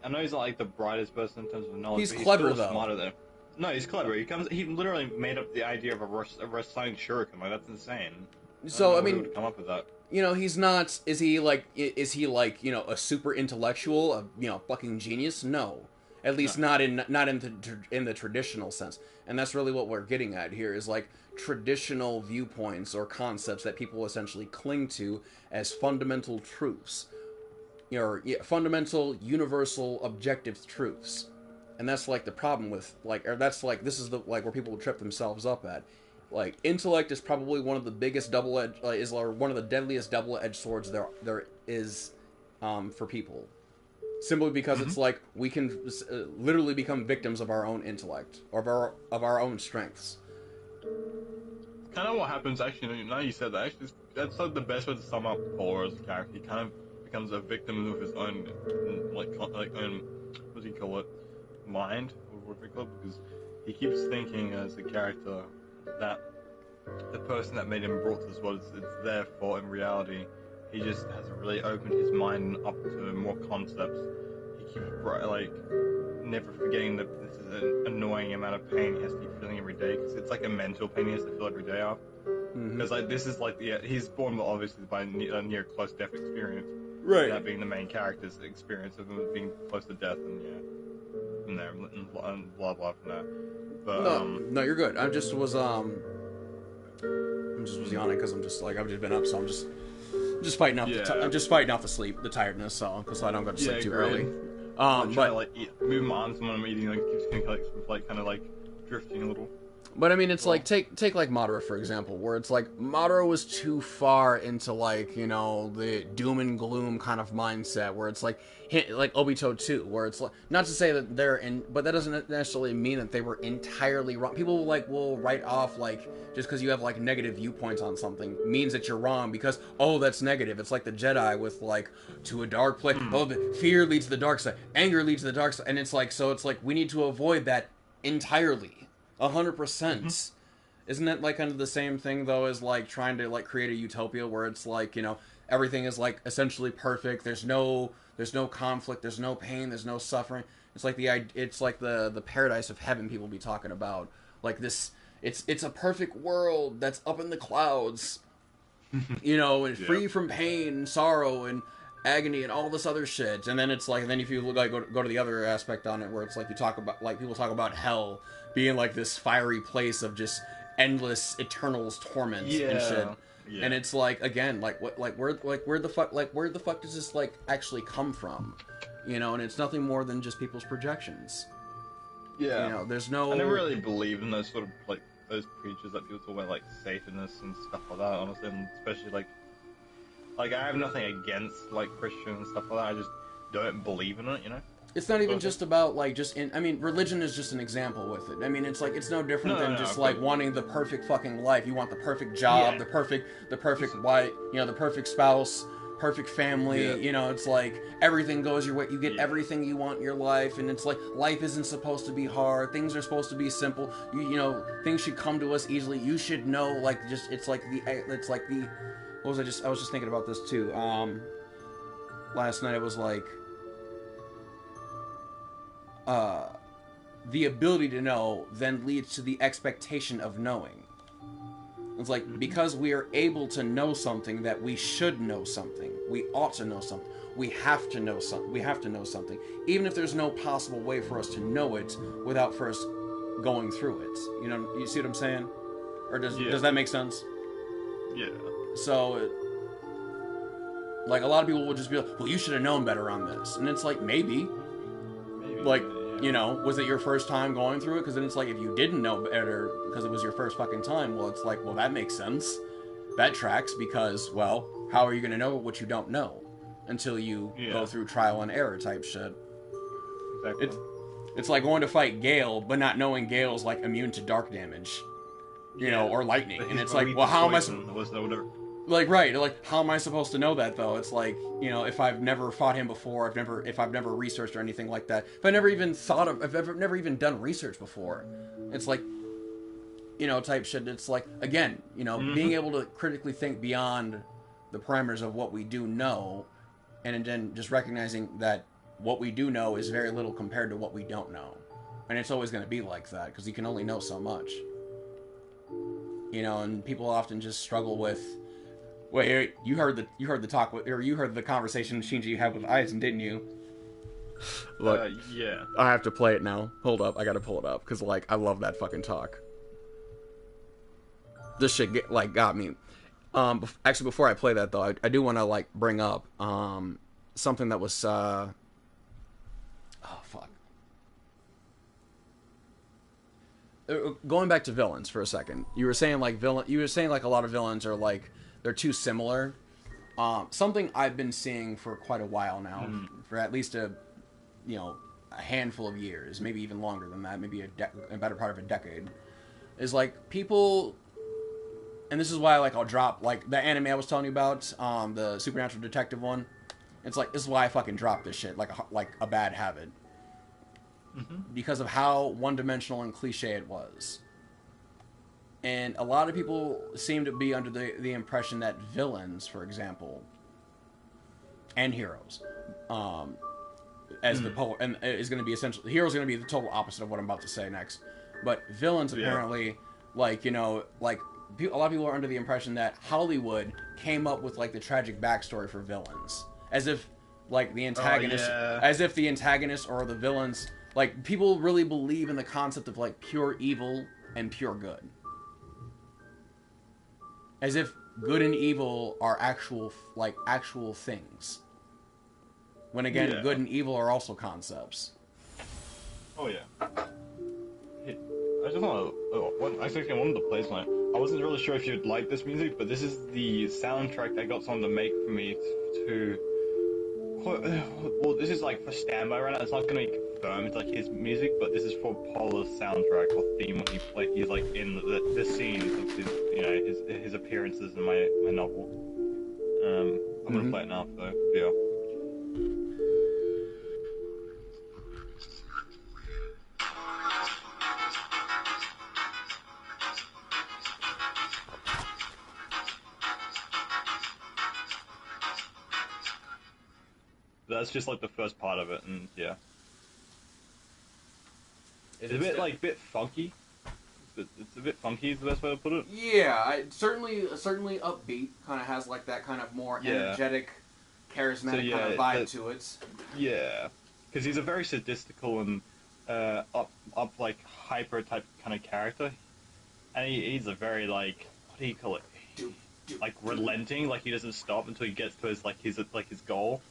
I know he's not like the brightest person in terms of knowledge. He's but clever he's still though. Smarter though. No, he's clever. He literally made up the idea of a reciting shuriken. Like that's insane. So I mean, come up with that. You know, he's not. Is he like? You know, a super intellectual? Fucking genius? No, at least not in the traditional sense. And that's really what we're getting at here is like traditional viewpoints or concepts that people essentially cling to as fundamental truths. You know, fundamental, universal, objective truths. And that's like the problem with this is the like where people trip themselves up at. Like, intellect is probably one of the biggest one of the deadliest double-edged swords there is for people. Simply because it's like we can literally become victims of our own intellect or of our own strengths. Kind of what happens actually. Now you said that, actually, that's like the best way to sum up Polar as a character. He kind of becomes a victim of his own own what do you call it, mind or what do you call it? Because he keeps thinking as a character that the person that made him brought to this world, it's their fault. In reality, he just hasn't really opened his mind up to more concepts. He keeps never forgetting that this is an annoying amount of pain he has to keep feeling every day. Cause it's like a mental pain he has to feel every day off. Because this is he's born obviously by a near close death experience. Right. That being the main character's experience of him being close to death and blah blah from there. But, no, you're good. I just was yawning because I've just been up, so I'm just fighting off. I'm just fighting off the tiredness, so because I don't go to sleep too early. I'm trying but to like move my arms when I'm eating, like keeps kind of like drifting a little. But I mean, it's like take like Madara for example, where it's like Madara was too far into like the doom and gloom kind of mindset, where it's like Obito too, where it's like not to say that they're in, but that doesn't necessarily mean that they were entirely wrong. People will write off like just because you have like negative viewpoints on something means that you're wrong because that's negative. It's like the Jedi with like to a dark place. The fear leads to the dark side, anger leads to the dark side, and it's like we need to avoid that entirely. 100%. Isn't that like kind of the same thing though as like trying to like create a utopia where it's like everything is like essentially perfect. There's no conflict. There's no pain. There's no suffering. It's like the paradise of heaven people be talking about. Like this, it's a perfect world that's up in the clouds, and free from pain and sorrow and agony and all this other shit. And then it's like, and then if you look like go to the other aspect on it, where it's like you talk about like people talk about hell being like this fiery place of just endless eternal's torment and shit. Yeah. And it's like again, like what, like where the fuck does this like actually come from? And it's nothing more than just people's projections. Yeah. There's no. I never really believed in those sort of like those preachers that people talk about like Satanists and stuff like that. Honestly, and especially like I have nothing against like Christian and stuff like that. I just don't believe in it. It's not even just about like religion is just an example with it. I mean, it's like it's no different than just like wanting the perfect fucking life. You want the perfect job, the perfect wife, the perfect spouse, perfect family. It's like everything goes your way. You get everything you want in your life, and it's like life isn't supposed to be hard. Things are supposed to be simple. Things should come to us easily. You should know, like it's like the. What was I was just thinking about this too. Last night it was like. The ability to know then leads to the expectation of knowing. It's like, because we are able to know something that we should know something, we ought to know something, we have to know something, even if there's no possible way for us to know it without first going through it. You see what I'm saying? Or does that make sense? Yeah. So, like, a lot of people will just be like, well, you should have known better on this. And it's like, maybe. Like, was it your first time going through it? Because then it's like, if you didn't know better because it was your first fucking time, well, it's like, well, that makes sense. That tracks because, well, how are you going to know what you don't know until you go through trial and error type shit? Exactly. It's like going to fight Gale, but not knowing Gale's, like, immune to dark damage, or lightning. And it's like, well, how am I... Like, right, like, how am I supposed to know that, though? It's like, if I've never fought him before, if I've never researched or anything like that, if I never even I've never even done research before, it's like, type shit. It's like, again, being able to critically think beyond the parameters of what we do know, and then just recognizing that what we do know is very little compared to what we don't know. And it's always going to be like that, because you can only know so much. And people often just struggle with... Wait, you heard the talk, or you heard the conversation, Shinji, you had with Aizen, didn't you? Look, yeah. I have to play it now. Hold up, I gotta pull it up, because, like, I love that fucking talk. This shit, got me. Actually, before I play that, though, I do want to, like, bring up, something that was, oh, fuck. Going back to villains for a second. You were saying, like, a lot of villains are, like, they're too similar. Something I've been seeing for quite a while now, for at least a handful of years, maybe even longer than that, maybe a better part of a decade, is like people, and this is why like I'll drop like the anime I was telling you about, the supernatural detective one. It's like, this is why I fucking drop this shit like a bad habit, because of how one-dimensional and cliche it was. And a lot of people seem to be under the impression that villains, for example, and heroes, as the polar, and is going to be essentially, heroes are going to be the total opposite of what I'm about to say next. But villains apparently, like, a lot of people are under the impression that Hollywood came up with like the tragic backstory for villains, as if like the antagonist, or the villains, like people really believe in the concept of like pure evil and pure good. As if good and evil are actual things. When again, Yeah. good and evil are also concepts. Oh yeah. I just want to. Actually, I wanted to play something. I wasn't really sure if you'd like this music, but this is the soundtrack I got someone to make for me to. Well, this is like for standby right now. It's not going to be confirmed like his music, but this is for Polar's soundtrack or theme when he's like in the scenes of his his appearances in my novel. I'm gonna play it now, so yeah. That's just like the first part of it, and yeah. It's a bit funky. It's a bit funky is the best way to put it. Yeah, certainly upbeat. Kind of has like that kind of more energetic, charismatic kind of vibe to it. Yeah, because he's a very sadistical and up like hyper type kind of character, and he's a very like what do you call it? Like relenting. Like he doesn't stop until he gets to his goal.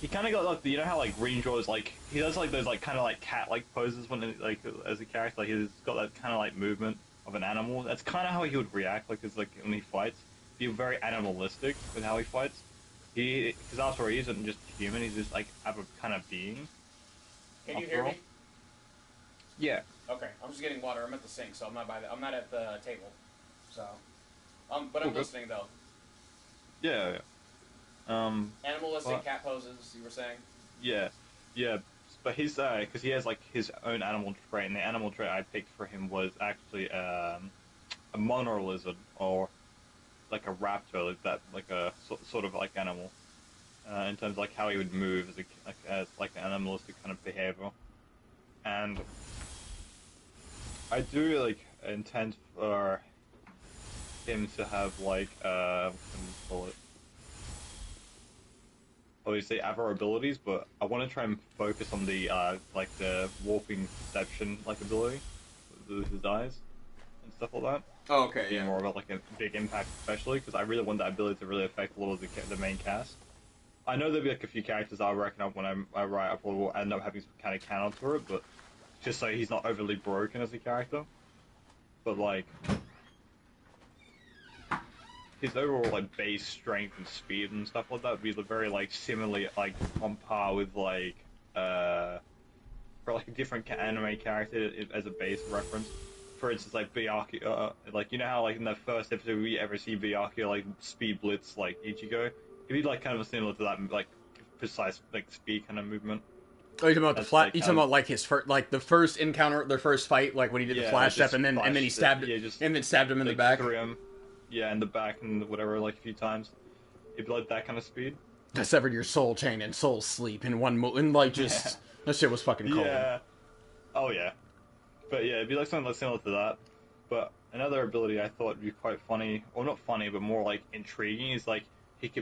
He kind of got like you know how like Green draws like he does like those like kind of like cat like poses when like as a character like he's got that kind of like movement of an animal. That's kind of how he would react like when he fights. He's very animalistic with how he fights. Because after all, he isn't just human. He's just like a kind of being. Can you hear me? Yeah. Okay, I'm just getting water. I'm at the sink, so I'm not I'm not at the table. So, but I'm listening though. Yeah. Animalistic cat poses, you were saying? Yeah, but he's because he has like his own animal trait, and the animal trait I picked for him was actually a monor lizard or like a raptor, like a sort of like animal in terms of like how he would move as an animalistic kind of behavior, and I do like intend for him to have like what can you call it? Obviously other abilities, but I want to try and focus on the like the warping perception like ability with his eyes and stuff like that. Oh, okay, yeah. More about like a big impact, especially because I really want that ability to really affect a lot of the main cast. I know there'll be like a few characters I'll reckon up when I write. I probably will end up having some kind of counter to it, but just so he's not overly broken as a character. But like his overall like base strength and speed and stuff like that would be very like similarly like on par with like for like a different anime character as a base reference. For instance, like Byakuya, like you know how like in the first episode we ever see Byakuya like speed blitz like Ichigo, it'd be like kind of similar to that like precise like speed kind of movement. Oh, you're talking about the flat? Like, you talking about like his first, like the first encounter, their first fight, like when he did the flash step, and then he stabbed and then stabbed him in the back. Him, yeah, in the back and whatever, like a few times. It'd be like that kind of speed. I severed your soul chain and soul sleep in one move, and like just that shit was fucking cold. Yeah. Oh yeah. But yeah, it'd be like something like similar to that. But another ability I thought would be quite funny, or not funny, but more like intriguing, is like he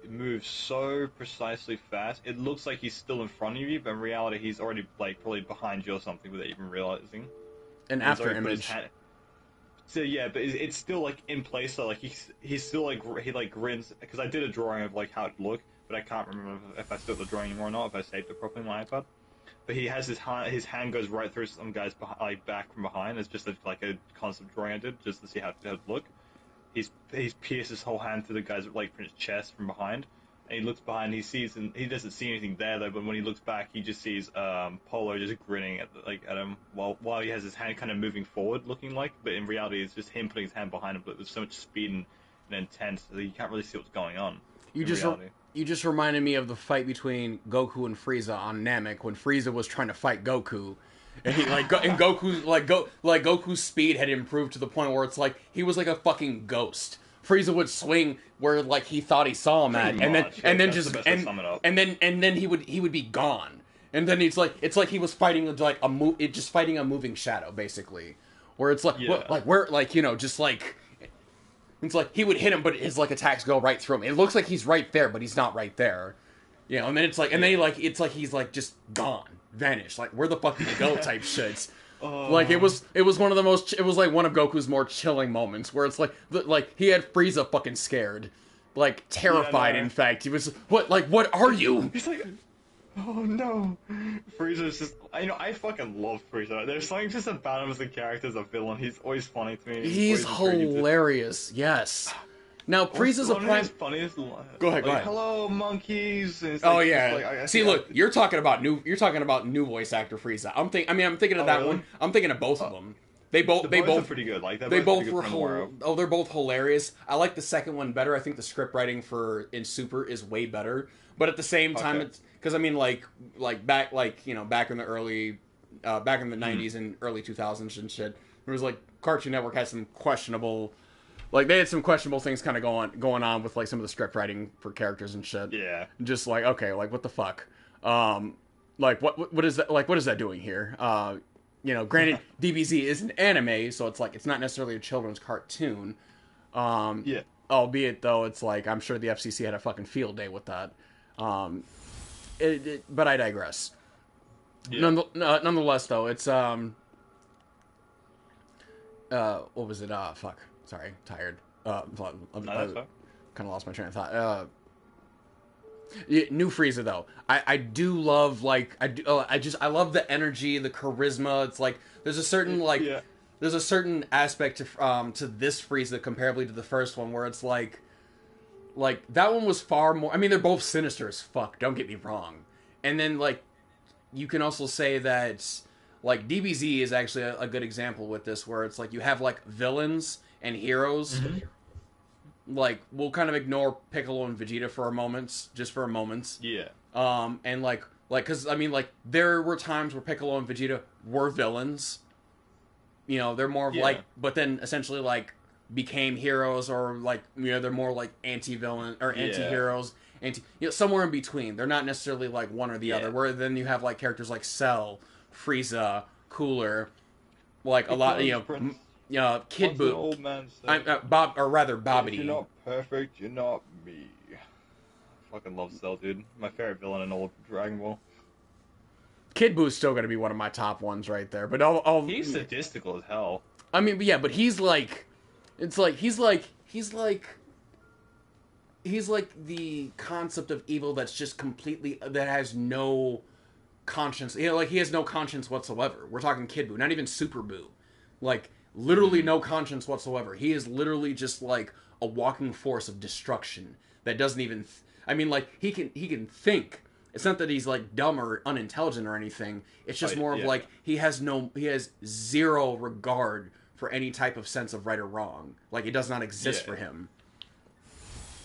moves so precisely fast. It looks like he's still in front of you, but in reality he's already like probably behind you or something without even realizing. An after image. So yeah, but it's still like in place. So like he's still like he like grins because I did a drawing of like how it looked, but I can't remember if I still have the drawing anymore or not. If I saved it properly on my iPad. But he has his hand goes right through some guy's like back from behind. It's just like a concept drawing I did just to see how it would look. He's pierced his whole hand through the guy's like his chest from behind, and he looks behind. He sees and he doesn't see anything there though. But when he looks back, he just sees Polo just grinning at him while he has his hand kind of moving forward, looking like. But in reality, it's just him putting his hand behind him, but with so much speed and intent that you can't really see what's going on. You just reminded me of the fight between Goku and Frieza on Namek when Frieza was trying to fight Goku, and he Goku's speed had improved to the point where it's like he was like a fucking ghost. Frieza would swing where like he thought he saw him at, and then he would be gone, and then it's like he was fighting like fighting a moving shadow basically, where it's like it's like he would hit him, but his like attacks go right through him. It looks like he's right there, but he's not right there. You know, and then it's like, and then it's like he's like just gone, vanished. Like where the fuck did he go? Type shit. Like it was one of the one of Goku's more chilling moments where it's like he had Frieza fucking scared, like terrified. Yeah, no. In fact, he was what are you? He's like, oh no. Frieza's just, I fucking love Frieza. There's something just about him as a character, as a villain. He's always funny to me. He's always intriguing hilarious. Yes. Now Frieza's a one of prime. his funniest lines. Go ahead. Hello, monkeys. And it's Oh like, yeah. just like, See, look, you're talking about new voice actor Frieza. I'm thinking of that really? one. I'm thinking of both of them. They both are pretty good. Like they both pretty were good they're both hilarious. I like the second one better. I think the script writing in Super is way better. But at the same time, it's because back back in the early back in the 90s and early 2000s and shit, there was like Cartoon Network had some questionable. Like, they had some questionable things kind of going on with, like, some of the script writing for characters and shit. Yeah. Just like, okay, like, what the fuck? Like, what is that, like, what is that doing here? Granted, DBZ is an anime, so it's, like, it's not necessarily a children's cartoon. Yeah. Albeit, though, it's, like, I'm sure the FCC had a fucking field day with that. But I digress. Yeah. Nonetheless, though, it's, what was it? Fuck. Sorry, tired. I kind of lost my train of thought. New Frieza though, I do love I love the energy, the charisma. It's like there's a certain there's a certain aspect to this Frieza comparably to the first one where it's like that one was far more. I mean, they're both sinister as fuck. Don't get me wrong. And then like you can also say that like DBZ is actually a good example with this, where it's like you have like villains and heroes. Like, we'll kind of ignore Piccolo and Vegeta for a moment, just for a moment. Yeah. And because I mean, like, there were times where Piccolo and Vegeta were villains. They're more of but then essentially like became heroes, or like they're more like anti-villain or anti-heroes, somewhere in between. They're not necessarily like one or the other. Where then you have like characters like Cell, Frieza, Cooler, like a lot, Kid Buu. Old man Bob, or rather Bobbity. If you're not perfect, you're not me. I fucking love Cell, dude. My favorite villain in all Dragon Ball. Kid Buu's still gonna be one of my top ones right there. But he's sadistical as hell. I mean, but he's like, he's like the concept of evil that's just completely, that has no conscience. He has no conscience whatsoever. We're talking Kid Buu, not even Super Buu. Like, literally no conscience whatsoever. He is literally just like a walking force of destruction that doesn't even. He can think. It's not that he's like dumb or unintelligent or anything. It's just more of like he has zero regard for any type of sense of right or wrong. Like, it does not exist for him.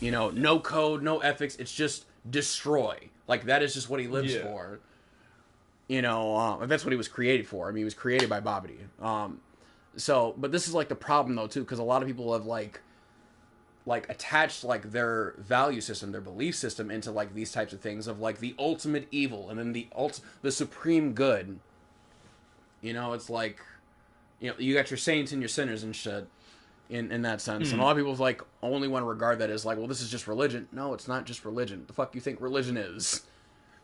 No code, no ethics. It's just destroy. Like, that is just what he lives for. That's what he was created for. I mean, he was created by Bobbity. But this is like the problem though too, because a lot of people have like attached like their value system, their belief system into like these types of things of like the ultimate evil and then the supreme good. It's like, you got your saints and your sinners and shit in that sense. And a lot of people like only want to regard that as like, well, this is just religion. No, it's not just religion. The fuck you think religion is?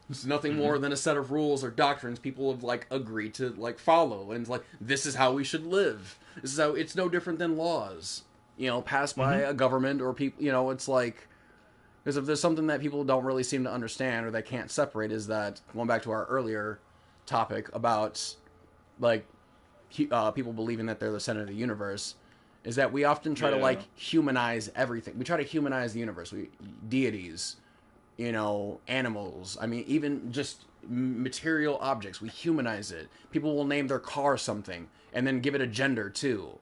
It's nothing more than a set of rules or doctrines people have like agreed to like follow, and like this is how we should live. This is how it's no different than laws, passed by a government or people. It's like, because if there's something that people don't really seem to understand or they can't separate, is that going back to our earlier topic about like people believing that they're the center of the universe, is that we often try to like humanize everything. We try to humanize the universe. Deities. Animals. I mean, even just material objects. We humanize it. People will name their car something and then give it a gender too.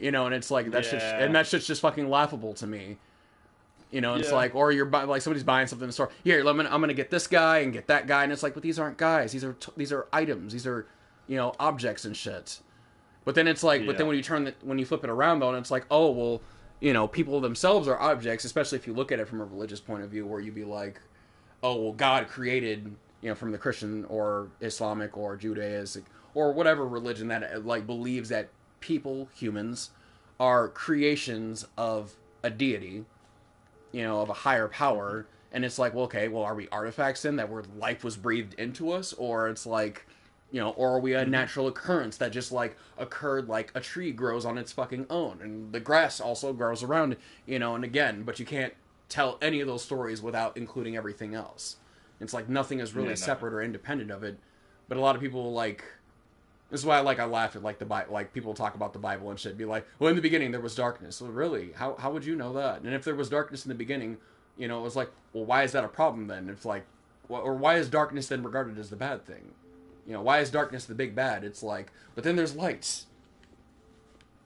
And it's like that shit's just fucking laughable to me. It's like, or you're like somebody's buying something in the store. Here, I'm gonna get this guy and get that guy, and it's like, but these aren't guys. These are items. These are objects and shit. But then it's like, but then when you flip it around though, and it's like, oh well. People themselves are objects, especially if you look at it from a religious point of view, where you'd be like, oh, well, God created, from the Christian or Islamic or Judaistic or whatever religion that, like, believes that people, humans, are creations of a deity, of a higher power. And it's like, well, okay, well, are we artifacts then that where life was breathed into us? Or it's like, or are we a natural occurrence that just, like, occurred like a tree grows on its fucking own, and the grass also grows around, and again, but you can't tell any of those stories without including everything else. It's like nothing is really separate or independent of it. But a lot of people like. This is why I laugh at like the Bible, like people talk about the Bible and shit. Be like, well, in the beginning there was darkness. Well, really? How would you know that? And if there was darkness in the beginning, you know, it was like, well, why is that a problem then? It's like, or why is darkness then regarded as the bad thing? You know, why is darkness the big bad? It's like, but then there's lights.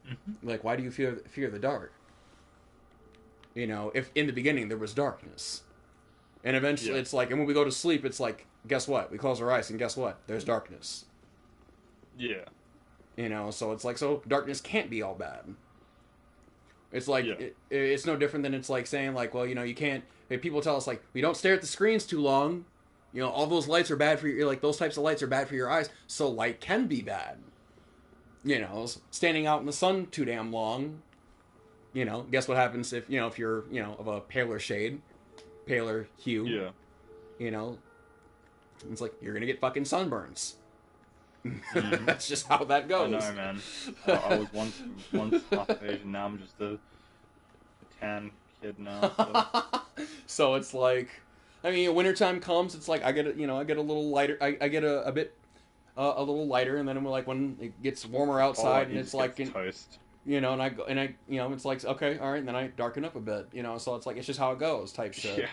Mm-hmm. Like, why do you fear the dark? You know, if in the beginning there was darkness, and eventually it's like, and when we go to sleep, it's like, guess what? We close our eyes, and guess what? There's darkness. Yeah. You know, so it's like, so darkness can't be all bad. It's like, it's no different than it's like saying, like, well, you know, you can't, if people tell us, like, we don't stare at the screens too long, you know, all those lights are bad for your, like, those types of lights are bad for your eyes, so light can be bad. You know, standing out in the sun too damn long, you know, guess what happens if, you know, if you're, you know, of a paler shade, paler hue. Yeah. You know, it's like, you're gonna get fucking sunburns. That's just how that goes. I know, man. I was once half Asian. Now I'm just a tan kid now. So it's like, I mean, wintertime comes. It's like I get a little lighter. I get a bit a little lighter, and then we're like when it gets warmer outside, and it's like toast. You know, and I you know, it's like okay, all right, and then I darken up a bit. You know, so it's like it's just how it goes, type shit. Yeah.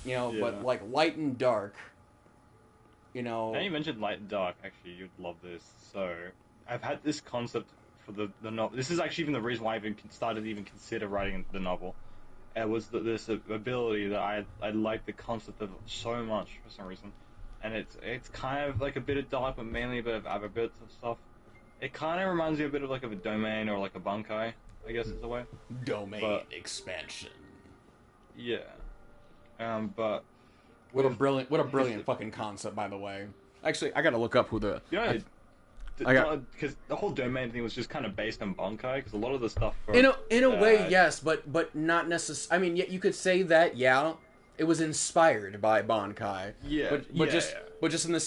You know, but like light and dark. You know, now you mentioned light and dark. Actually, you'd love this. So, I've had this concept for the novel. This is actually even the reason why I even started to even consider writing the novel. It was this ability that I like the concept of so much for some reason, and it's kind of like a bit of dark, but mainly a bit of other bits of stuff. It kind of reminds me a bit of like a domain or like a bunkai, I guess is a way. Domain expansion. Yeah. But. What a brilliant fucking concept, by the way. Actually, I gotta look up who the... Yeah, because the whole domain thing was just kind of based on Bankai, because a lot of the stuff... In a way, yes, but not necessarily... I mean, you could say that, yeah, it was inspired by Bankai. Yeah, but just in the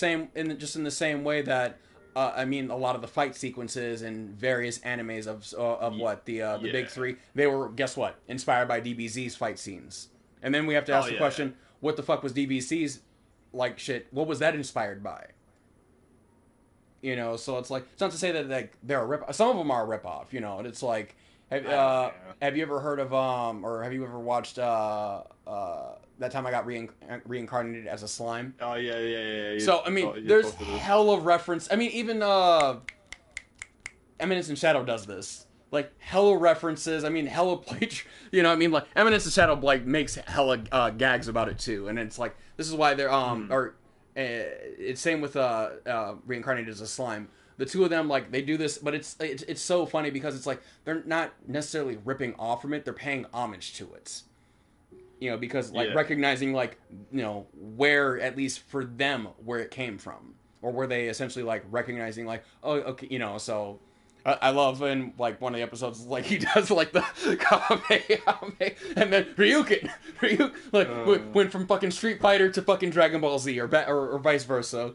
same way that, I mean, a lot of the fight sequences in various animes of what, the big three, they were, guess what, inspired by DBZ's fight scenes. And then we have to ask the question... What the fuck was DBC's like shit? What was that inspired by? You know, so it's like, it's not to say that like they're a rip. Some of them are a rip off. You know, and it's like, have you ever heard of or have you ever watched that time I got reincarnated as a slime? Oh yeah. So I mean, there's hella reference. I mean, even Eminence in Shadow does this. Like, hella references, I mean, hella play, you know, I mean, like, Eminence of Shadow, like, makes hella gags about it, too, and it's like, this is why they're, it's same with, Reincarnated as a Slime. The two of them, like, they do this, but it's so funny because it's like, they're not necessarily ripping off from it, they're paying homage to it. You know, because, like, recognizing, like, you know, where, at least for them, where it came from. Or where they essentially, like, recognizing, like, oh, okay, you know, so... I love in like one of the episodes, like he does like the Kamehame, and then Ryuken, like went from fucking Street Fighter to fucking Dragon Ball Z or vice versa.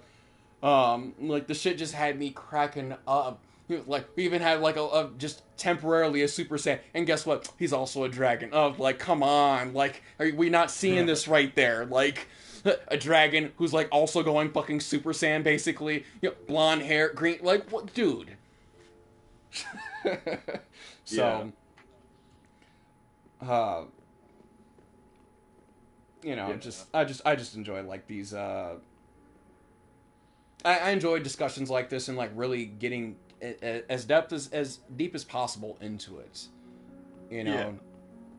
Like the shit just had me cracking up. Like we even had like a just temporarily a Super Saiyan, and guess what? He's also a dragon. Oh, like come on, like are we not seeing this right there? Like a dragon who's like also going fucking Super Saiyan, basically. You know, blonde hair, green, like what, dude. So, you know, I just enjoy like these. I enjoy discussions like this and like really getting as deep as possible into it. You know,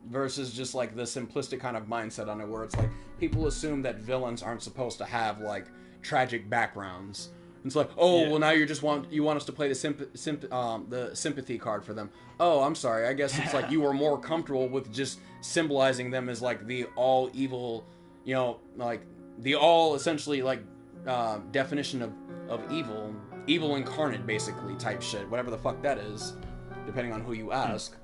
versus just like the simplistic kind of mindset on it, where it's like people assume that villains aren't supposed to have like tragic backgrounds. It's like, well, now you want us to play the sympathy card for them. Oh, I'm sorry. I guess it's like you were more comfortable with just symbolizing them as like the all evil, you know, like the all essentially like definition of evil incarnate, basically type shit, whatever the fuck that is, depending on who you ask.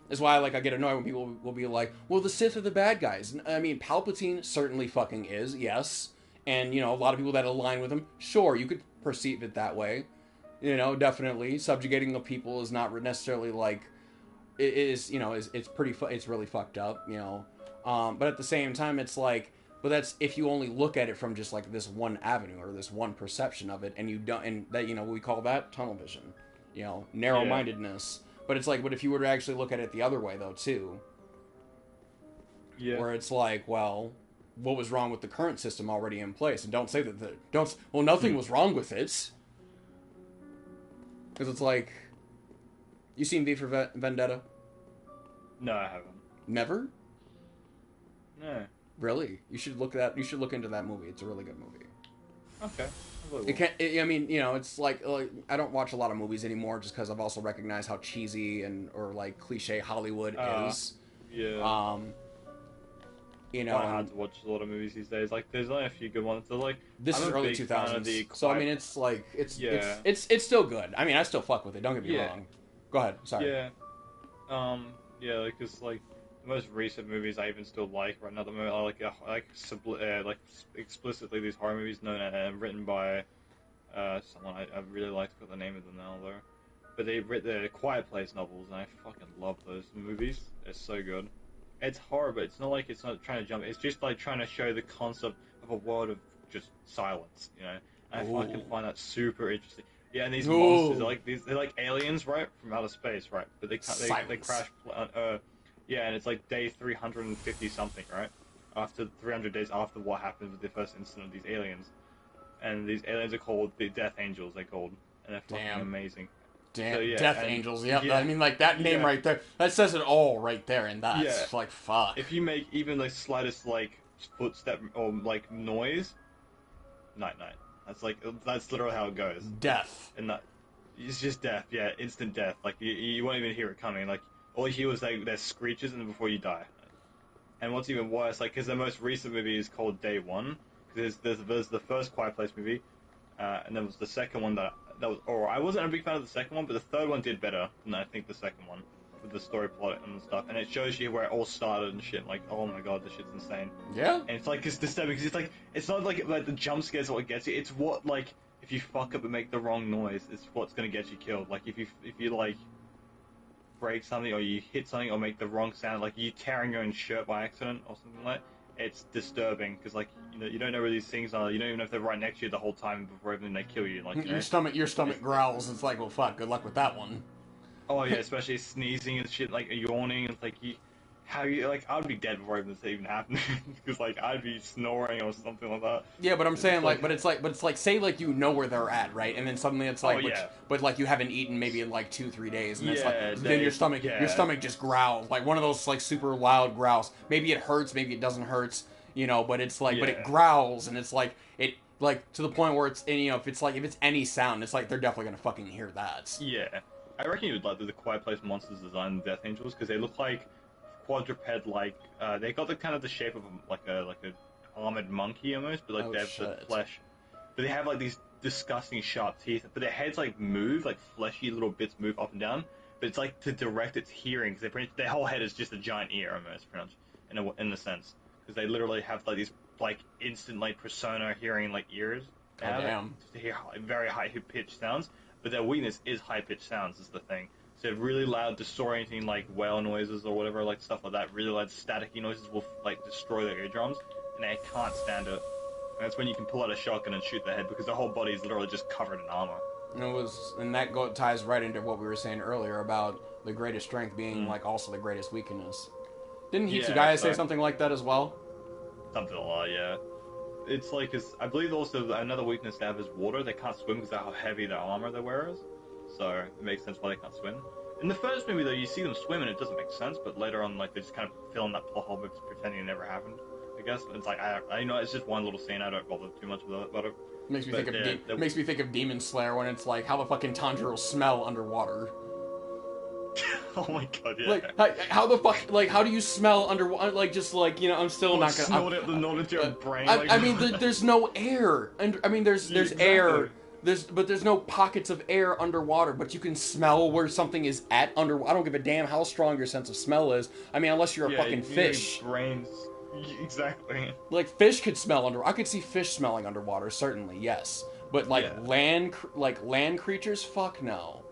Is why like I get annoyed when people will be like, well, the Sith are the bad guys. I mean, Palpatine certainly fucking is, yes. And, you know, a lot of people that align with him, sure, you could perceive it that way. You know, definitely. Subjugating the people is not necessarily, like... is, you know, it's pretty it's really fucked up, you know. But at the same time, it's like, but that's if you only look at it from just like this one avenue or this one perception of it, and you don't, and that, you know, we call that tunnel vision, you know, narrow-mindedness. But it's like, but if you were to actually look at it the other way though too, where it's like, well, what was wrong with the current system already in place? And don't say that well, nothing was wrong with it, because it's like, you seen V for Vendetta? No, I haven't. Never? No. Really? You should look into that movie. It's a really good movie. Okay. I mean, you know, it's like I don't watch a lot of movies anymore just because I've also recognized how cheesy or like cliche Hollywood is. Yeah. You know, it's hard to watch a lot of movies these days. Like, there's only a few good ones. So, like, this is early 2000s. So I mean, it's like it's still good. I mean, I still fuck with it. Don't get me wrong. Go ahead. Sorry. Yeah. Like, cause like the most recent movies I even still like right now. The moment I like explicitly these horror movies known and written by someone I really like to put the name of them now though. But they wrote the Quiet Place novels, and I fucking love those movies. They're so good. It's horror, but it's not trying to jump. It's just like trying to show the concept of a world of just silence, you know. And I fucking find that super interesting. Yeah, and these monsters are they're like aliens, right, from outer space, right? But they crash on Earth. Yeah, and it's like day 350 something, right? After 300 days after what happened with the first incident of these aliens, and these aliens are called the Death Angels. They're called, and they're fucking amazing. Damn, so, Death Angels. Yep. Yeah. I mean, like that name right there. That says it all right there. And that's like fuck. If you make even the slightest like footstep or like noise, night. That's literally how it goes. Death. And that it's just death. Yeah, instant death. Like you won't even hear it coming. Like all you hear is like there's screeches and before you die. And what's even worse, like because the most recent movie is called Day One. Because there's the first Quiet Place movie, and there was the second one that was. Or I wasn't a big fan of the second one, but the third one did better than I think the second one with the story plot and stuff. And it shows you where it all started and shit. Like, oh my god, this shit's insane. Yeah. And it's like it's disturbing because it's like it's not like the jump scares what gets you. It's what like if you fuck up and make the wrong noise, it's what's gonna get you killed. Like if you like break something or you hit something or make the wrong sound, like you tearing your own shirt by accident or something like that. It's disturbing because, like, you know, you don't know where these things are. You don't even know if they're right next to you the whole time before even they kill you. Like your stomach growls. It's like, well, fuck. Good luck with that one. Oh yeah, especially sneezing and shit, like yawning. It's like I'd be dead before this even happened because like I'd be snoring or something like that. Yeah, but I'm saying like, but it's like, say like you know where they're at, right? And then suddenly it's like, but like you haven't eaten maybe in like 2-3 days, and it's like then your stomach just growls, like one of those like super loud growls. Maybe it hurts, maybe it doesn't hurt, you know. But it's like, but it growls, and it's like it like to the point where it's, and, you know, if it's any sound, it's like they're definitely gonna fucking hear that. Yeah, I reckon you would like the Quiet Place monsters design the Death Angels because they look like quadruped, like they got the kind of the shape of like a armored monkey almost, but like they have the flesh. But they have like these disgusting sharp teeth. But their heads like move, like fleshy little bits move up and down. But it's like to direct its hearing because their whole head is just a giant ear almost, pretty much in a sense, because they literally have like these like instant like persona hearing like ears. Damn. To hear very high pitched sounds. But their weakness is high pitched sounds. Is the thing. So really loud, disorienting, like whale noises or whatever, like stuff like that. Really loud, staticky noises will like destroy their eardrums, and they can't stand it. And that's when you can pull out a shotgun and shoot their head because their whole body is literally just covered in armor. And that ties right into what we were saying earlier about the greatest strength being like also the greatest weakness. Didn't Hitsugaya say something like that as well? Something like that, yeah. It's like, I believe also another weakness they have is water. They can't swim because of how heavy their armor they wear is. So it makes sense why they can't swim. In the first movie, though, you see them swim and it doesn't make sense. But later on, like they just kind of fill in that plot hole by pretending it never happened. I guess it's like I know it's just one little scene. I don't bother too much about it. Makes me think of Demon Slayer when it's like how the fucking Tanjiro smell underwater. Oh my god, yeah. Like how the fuck, like how do you smell underwater? Like just like, you know, I'm still not gonna. Snort it into your brain. I mean, there's no air, and I mean, there's air. But there's no pockets of air underwater, but you can smell where something is at underwater. I don't give a damn how strong your sense of smell is. I mean, unless you're a fucking fish. Brains. Exactly. Like fish could smell I could see fish smelling underwater, certainly, yes. But like land creatures, fuck no.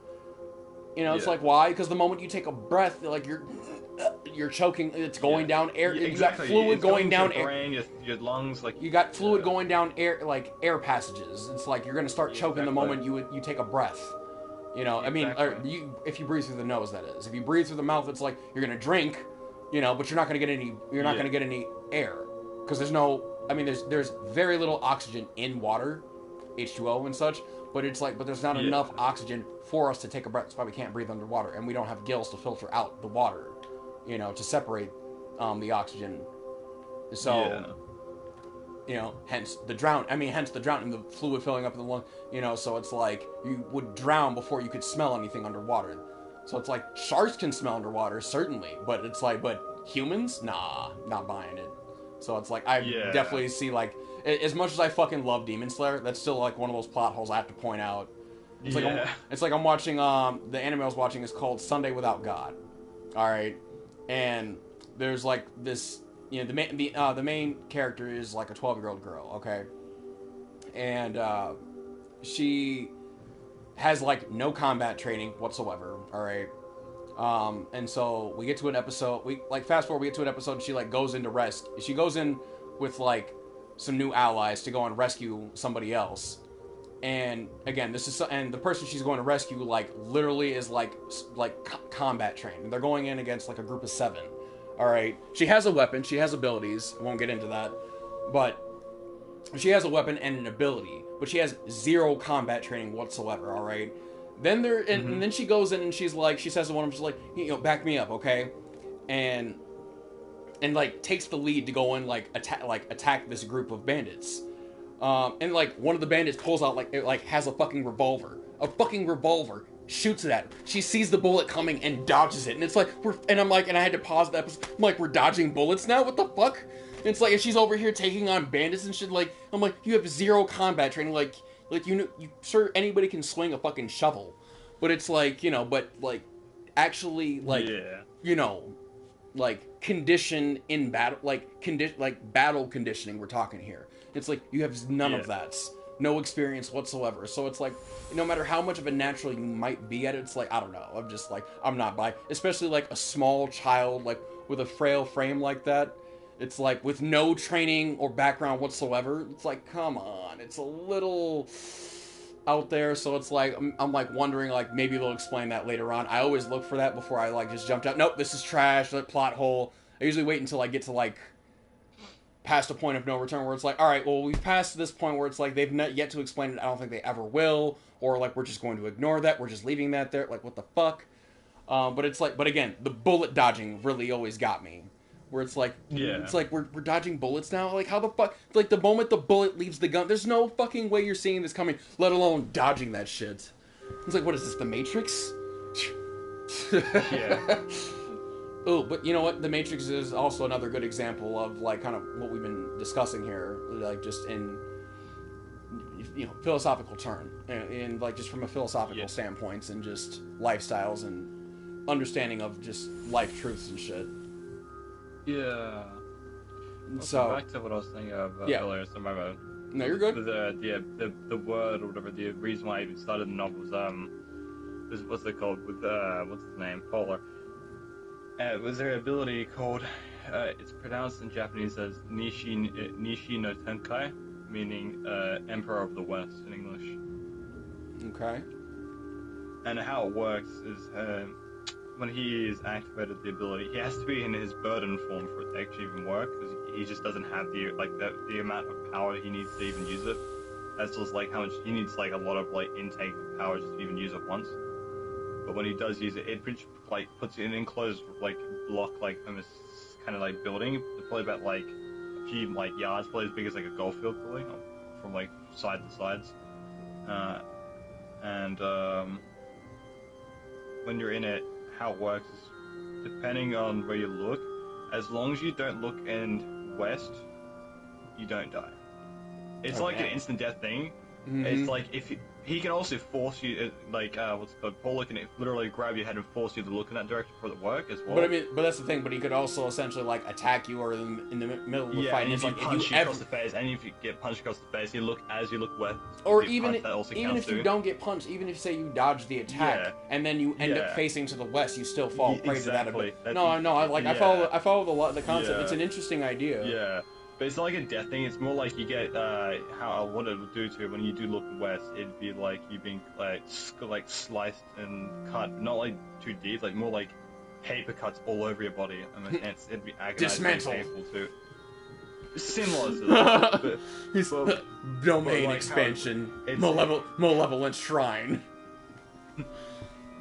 You know, it's like, why? Because the moment you take a breath, like you're choking. It's going down air. Exactly. You got fluid it's going down to your air. brain, your lungs, like You got fluid going down air, like air passages. It's like you're gonna start choking the moment you take a breath. You know, I mean, if you breathe through the nose, that is. If you breathe through the mouth, it's like you're gonna drink, you know, but you're not gonna get any. You're not gonna get any air because there's no. I mean, there's very little oxygen in water, H2O and such. But it's like, but there's not enough oxygen for us to take a breath. That's why we can't breathe underwater, and we don't have gills to filter out the water, you know, to separate the oxygen. So, you know, hence the drown. I mean, hence the drowning, the fluid filling up in the lung. You know, so it's like you would drown before you could smell anything underwater. So it's like sharks can smell underwater, certainly, but it's like, but humans, nah, not buying it. So it's like I definitely see like. As much as I fucking love Demon Slayer, that's still like one of those plot holes I have to point out. It's like I'm watching the anime I was watching is called Sunday Without God. All right, and there's like this, you know, the main character is like a 12-year-old girl, okay, and she has like no combat training whatsoever. All right. And so we get to an episode. We like fast forward. We get to an episode. And she like goes into rest. She goes in with like some new allies to go and rescue somebody else. And again, and the person she's going to rescue like literally is like combat trained. And they're going in against like a group of 7. All right. She has a weapon. She has abilities. I won't get into that, but she has a weapon and an ability. But she has 0 combat training whatsoever. All right. Then and then she goes in and she says to one of them, she's like, you know, back me up, okay? And like takes the lead to go and like attack this group of bandits. And like one of the bandits pulls out like has a fucking revolver, shoots it at her. She sees the bullet coming and dodges it, and it's like and I had to pause the episode. I'm like, we're dodging bullets now? What the fuck? And it's like, and she's over here taking on bandits and shit. Like, I'm like, you have 0 combat training. Like you know, sure, anybody can swing a fucking shovel, but it's like, you know, but like actually like you know, like condition in battle, like battle conditioning. We're talking here. It's like you have none of that, no experience whatsoever. So it's like, no matter how much of a natural you might be at it, it's like, I don't know. I'm just like, I'm not buying. Especially like a small child, like with a frail frame like that. It's like with no training or background whatsoever. It's like, come on, it's a little out there. So it's like I'm like wondering like maybe they'll explain that later on. I always look for that before I like just jumped out. Nope, this is trash. That plot hole. I usually wait until I get to like past a point of no return where it's like, all right, well, we've passed this point where it's like they've not yet to explain it. I don't think they ever will, or like we're just going to ignore that. We're just leaving that there. Like, what the fuck? But it's like, but again, the bullet dodging really always got me. Where it's like, it's like we're dodging bullets now. Like, how the fuck? Like, the moment the bullet leaves the gun, there's no fucking way you're seeing this coming, let alone dodging that shit. It's like, what is this, The Matrix? Oh, but you know what? The Matrix is also another good example of like kind of what we've been discussing here, like just in, you know, philosophical turn, and like just from a philosophical standpoints and just lifestyles and understanding of just life truths and shit. Yeah. So back to what I was thinking of earlier. So my bad. No, you're good. The word or whatever. The reason why I even started the novel was what's it called with what's his name, Polar. Was their ability called? It's pronounced in Japanese as Nishi no Tenkai, meaning Emperor of the West in English. Okay. And how it works is when he is activated the ability, he has to be in his burden form for it to actually even work, because he just doesn't have the amount of power he needs to even use it. That's just like how much he needs, like a lot of like intake of power just to even use it once. But when he does use it, it like puts it in an enclosed like block, like from a kind of like building. It's probably about like a few like yards, probably as big as like a golf field, probably from like side to sides. And when you're in it, how it works is depending on where you look. As long as you don't look in west, you don't die. It's like an instant death thing. It's like if he can also force you, like what's it called? Polar can literally grab your head and force you to look in that direction for it to work as well. But I mean, but that's the thing. But he could also essentially like attack you or in the middle of the fight. And it's if you like punch if you you across ever, the face, and if you get punched across the face, you look west. or you even punch, that also even counts if you too. don't get punched, even if say you dodge the attack and then you end up facing to the west, you still fall prey to that. Exactly. No, I follow the concept. Yeah. It's an interesting idea. Yeah, but it's not like a death thing. It's more like you get what it would do to you when you do look west. It'd be like you being like sliced and cut, not like too deep, like more like paper cuts all over your body. And it'd be agonizingly painful too. Similar to that. But, Domain like expansion, malevolent shrine.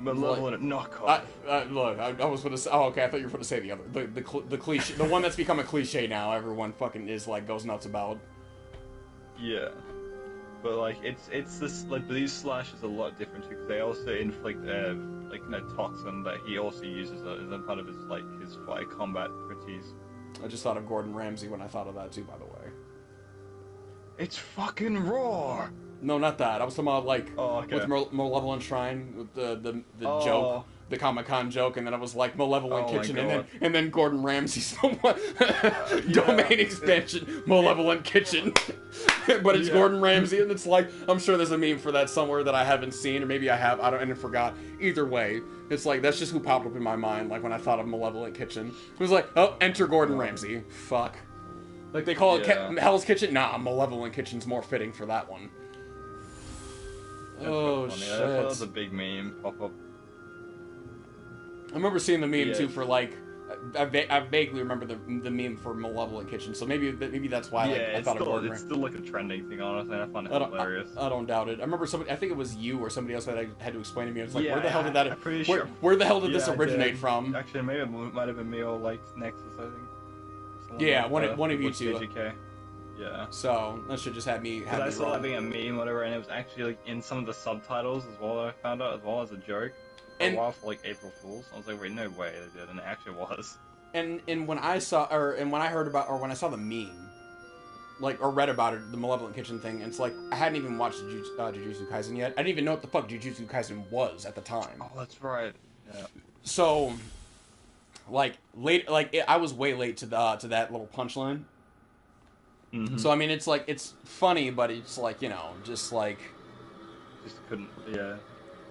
Malevolent knockoff. Look, I was going to say. Oh, okay. I thought you were going to say the other, the cliche, the one that's become a cliche now. Everyone fucking is like goes nuts about. Yeah, but like it's this like these slashes are a lot different too, because they also inflict like a toxin that he also uses as a part of his his fight combat expertise. I just thought of Gordon Ramsay when I thought of that too. By the way, it's fucking raw. No, not that. I was talking about with Malevolent Shrine with the joke, the Comic-Con joke, and then I was like Malevolent Kitchen, and then Gordon Ramsay's the one. Domain expansion, Malevolent Kitchen, but it's Gordon Ramsay, and it's like I'm sure there's a meme for that somewhere that I haven't seen, or maybe I have. I forgot. Either way, it's like that's just who popped up in my mind. Like when I thought of Malevolent Kitchen, it was like, oh, enter Gordon Ramsay. Fuck. Like they call it Hell's Kitchen. Nah, Malevolent Kitchen's more fitting for that one. Oh shit! That was a big meme pop up. I remember seeing the meme too for like. I vaguely remember the meme for Malevolent Kitchen, so maybe that's why I thought of Gordon. It's still like a trending thing, honestly. I find it hilarious. I don't doubt it. I remember somebody. I think it was you or somebody else that I had to explain to me. It's like, where the hell did that? I'm pretty sure. Where the hell did this originate from? Actually, maybe it might have been me or like Nexus, I think. Yeah, one of you two. Yeah. So that should just have me. Because I saw that being a meme, whatever, and it was actually like in some of the subtitles as well. I found out as well as a joke. For a while for like April Fools. I was like, wait, no way they did, and it actually was. And when I saw when I heard about when I saw the meme, like or read about it, the Malevolent Kitchen thing, it's like I hadn't even watched Jujutsu Kaisen yet. I didn't even know what the fuck Jujutsu Kaisen was at the time. Oh, that's right. Yeah. So, I was way late to that little punchline. Mm-hmm. So I mean, it's like it's funny, but it's like just couldn't.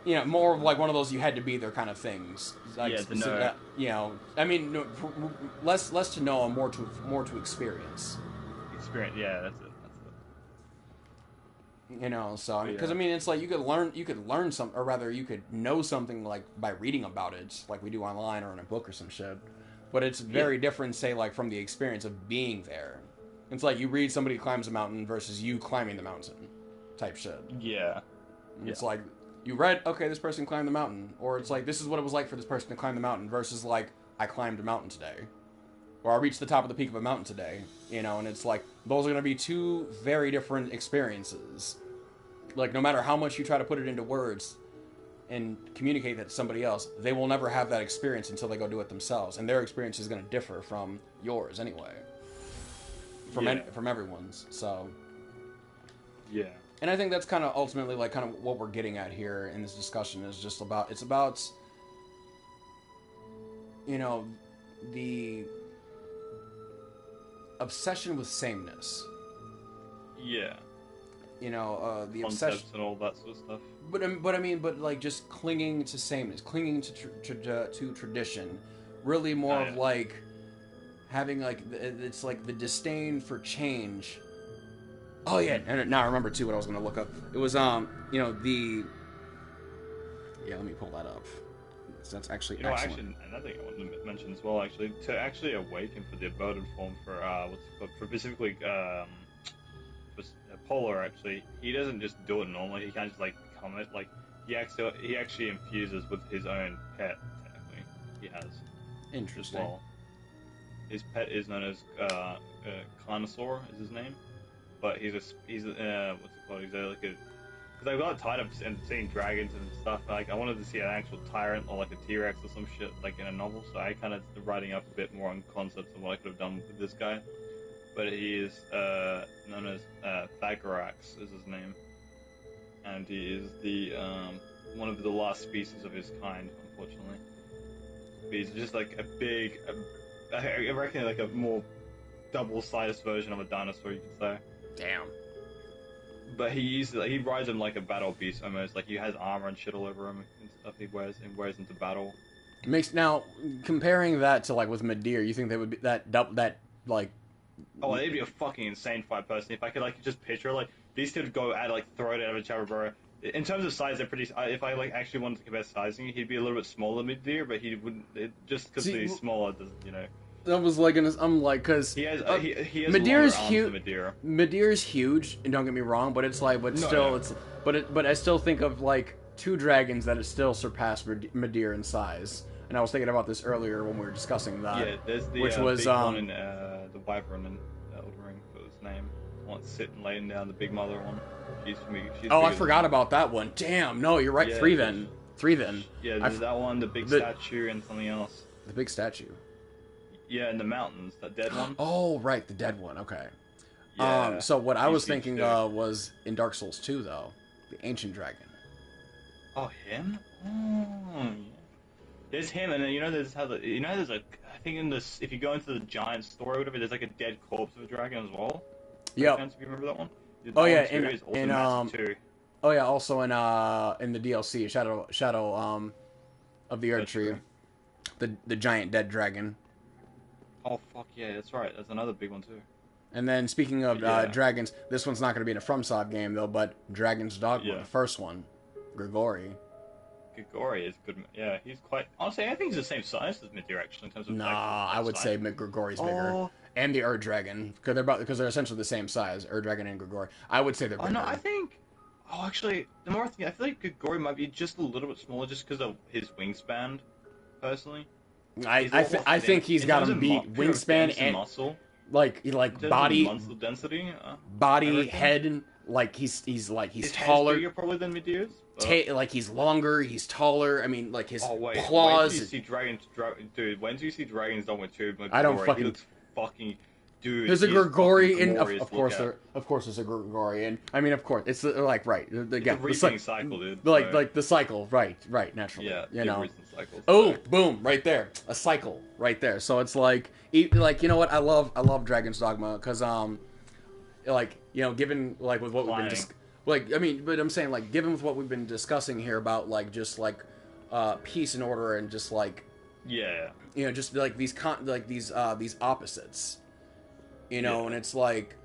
Yeah. More of like one of those you had to be there kind of things. Like, to know. I mean, less to know and more to experience. Experience, yeah, that's it. So because I mean, it's like you could learn something, or rather, you could know something like by reading about it, like we do online or in a book or some shit. But it's very different, say, like from the experience of being there. It's like you read somebody climbs a mountain versus you climbing the mountain, type shit. Yeah. It's like. You read, okay, this person climbed the mountain. Or it's like, this is what it was like for this person to climb the mountain versus like, I climbed a mountain today. Or I reached the top of the peak of a mountain today. And it's like, those are going to be two very different experiences. Like, no matter how much you try to put it into words and communicate that to somebody else, they will never have that experience until they go do it themselves. And their experience is going to differ from yours anyway. From everyone's, so... Yeah. And I think that's kind of ultimately like kind of what we're getting at here in this discussion is just about the obsession with sameness. Yeah. The concepts obsession and all that sort of stuff. But like just clinging to sameness, clinging to tradition, really more of like having like it's like the disdain for change. Oh yeah, and now I remember too what I was going to look up. It was let me pull that up. So that's actually excellent. Actually, another thing I wanted to mention as well, actually, to actually awaken for the abode form for for specifically for Polar, actually, he doesn't just do it normally. He can't just like become it. Like he actually infuses with his own pet. Technically, he has. Interesting. Well, his pet is known as Carnosaur, is his name. But he's what's it called? He's like a, because I got tired of seeing dragons and stuff. Like I wanted to see an actual tyrant or like a T-Rex or some shit like in a novel. So I kind of writing up a bit more on concepts of what I could have done with this guy. But he is known as Thagorax is his name. and he is the one of the last species of his kind, unfortunately. He's just like a big, I reckon like a more double-sized version of a dinosaur, you could say. Damn. But he rides him like a battle beast almost. Like he has armor and shit all over him and stuff. He wears into battle. Now comparing that to like with Medir, you think they would be that like? Oh, they'd be a fucking insane fight person. If I could like just picture like these two would go at like throw it out of each other, bro. In terms of size, they're pretty. If I like actually wanted to compare sizing, he'd be a little bit smaller than Medir, but he wouldn't. Just because he's smaller, you know. That was like I'm like because he has Medir's huge. Medir. Medir's huge, and don't get me wrong, but it's like, but I still think of like two dragons that still surpass Medir in size. And I was thinking about this earlier when we were discussing that. Yeah, there's the which was big one in the Wyvern in Elden Ring. What was his name? The one sitting laying down, the big mother one. She's I forgot about that one. Damn, no, you're right. Yeah, Three then. Yeah, there's that one, the big statue, and something else. The big statue. Yeah, in the mountains, that dead one. Oh, right, the dead one. Okay. Yeah, so what I was thinking was in Dark Souls 2, though, the ancient dragon. Oh, him? Oh, there's him, and then there's I think in this, if you go into the giant store or whatever, there's like a dead corpse of a dragon as well. Yep. If you remember that one. Oh yeah, Oh yeah, also in the DLC, Shadow of the Earth Tree, the giant dead dragon. Oh fuck yeah, that's right. That's another big one too. And then speaking of dragons, this one's not going to be in a FromSoft game though, but Dragon's Dogma, the first one, Grigori. Grigori is good. Yeah, he's quite. Honestly, I think he's the same size as Medir actually in terms of. Nah, I would say Grigori's bigger, and the Ur Dragon because they're essentially the same size. Ur Dragon and Grigori. I would say they're bigger. Oh no, I think. Oh, actually, the more I think, I feel like Grigori might be just a little bit smaller, just because of his wingspan. Personally, I think he's got him beat wingspan and muscle. Like body muscle density, body head. Like he's taller. Bigger probably than Medir's. Like he's longer, he's taller. I mean, like his claws. When do you see dragons? Dude, when do you see dragons done with two? I don't fucking. He looks fucking. Dude, there's a Grigori in. Of course, there's a Grigori in. I mean, of course, it's like right. The cycle, dude. Like the cycle, right, naturally. Yeah, you know. Cycles, oh, boom, right there, a cycle, right there. So it's like you know what? I love Dragon's Dogma because given like with what we've been but I'm saying like given with what we've been discussing here about like just like peace and order and just like just like these opposites. And it's like,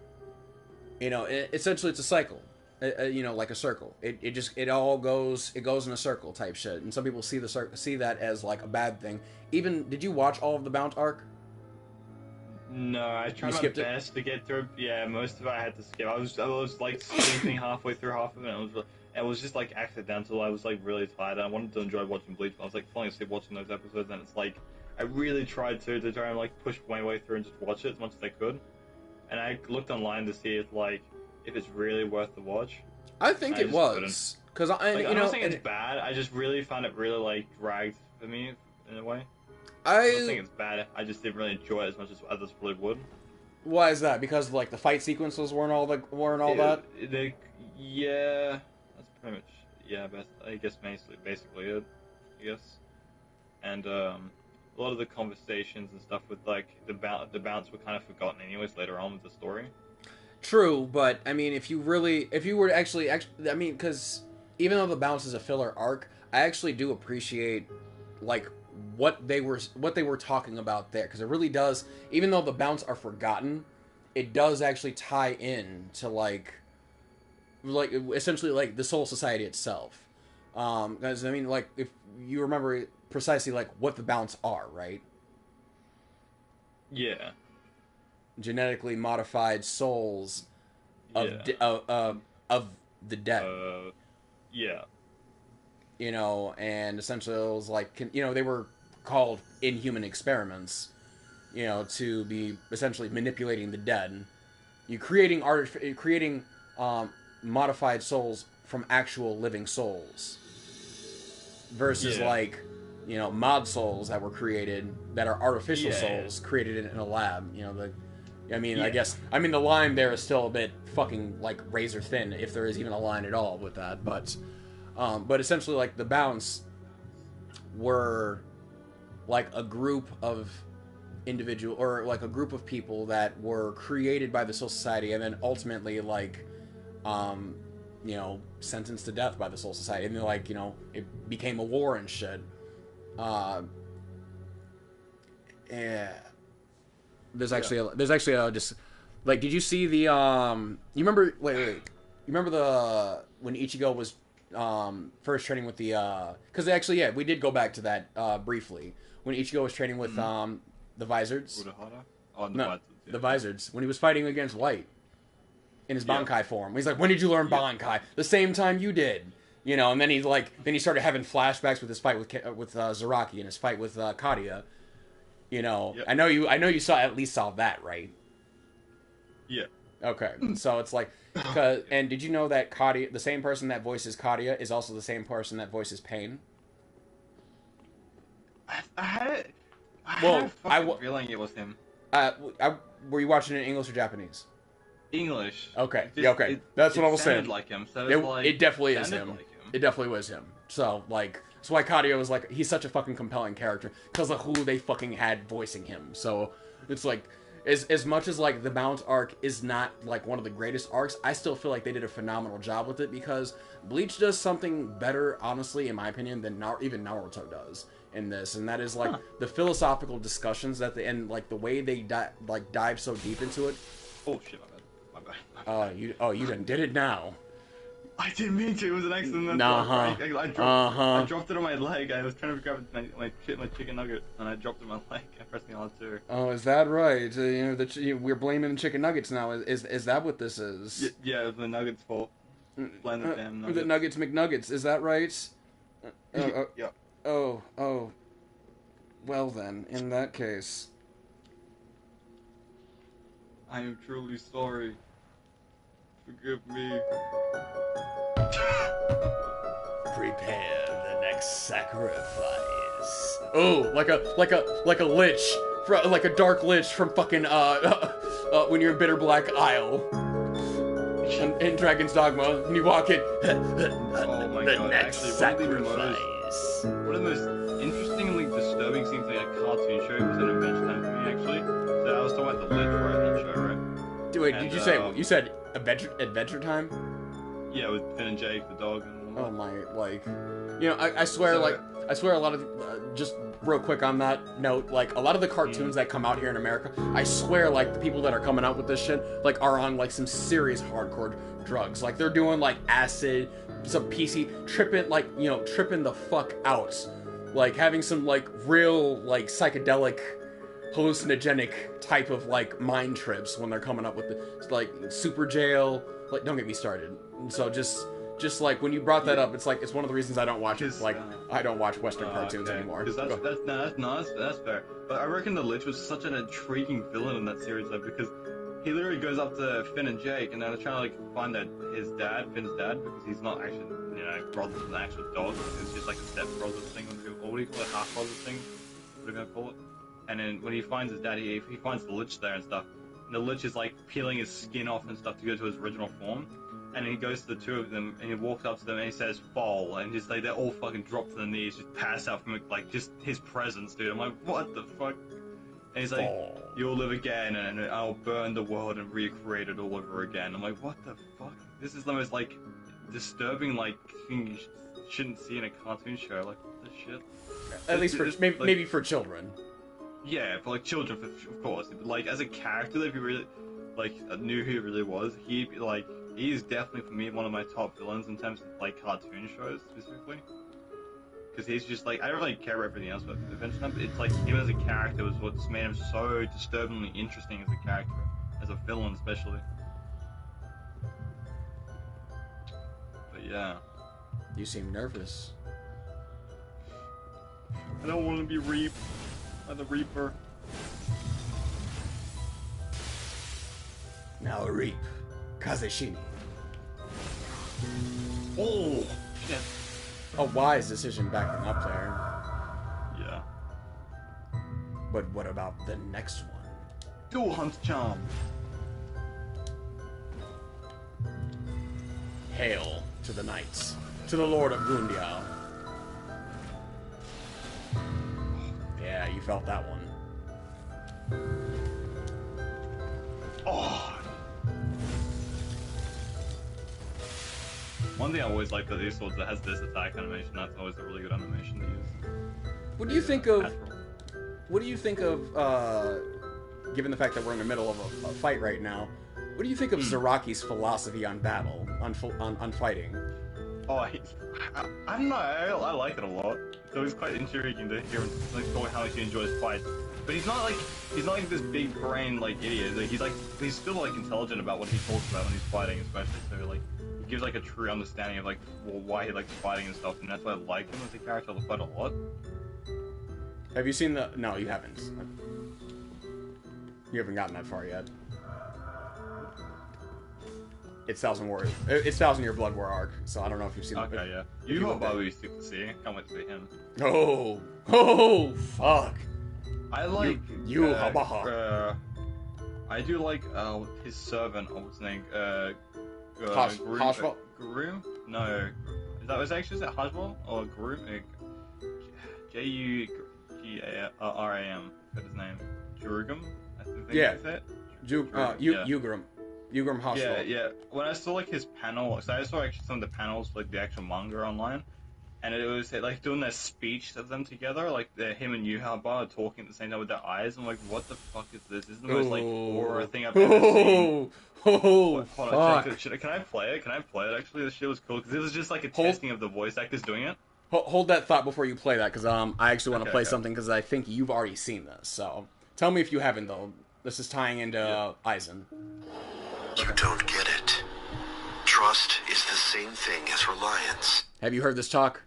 essentially it's a cycle, like a circle. It all goes in a circle type shit. And some people see that as like a bad thing. Even, did you watch all of the Bount arc? No, I tried my best to get through. Yeah, most of it I had to skip. I was like sleeping halfway through half of it. It was just like accidental. I was like really tired. I wanted to enjoy watching Bleach, but I was like falling asleep watching those episodes, and it's like I really tried to try and like push my way through and just watch it as much as I could. And I looked online to see if it's really worth the watch. I think it was because I'm not saying it's bad. I just really found it really like dragged for me in a way. I don't think it's bad. I just didn't really enjoy it as much as others probably would. Why is that? Because like the fight sequences weren't all that. Yeah, that's pretty much I guess basically it. I guess, and a lot of the conversations and stuff with like the bounce were kind of forgotten anyways later on with the story. True, but I mean, if you were to actually, I mean, because even though the bounce is a filler arc, I actually do appreciate like what they were talking about there, because it really does. Even though the bounce are forgotten, it does actually tie in to like essentially like the Soul Society itself. Because I mean, like if you remember precisely like what the bounce are, right? Yeah. Genetically modified souls of the dead. Yeah. And essentially it was like, they were called inhuman experiments, to be essentially manipulating the dead. You creating modified souls from actual living souls versus mod souls that were created that are artificial souls created in a lab. I mean, Yeah. I guess, the line there is still a bit fucking, like, razor thin, if there is even a line at all with that, but essentially, like, the Bounce were, like, a group of individual, or, like, a group of people that were created by the Soul Society, and then ultimately, like, you know, sentenced to death by the Soul Society, and then, like, you know, it became a war and shit. Yeah. There's actually a just, like, did you see the you remember, wait, you remember when Ichigo was first training with the because actually, yeah, we did go back to that briefly when Ichigo was training with the Vizards. Oh, No, the Vizards, when he was fighting against Light in his Bankai form. He's like, when did you learn Bankai? The same time you did. You know, and then he started having flashbacks with his fight with Zaraki and his fight with Kadia. You know, Yep. I know you at least saw that, right? Yeah. Okay, so it's like, and did you know that Kadia, the same person that voices Kadia, is also the same person that voices Pain? I had Well, a feeling it was him. Were you watching it in English or Japanese? English. Okay, yeah, okay, that's what I was saying. Like him, so It definitely is sounded him. like him. It definitely was him. So, like, that's why Kadio was like, he's such a fucking compelling character because of who they fucking had voicing him. So it's like, as much as like the Bounce arc is not like one of the greatest arcs, I still feel like they did a phenomenal job with it because Bleach does something better, honestly, in my opinion, than even Naruto does in this, and that is like the philosophical discussions that they, and like the way they dive so deep into it. Oh shit, my bad. You done did it now. I didn't mean to. It was an accident. I dropped it on my leg. I was trying to grab my chicken nugget, and I dropped it on my leg. I pressed the R2. Oh, is that right? You know, we're blaming the chicken nuggets now. Is that what this is? Yeah, it was the nuggets' fault. Blame the damn nuggets. The Nuggets McNuggets. Is that right? Yeah. Oh. Well then, in that case, I am truly sorry. Forgive me. prepare the next sacrifice. Oh, like a lich, like a dark lich from fucking when you're in Bitter Black Isle. In Dragon's Dogma, and you walk in. Oh my the god! next Actually, sacrifice. one of the most interestingly disturbing scenes in a cartoon show was an Adventure Time for me, actually. So I was talking about the lich right in that show, right? Wait, did you say you said Adventure Time? Yeah, with Finn and Jake, the dog, and all Oh that. my, like, you know, I swear, I swear a lot of, just real quick on that note, like, a lot of the cartoons that come out here in America, I swear, like, the people that are coming out with this shit, like, are on, like, some serious hardcore drugs. Like, they're doing, like, acid, some PC, tripping the fuck out. Like, having some, like, real, like, psychedelic, hallucinogenic type of, like, mind trips when they're coming up with the, like, Super Jail, like, don't get me started. So just like when you brought that up, it's like it's one of the reasons I don't watch it. Like I don't watch Western cartoons anymore. Because that's fair. But I reckon the Lich was such an intriguing villain in that series, though, because he literally goes up to Finn and Jake, and they're trying to like find his dad, Finn's dad, because he's not actually, you know, brother to the actual dog. It's just like a step brother thing, or what do you call it, half brother thing? What are you gonna call it? And then when he finds his dad, he finds the Lich there and stuff. And the Lich is like peeling his skin off and stuff to go to his original form. And he goes to the two of them, and he walks up to them, and he says, "Fall," and just like they all fucking drop to their knees, just pass out from like just his presence, dude. I'm like, what the fuck? And he's like, "You'll live again, and I'll burn the world and recreate it all over again." I'm like, what the fuck? This is the most like disturbing like thing you shouldn't see in a cartoon show. Like, what the shit? At least for maybe for children. Yeah, for like children, of course. But, like as a character, if you really like knew who he really was, he is definitely for me one of my top villains in terms of like cartoon shows specifically. Because he's just like, I don't really care about everything else about Adventure Time, but it's like him as a character was what's made him so disturbingly interesting as a character, as a villain especially. But yeah. You seem nervous. I don't want to be reaped by the Reaper. Now reap. Kazeshini. Oh! Shit. A wise decision backing up there. Yeah. But what about the next one? Dual Hunt Charm. Hail to the knights, to the Lord of Gundial. Yeah, you felt that one. Oh. One thing I always like with these swords that has this attack animation. That's always a really good animation to use. What do you think of? What do you think of? Given the fact that we're in the middle of a fight right now, what do you think of Zaraki's philosophy on battle, on fighting? Oh, I don't know. I like it a lot. It's always quite intriguing to hear him like talk how much he enjoys fights. But he's not like this big brain like idiot. He's still like intelligent about what he talks about when he's fighting, especially. So like he gives like a true understanding of like why he likes fighting and stuff, and that's why I like him as a character. I fight a lot. Have you seen the? No, you haven't. You haven't gotten that far yet. It's 1,000 Year Blood War arc, so I don't know if you've seen. Okay, yeah. You know what we used to see. Can't wait to see him. Oh, fuck. I like you. I do like his servant. What's his name? Hashval? Groom? No, was it Hashval or Groom? J-U-G-R-A-M. What's his name? Jurgum? I think that's it. Ugrim Hashval. Yeah. When I saw like his panel, so I saw actually some of the panels for like the actual manga online, and it was like doing their speech of them together, like him and Yuhaba are talking at the same time with their eyes. I'm like, what the fuck is this? This is the most like horror thing I've ever seen. Hold on, Can I play it? Actually, this shit was cool because it was just like a testing of the voice actors doing it. Hold that thought before you play that, because I actually want to play something, because I think you've already seen this. So tell me if you haven't, though. This is tying into Aizen. You don't get it. Trust is the same thing as reliance. Have you heard this talk?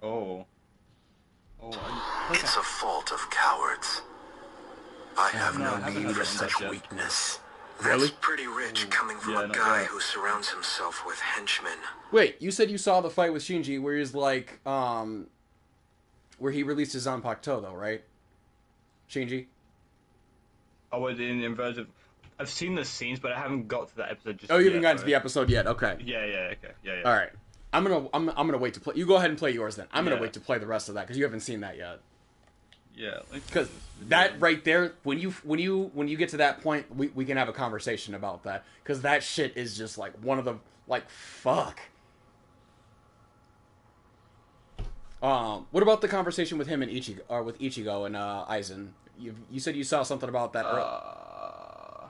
It's a fault of cowards. I have no need for such weakness. Really? That's pretty rich coming from a guy who surrounds himself with henchmen. Wait, you said you saw the fight with Shinji where he's like, where he released his Zanpakuto, though, right? Shinji? Oh, in inverted. I've seen the scenes, but I haven't got to that episode just you haven't yet, gotten to the episode yet, okay. Yeah. All right. I'm gonna wait to play. You go ahead and play yours then. I'm gonna wait to play the rest of that, because you haven't seen that yet. Yeah, because that right there, when you get to that point, we can have a conversation about that, because that shit is just like one of the fuck. What about the conversation with him and Ichigo, or with Ichigo and Aizen? You said you saw something about that. I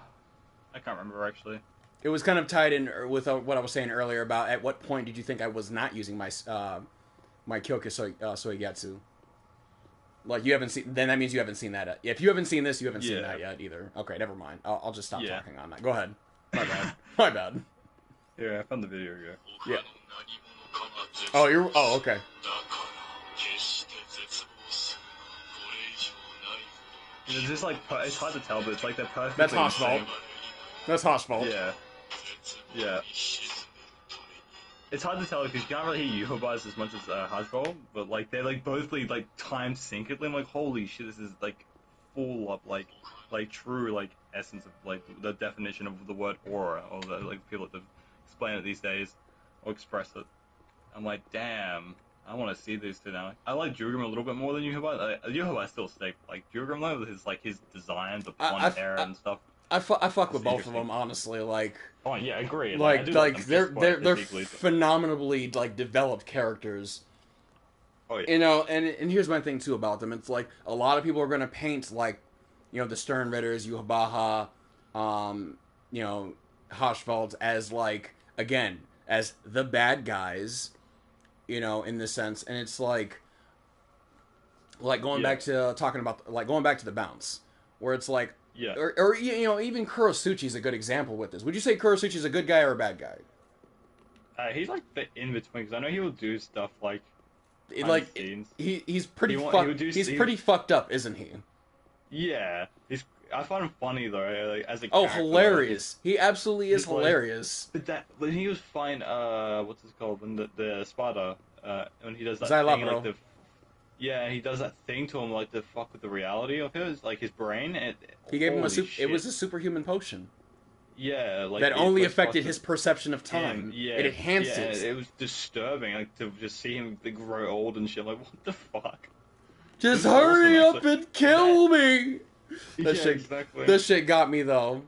can't remember actually. It was kind of tied in with what I was saying earlier about at what point did you think I was not using my my Kyoku Soigetsu? Like, you haven't seen... Then that means you haven't seen that. If you haven't seen this, you haven't seen that yet, either. Okay, never mind. I'll just stop talking on that. Go ahead. My bad. My bad. Yeah, I found the video, yeah. Oh, okay. It's just like... It's hard to tell, but it's like they're perfectly... That's Hashval. That's Hashval. Yeah. It's hard to tell because you can't really hear Yuhobas as much as Hashval, but like they're like both like timed syncedly. I'm like, holy shit, this is like full up like true like essence of like the definition of the word aura, or the like people that explain it these days or express it. I'm like, damn, I want to see these two now. I like Jurgrim a little bit more than Yuhoba. Yuhoba still stick like Jurgrim though with his design, the blonde hair and stuff. I fuck with both of them, honestly. Like, oh yeah, I agree. They're phenomenally like developed characters. Oh yeah. You know, and here's my thing too about them. It's like a lot of people are gonna paint like, you know, the Stern Ritters, Yuhabaha, you know, Hashvald as like, again, as the bad guys, you know, in this sense, and it's like going back to talking about going back to the bounce, where it's like. Yeah. Or you know, even Kurosuchi's a good example with this. Would you say Kurosuchi's a good guy or a bad guy? He's like the in between, because I know he will do stuff like he's pretty pretty fucked up, isn't he? Yeah, I find him funny though, like, as a character. Hilarious! He absolutely is hilarious. But when he was fine, what's it called? When the Sparta, when he does that thing, like Yeah, he does that thing to him, like, to fuck with the reality of his, like, his brain. He gave him Holy it was shit. a superhuman potion Yeah, like that it, only like, affected fucked his with perception of him. time. Yeah, It enhanced yeah, it. it was disturbing, like, to just see him like, grow old and shit. Like, what the fuck? Just This is hurry awesome, up and kill me. Yeah, That shit, exactly. that shit got me though.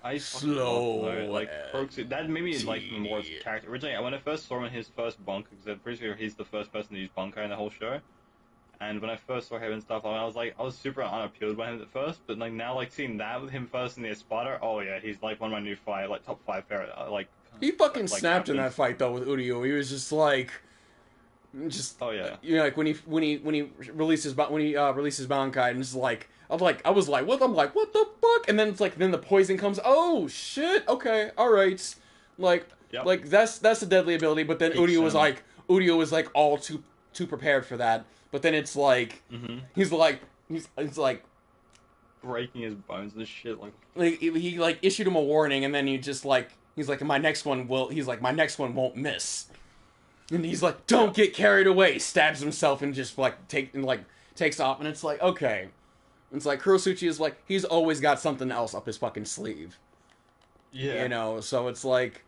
I fucking Slow love him, though. Like, and that made me like him more as a character. Originally, when I first saw him in his first bunker, because I'm pretty sure he's the first person to use bunker in the whole show. And when I first saw him and stuff, I was super unappealed by him at first, but like now, like seeing that with him first in the Espada, oh yeah, he's like one of my new top 5 favorite, like. He fucking like, snapped in captains. that fight though with Udio. He was just like, Oh yeah. you know, like when he releases Bankai, and it's like I was like, what the fuck? And then it's like then the poison comes. Oh shit! Okay, all right. Like Yep. like that's a deadly ability. But then Peaks Udio was like all too prepared for that. But then it's like he's like breaking his bones and shit. Like he like issued him a warning, and then he's like my next one won't miss. And he's like, don't get carried away. Stabs himself and just takes off. And it's like, okay. It's like Kurosuchi is like, he's always got something else up his fucking sleeve. yeah. You know, so it's like,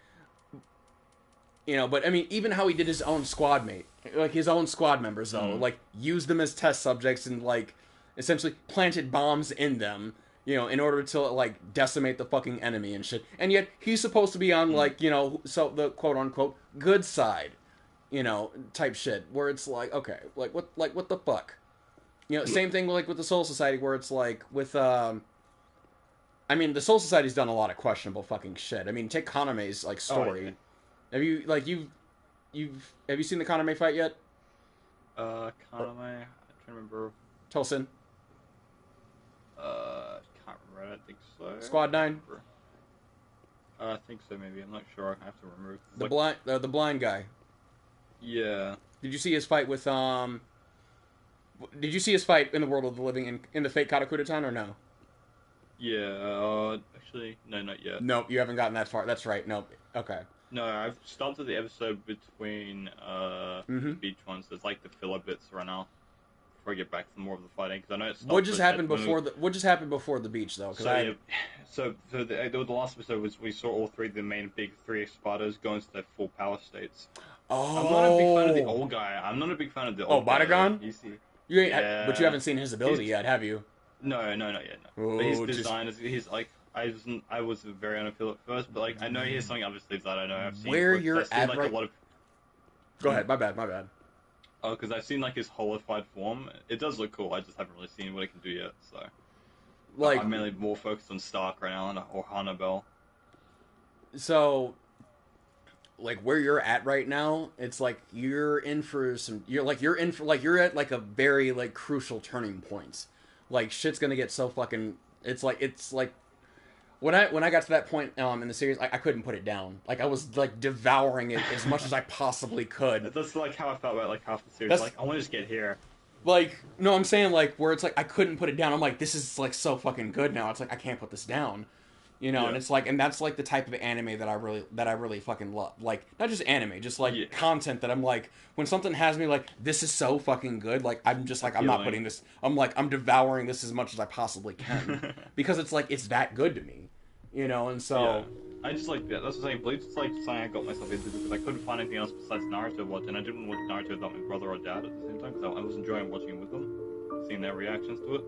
you know, but I mean, even how he did his own squad mate, like his own squad members though, like used them as test subjects and like essentially planted bombs in them, you know, in order to like decimate the fucking enemy and shit. And yet he's supposed to be on like, you know, so the quote unquote good side, you know, type shit, where it's like, okay, like what the fuck? You know, same thing like with the Soul Society, where it's like with I mean, the Soul Society's done a lot of questionable fucking shit. I mean, take Kaname's like story. Oh, yeah. Have you like have you seen the Kaname fight yet? Kaname, I'm trying to remember. Tosin? Can't remember. I don't think so. Squad 9? I think so. Maybe I'm not sure. I have to remember. The blind guy. Yeah. Did you see his fight with Did you see his fight in the World of the Living in the Fate Katakuta-tan or no? Yeah. Actually, no, not yet. Nope, you haven't gotten that far. That's right. Nope. Okay. No, I've started the episode between the beach ones. There's like the filler bits right now before I get back to more of the fighting, because I know it's. What just happened before the beach though? So the last episode was we saw all three of the main big three Spartas go into their full power states. Oh. I'm not a big fan of the old guy. I'm not a big fan of the old guy. Batagon? You ain't, But you haven't seen his ability yet, have you? No, not yet. No. But his design is he's like. I was very unappealed at first, but like I know he has something up his sleeves that I know I've seen. Where you're at like right... a lot of... Go ahead, my bad. Oh, because I've seen like his holified form. It does look cool. I just haven't really seen what it can do yet. So, like, I'm mainly more focused on Stark right now or Hannibal. So, like where you're at right now, it's like you're at like a very like crucial turning point. Like shit's gonna get so fucking. It's like when I got to that point in the series, I couldn't put it down. Like I was like devouring it as much as I possibly could. That's like how I felt about like half the series. Like I want to just get here. Like no, I'm saying like where it's like I couldn't put it down. I'm like this is like so fucking good now. It's like I can't put this down. You know, and it's like, and that's like the type of anime that I really fucking love. Like, not just anime, just like content that I'm like, when something has me like, this is so fucking good, like, I'm just like, I'm not putting this, I'm like, I'm devouring this as much as I possibly can. Because it's like, it's that good to me. You know, and so. Yeah. I just like, that's what I'm saying, Bleach is like something I got myself into because I couldn't find anything else besides Naruto to watch, and I didn't watch Naruto without my brother or dad at the same time, because I was enjoying watching it with them, seeing their reactions to it.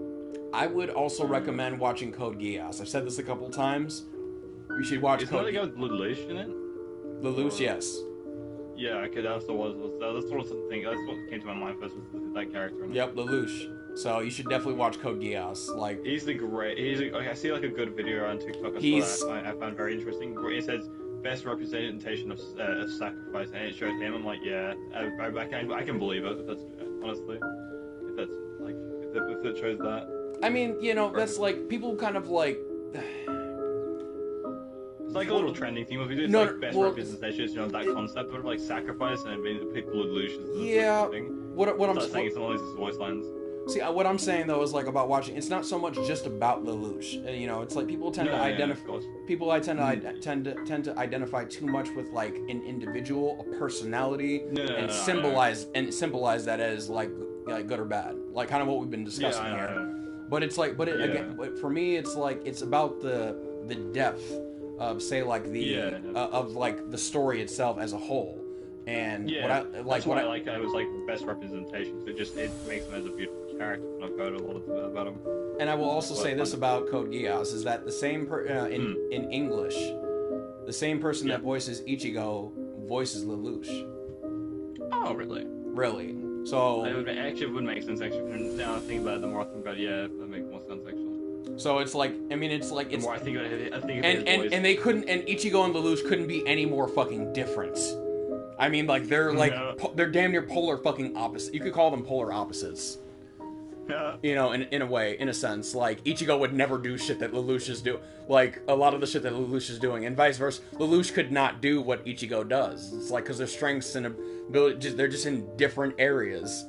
I would also recommend watching Code Geass. I've said this a couple times. You should watch Code Geass. Is that the guy with Lelouch in it? Lelouch, yes. Yeah, okay, that's what came to my mind first was that character. Yep, Lelouch. So you should definitely watch Code Geass. Like I see like a good video on TikTok. I found very interesting. It says best representation of sacrifice, and it showed him. I'm like, yeah, I can believe it. If that's honestly, if that's like if it shows that. I mean, you know, that's like people kind of like. It's like a little trending thing. If we do best representation, you know, that concept of like sacrifice and people with Lelouch is thing. What I'm saying is all these voice lines. See, what I'm saying though is like about watching. It's not so much just about Lelouch. You know, it's like people tend to identify. People tend to identify too much with like an individual, a personality, and symbolize that as like like good or bad, like kind of what we've been discussing here. But it's like, again, but for me, it's like it's about the depth of say like the of like the story itself as a whole. And what I like, that's what I like. I was like best representation. So it makes him as a beautiful character. And I've heard a lot about him. And I will also say this about Code Geass is that the same in English, the same person that voices Ichigo voices Lelouch. Oh, really? Really? So it would make sense actually. Now I think about it, the more I think about it, yeah, that makes more sense actually. So it's like, I mean, it's like it's. The more I think about it, and they couldn't, and Ichigo and Lelouch couldn't be any more fucking different. I mean, like they're they're damn near polar fucking opposite. You could call them polar opposites. Yeah. You know, in a way, in a sense, like Ichigo would never do shit that Lelouch is doing. Like a lot of the shit that Lelouch is doing, and vice versa. Lelouch could not do what Ichigo does. It's like because their strengths and ability, they're just in different areas.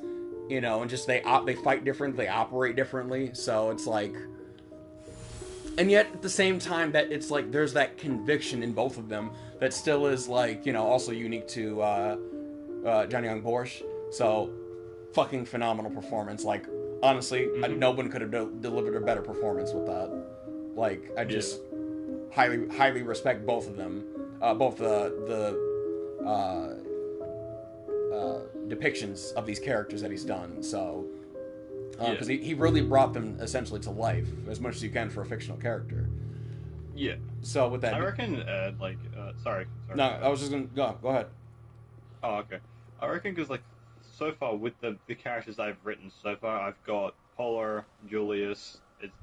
You know, and just they fight differently, they operate differently. So it's like, and yet at the same time, that it's like there's that conviction in both of them that still is like, you know, also unique to Johnny Young Borscht. So fucking phenomenal performance. Like honestly, no one could have delivered a better performance with that. Like I just highly respect both of them, both the depictions of these characters that he's done. So because he really brought them essentially to life as much as you can for a fictional character. Yeah. So with that, I reckon sorry. No, I was just gonna go ahead. Oh, okay. I reckon because like so far with the characters I've written so far, I've got Polar, Julius.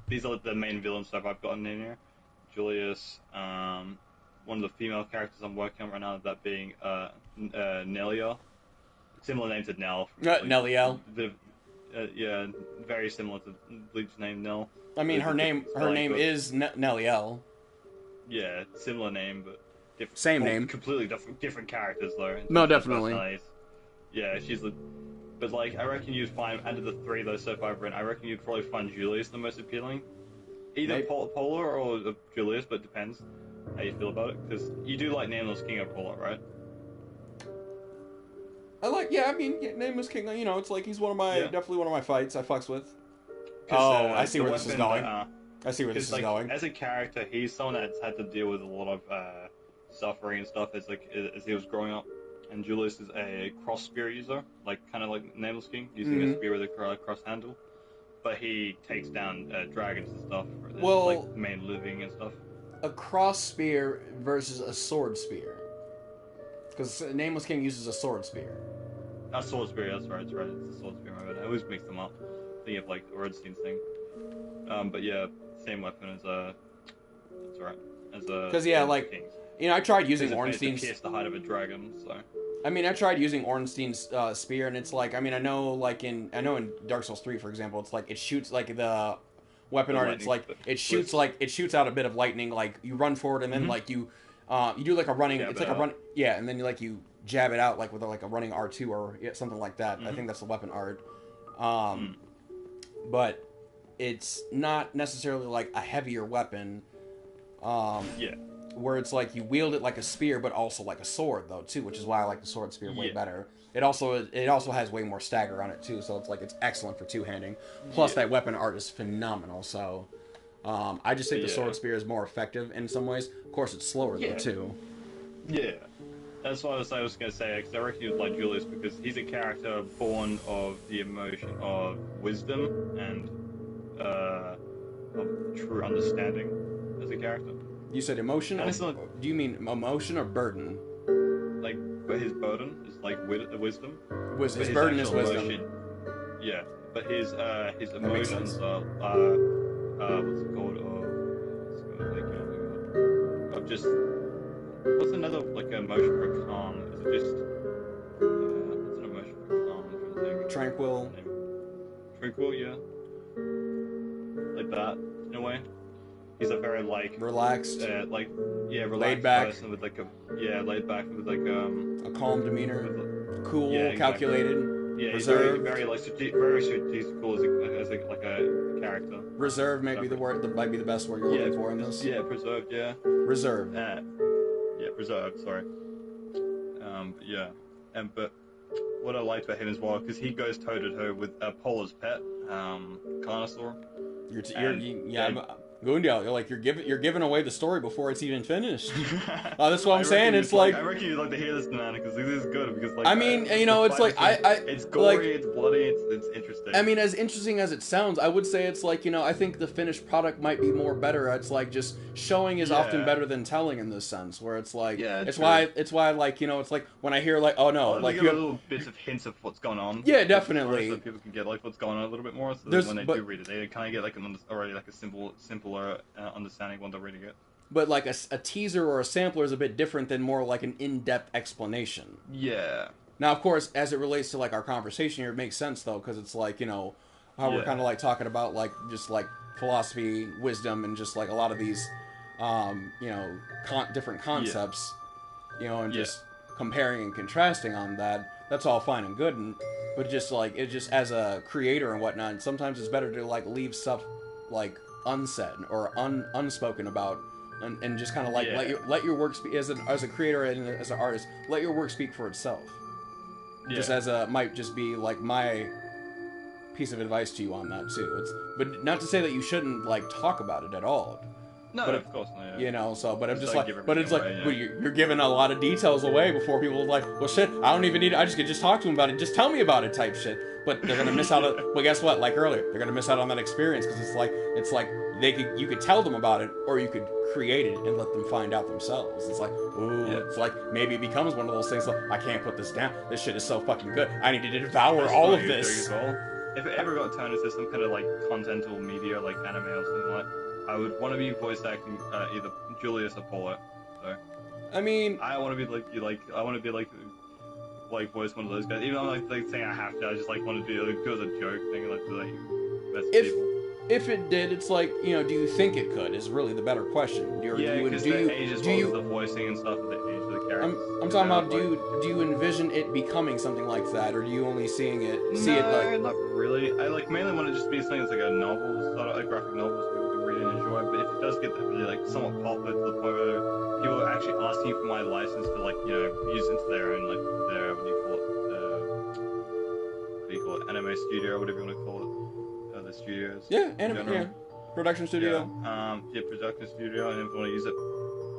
These are the main villains so far I've gotten in here. Julius, one of the female characters I'm working on right now, that being Nelia. Similar name to Nell. Neliel. Yeah, very similar to Bleach's name, Nell. I mean, her name is Neliel. Yeah, similar name, but different. Same name. Completely different characters, though. No, definitely. Yeah, but like, I reckon you'd find, out of the three though so far I've written, I reckon you'd probably find Julius the most appealing. Either Polar or Julius, but it depends how you feel about it. Because you do like Nameless King of Polar, right? Nameless King, you know, it's like he's definitely one of my fights I fucks with. I see where this is going. I see where this is going. As a character, he's someone that's had to deal with a lot of suffering and stuff as he was growing up. And Julius is a cross spear user, kind of like Nameless King, using a spear with a cross handle. But he takes down dragons and stuff, like main living and stuff. A cross spear versus a sword spear. Because Nameless King uses a sword spear. A sword spear, that's right. It's a sword spear, my bad. I always mix them up. Think of like Redstein's thing. But yeah, same weapon as that's right. Because King's. You know, I tried using Ornstein's. To pierce the hide of a dragon, so. I mean, I tried using Ornstein's spear, and it's like, I mean, I know in Dark Souls 3, for example, it's like it shoots like the weapon art. It's like it shoots out a bit of lightning. Like you run forward, and then like you do like a running. It's like a run. Yeah, and then you jab it out like with like a running R2 or something like that. I think that's the weapon art. But it's not necessarily like a heavier weapon. Where it's like you wield it like a spear, but also like a sword though too, which is why I like the sword spear way better. It also has way more stagger on it too, so it's excellent for two-handing. Plus that weapon art is phenomenal. So I just think the sword spear is more effective in some ways. Of course, it's slower though too. Yeah, that's what I was gonna say. Because I reckon you'd like Julius because he's a character born of the emotion of wisdom and of true understanding as a character. You said emotion? Do you mean emotion or burden? Like, but his burden is like wisdom. His burden is wisdom. Yeah, but his emotions are what's it called? Of just what's another like emotion for calm? Is it just what's an emotion for calm? I'm trying to think. Tranquil. Tranquil, yeah. Like that in a way. He's a very relaxed, relaxed laid back person with laid back with a calm demeanor, cool, calculated, reserved. Very strategical as a character. Reserved might be the word. That might be the best word you're looking for in this. Yeah, preserved. Yeah. Reserved. Reserved. Sorry. But what I liked about him as well, because he goes toe to toe with Polar's pet, Carnosaur. You're giving away the story before it's even finished. That's what I'm saying. It's like I reckon you'd like to hear this, man, because this is good. Because like I mean, you know, it's like it's gory, like, it's bloody, it's interesting. I mean, as interesting as it sounds, I would say it's like, you know, I think the finished product might be more better. It's like just showing is often better than telling in this sense, where it's like, it's why like, you know, it's like when I hear like, oh no, like you have little bits of hints of what's going on. Yeah, definitely. So people can get like what's going on a little bit more. So that when they do read it, they kind of get like already like a simpler understanding when they're reading it. But like a teaser or a sampler is a bit different than more like an in-depth explanation. Yeah. Now, of course, as it relates to like our conversation here, it makes sense though, because it's like, you know, how we're kind of like talking about like just like philosophy, wisdom, and just like a lot of these, you know, different concepts, you know, and just comparing and contrasting on that. That's all fine and good, but just like it just as a creator and whatnot, sometimes it's better to like leave stuff like unsaid or unspoken about, and just kind of like let your work speak as a creator and as an artist. Let your work speak for itself. Just as might just be like my piece of advice to you on that too. But not to say that you shouldn't like talk about it at all. No, but of course not. You know, so but I'm just like, but it's like well, you're giving a lot of details away before people are like, well, shit, I don't even need. I just could just talk to them about it. Just tell me about it, type shit. But they're gonna miss out on. But guess what? Like earlier, they're gonna miss out on that experience because it's like you could tell them about it, or you could create it and let them find out themselves. It's like, ooh, it's like maybe it becomes one of those things like I can't put this down. This shit is so fucking good. I need to devour all of this. If it ever got turned into some kind of like contental media, like anime or something like. I would want to be voice acting either Julius or Polo. So, I mean, I want to be like you. Like I want to be like voice one of those guys. Even though I'm like saying I have to, I just like want to do like do as a joke thing, like to like best people. If it did, it's like, you know, do you think it could? Is really the better question. Because the age as well as the voicing and stuff, the age of the characters. I'm talking about do you envision it becoming something like that, or do you only see it like? Not really. I like mainly want it to just be something that's like a novel, sort of a graphic novel, so people can read and enjoy. But if it does get really like somewhat popular to the point where people are actually asking for my license to like use into their own like their what do you call it anime studio or whatever you want to call it. The studios. Production studio. Production studio, and if I want to use it,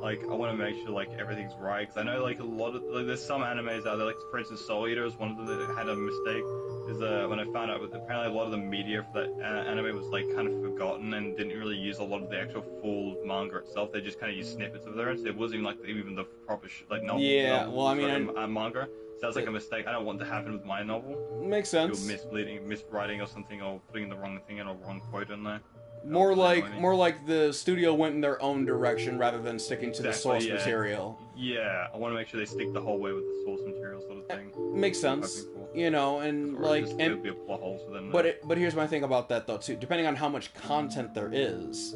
like I want to make sure like everything's right. Because I know like a lot of like, there's some animes out there, like for instance, Soul Eater is one of them that had a mistake. Is when I found out that apparently a lot of the media for that anime was like kind of forgotten and didn't really use a lot of the actual full manga itself. They just kind of used snippets of their own. So it wasn't even the proper novel. Yeah, well, I mean, manga. Sounds like a mistake. I don't want to happen with my novel. Makes sense. Miswriting or something, or putting the wrong thing in or wrong quote in there. More like the studio went in their own direction rather than sticking to the source material. Yeah, I want to make sure they stick the whole way with the source material sort of thing. Makes sense. You know, and like, and it'd be a plot hole for them. But here's my thing about that though too. Depending on how much content there is,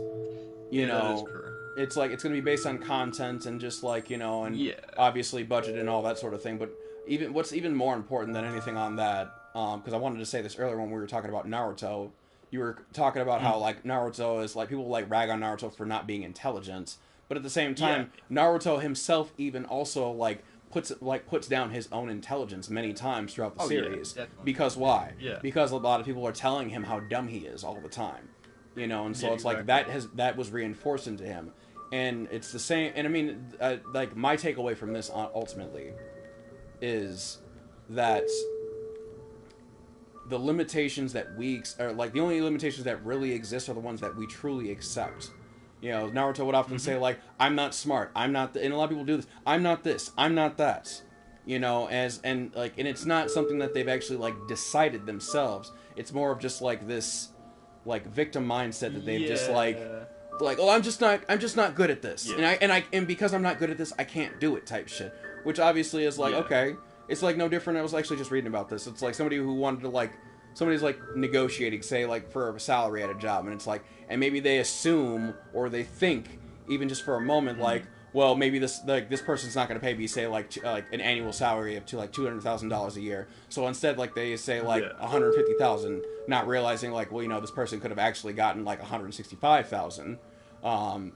you know. That is true. It's like it's going to be based on content and just like, you know, and obviously budget and all that sort of thing. But what's even more important than anything on that, because I wanted to say this earlier when we were talking about Naruto. You were talking about how like Naruto is like people like rag on Naruto for not being intelligent, but at the same time, Naruto himself even also like puts down his own intelligence many times throughout the series. Because why? Because a lot of people are telling him how dumb he is all the time, you know, and so it's like that was reinforced into him, and it's the same. And I mean, like my takeaway from this ultimately is that the limitations that are like the only limitations that really exist are the ones that we truly accept. You know, Naruto would often say like, "I'm not smart. I'm not," and a lot of people do this. "I'm not this. I'm not that." You know, and it's not something that they've actually like decided themselves. It's more of just like this, like victim mindset that they've just like, oh, I'm just not good at this, and because I'm not good at this, I can't do it type shit. Which obviously is like okay. It's like no different. I was actually just reading about this. It's like somebody who wanted to like, somebody's like negotiating, say like for a salary at a job, and it's like, and maybe they assume or they think, even just for a moment, like, well, maybe this person's not going to pay me, say like an annual salary of to like $200,000 a year. So instead, like they say like $150,000, not realizing like, well, you know, this person could have actually gotten like $165,000.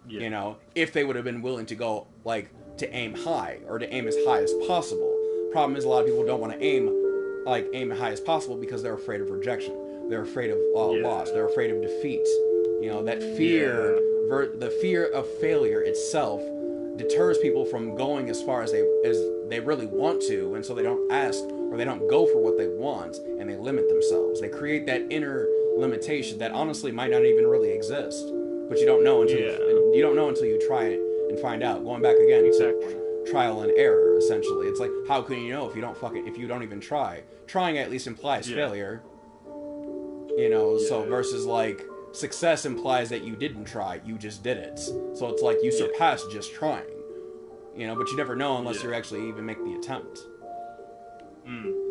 You know, if they would have been willing to go like to aim high or to aim as high as possible. Problem is a lot of people don't want to aim like aim as high as possible because they're afraid of rejection. They're afraid of loss. They're afraid of defeat. You know, that fear, the fear of failure itself, deters people from going as far as they really want to, and so they don't ask or they don't go for what they want, and they limit themselves. They create that inner limitation that honestly might not even really exist, but you don't know until you try it and find out. Going back again, exactly. Trial and error, essentially. It's like, how can you know if you don't even try? Trying at least implies failure. You know, so versus like success implies that you didn't try, you just did it. So it's like you surpassed just trying. You know, but you never know unless you actually even make the attempt.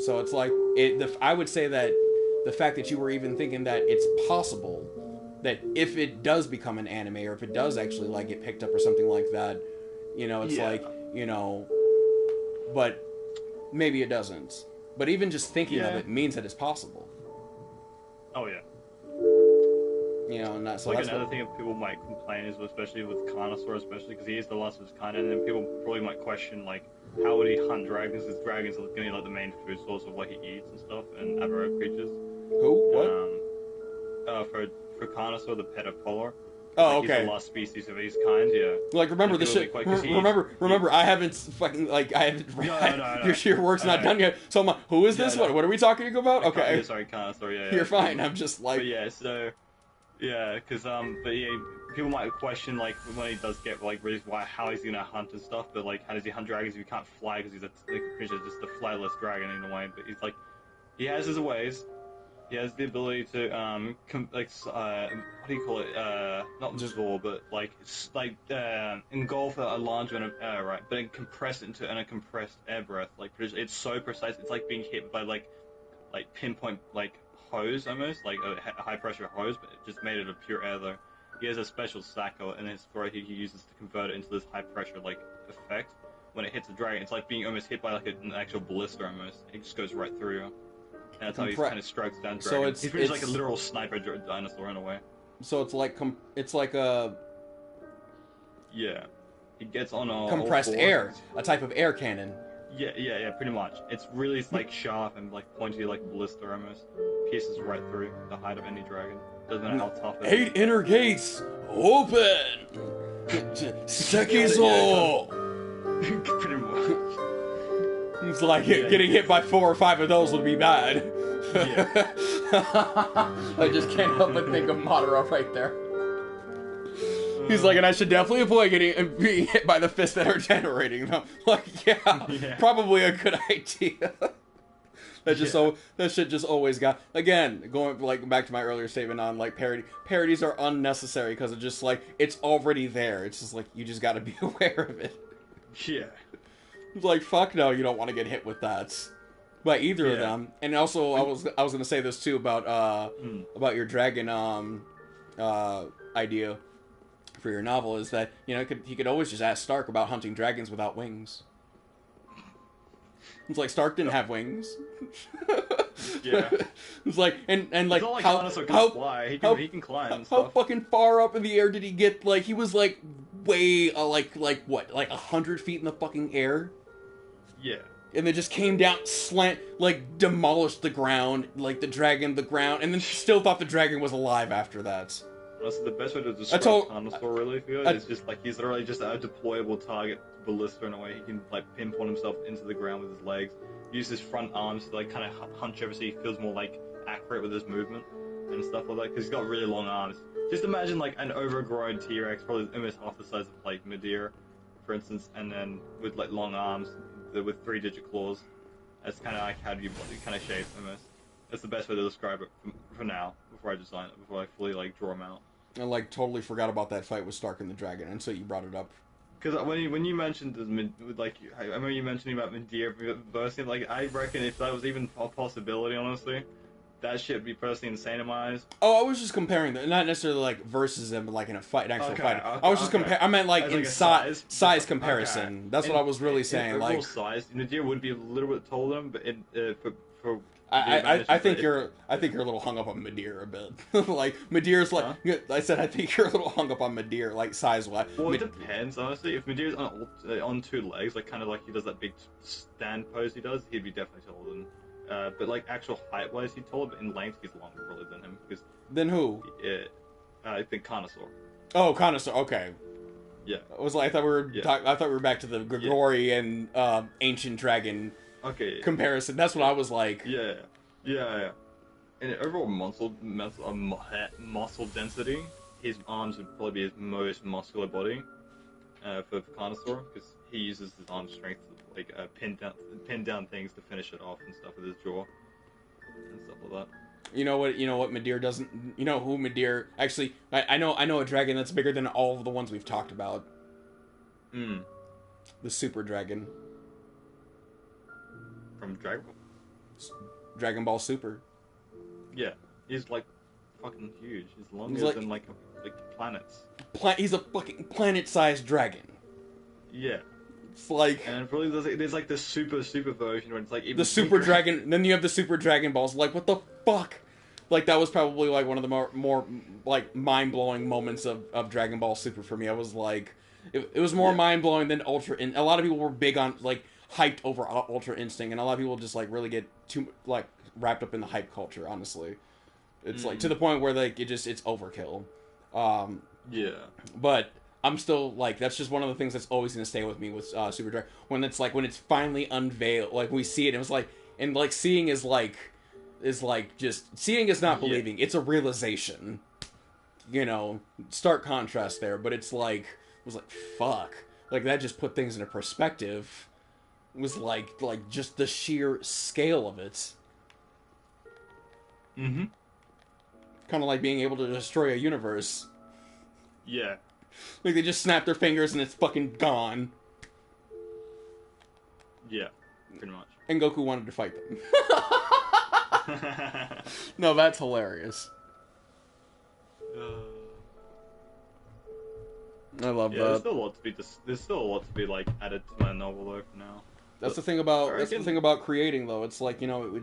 So it's like I would say that the fact that you were even thinking that it's possible that if it does become an anime or if it does actually like get picked up or something like that, you know, it's like, you know, but maybe it doesn't. But even just thinking of it means that it's possible. Oh yeah. You know, and that's like another thing that people might complain is, especially with Carnosaur, especially because he is the last of his kind, and then people probably might question like, how would he hunt dragons? Because dragons are going to be like the main food source of what he eats and stuff, and other creatures. Who? What? For Carnosaur, the pet of Polar. Oh, like, okay. He's the last species of his kind. Yeah. Like, remember this shit. Remember, I haven't fucking like I haven't. No. Your work's not done yet. So I'm like, who is this? What are we talking about? Okay. Sorry, Carnosaur. Yeah. You're fine. I'm just like. But yeah. So. Yeah, because but yeah, people might question like when he does get like really how he's gonna hunt and stuff, but like how does he hunt dragons if he can't fly because he's just a flightless dragon in a way. But he's like, he has his ways. He has the ability to what do you call it? Not absorb, but like engulf a large amount of air, right? But then compress it into a compressed air breath. Like it's so precise. It's like being hit by like pinpoint hose almost, like a high pressure hose, but it just made it of pure air though. He has a special sac in his throat he uses to convert it into this high pressure effect. When it hits a dragon, it's like being almost hit by an actual blister almost. It just goes right through you. And that's how he kind of strikes down dragons. So he's pretty much like a literal sniper dinosaur in a way. So it's like a... Yeah. He gets on a... compressed air. A type of air cannon. Yeah, pretty much. It's really sharp and pointy like a blister almost. Pierces right through the hide of any dragon. Doesn't matter how tough it is. 8 inner gates open. Sekizo. Pretty much. It's like getting hit by 4 or 5 of those would be bad. Yeah. I just can't help but think of Madara right there. He's like, and I should definitely avoid being hit by the fists that are generating them. Like, probably a good idea. That shit just always got, again, going back to my earlier statement on parodies are unnecessary because it's just it's already there. It's just you just got to be aware of it. Yeah. Like, fuck no, you don't want to get hit with that by either of them. And also, I was gonna say this too about your dragon idea for your novel is that he could always just ask Stark about hunting dragons without wings. It's like Stark didn't have wings. Yeah. It's like and it's not like Dinosaur can fly. He can climb and stuff. How fucking far up in the air did he get? Like he was way 100 feet in the fucking air. Yeah. And then just came down, demolished the ground, the dragon, the ground, and then still thought the dragon was alive after that. Honestly, the best way to describe Carnosaur really for you is just he's literally just a deployable target ballista in a way. He can pinpoint himself into the ground with his legs, use his front arms to kind of hunch over so he feels more accurate with his movement and stuff like that because he's got really long arms. Just imagine an overgrown T-Rex, probably almost half the size of Medea, for instance, and then with long arms with 3-digit claws. That's kind of how you kind of shape almost. That's the best way to describe it for now, before I design it, before I fully draw him out. I totally forgot about that fight with Stark and the dragon, and so you brought it up. Because when you mentioned I remember you mentioning about Medea bursting, I reckon if that was even a possibility, honestly, that shit would be personally insane in my eyes. Oh, I was just comparing them, not necessarily versus them, but in a fight, an actual fight. I was just comparing. I meant in size comparison. Okay. That's what I was really saying. Overall size, Medea would be a little bit taller, but for I think you're a little hung up on Medea a bit. Medea's I said I think you're a little hung up on Medea size wise. Well, it depends honestly. If Medea's on 2 legs, kind of he does that big stand pose he does, he'd be definitely taller than but like actual height-wise, he's taller, but in length, he's longer probably than him. Because Then who? I think Carnosaur. Oh, Connoisseur. Okay. Yeah. I was like, I thought we were Yeah. I thought we were back to the Gregorian ancient dragon Okay. comparison. That's what I was like. Yeah. And overall muscle density, his arms would probably be his most muscular body for Carnosaur, because he uses his arm strength to like pin down things to finish it off and stuff with his jaw and stuff like that. You know what Midir doesn't. You know who Midir actually. I know a dragon that's bigger than all of the ones we've talked about. The super dragon From Dragon Ball. Dragon Ball Super. Yeah, he's like fucking huge. He's longer He's like- than like planets. He's a fucking planet-sized dragon. Yeah. It's like And probably there's like the super version where it's like even the super bigger. dragon. Then you have the super Dragon Balls. Like, what the fuck? Like, that was probably like one of the more like mind-blowing moments of Dragon Ball Super for me. I was like, it was more mind-blowing than Ultra. And a lot of people were big on like hyped over Ultra Instinct, and a lot of people just like really get too like wrapped up in the hype culture. Honestly, it's like to the point where like it's overkill. Yeah. But I'm still like, that's just one of the things that's always gonna stay with me with Super Dragon. When it's finally unveiled, like we see it, it was like, and like seeing is like just seeing is not believing. It's a realization. You know, stark contrast there, but it's like, it was like, fuck, like that just put things into perspective. It was like just the sheer scale of it. Mm-hmm. Kind of like being able to destroy a universe. Yeah. Like they just snap their fingers and it's fucking gone. Yeah. Pretty much. And Goku wanted to fight them. No, that's hilarious. I love Yeah, there's that. still a lot to be like added to my novel though for now. That's the thing about I reckon- creating though. It's like, you know,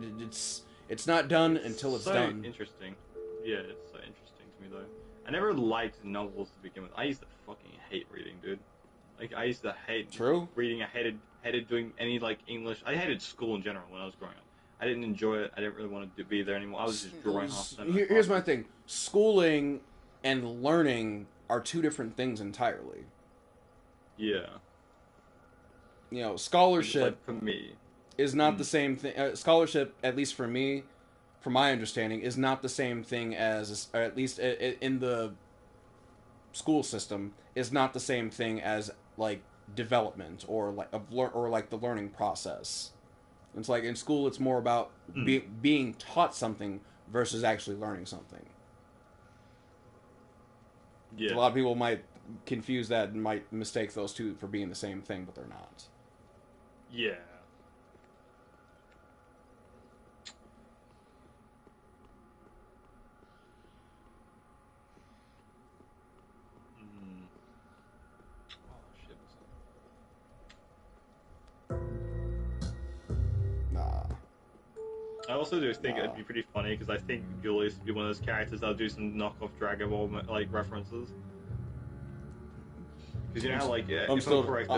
it's not done until it's so done. Interesting. Yeah, it's so interesting to me though. I never liked novels to begin with. I used to fucking hate reading, dude. Like I used to hate True. reading. I hated doing any like English. I hated school in general when I was growing up. I didn't enjoy it. I didn't really want to be there anymore. I was just drawing off. Here's my thing. Schooling and learning are two different things entirely. Yeah. You know, scholarship Like for me. is not the same thing. Scholarship, at least for me, from my understanding, is not the same thing as, or at least in the school system, is not the same thing as like development or like the learning process. It's like in school, it's more about being taught something versus actually learning something. Yeah. A lot of people might confuse that and might mistake those two for being the same thing, but they're not. Yeah. Oh shit. Nah. I also do think it'd be pretty funny because I think Julius would be one of those characters that'll do some knockoff Dragon Ball like references. Because you know how like I'm if still I'm correct,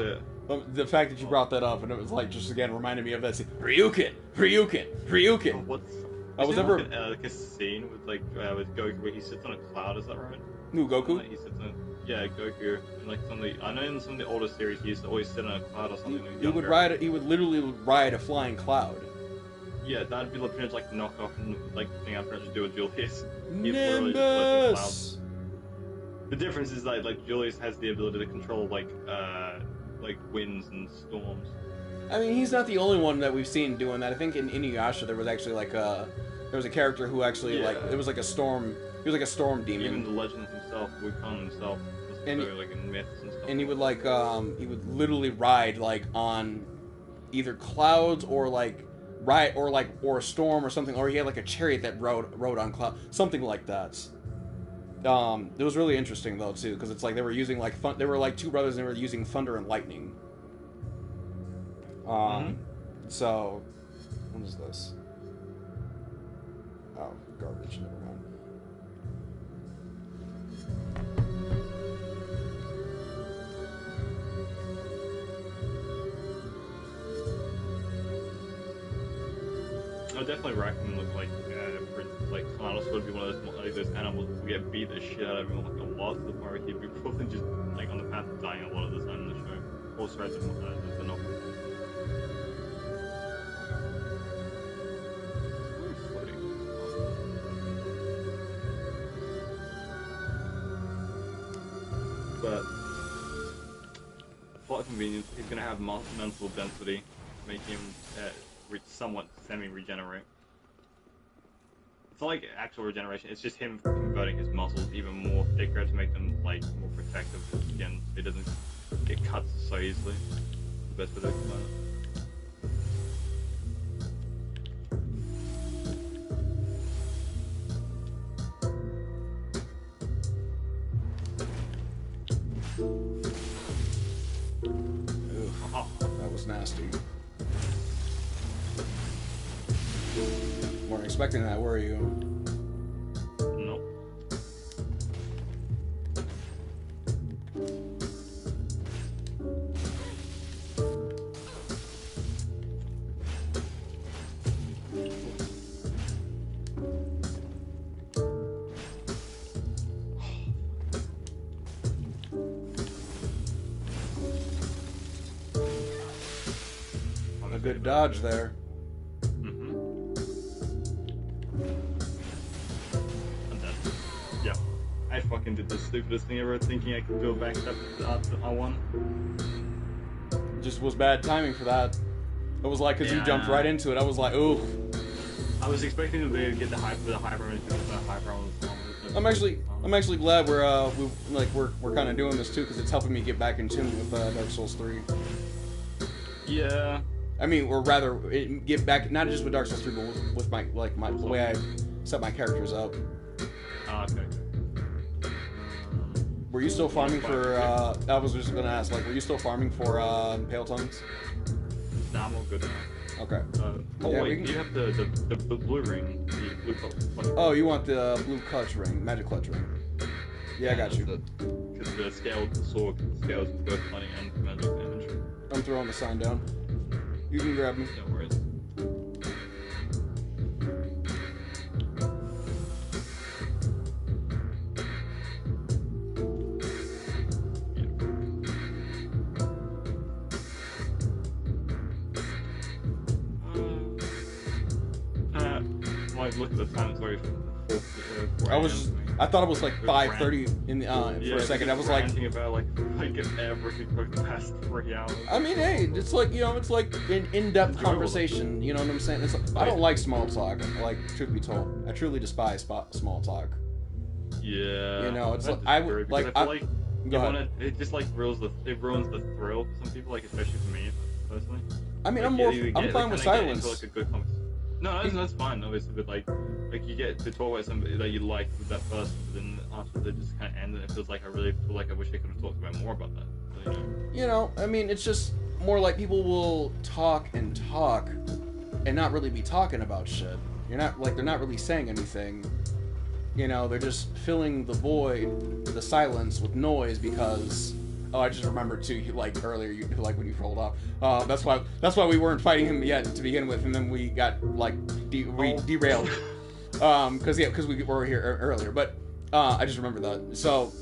the fact that you brought that up and it was like just again reminded me of that scene. Ryuken. what's I was there never like a scene with with Goku where he sits on a cloud. Is that right? New Goku. Like, he sits on Goku. And like I know in some of the older series he used to always sit on a cloud or something. when He would younger. he would literally ride a flying cloud. Yeah, that'd be pretty much like the knockoff and like the thing I'm trying to do with Julius. He'd literally just live in clouds. Nimbus. The difference is like Julius has the ability to control like winds and storms. I mean, he's not the only one that we've seen doing that. I think in Inuyasha there was actually like there was a character who actually like it was like a storm. He was like a storm demon. Even the legend himself, Wukong himself, was And like in myths and stuff. And he would like he would literally ride like on either clouds or like or a storm or something, or he had like a chariot that rode on cloud, something like that. It was really interesting though too, because it's like they were using like they were like two brothers and they were using thunder and lightning. So what is this? Oh, garbage. Never mind. I definitely reckon with like, for instance, like Sonatos would be one of those animals who get beat the shit out of him like a lot to the point where he'd be probably just like on the path of dying a lot of the time in the show. Or sorry, the novel. But plot convenience, he's going to have mental density to make him somewhat semi-regenerate. It's not like actual regeneration, it's just him converting his muscles even more thicker to make them like more protective of his skin so he doesn't get cut so easily. The best way to explain it. That was nasty. Weren't expecting that, were you? Nope. A good dodge there. Yeah, I fucking did the stupidest thing ever, thinking I could go back step to R1. Just was bad timing for that. It was like, because you jumped right into it, I was like, ooh. I was expecting to get the hyper image because the hyper was I'm actually glad we're kind of doing this too, because it's helping me get back in tune with Dark Souls 3. Yeah. I mean, or rather, get back not just with Dark Souls 3, but with my the way I set my characters up. Okay. Were you still farming for? I was just gonna ask, like, were you still farming for Pale Tongues? Nah, I'm all good now. Okay. Yeah, wait, you have the blue ring, the blue color. Oh, you want the blue clutch ring, magic clutch ring? Yeah, I got you. Because the scale of the sword scales with both money and magic damage. I'm throwing the sign down. You can grab me. No worries. Look at the time. Sorry. I thought it was like 5:30 in the for a second. I was like, about like everything for the past 3 hours. I mean, hey, it's like, you know, it's like an in-depth conversation. You know what I'm saying? It's like, I don't like small talk. Like, truth be told, I truly despise small talk. Yeah. You know, it's like I would like. It just like ruins the thrill for some people, like especially for me personally. I mean, like, I'm fine with silence. Like a good no, that's fine, obviously, but like you get to talk about somebody that you like with that person, but then after they just kind of end, it feels like I really feel like I wish I could have talked about more about that. So, you know, I mean, it's just more like people will talk and not really be talking about shit. You're not like they're not really saying anything. You know, they're just filling the void, the silence with noise because. Oh, I just remembered too. Like earlier, like when you rolled off. That's why we weren't fighting him yet to begin with, and then we got like derailed. Because we were here earlier. But I just remembered that. So,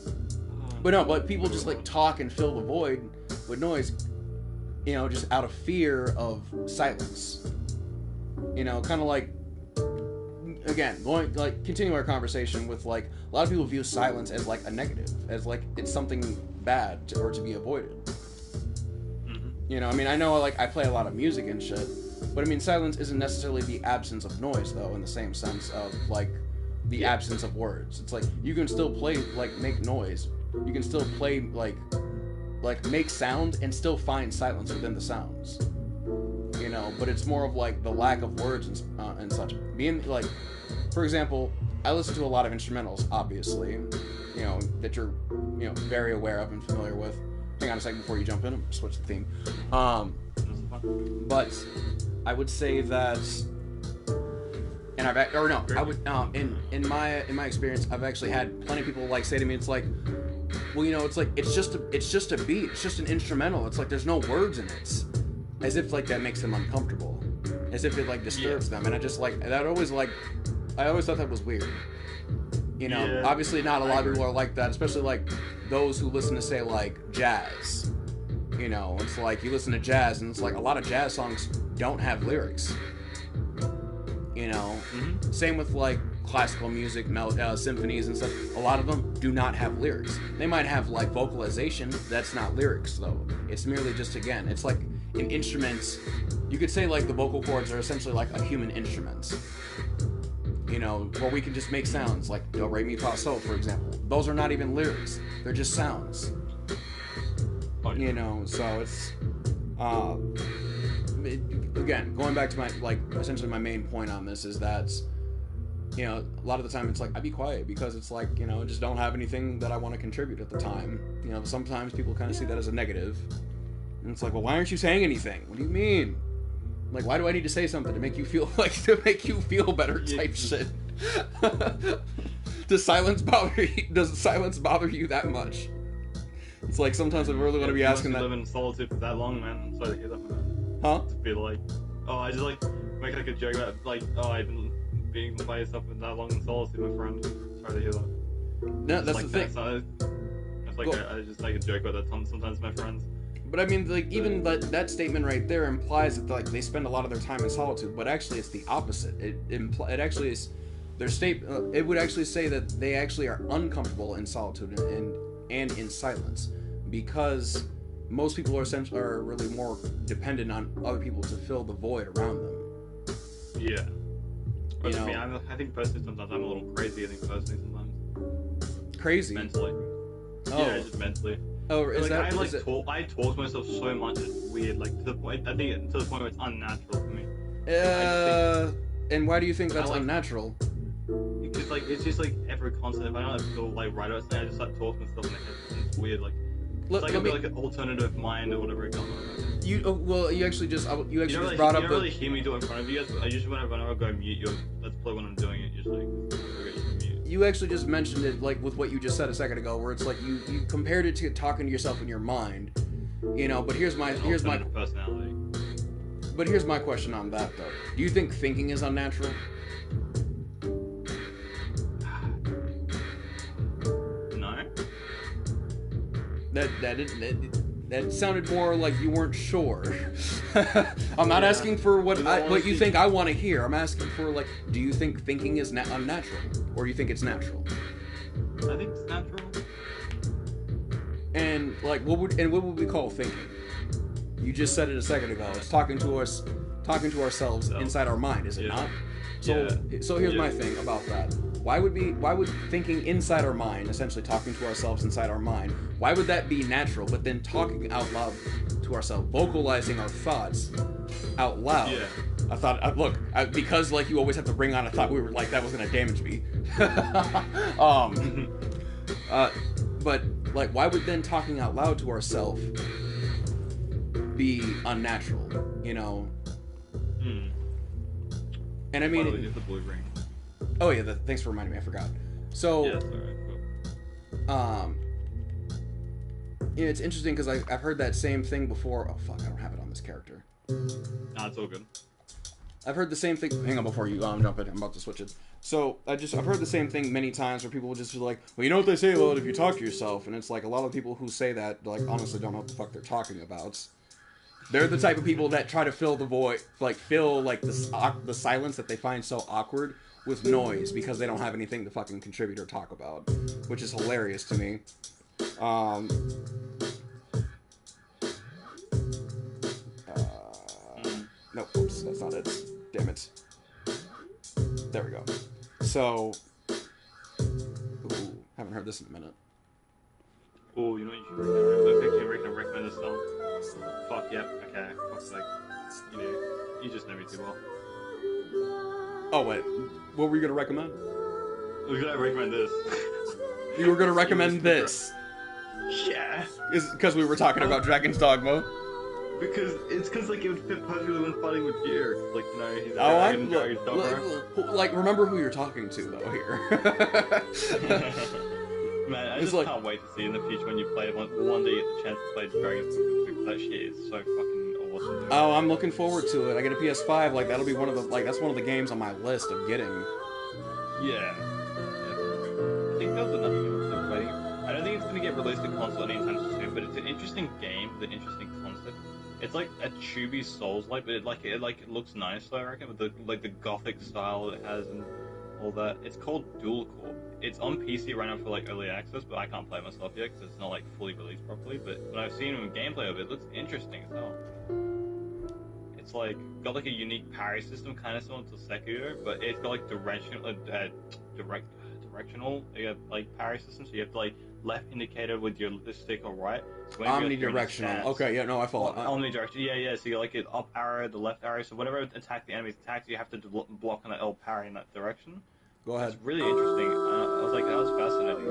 but people just like talk and fill the void with noise. You know, just out of fear of silence. You know, kind of like. Again, continue our conversation with like a lot of people view silence as like a negative, as like it's something bad or to be avoided. Mm-hmm. You know, I mean, I know like I play a lot of music and shit, but I mean, silence isn't necessarily the absence of noise though, in the same sense of like the absence of words. It's like you can still play make noise, you can still play like make sound and still find silence within the sounds. You know, but it's more of like the lack of words and such. Being like, for example, I listen to a lot of instrumentals, obviously, you know, that you're, you know, very aware of and familiar with. Hang on a second before you jump in. I'm switch the theme. But I would say that, and I would in my experience, I've actually had plenty of people like say to me, it's like, well, you know, it's like it's just a beat, it's just an instrumental. It's like there's no words in it. As if like that makes them uncomfortable. as if it like disturbs them, and I just like that always like I always thought that was weird. You know, Yeah, obviously not a I lot of agree. people are like that, especially like those who listen to say like jazz. You know, it's like you listen to jazz and it's like a lot of jazz songs don't have lyrics. You know, same with like classical music, symphonies and stuff. A lot of them do not have lyrics. They might have like vocalization. That's not lyrics though. It's merely just, again, it's like an instrument. You could say like the vocal cords are essentially like a human instrument. You know, where we can just make sounds like do, re, mi, fa, sol, for example. Those are not even lyrics. They're just sounds. You know, so it's again, going back to my, like, essentially my main point on this is that, you know, a lot of the time it's like, I be quiet because it's like, you know, I just don't have anything that I want to contribute at the time. You know, sometimes people kind of see that as a negative. And it's like, well, why aren't you saying anything? What do you mean? Like, why do I need to say something to make you feel, like, to make you feel better type shit? Does silence bother you that much? It's like, sometimes I really want to be asking that. Live in solitude for that long, man. I'm sorry to hear that, man. Huh? To be like, oh, I just like make like a joke about like, oh, I've been being by yourself for that long in solitude, my friend. Sorry to hear that. No, that's like the thing. That's like I just make a joke about that sometimes, my friends. But I mean, like, even that statement right there implies that, like, they spend a lot of their time in solitude, but actually it's the opposite. It actually is their it would actually say that they actually are uncomfortable in solitude and in silence, because most people are really more dependent on other people to fill the void around them. Yeah. But You I mean, know, I think personally sometimes I'm a little crazy. I think personally sometimes crazy. mentally. Oh. Yeah, just mentally. Oh, is Like, that? I talk to myself so much, it's weird. Like to the point, I think to the point where it's unnatural for me. And why do you think that's like- unnatural? Because like it's just like every concept. If I don't have to feel like right about something, I just start talking to myself in my head. And it's weird. Like it's like like an alternative mind or whatever it comes on. You actually just brought up. You don't really hear me do it in front of you guys. But I usually whenever I go mute, that's probably when I'm doing it. Usually, 'cause I forget you mute. You actually just mentioned it, like, with what you just said a second ago, where it's like you compared it to talking to yourself in your mind, you know. But here's my personality. But here's my question on that though. Do you think thinking is unnatural? No. That sounded more like you weren't sure. I'm not asking for what you think I want to hear. I'm asking for, like, do you think thinking is unnatural, or do you think it's natural? I think it's natural. And like, what would we call thinking? You just said it a second ago. It's talking to ourselves inside our mind, is it not? So here's my thing about that. Why would thinking inside our mind, essentially talking to ourselves inside our mind, why would that be natural? But then talking out loud to ourselves, vocalizing our thoughts out loud. Yeah. I thought, because like you always have to bring on a thought, we were like, that was gonna damage me. But like, why would then talking out loud to ourselves be unnatural? You know. And I mean, the blue ring. Oh yeah, thanks for reminding me. I forgot. So, Yeah, that's alright. Cool. Yeah, it's interesting because I've heard that same thing before. Oh fuck, I don't have it on this character. Nah, it's all good. I've heard the same thing. Hang on, before you jump in, I'm about to switch it. So I've heard the same thing many times where people will just be like, well, you know what they say about if you talk to yourself, and it's like a lot of people who say that, like, honestly don't know what the fuck they're talking about. They're the type of people that try to fill the void, fill the silence that they find so awkward with noise because they don't have anything to fucking contribute or talk about, which is hilarious to me. No, oops, that's not it. Damn it. There we go. So, haven't heard this in a minute. Oh, you know what you should recommend this song. Fuck, yep, okay. Fuck's sake. You know, you just know me too well. Oh, wait. What were you going to recommend? I was gonna recommend this. You were going to recommend this? Yeah. Because we were talking about Dragon's Dogma? Because like it would fit perfectly when fighting with Gear. Like, you know, he's Dragon's Dogma. Like, remember who you're talking to, though, here. Man, I just can't wait to see in the future when you play one day you get the chance to play Dragon's Dogma, because that shit is so fucking awesome. Dude. Oh, I'm looking forward to it. I get a PS5, like that'll be one of the that's one of the games on my list of getting. Yeah. I think that was another thing also waiting. I don't think it's gonna get released to console anytime soon, but it's an interesting game with an interesting concept. It's like a tubey Souls-like, but it looks nice, I reckon, with the gothic style it has and all that. It's called Dual Core. It's on PC right now for like early access, but I can't play it myself yet because it's not like fully released properly. But when I've seen gameplay of it, it looks interesting as hell. It's like got like a unique parry system, kind of similar to Sekiro, but it's got like directional like parry system. So you have to like left indicator with your stick or right. So Omnidirectional. Okay, yeah, no, I follow. Omnidirectional. Yeah. So you like it up arrow, the left arrow. So whatever attack the enemy's attacks, you have to block on that L parry in that direction. Go ahead. It's really interesting. I was like, that was fascinating.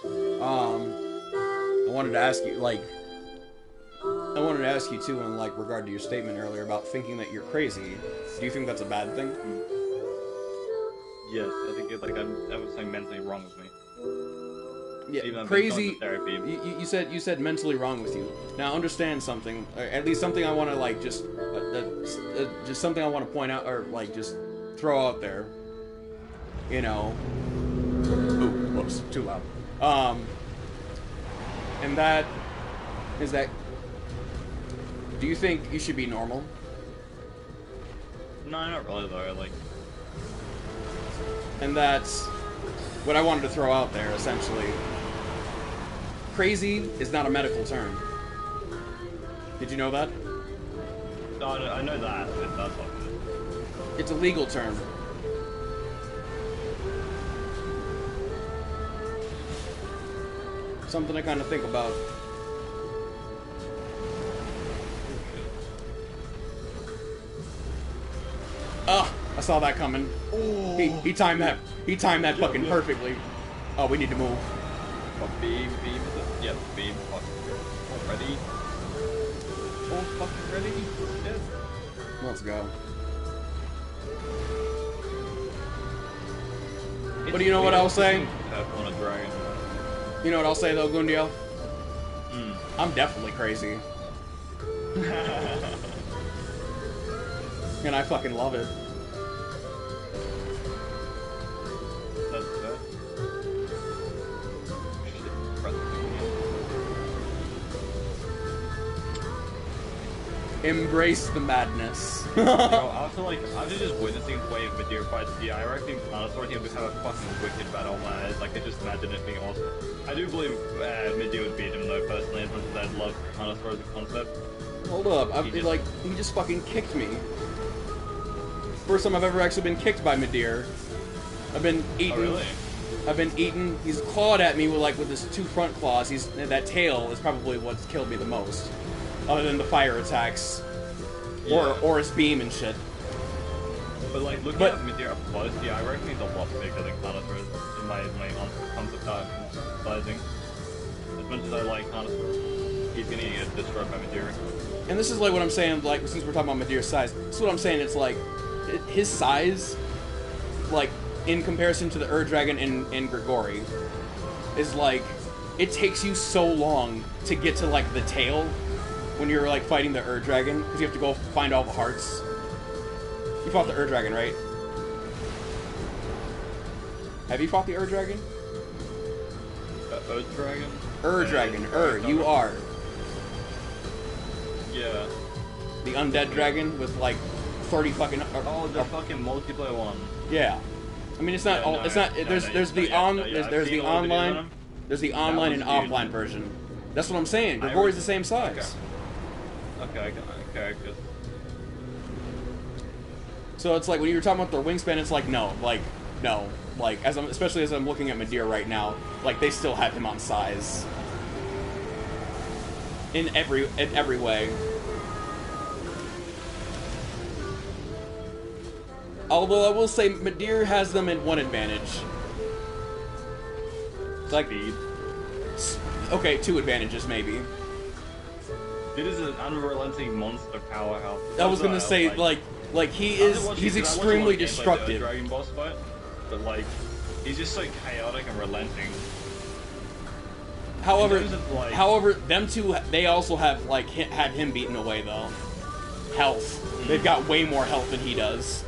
I wanted to ask you too, in like regard to your statement earlier about thinking that you're crazy. Do you think that's a bad thing? Yes, I think it's like I was saying mentally wrong with me. Yeah, even crazy. Therapy. You said mentally wrong with you. Now understand something, or at least something I want to like just something I want to point out, or like just throw out there. You know. Ooh, whoops, too loud. And that is that. Do you think you should be normal? No, not really though. Like. And that's what I wanted to throw out there, essentially. Crazy is not a medical term. Did you know that? No, I know that, but that's not good. It's a legal term. Something to kind of think about. Ah, I saw that coming. Oh. He timed that. He timed that fucking perfectly. Oh, we need to move. Beam, yeah, beam, ready. All fucking ready. Yes. Let's go. But you know what I'll say? On a dragon. You know what I'll say though, Gundio? I'm definitely crazy. And I fucking love it. That's fair. Embrace the madness. After just witnessing the way Medea fights the I reckon Carnosaur team would have a fucking wicked battle, man. Like, I just imagine it being awesome. I do believe Medea would beat him, though, personally, as much as I'd love Carnosaur as a concept. Hold up, he just fucking kicked me. First time I've ever actually been kicked by Medea. I've been eaten. Oh, really? I've been eaten. He's clawed at me with his two front claws. That tail is probably what's killed me the most, other than the fire attacks, or his beam and shit. But like looking at Medea up close, I reckon he's a lot bigger than Carnosaur in my concept sizing. As much as I like Carnosaur, he's gonna get destroyed by Medea. And this is like what I'm saying. Like since we're talking about Medea's size, this is what I'm saying. It's like his size, like in comparison to the Dragon in Grigori, is like it takes you so long to get to like the tail when you're like fighting the Dragon because you have to go find all the hearts. You fought the Dragon, right? Have you fought the Dragon? Dragon? Dragon. You are. Yeah. The undead dragon with like 30 fucking. The fucking multiplayer one. Yeah. I mean, it's not. It's not. There's the online. There's the online and offline version. That's what I'm saying. Grigori's the same size. Okay. So it's like when you were talking about their wingspan, it's like no, like especially as I'm looking at Medea right now, like they still have him on size in every way. Although I will say Medea has them in one advantage. Like speed. Okay, two advantages maybe. It is an unrelenting monster powerhouse. I was gonna say like he's extremely destructive. Dragon boss fight, but like he's just so chaotic and relenting. However, in terms of, like, them two, they also have like had him beaten away though. Health. They've got way more health than he does.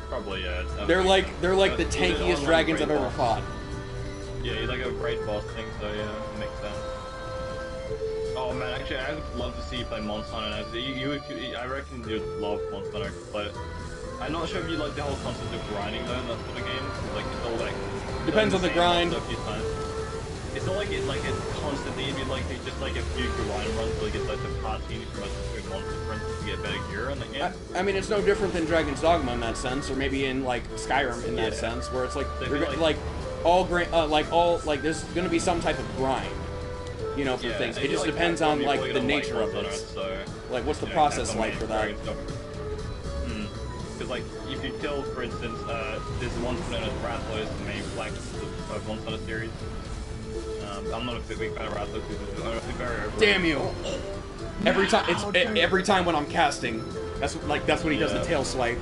probably yeah. They're like the He's an tankiest online dragons raid I've ever boss. fought. Yeah, he's like a raid boss thing, so yeah, it makes sense. Oh man, actually, I would love to see you play Monster Hunter. I reckon you'd love Monster Hunter to play it. I'm not sure if you like the whole concept of grinding though in that sort of game, because like it's all like Depends on the grind. It's not like it's constantly. It'd be like just like a few grind runs, like it's like the party from a monster for instance to get better gear in the game. I mean, it's no different than Dragon's Dogma in that sense, or maybe in like Skyrim in that sense, where it's like there's gonna be some type of grind, you know, for things. It just depends on like the nature of it. So, like, what's the process like for that? Because like if you kill, for instance, there's one known as Rathalos, the main flag of Monster Hunter series. I'm not a big fan of Rathalos because it's very overrated. Damn you! Every time when I'm casting, that's when he does the tail swipe.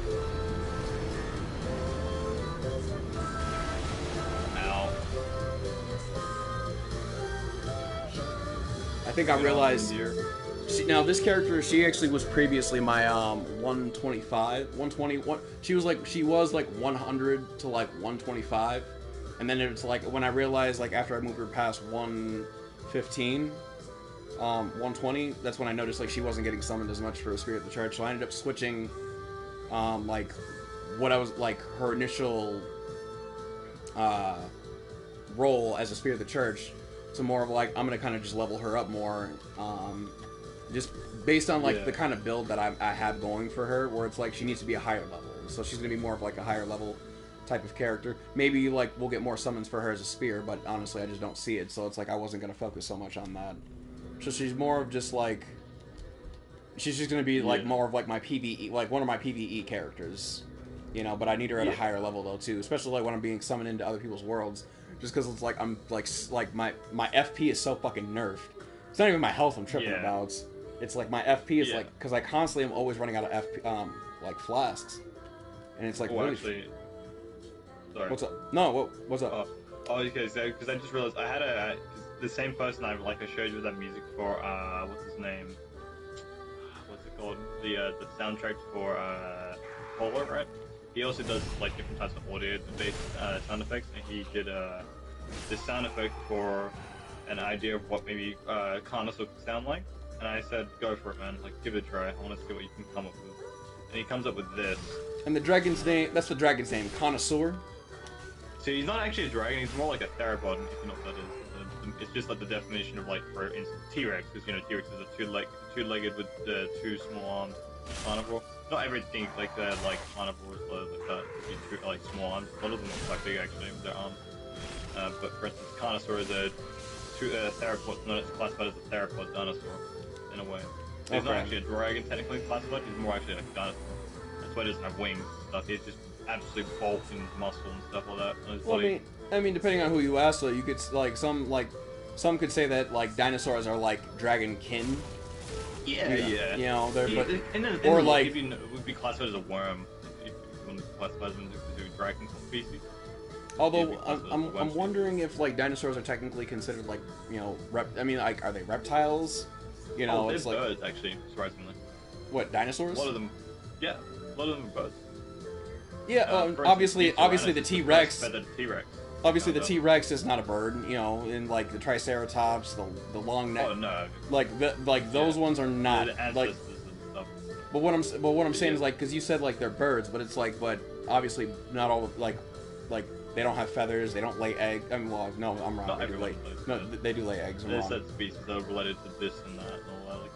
Ow. I think I realized. Now this character, she actually was previously my 120. She was like 100 to like 125, and then it's like when I realized like after I moved her past 115, 120, that's when I noticed like she wasn't getting summoned as much for a Spirit of the Church. So I ended up switching, like what I was like her initial role as a Spirit of the Church to more of like I'm gonna kind of just level her up more. Just based on like the kind of build that I have going for her, where it's like she needs to be a higher level, so she's gonna be more of like a higher level type of character. Maybe like we'll get more summons for her as a spear, but honestly I just don't see it, so it's like I wasn't gonna focus so much on that. So she's more of just like she's just gonna be like more of like my PvE, like one of my PvE characters, you know. But I need her at a higher level though too, especially like when I'm being summoned into other people's worlds, just because it's like I'm like my FP is so fucking nerfed. It's not even my health I'm tripping about. It's like my FP is like, because I constantly am always running out of FP, like flasks, and it's like really. Actually, sorry. What's up? No, what's up? Okay, so because I just realized I had the same person I showed you that music for what's his name? What's it called? The soundtrack for Polar, right? He also does like different types of audio-based sound effects, and he did this sound effect for an idea of what maybe Carnosaur could sound like. And I said, go for it, man. Like, give it a try. I want to see what you can come up with. And he comes up with this. And the dragon's name, that's the dragon's name, Connoisseur? So he's not actually a dragon, he's more like a theropod, if you know what that is. It's just like the definition of, like, for instance, T-Rex, because, you know, T-Rex is a two-legged with two small arms carnivore. Not everything, like carnivores like that, is two, like, small arms. A lot of them are quite big, actually, with their arms. But, for instance, Connoisseur is a theropod, not classified as a theropod dinosaur. In a way. So he's not actually a dragon technically classified, he's more actually like a dinosaur. That's why he doesn't have wings and stuff, he's just absolutely bulk and muscle and stuff like that. And well, I mean, depending on who you ask, though, you could, some could say that, like, dinosaurs are like dragon kin. Yeah. You know, they're, or like, if you would be classified as a worm, if you want to classify them as a dragon species. Although, I'm wondering if, like, dinosaurs are technically considered, like, you know, are they reptiles? You know, they're it's like birds, actually, surprisingly. What, dinosaurs? A lot of them are birds. Yeah, obviously the T-Rex. The T-Rex. Obviously, the T-Rex is not a bird, you know, and like the Triceratops, the long neck. Oh no. Like those ones are not like. But what I'm saying is like, because you said like they're birds, but it's like, but obviously not all like they don't have feathers, they don't lay eggs. I mean, well, no, I'm wrong. They do lay eggs. There's certain species that are related to this and that and all that. Like,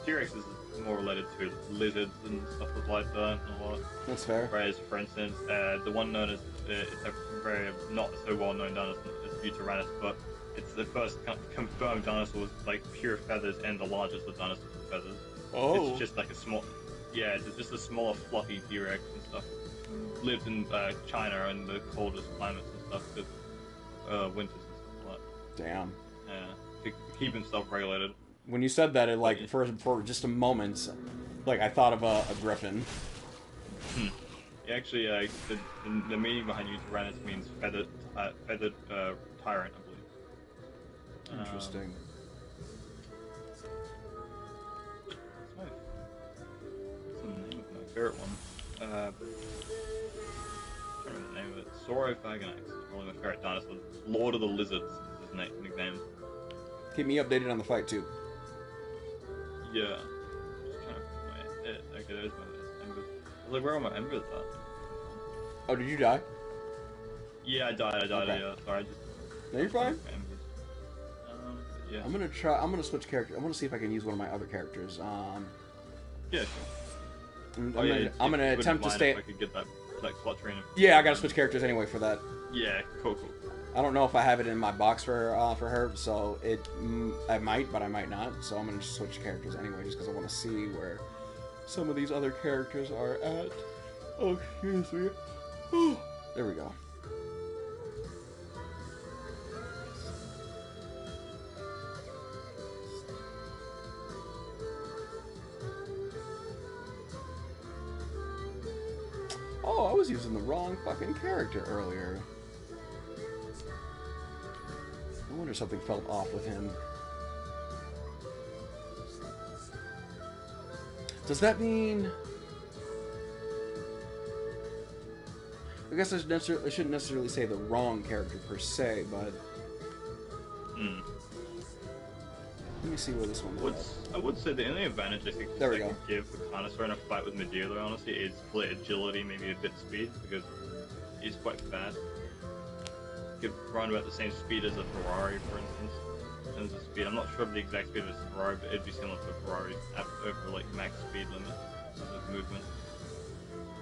T-Rex is more related to lizards and stuff like that and all that. That's fair. Whereas, for instance, the one known as it's a very not so well known dinosaur is Butyranus, but it's the first confirmed dinosaur with like pure feathers and the largest of dinosaurs with feathers. Oh. It's just like it's just a smaller fluffy T-Rex and stuff. Lived in China and the coldest climates and stuff, with winters and stuff like that. Damn. Yeah, to keep himself regulated. When you said that, it like for just a moment, like I thought of a griffin. Actually, the meaning behind Butyranus means feathered tyrant, I believe. Interesting. What's the name of my favorite one? I don't remember the name of it. Saurophagonax is probably my favorite dinosaur. Lord of the Lizards is his nickname. Keep me updated on the fight too. Yeah. Just trying to find my... Okay, there's my embers. I was like, where are my embers at? Oh, did you die? Yeah, I died, Okay. yeah. Sorry, I just... No, you're fine. Embers. Yeah. I'm gonna switch characters. I want to see if I can use one of my other characters. Yeah, sure. I'm gonna attempt to stay. If I could get that clutching. Yeah, I gotta switch characters anyway for that. Yeah, cool. I don't know if I have it in my box for her, so I might, but I might not. So I'm gonna just switch characters anyway, just because I want to see where some of these other characters are at. Oh, excuse me. There we go. Oh, I was using the wrong fucking character earlier. I wonder if something felt off with him. Does that mean... I guess I shouldn't necessarily say the wrong character per se, but... Let me see where this one is. I would say the only advantage I think There we I go. can give the Carnosaur in a fight with Medulla, honestly, is split agility, maybe a bit speed, because he's quite fast. He could run about the same speed as a Ferrari, for instance, in terms of speed. I'm not sure of the exact speed of a Ferrari, but it'd be similar to a Ferrari over like max speed limit of movement.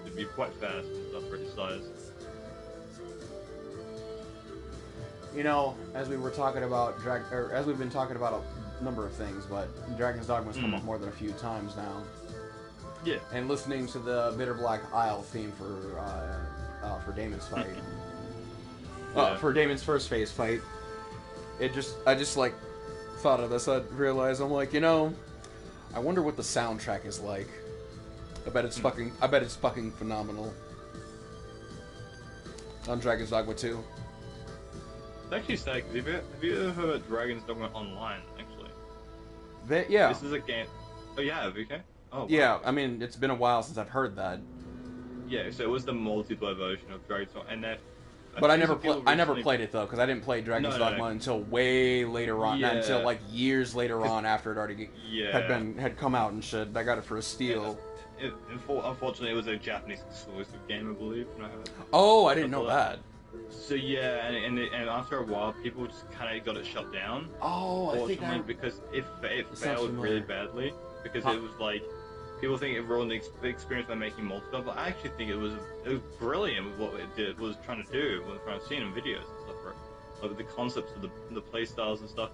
It'd be quite fast and stuff for his size. You know, as we were talking about as we've been talking about a number of things, but Dragon's Dogma's come up more than a few times now. Yeah. And listening to the Bitter Black Isle theme for Damon's fight, for Damon's first phase fight, I just like thought of this. I realized I'm like, you know, I wonder what the soundtrack is like. I bet it's fucking phenomenal. On Dragon's Dogma 2. It's actually sad, because have you ever heard of Dragon's Dogma Online, actually? Yeah. This is a game... Oh, you have, okay? Oh, wow. Yeah, I mean, it's been a while since I've heard that. Yeah, so it was the multiplayer version of Dragon's Dogma, and that... But I never played it, though, because I didn't play Dragon's Dogma until way later on. Not until, like, years later on, after it already had come out and shit. I got it for a steal. Unfortunately, it was a Japanese exclusive game, I believe. Oh, I didn't know that. So yeah, and after a while, people just kind of got it shut down. Oh, I think because it failed really badly. Because it was like people think it ruined the experience by making multiplayer. But I actually think it was brilliant with what it was trying to do. When I've seen in videos and stuff, like the concepts of the play styles and stuff,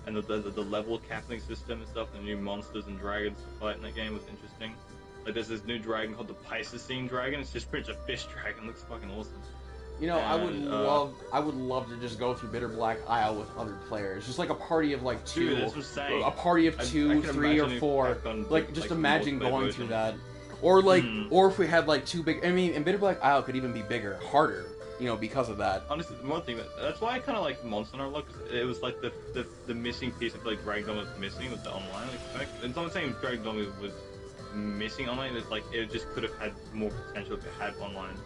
and the level capping system and stuff, and the new monsters and dragons to fight in that game was interesting. Like there's this new dragon called the Piscine dragon. It's just pretty much a fish dragon. It looks fucking awesome. You know, I would love to just go through Bitter Black Isle with other players, just like a party of like two, a party of two, 3 or 4. Like, just imagine going through that, or like, or if we had like 2 big. I mean, and Bitter Black Isle could even be bigger, harder. You know, because of that. Honestly, one thing that's why I kind of like Monster Hunter a lot, because it was like the missing piece of like Dragon Dogma was missing with the online. Like, it's not saying Dragon Dogma was missing online. It's like it just could have had more potential if it had online.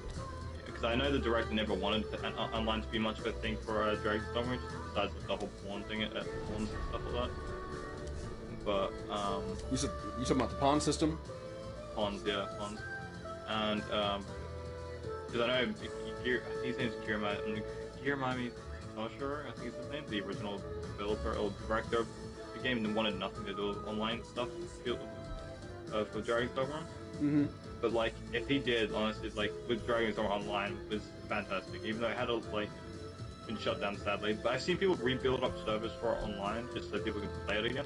Because I know the director never wanted online to be much of a thing for Dragon's Dogma, besides the whole pawn thing at pawns and stuff like that. But you talking about the pawn system? Pawns, yeah, pawns. And because I know I think his name's Kirami Toshiro, I think is his name, the original developer or director of the game, and wanted nothing to do with online stuff for Dragon's Dogma. Mm-hmm. But like, if he did, honestly, like with Dragon's Dogma Online was fantastic. Even though it had like been shut down sadly, but I've seen people rebuild up servers for it online just so people can play it again.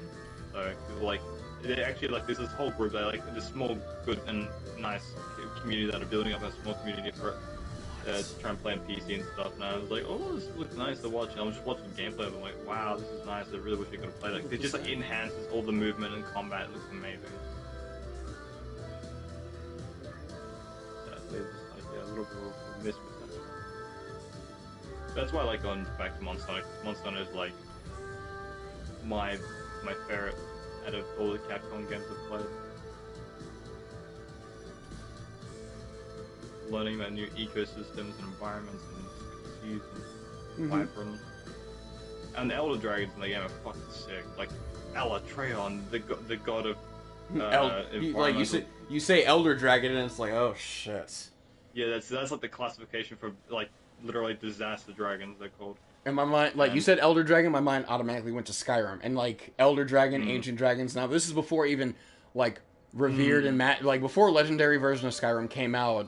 So people like they actually like there's this whole group, like this small, good and nice community that are building up a small community for it to try and play on PC and stuff. And I was like, oh, this looks nice to watch. And I was just watching the gameplay. And I'm like, wow, this is nice. I really wish I could have played it. It just like enhances all the movement and combat. It looks amazing. There's just like a little bit of miss with that. That's why I like going back to Monster Hunter. Monster Hunter is like my favorite out of all the Capcom games I've played. Learning about new ecosystems and environments and species and vibrant. And the Elder Dragons in the game are fucking sick. Like Elatreon, the god of you say Elder Dragon and it's like, oh shit. Yeah, that's like the classification for like literally disaster dragons they're called. In my mind, like you said Elder Dragon, my mind automatically went to Skyrim and like Elder Dragon, Ancient Dragons. Now this is before even like revered and like before legendary version of Skyrim came out.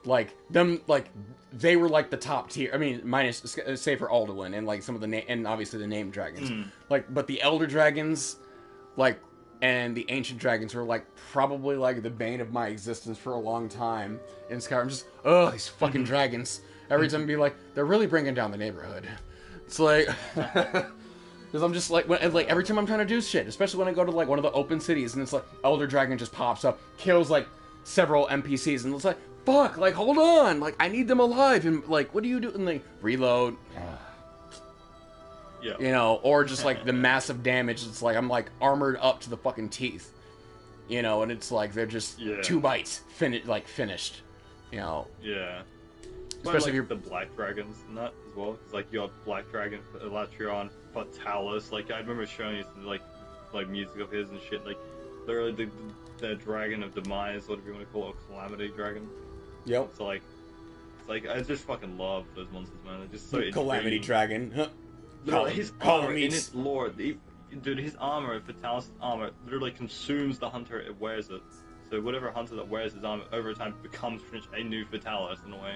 Like them, like they were like the top tier. I mean, minus say for Alduin and like some of the and obviously the named dragons. Like, but the Elder Dragons, like, and the Ancient Dragons were like probably like the bane of my existence for a long time in Skyrim. Just these fucking dragons. Every time I'd be like, they're really bringing down the neighborhood. It's like, because I'm just like, every time I'm trying to do shit, especially when I go to like one of the open cities and it's like Elder Dragon just pops up, kills like several NPCs, and it's like, fuck, like hold on, like I need them alive, and like what do you do? And like reload, yeah, you know, or just like the massive damage. It's like I'm like armored up to the fucking teeth, you know, and it's like they're just 2 bites finished, you know. Yeah. Especially like if you're the Black Dragons and that as well. It's like you have Black Dragon, Elatreon, Fatalis. Like I remember showing you some like music of his and shit. Like literally the Dragon of Demise, whatever you want to call it, a Calamity Dragon. Yep. It's like I just fucking love those monsters, man. They're just so Calamity intriguing. Dragon. Huh. Literally, his armor in his lore, dude, his armor, Fatalis' armor, literally consumes the hunter it wears it. So whatever hunter that wears his armor over time becomes pretty much a new Fatalis in a way.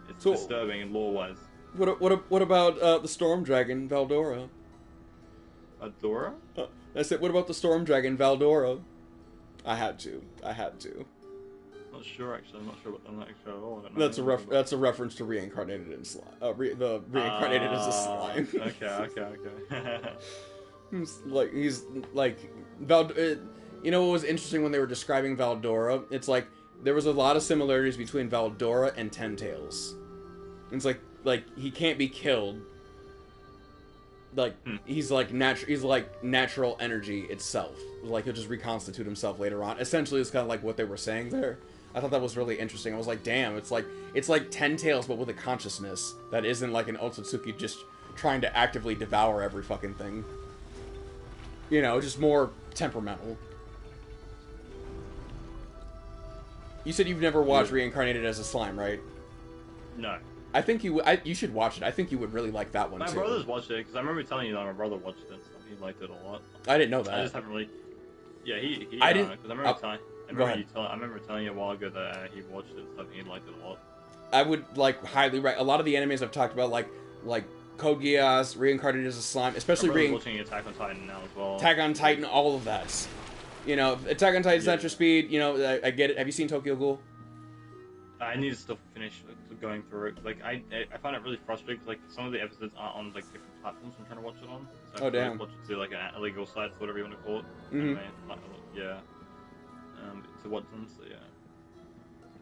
It's disturbing in lore-wise. What about the Storm Dragon, Valdora? Adora? I said, what about the Storm Dragon, Valdora? I had to. Not sure, actually. I'm not sure at all. I don't know That's a reference to reincarnated in slime. The reincarnated as a slime. Okay. he's like you know what was interesting when they were describing Valdora? It's like there was a lot of similarities between Valdora and Ten Tails. It's like he can't be killed. Like he's like natural energy itself. Like he'll just reconstitute himself later on. Essentially, it's kind of like what they were saying there. I thought that was really interesting. I was like, damn, it's like Ten Tails but with a consciousness that isn't like an Otsutsuki just trying to actively devour every fucking thing. You know, just more temperamental. You said you've never watched Reincarnated as a Slime, right? No. I think you should watch it. I think you would really like that one, My too. My brother's watched it, because I remember telling you that my brother watched it, so he liked it a lot. I didn't know that. I just haven't really... Yeah, he I didn't... Because I remember telling you a while ago that he watched it and stuff, and he liked it a lot. I would, like, highly... A lot of the animes I've talked about, like Code Geass, Reincarnated as a Slime, especially watching Attack on Titan now as well. Attack on Titan, all of that. You know, Attack on Titan's not your speed, you know, I get it. Have you seen Tokyo Ghoul? I need to still finish going through it. Like I find it really frustrating. Cause, like some of the episodes aren't on like different platforms I'm trying to watch it on. So I damn. Watch it through like an illegal site, whatever you want to call it. Mm-hmm. Yeah. To watch them, so yeah.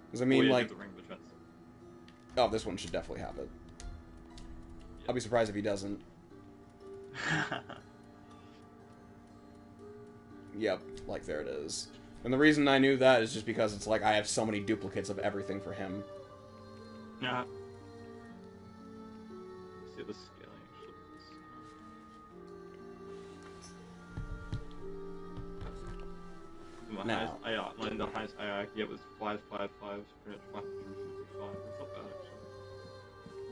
Because I mean, like, the Ring of the Trance. Oh, this one should definitely have it. I'll be surprised if he doesn't. Yep, like there it is. And the reason I knew that is just because it's like I have so many duplicates of everything for him. Yeah. See the scaling. Now. The highest AI I could get was 555, pretty much 555. That's not bad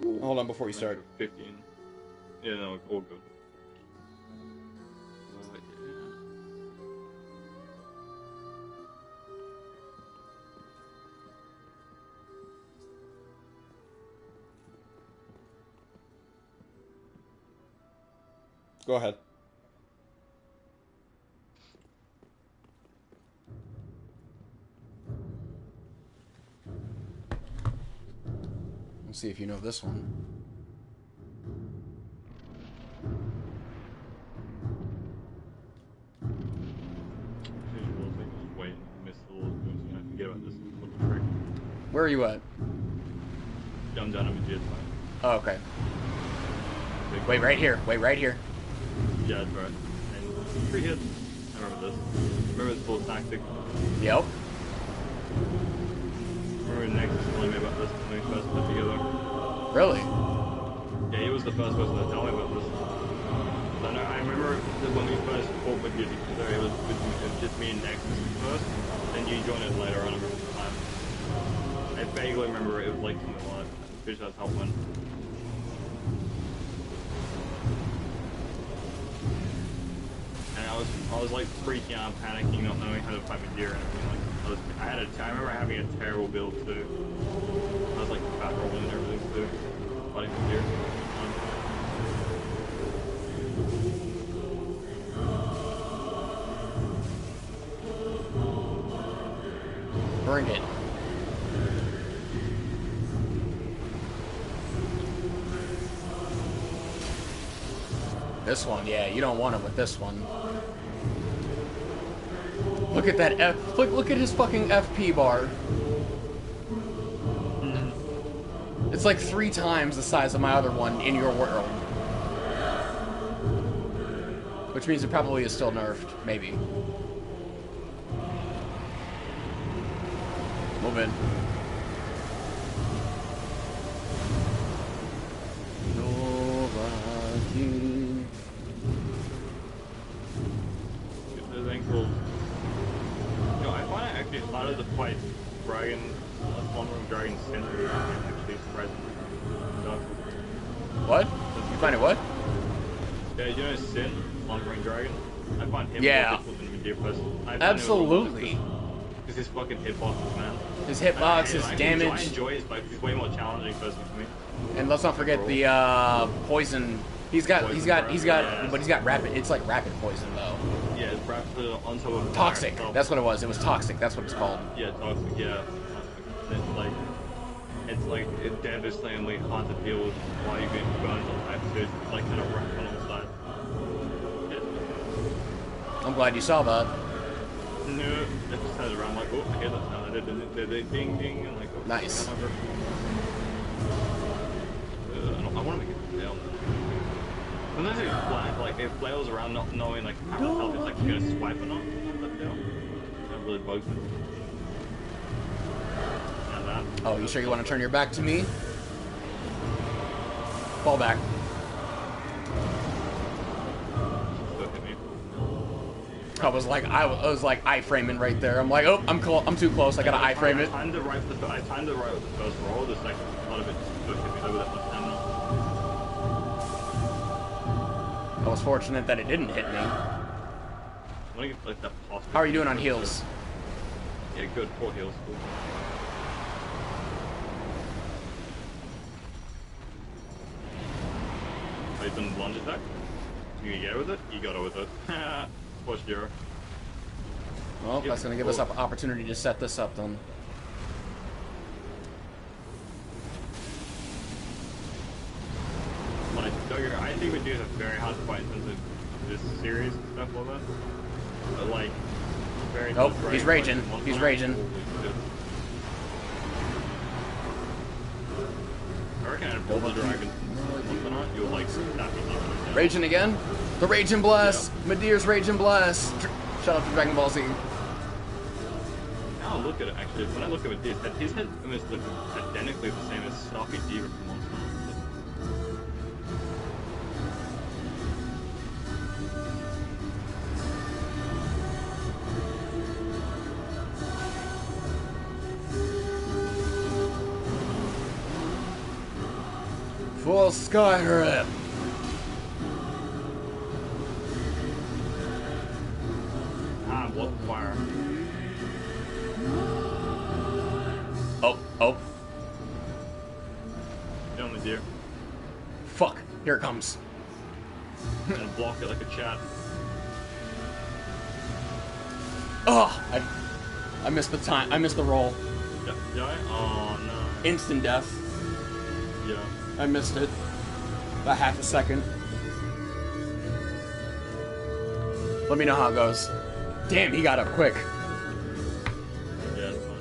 actually. Hold on before you start. 15. Yeah, no, all good. Go ahead. Let's see if you know this one. Where are you at? I'm down on the GS5. Oh, okay. Wait right here. Wait right here. Yeah, that's right. Three hits. I remember this. Remember this little tactic. Yep. Remember Nexus telling me about this when we first put together. Really? Yeah, he was the first person to tell me about this. So no, I remember that when we first fought with you together, it was just me and Nexus first, then you joined it later on. I remember the time. I vaguely remember it was like something like that. I'm pretty sure that's how it went. And I was like freaking out, panicking, not knowing how to fight my gear and everything. Like I remember having a terrible build too. I was like fat rolling and everything too, fighting my gear. Bring it. This one, yeah, you don't want it with this one. Look at that F. Look at his fucking FP bar. It's like 3 times the size of my other one in your world. Which means it probably is still nerfed, maybe. Move in. Those ankles. You know, I find it actually harder to fight dragon, Slumbering Dragon Sentry actually present. What? You find it what? Yeah, you know Sin, Slumbering Dragon? I find him Yeah. more difficult than Meteor Person. Absolutely. Because his fucking hitboxes, man. His hitbox, his I damage. enjoy his fight. He's way more challenging person for me. And let's not forget the poison. He's got, Yeah. but he's got rapid. It's like rapid poison though. Yeah, it's wrapped on top of Toxic. fire. That's what it was. It was toxic. That's what it's called. Yeah, toxic. Yeah, it's like it's devastatingly hard to deal with while you're being burned on type. So it's like kind of wrapped on all sides. Yeah. I'm glad you saw that. No, it just turns around like, oh, I hear that sound. They ding ding and like, oh, Nice. I want to make it flail. Sometimes it flat, like it flails around, not knowing like how the hell it's like gonna swipe or not. That really bugs me. And that. Oh, you sure you want to turn your back to me? Fall back. Still hit me. I was like iframing right there. I'm like, oh, I'm too close. I gotta iframe it. I timed it right with the first roll. The second part of it just took me over that much time now. I was fortunate that it didn't hit me. I want to get like that posture. How are you doing on heals? Yeah, good. 4 heals. Cool. Oh, you've done lunge attack? You can get with it? You got it with it. Poor Jiro. Well, that's gonna give us an opportunity to set this up then. Like, I think we do have a very hard fight in terms of this series and stuff like that. But like, very Nope, hard he's fight. raging. He's raging. I reckon I'd build the dragon. You'll like snap me. Raging again? The Raging Blast! Medeir's Raging Blast! Shout out to Dragon Ball Z. Now look at it actually, when I look at this, his head almost looks identically the same as Stocky Diva from Monster Hunter. Full Sky Rip! Ah, block fire. Oh. Down the deer. Fuck. Here it comes. And block it like a chat. Oh! I missed the time. I missed the roll. Yeah? Oh no. Instant death. Yeah. I missed it. About half a second. Let me know how it goes. Damn, he got up quick. Yeah, it's fine.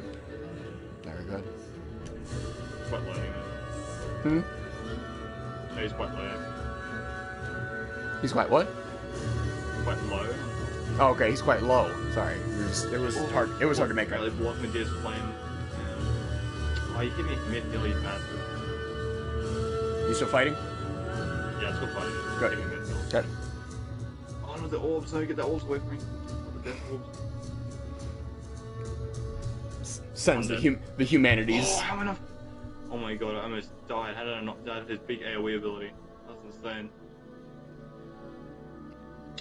good. Very good. It's quite low. Hmm? No, he's quite low. He's quite what? Quite low. Oh, okay, he's quite low. Sorry. It was hard. It was hard to make out. Really block Medea's flame. Oh, you hit me mid-hilly bastard. You still fighting? Yeah, it's still fighting. Good. Hit me mid-hill. Good. Oh no, the orbs! No, get the orbs away from me. Oh, the death orbs. Sends the humanities. Oh, how enough? Oh my god, I almost died. How did I not die of his big AoE ability? That's insane.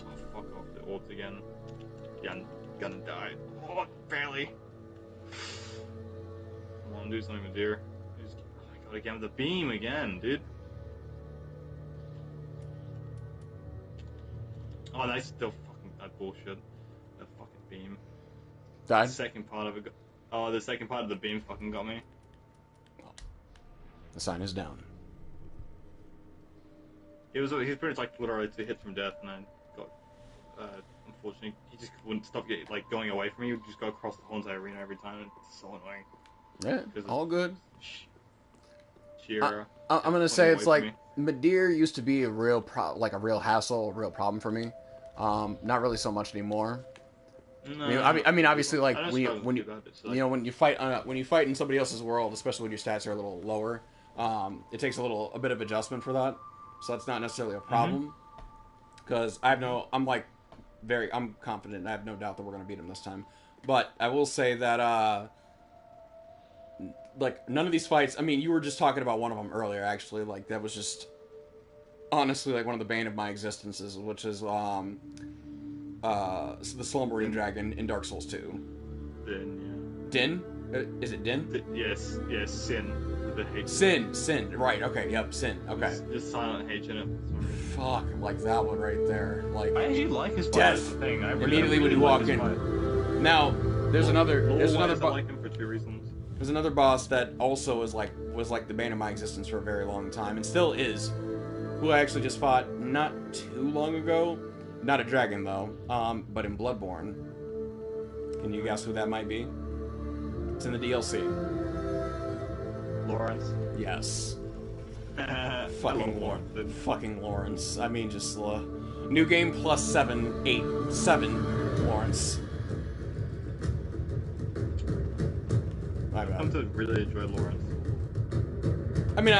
Oh, fuck off, the orbs again. Yeah, I'm gonna die. Oh, barely. Come on, do something with deer. Oh my god, again with the beam again, dude. Oh, that's still fucking that bullshit. That fucking beam. Died? The second part of it got... Oh, the second part of the beam fucking got me. The sign is down. He's pretty much like literally 2 hits from death, and I got unfortunately he just wouldn't stop going away from me. He would just go across the whole entire arena every time, and it's so annoying. Yeah, all good. Sheer. I'm gonna say it's like Medea used to be a real real hassle, a real problem for me. Not really so much anymore. No, I mean, obviously, like when you like, when you fight in somebody else's world, especially when your stats are a little lower, it takes a bit of adjustment for that. So that's not necessarily a problem. Because I'm confident. I have no doubt that we're gonna beat him this time. But I will say that like none of these fights. I mean, you were just talking about one of them earlier. Actually, like that was just honestly like one of the bane of my existences, which is the Slumbering Dragon in Dark Souls 2. Din, yeah. Din? Is it Din? Yes, Sin. The H. Sin. Right. Okay. Yep. Sin. Okay. Just silent H in it. Fuck, like that one right there. Like I actually like his death. Thing. I Immediately when you walk in. Now, there's another. I like him for 2 reasons. There's another boss that also was like the bane of my existence for a very long time, and still is. Who I actually just fought not too long ago. Not a dragon though, but in Bloodborne. Can you guess who that might be? It's in the DLC. Lawrence. Yes. Fucking Lawrence. Fucking Lawrence. I mean, just new game plus 7 Lawrence. My bad. I'm to really enjoy Lawrence. I mean,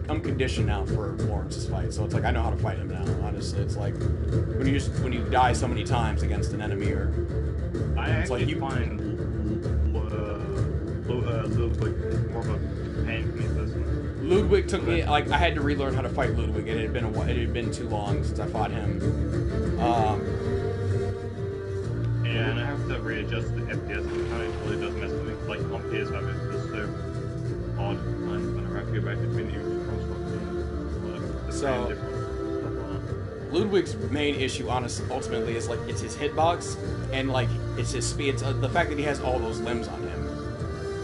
I'm conditioned now for Lawrence's fight, so it's like I know how to fight him now. Honestly, it's like when you die so many times against an enemy, or I actually find Ludwig more of a pain for me personally. Ludwig took me like I had to relearn how to fight Ludwig, and it had been too long since I fought him. Yeah, and I have to readjust the FPS. It kind of really does mess with me. Like on PS5, it's just so odd whenever I have to go back between the So, Ludwig's main issue, ultimately, is like it's his hitbox, and like it's his speed. It's the fact that he has all those limbs on him,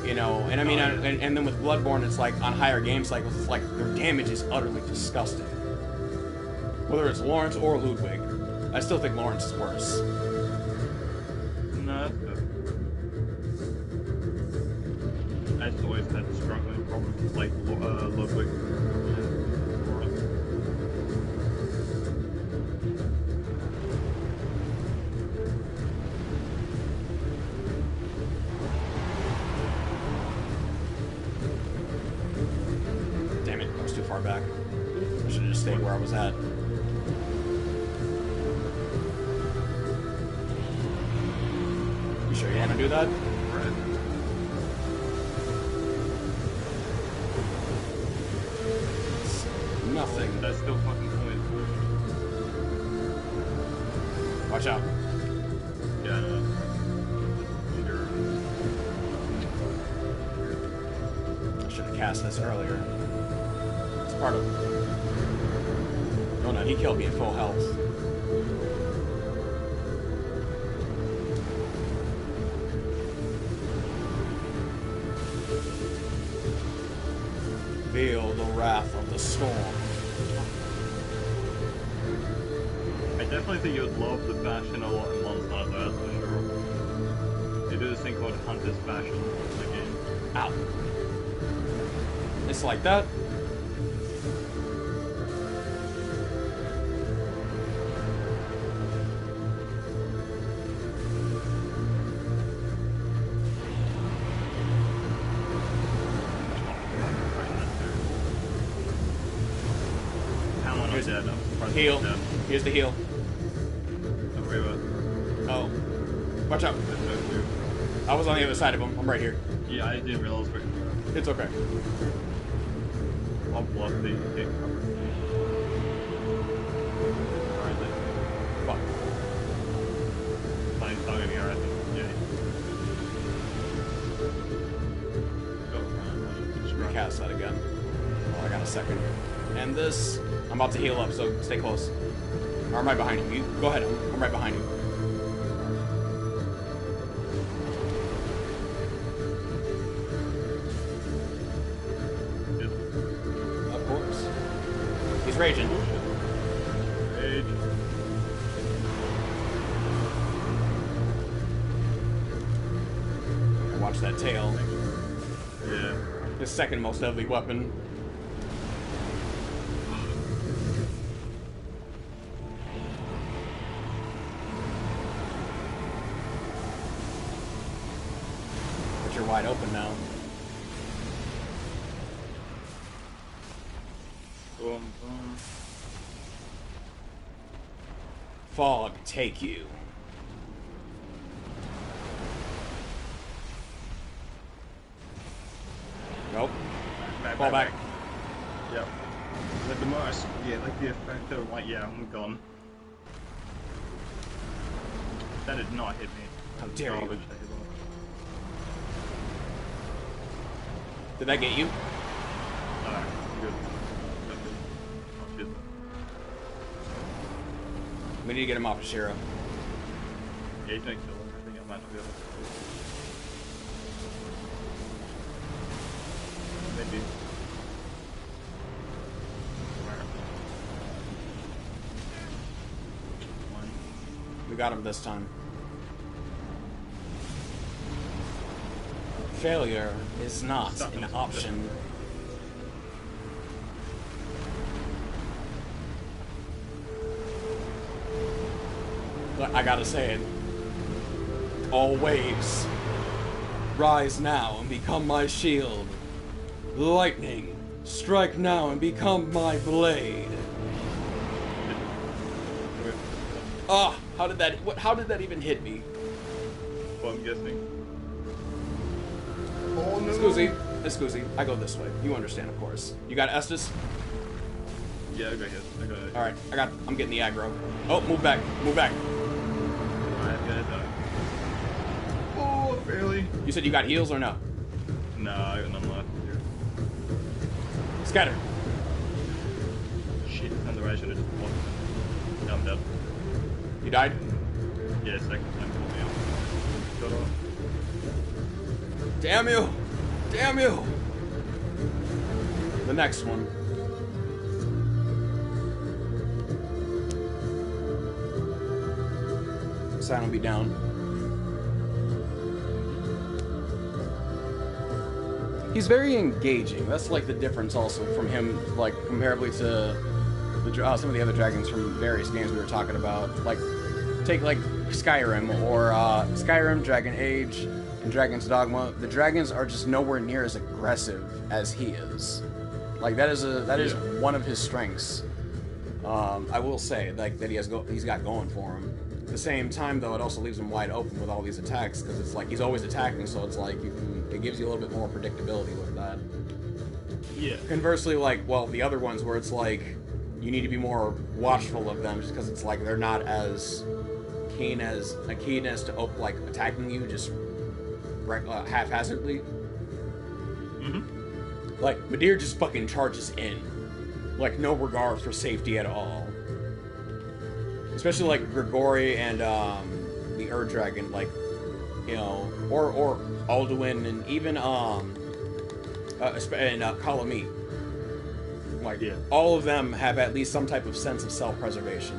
you know. And I mean, and then with Bloodborne, it's like on higher game cycles, it's like their damage is utterly disgusting. Whether it's Lawrence or Ludwig, I still think Lawrence is worse. No, that's good. I just always had struggling problems with like Ludwig. Back. I should have just stayed where I was at. You sure you had to do that? Right. It's nothing. That's still fucking point. Watch out. Yeah, I know. Sure. I should have cast this earlier. Part of. Oh no, he killed me at full health. Feel the wrath of the storm. I definitely think you would love the fashion a lot in Monster Hunter, that's for sure. do this thing called Hunter's Fashion in the game. Ow. It's like that. Heal. Here's the heal. Oh. Watch out. I was on the other side of him. I'm right here. Yeah, I didn't realize. It's okay. I'll block the hit cover. Alright then. Fuck. Fine, targeting her, I think. Yeah. Recast that again. Oh, I got a second. And this, I'm about to heal up, so stay close. Or am I behind you? You go ahead. I'm right behind you. Of course. He's raging. Rage. Watch that tail. Yeah. His second most deadly weapon. But you're wide open now. Boom, boom. Fog take you. Nope. Fall back. Yep. Like the most, yeah, like the effect of like, yeah, I'm gone. That did not hit me. How dare you. Garbage. Did that get you? Alright, good. That's good. Oh, shit. We need to get him off of Shira. Yeah, he's gonna kill him. I think I might not be able to. Maybe. We got him this time. Failure is not an option. But I gotta say it. All waves, rise now and become my shield. Lightning, strike now and become my blade. Ah, how did that even hit me? Well, I'm guessing. Oh no! Excuse, I go this way. You understand, of course. You got Estes? Yeah, I got hit. I got it. Alright, I'm getting the aggro. Oh, move back. Alright, gonna die. Oh, barely. You said you got heals or no? Nah, I got none left. Here. Scatter. Shit, on the right, I should've just blocked him. Yeah, I'm dead. You died? Yeah, second time pulled me out. Got off. Damn you! Damn you! The next one. Sign will be down. He's very engaging. That's like the difference also from him, like comparably to the, some of the other dragons from various games we were talking about. Like, take like Skyrim or Skyrim, Dragon Age, and Dragon's Dogma. The dragons are just nowhere near as aggressive as he is. Like that is one of his strengths. I will say like that he's got going for him. At the same time, though, it also leaves him wide open with all these attacks because it's like he's always attacking, so it's like it gives you a little bit more predictability with that. Yeah. Conversely, like, well, the other ones where it's like you need to be more watchful of them just because it's like they're not as keen as to like attacking you just haphazardly. Mm-hmm. Like Midir just fucking charges in, like no regard for safety at all. Especially like Grigori and the Ur Dragon, like, you know, or Alduin and even Kalami. Like, yeah. All of them have at least some type of sense of self-preservation.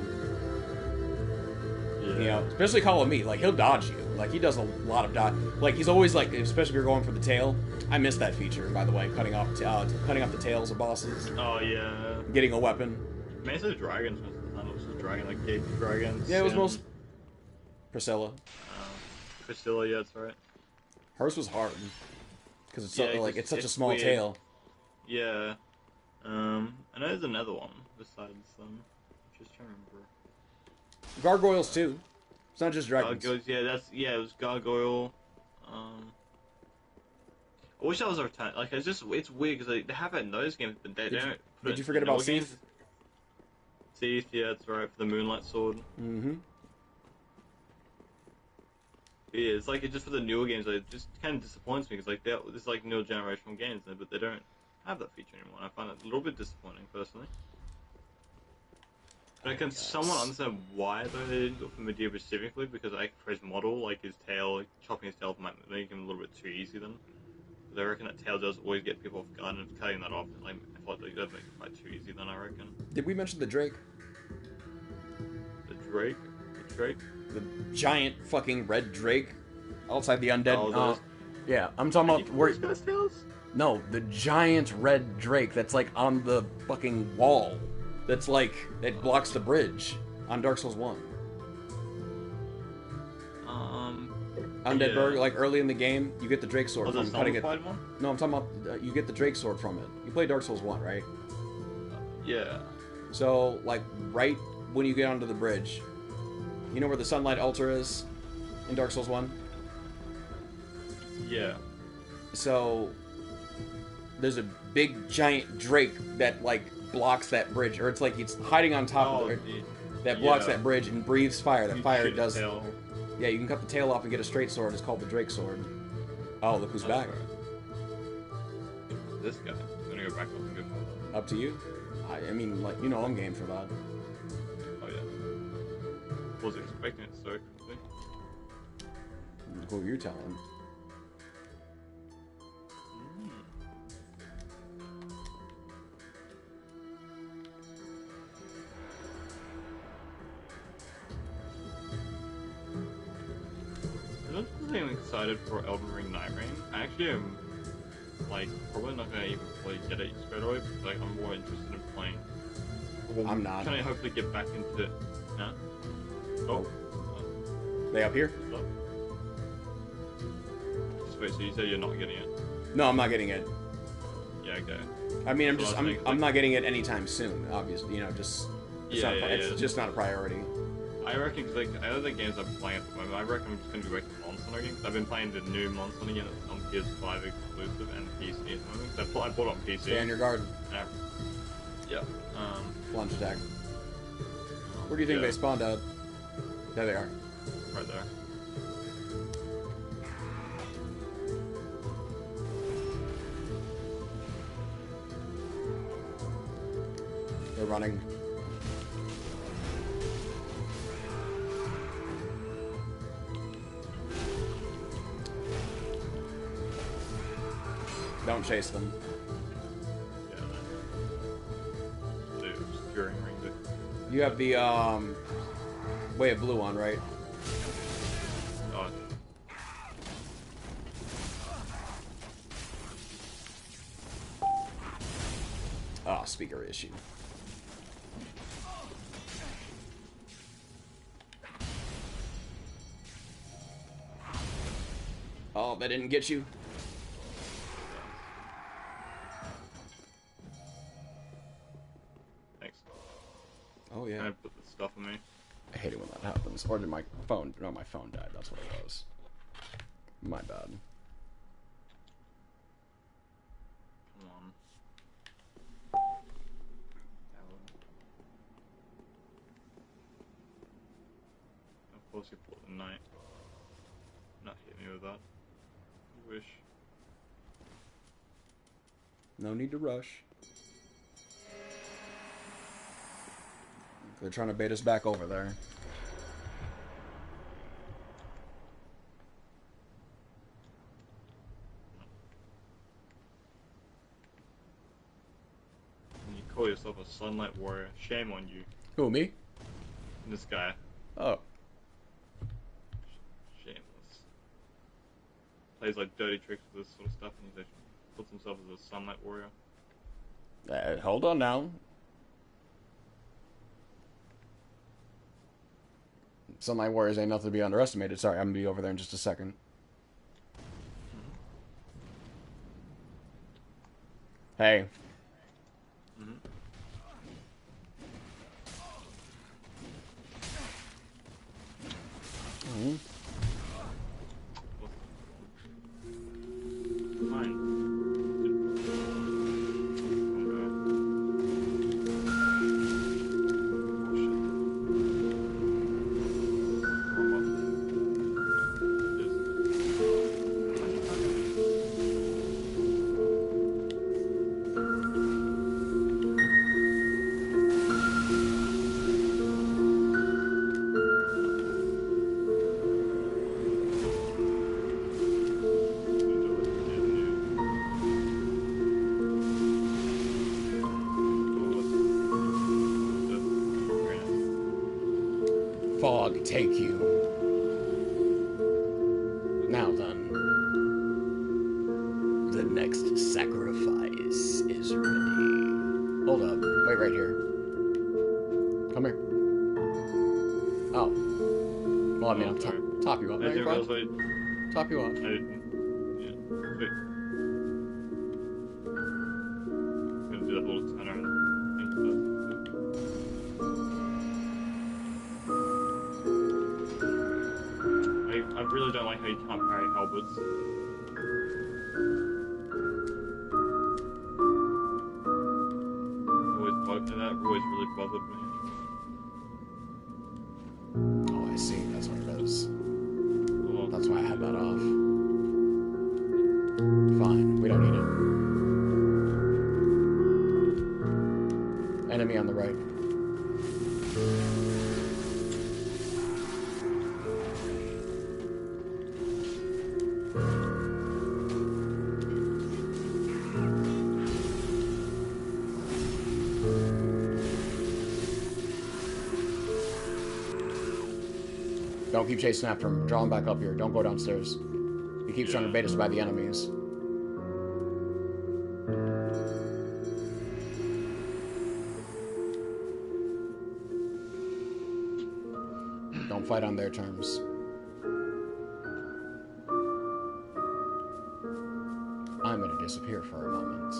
Yeah. You know, especially Kalami, like he'll dodge you. Like, he does a lot of dodge. Like, he's always, like, especially if you're going for the tail. I miss that feature, by the way, cutting off the tails of bosses. Oh yeah. Getting a weapon. Most of the dragons most of the time. It was the dragon, like gate dragons. Yeah, it was most... Priscilla. Priscilla, yeah, that's right. Hers was hard. Because it's, Yeah, so, like, it's such a small weird. tail. Yeah. I know there's another one besides them. Just trying to remember. Gargoyles, too. It's not just dragons. Gargoyles, it was gargoyle. I wish that was our time. Like, it's weird because they have it in those games, but they don't. Did you forget about Seath? Seath, yeah, that's right, for the Moonlight Sword. Mm-hmm. Yeah, it's like, it's just for the newer games, like, it just kind of disappoints me, because, like, there's, like, newer generational games, but they don't have that feature anymore, and I find it a little bit disappointing, personally. But can someone understand why, though, they didn't go for Medea specifically? Because, like, for his model, like, his tail, like, chopping his tail might make him a little bit too easy, then. Because I reckon that tail does always get people off guard, and if cutting that off, like, I thought that would make it quite too easy, then, I reckon. Did we mention the Drake? The Drake? The Drake? The giant fucking red Drake outside the undead. Oh, yeah, I'm talking about where. Tails? No, the giant red Drake that's like on the fucking wall. That's like it blocks the bridge on Dark Souls 1. Undead Burg, like early in the game, you get the Drake sword from cutting it. One? No, I'm talking about you get the Drake sword from it. You play Dark Souls 1, right? Yeah. So like right when you get onto the bridge, you know where the sunlight altar is in Dark Souls 1? Yeah. So there's a big giant Drake that like blocks that bridge, or it's like it's hiding on top of it that blocks that bridge and breathes fire. That fire does. Yeah, you can cut the tail off and get a straight sword. It's called the Drake sword. Oh, look who's back. This guy. I'm gonna go back up and go for that. Up to you. I mean, like, you know, I'm game for that. Oh yeah. Wasn't expecting it so quickly. Who you're telling? I'm excited for Elden Ring Night Rain. I actually am, like, probably not gonna even play get it straight away, but like, I'm more interested in playing. I'm not. Trying to hopefully get back into it. Huh? Oh. They up here? Stop. Just wait, so you say you're not getting it? No, I'm not getting it. Yeah, okay. I mean, I'm not getting it anytime soon, obviously. You know, just... It's just not a priority. I reckon, cause like, other games I'm playing at the moment, I reckon I'm just gonna be waiting for Monster Hunter games. I've been playing the new Monster Hunter game that's on PS5 exclusive and PC at the moment. I bought it on PC. Stay on your guard. Yeah. Plunge attack. Where do you think they spawned at? There they are. Right there. They're running. Don't chase them. Yeah. The securing ring. You have the Way of Blue on, right? Oh. Oh, speaker issue. Oh, that didn't get you? Thanks. Oh, yeah. Can I put the stuff on me? I hate it when that happens. Or did my phone... No, my phone died. That's what it was. My bad. Come on. Of course you put the knight. Not hit me with that. I wish. No need to rush. They're trying to bait us back over there. And you call yourself a sunlight warrior. Shame on you. Who, me? This guy. Oh. Shameless. plays like dirty tricks with this sort of stuff, and he puts himself as a sunlight warrior. Hold on now. Sunlight warriors ain't nothing to be underestimated. Sorry, I'm gonna be over there in just a second. Hey. Fine. Fog take you. Now then, the next sacrifice is ready. Hold up, wait right here. Come here. Oh. Well, I mean, I'll top you up. I No, you're didn't fine. realize Top you off. I didn't. Yeah. Sweet. I'm gonna do that little tenor and thing first. I really don't like how you can't parry halberds. That always really bothered me. Oh, I see. That's what it is. Well, That's why I had that off. Fine. We don't need it. Enemy on the right. Don't keep chasing after him. Draw him back up here. Don't go downstairs. He keeps trying to bait us by the enemies. Don't fight on their terms. I'm gonna disappear for a moment.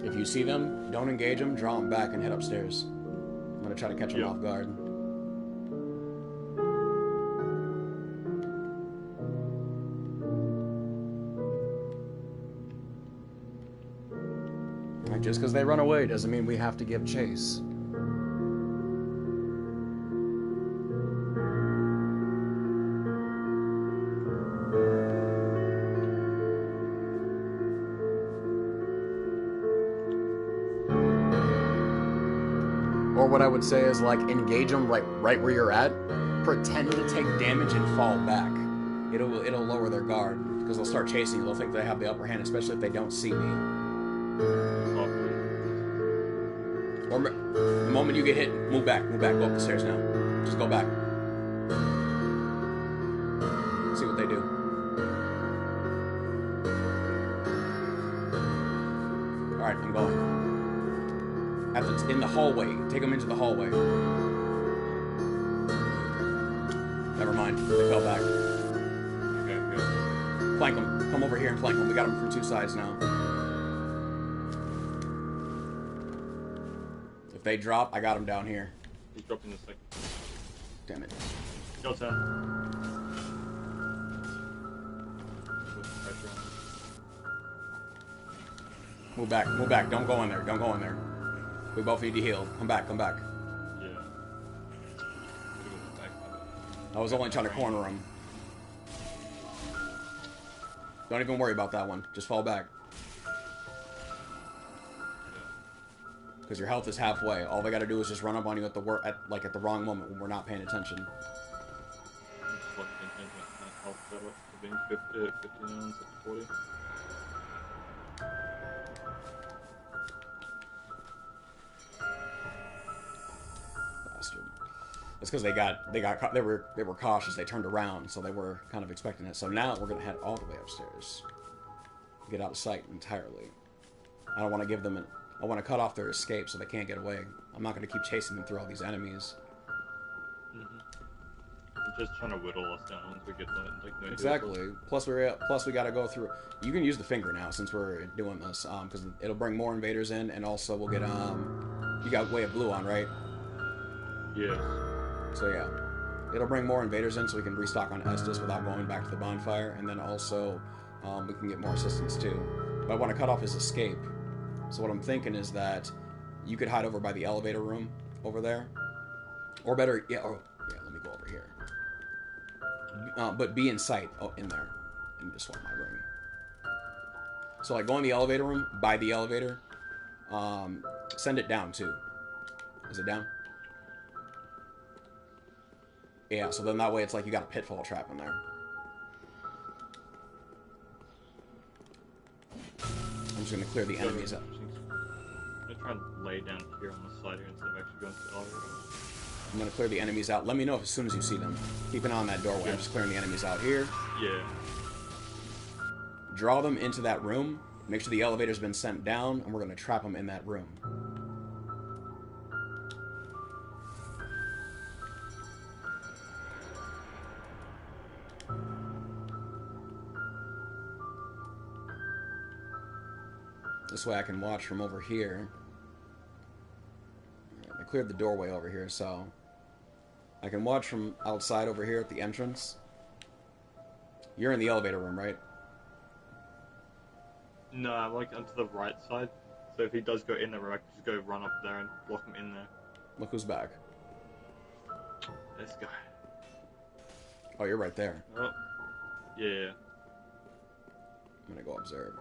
If you see them, don't engage them, draw them back and head upstairs. I'm gonna try to catch them off guard. And just because they run away doesn't mean we have to give chase. Or what I would say is, like, engage them right where you're at. Pretend to take damage and fall back. It'll lower their guard because they'll start chasing you. They'll think they have the upper hand, especially if they don't see me. Or the moment you get hit, move back, go up the stairs now. Just go back. See what they do. All right, I'm going. In the hallway. Take them into the hallway. Never mind. They fell back. Okay, good. Flank them. Come over here and flank them. We got them from two sides now. If they drop, I got them down here. He's dropping the second. Damn it. Your turn. Move back. Move back. Don't go in there. Don't go in there. We both need to heal. Come back. Come back. Yeah. I was only trying to corner him. Don't even worry about that one. Just fall back. Because your health is halfway. All they got to do is just run up on you at the wrong moment when we're not paying attention. Health better being 50 rounds at 40. It's because they were cautious. They turned around, so they were kind of expecting it. So now we're gonna head all the way upstairs, get out of sight entirely. I don't want to give them I want to cut off their escape so they can't get away. I'm not gonna keep chasing them through all these enemies. Just trying to whittle us down once we get like no Exactly. Plus we got to go through. You can use the finger now since we're doing this, because it'll bring more invaders in, and also we'll get You got Way of Blue on, right? Yes. So yeah, it'll bring more invaders in, so we can restock on Estus without going back to the bonfire, and then also we can get more assistance too. But I want to cut off his escape. So what I'm thinking is that you could hide over by the elevator room over there, or better, yeah. Let me go over here. But be in sight, in there, and just swap my ring. So like go in the elevator room, by the elevator, send it down too. Is it down? Yeah, so then that way it's like you got a pitfall trap in there. I'm just gonna clear the enemies up. I'm gonna try and lay down here on the side here instead of actually going to the elevator. I'm gonna clear the enemies out. Let me know as soon as you see them. Keep an eye on that doorway. I'm just clearing the enemies out here. Yeah. Draw them into that room. Make sure the elevator's been sent down, and we're gonna trap them in that room. This way I can watch from over here. I cleared the doorway over here, so I can watch from outside over here at the entrance. You're in the elevator room, right? No, I'm like onto the right side. So if he does go in there, I can just go run up there and block him in there. Look who's back. This guy. Oh, you're right there. Oh. Yeah. I'm gonna go observe.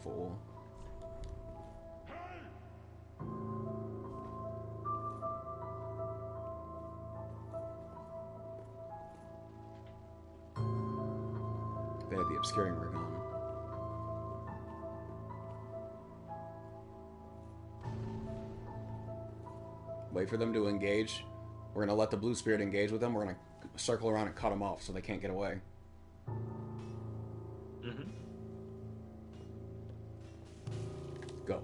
Fool. They had the obscuring rig on. Wait for them to engage. We're gonna let the blue spirit engage with them. We're gonna circle around and cut them off so they can't get away. Go.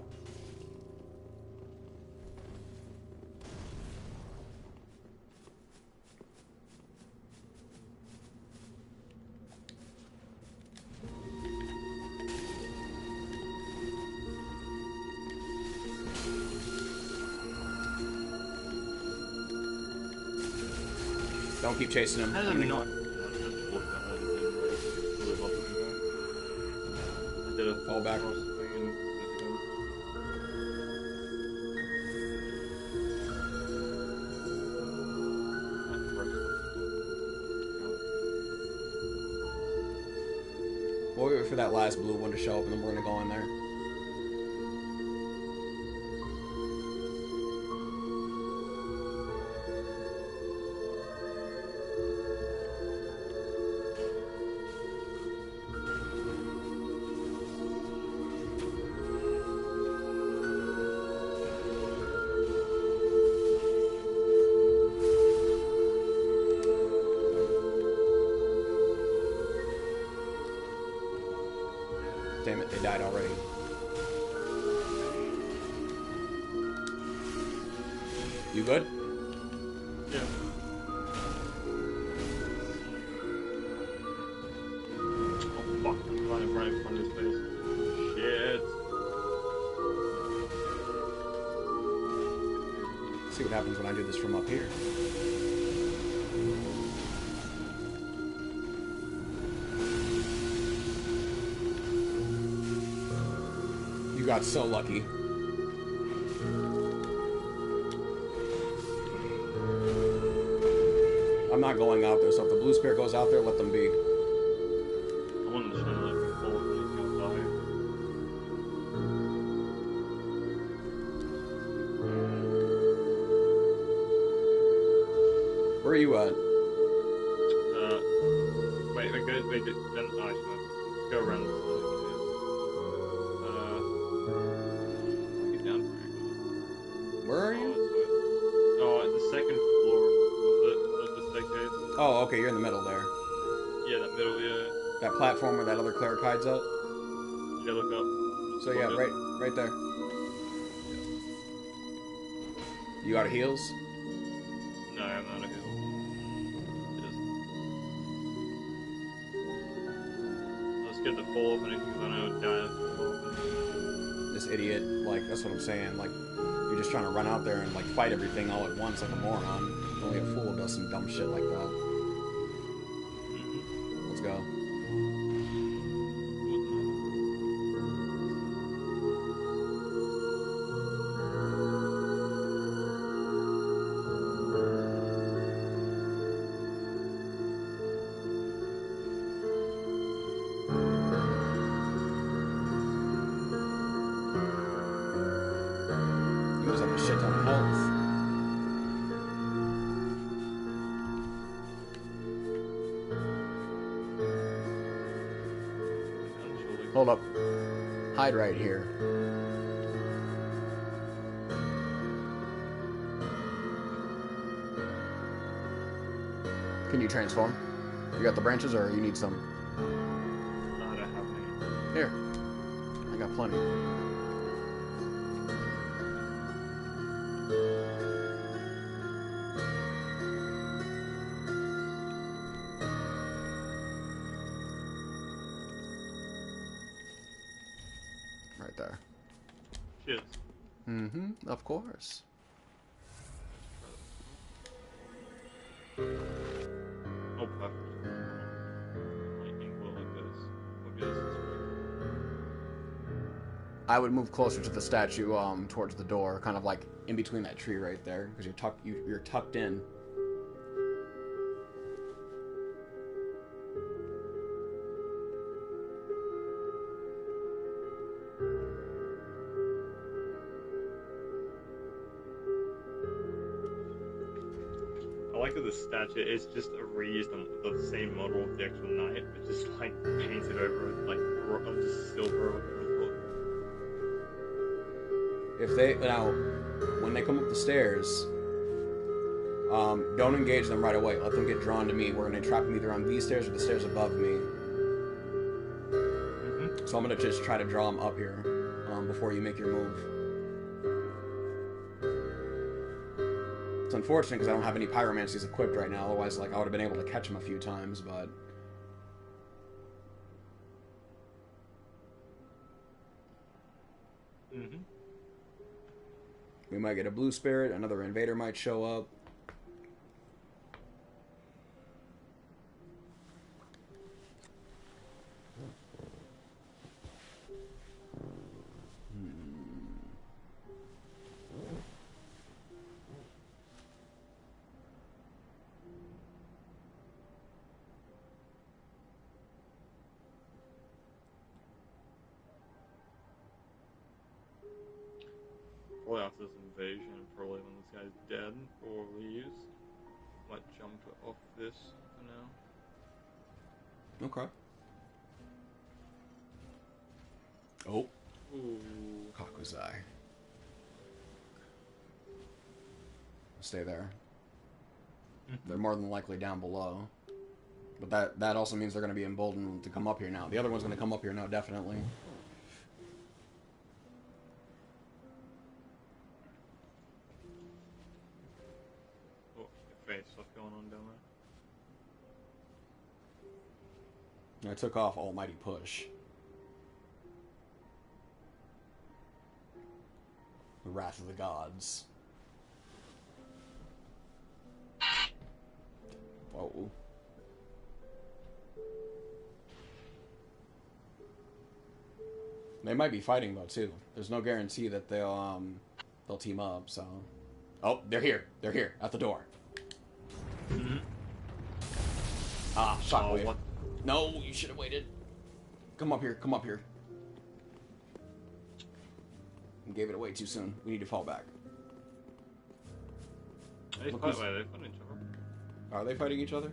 Don't keep chasing him. How did I not? I did a Fall back. We'll wait for that last blue one to show up, and then we're gonna go in there. Damn it, they died already. You good? Yeah. Oh fuck, I'm right in front of his face. Shit. See what happens when I do this from up here. You got so lucky. I'm not going out there, so if the blue spirit goes out there, let them be. I want him to let me fall when he's gonna are you at? Wait, then I should go around. Get down for Where are you? Oh, at the second floor of the staircase. Oh, okay, you're in the middle there. Yeah, that middle, yeah. That platform where that other cleric hides up. Yeah, look up. So yeah, right there. You out of heals? No, I'm not a heal. Let's get the fall off anything because I know die. This idiot, like, that's what I'm saying. Like, you're just trying to run out there and like fight everything all at once like a moron. Only a fool does some dumb shit like that. Let's go. You must have a shit ton of health. Hold up. Hide right here. Can you transform? You got the branches or you need some? No, I don't have any. Here. I got plenty. Right there. Cheers. Mm-hmm. Of course. Oh, perfect. Lightning bolt like this. What goes this way? I would move closer to the statue, towards the door, kind of like in between that tree right there, because you're tucked in. I like that the statue is just a reused the same model of the actual knight, but just like painted over it, like of just silver. Or If they now, when they come up the stairs, don't engage them right away. Let them get drawn to me. We're gonna trap them either on these stairs or the stairs above me. So I'm gonna just try to draw them up here before you make your move. It's unfortunate because I don't have any pyromancies equipped right now. Otherwise, like I would have been able to catch them a few times, but. We might get a blue spirit, another invader might show up. Probably after this invasion, probably when this guy's dead or leaves, might jump off this for now. Okay. Oh. Ooh. Kakuzai. Stay there. They're more than likely down below. But that also means they're going to be emboldened to come up here now. The other one's going to come up here now, definitely. Oh, face stuff going on down there. I took off Almighty Push. The Wrath of the Gods. Whoa. They might be fighting though too. There's no guarantee that they'll team up. So, oh, they're here. They're here at the door. Ah, shockwave. What? No, you should have waited. Come up here. Come up here. You gave it away too soon. We need to fall back. They Look fight who's- way, they fight each other. Are they fighting each other?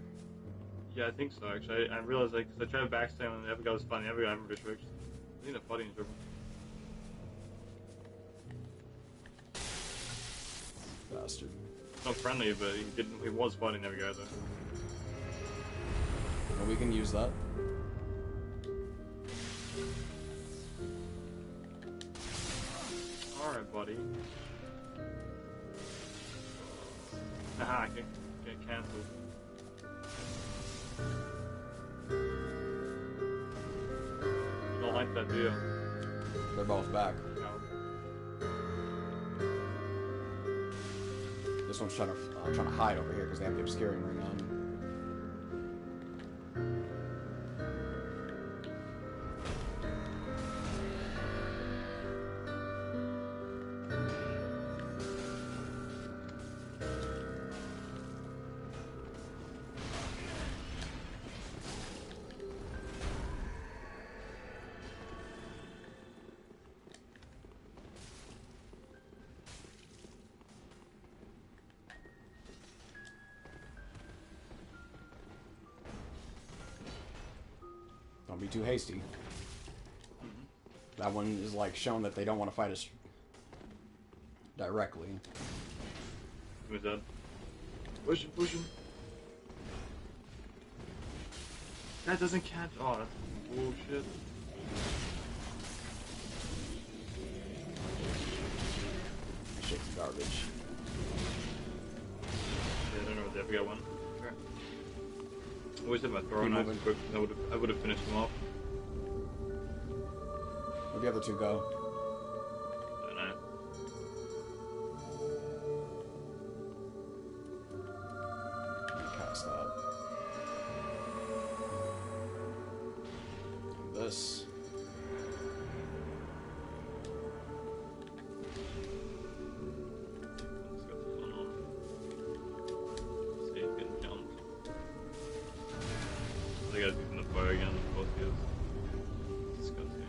Yeah, I think so, actually. I realized, like, because I tried backstab and the other guy was fighting the other guy in reverse. I think they're fighting each other. Bastard. Not friendly, but he was fighting the other guy, though. Well, we can use that. Alright, buddy. Aha, get cancelled. I don't like that deal. They're both back. No. This one's trying to hide over here because they have the obscuring ring on. Don't be too hasty. That one is like shown that they don't want to fight us directly. Who's that? Push him, push him. That doesn't catch. Oh, that's bullshit. Shit's garbage. Yeah, I don't know what the other guy won. Sure. I always had my throwing knife quick. I would have finished him off. Where'd the other two go? I don't know. Cast that. And this. Let's go to fun on. See if he can jump. The guy's using the fire again, of course he is. Disgusting.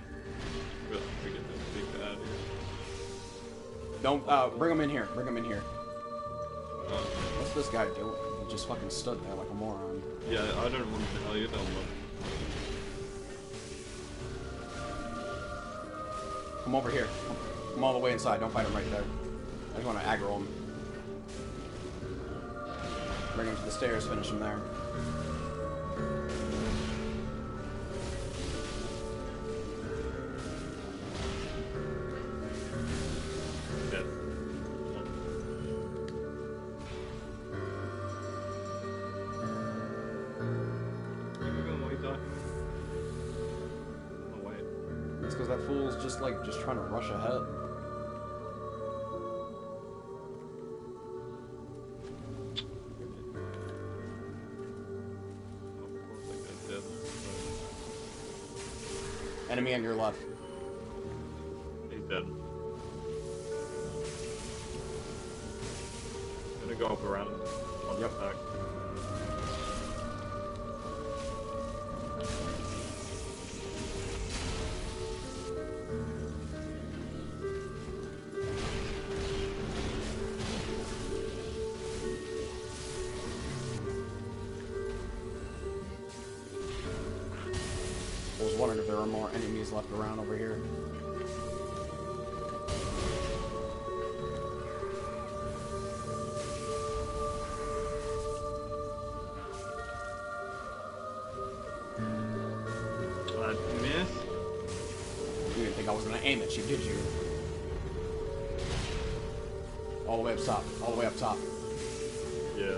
Really, we get this big guy out of here. Don't, bring him in here. Bring him in here. What's this guy doing? He just fucking stood there like a moron. Yeah, I don't know what the hell you're doing, Come over here. Come all the way inside. Don't fight him right there. I just want to aggro him. Bring him to the stairs. Finish him there. Dead. Keep moving while he's talking. Oh, wait. It's because that fool's just trying to rush ahead. Enemy on your left. He's dead. Gonna go up around on Yep. the back. I was wondering if there were more enemies left around over here. I missed. You didn't think I was going to aim at you, did you? All the way up top. All the way up top. Yeah.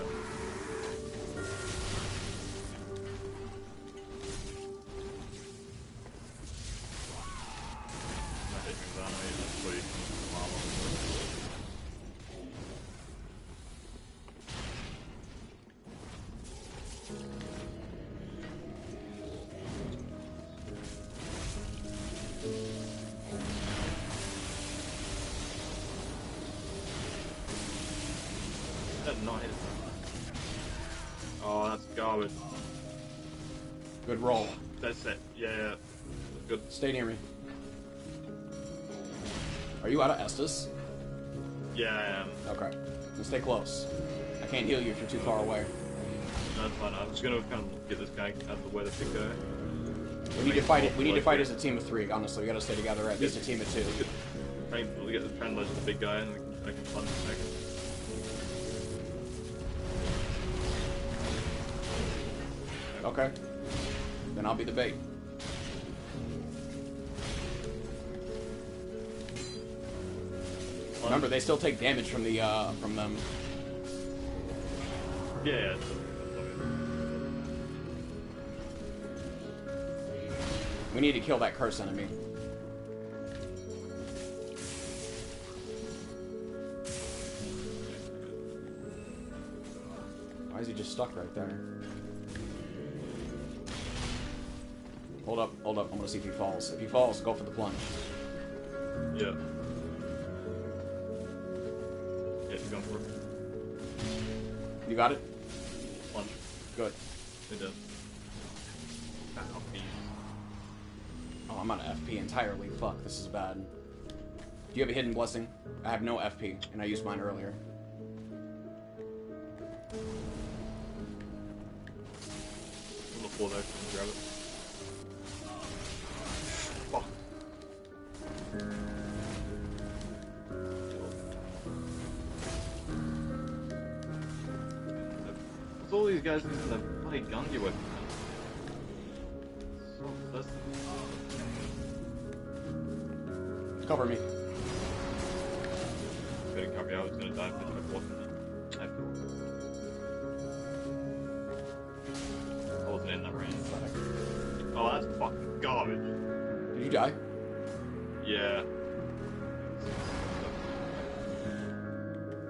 That did not hit it. Oh, that's garbage. Good roll. That's it. Yeah. Good. Stay near me. Are you out of Estus? Yeah, I am. Okay. Then stay close. I can't heal you if you're too far away. that's fine. I'm just gonna kind of get this guy out of the way, the big guy. We need to fight it. We need to fight as a team of 3. Honestly, we gotta stay together. At least a team of 2. Try and get the legend of the big guy, and I can punch him back. Okay. Then I'll be the bait. Remember, they still take damage from the from them. Yeah. We need to kill that curse enemy. Why is he just stuck right there? Hold up, hold up. I'm gonna see if he falls. If he falls, go for the plunge. Yeah. Yeah, he's going for it. You got it? Plunge. Good. It does. Oh, I'm out of FP entirely. Fuck, this is bad. Do you have a hidden blessing? I have no FP, and I used mine earlier. On the floor there, grab it. Fuck. What's all these guys using the bloody Gungi weapon? So obsessive. Cover me. Gonna cover you, I was gonna die if I wasn't. I wasn't in that range. Oh, that's fucking garbage. Did you die? Yeah.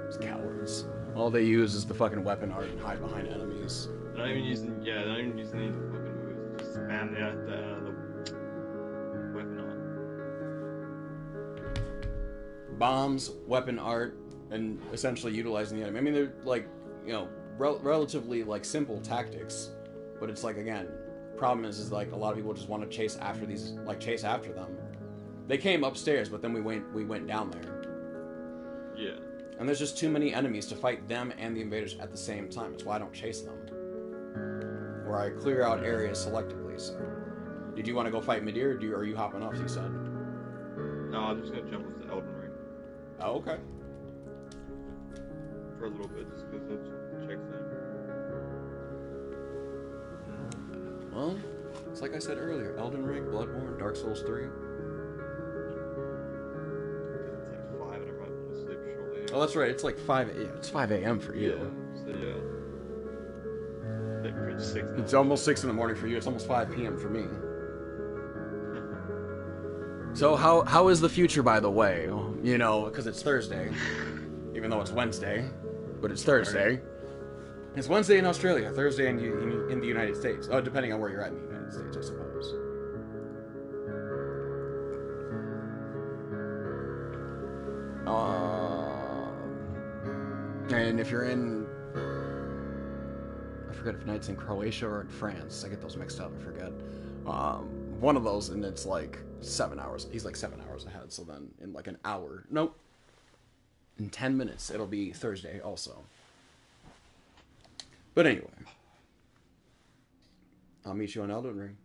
It's cowards. All they use is the fucking weapon art and hide behind enemies. They're not even using, they're not even using any fucking moves. Just spam the weapon art. Bombs, weapon art, and essentially utilizing the enemy. I mean, they're like, you know, relatively like simple tactics, but it's like, again, problem is like a lot of people just want to chase after these, like chase after them. They came upstairs, but then we went down there. Yeah. And there's just too many enemies to fight them and the invaders at the same time. It's why I don't chase them. Or I clear out areas selectively. So, did you want to go fight Midir, or are you hopping off? You said. No, I'm just gonna jump with the Elden Ring. Oh, okay. For a little bit, just because of check thing. Well, it's like I said earlier: Elden Ring, Bloodborne, Dark Souls 3. It's like 5 and I might want to sleep shortly. Oh, that's right. It's like 5. Yeah, it's 5 a.m. for you. Yeah. So yeah. Like 6. It's almost 6 in the morning for you. It's almost 5 p.m. for me. So how is the future, by the way? You know, because it's Thursday, even though it's Wednesday, but it's Thursday. It's Wednesday in Australia, Thursday in the United States. Oh, depending on where you're at in the United States, I suppose. And if you're in, I forget if Night's in Croatia or in France. I get those mixed up. I forget. One of those, and it's like 7 hours. He's like 7 hours ahead. So then in like an hour, nope, in 10 minutes, it'll be Thursday also. But anyway, I'll meet you on Elden Ring.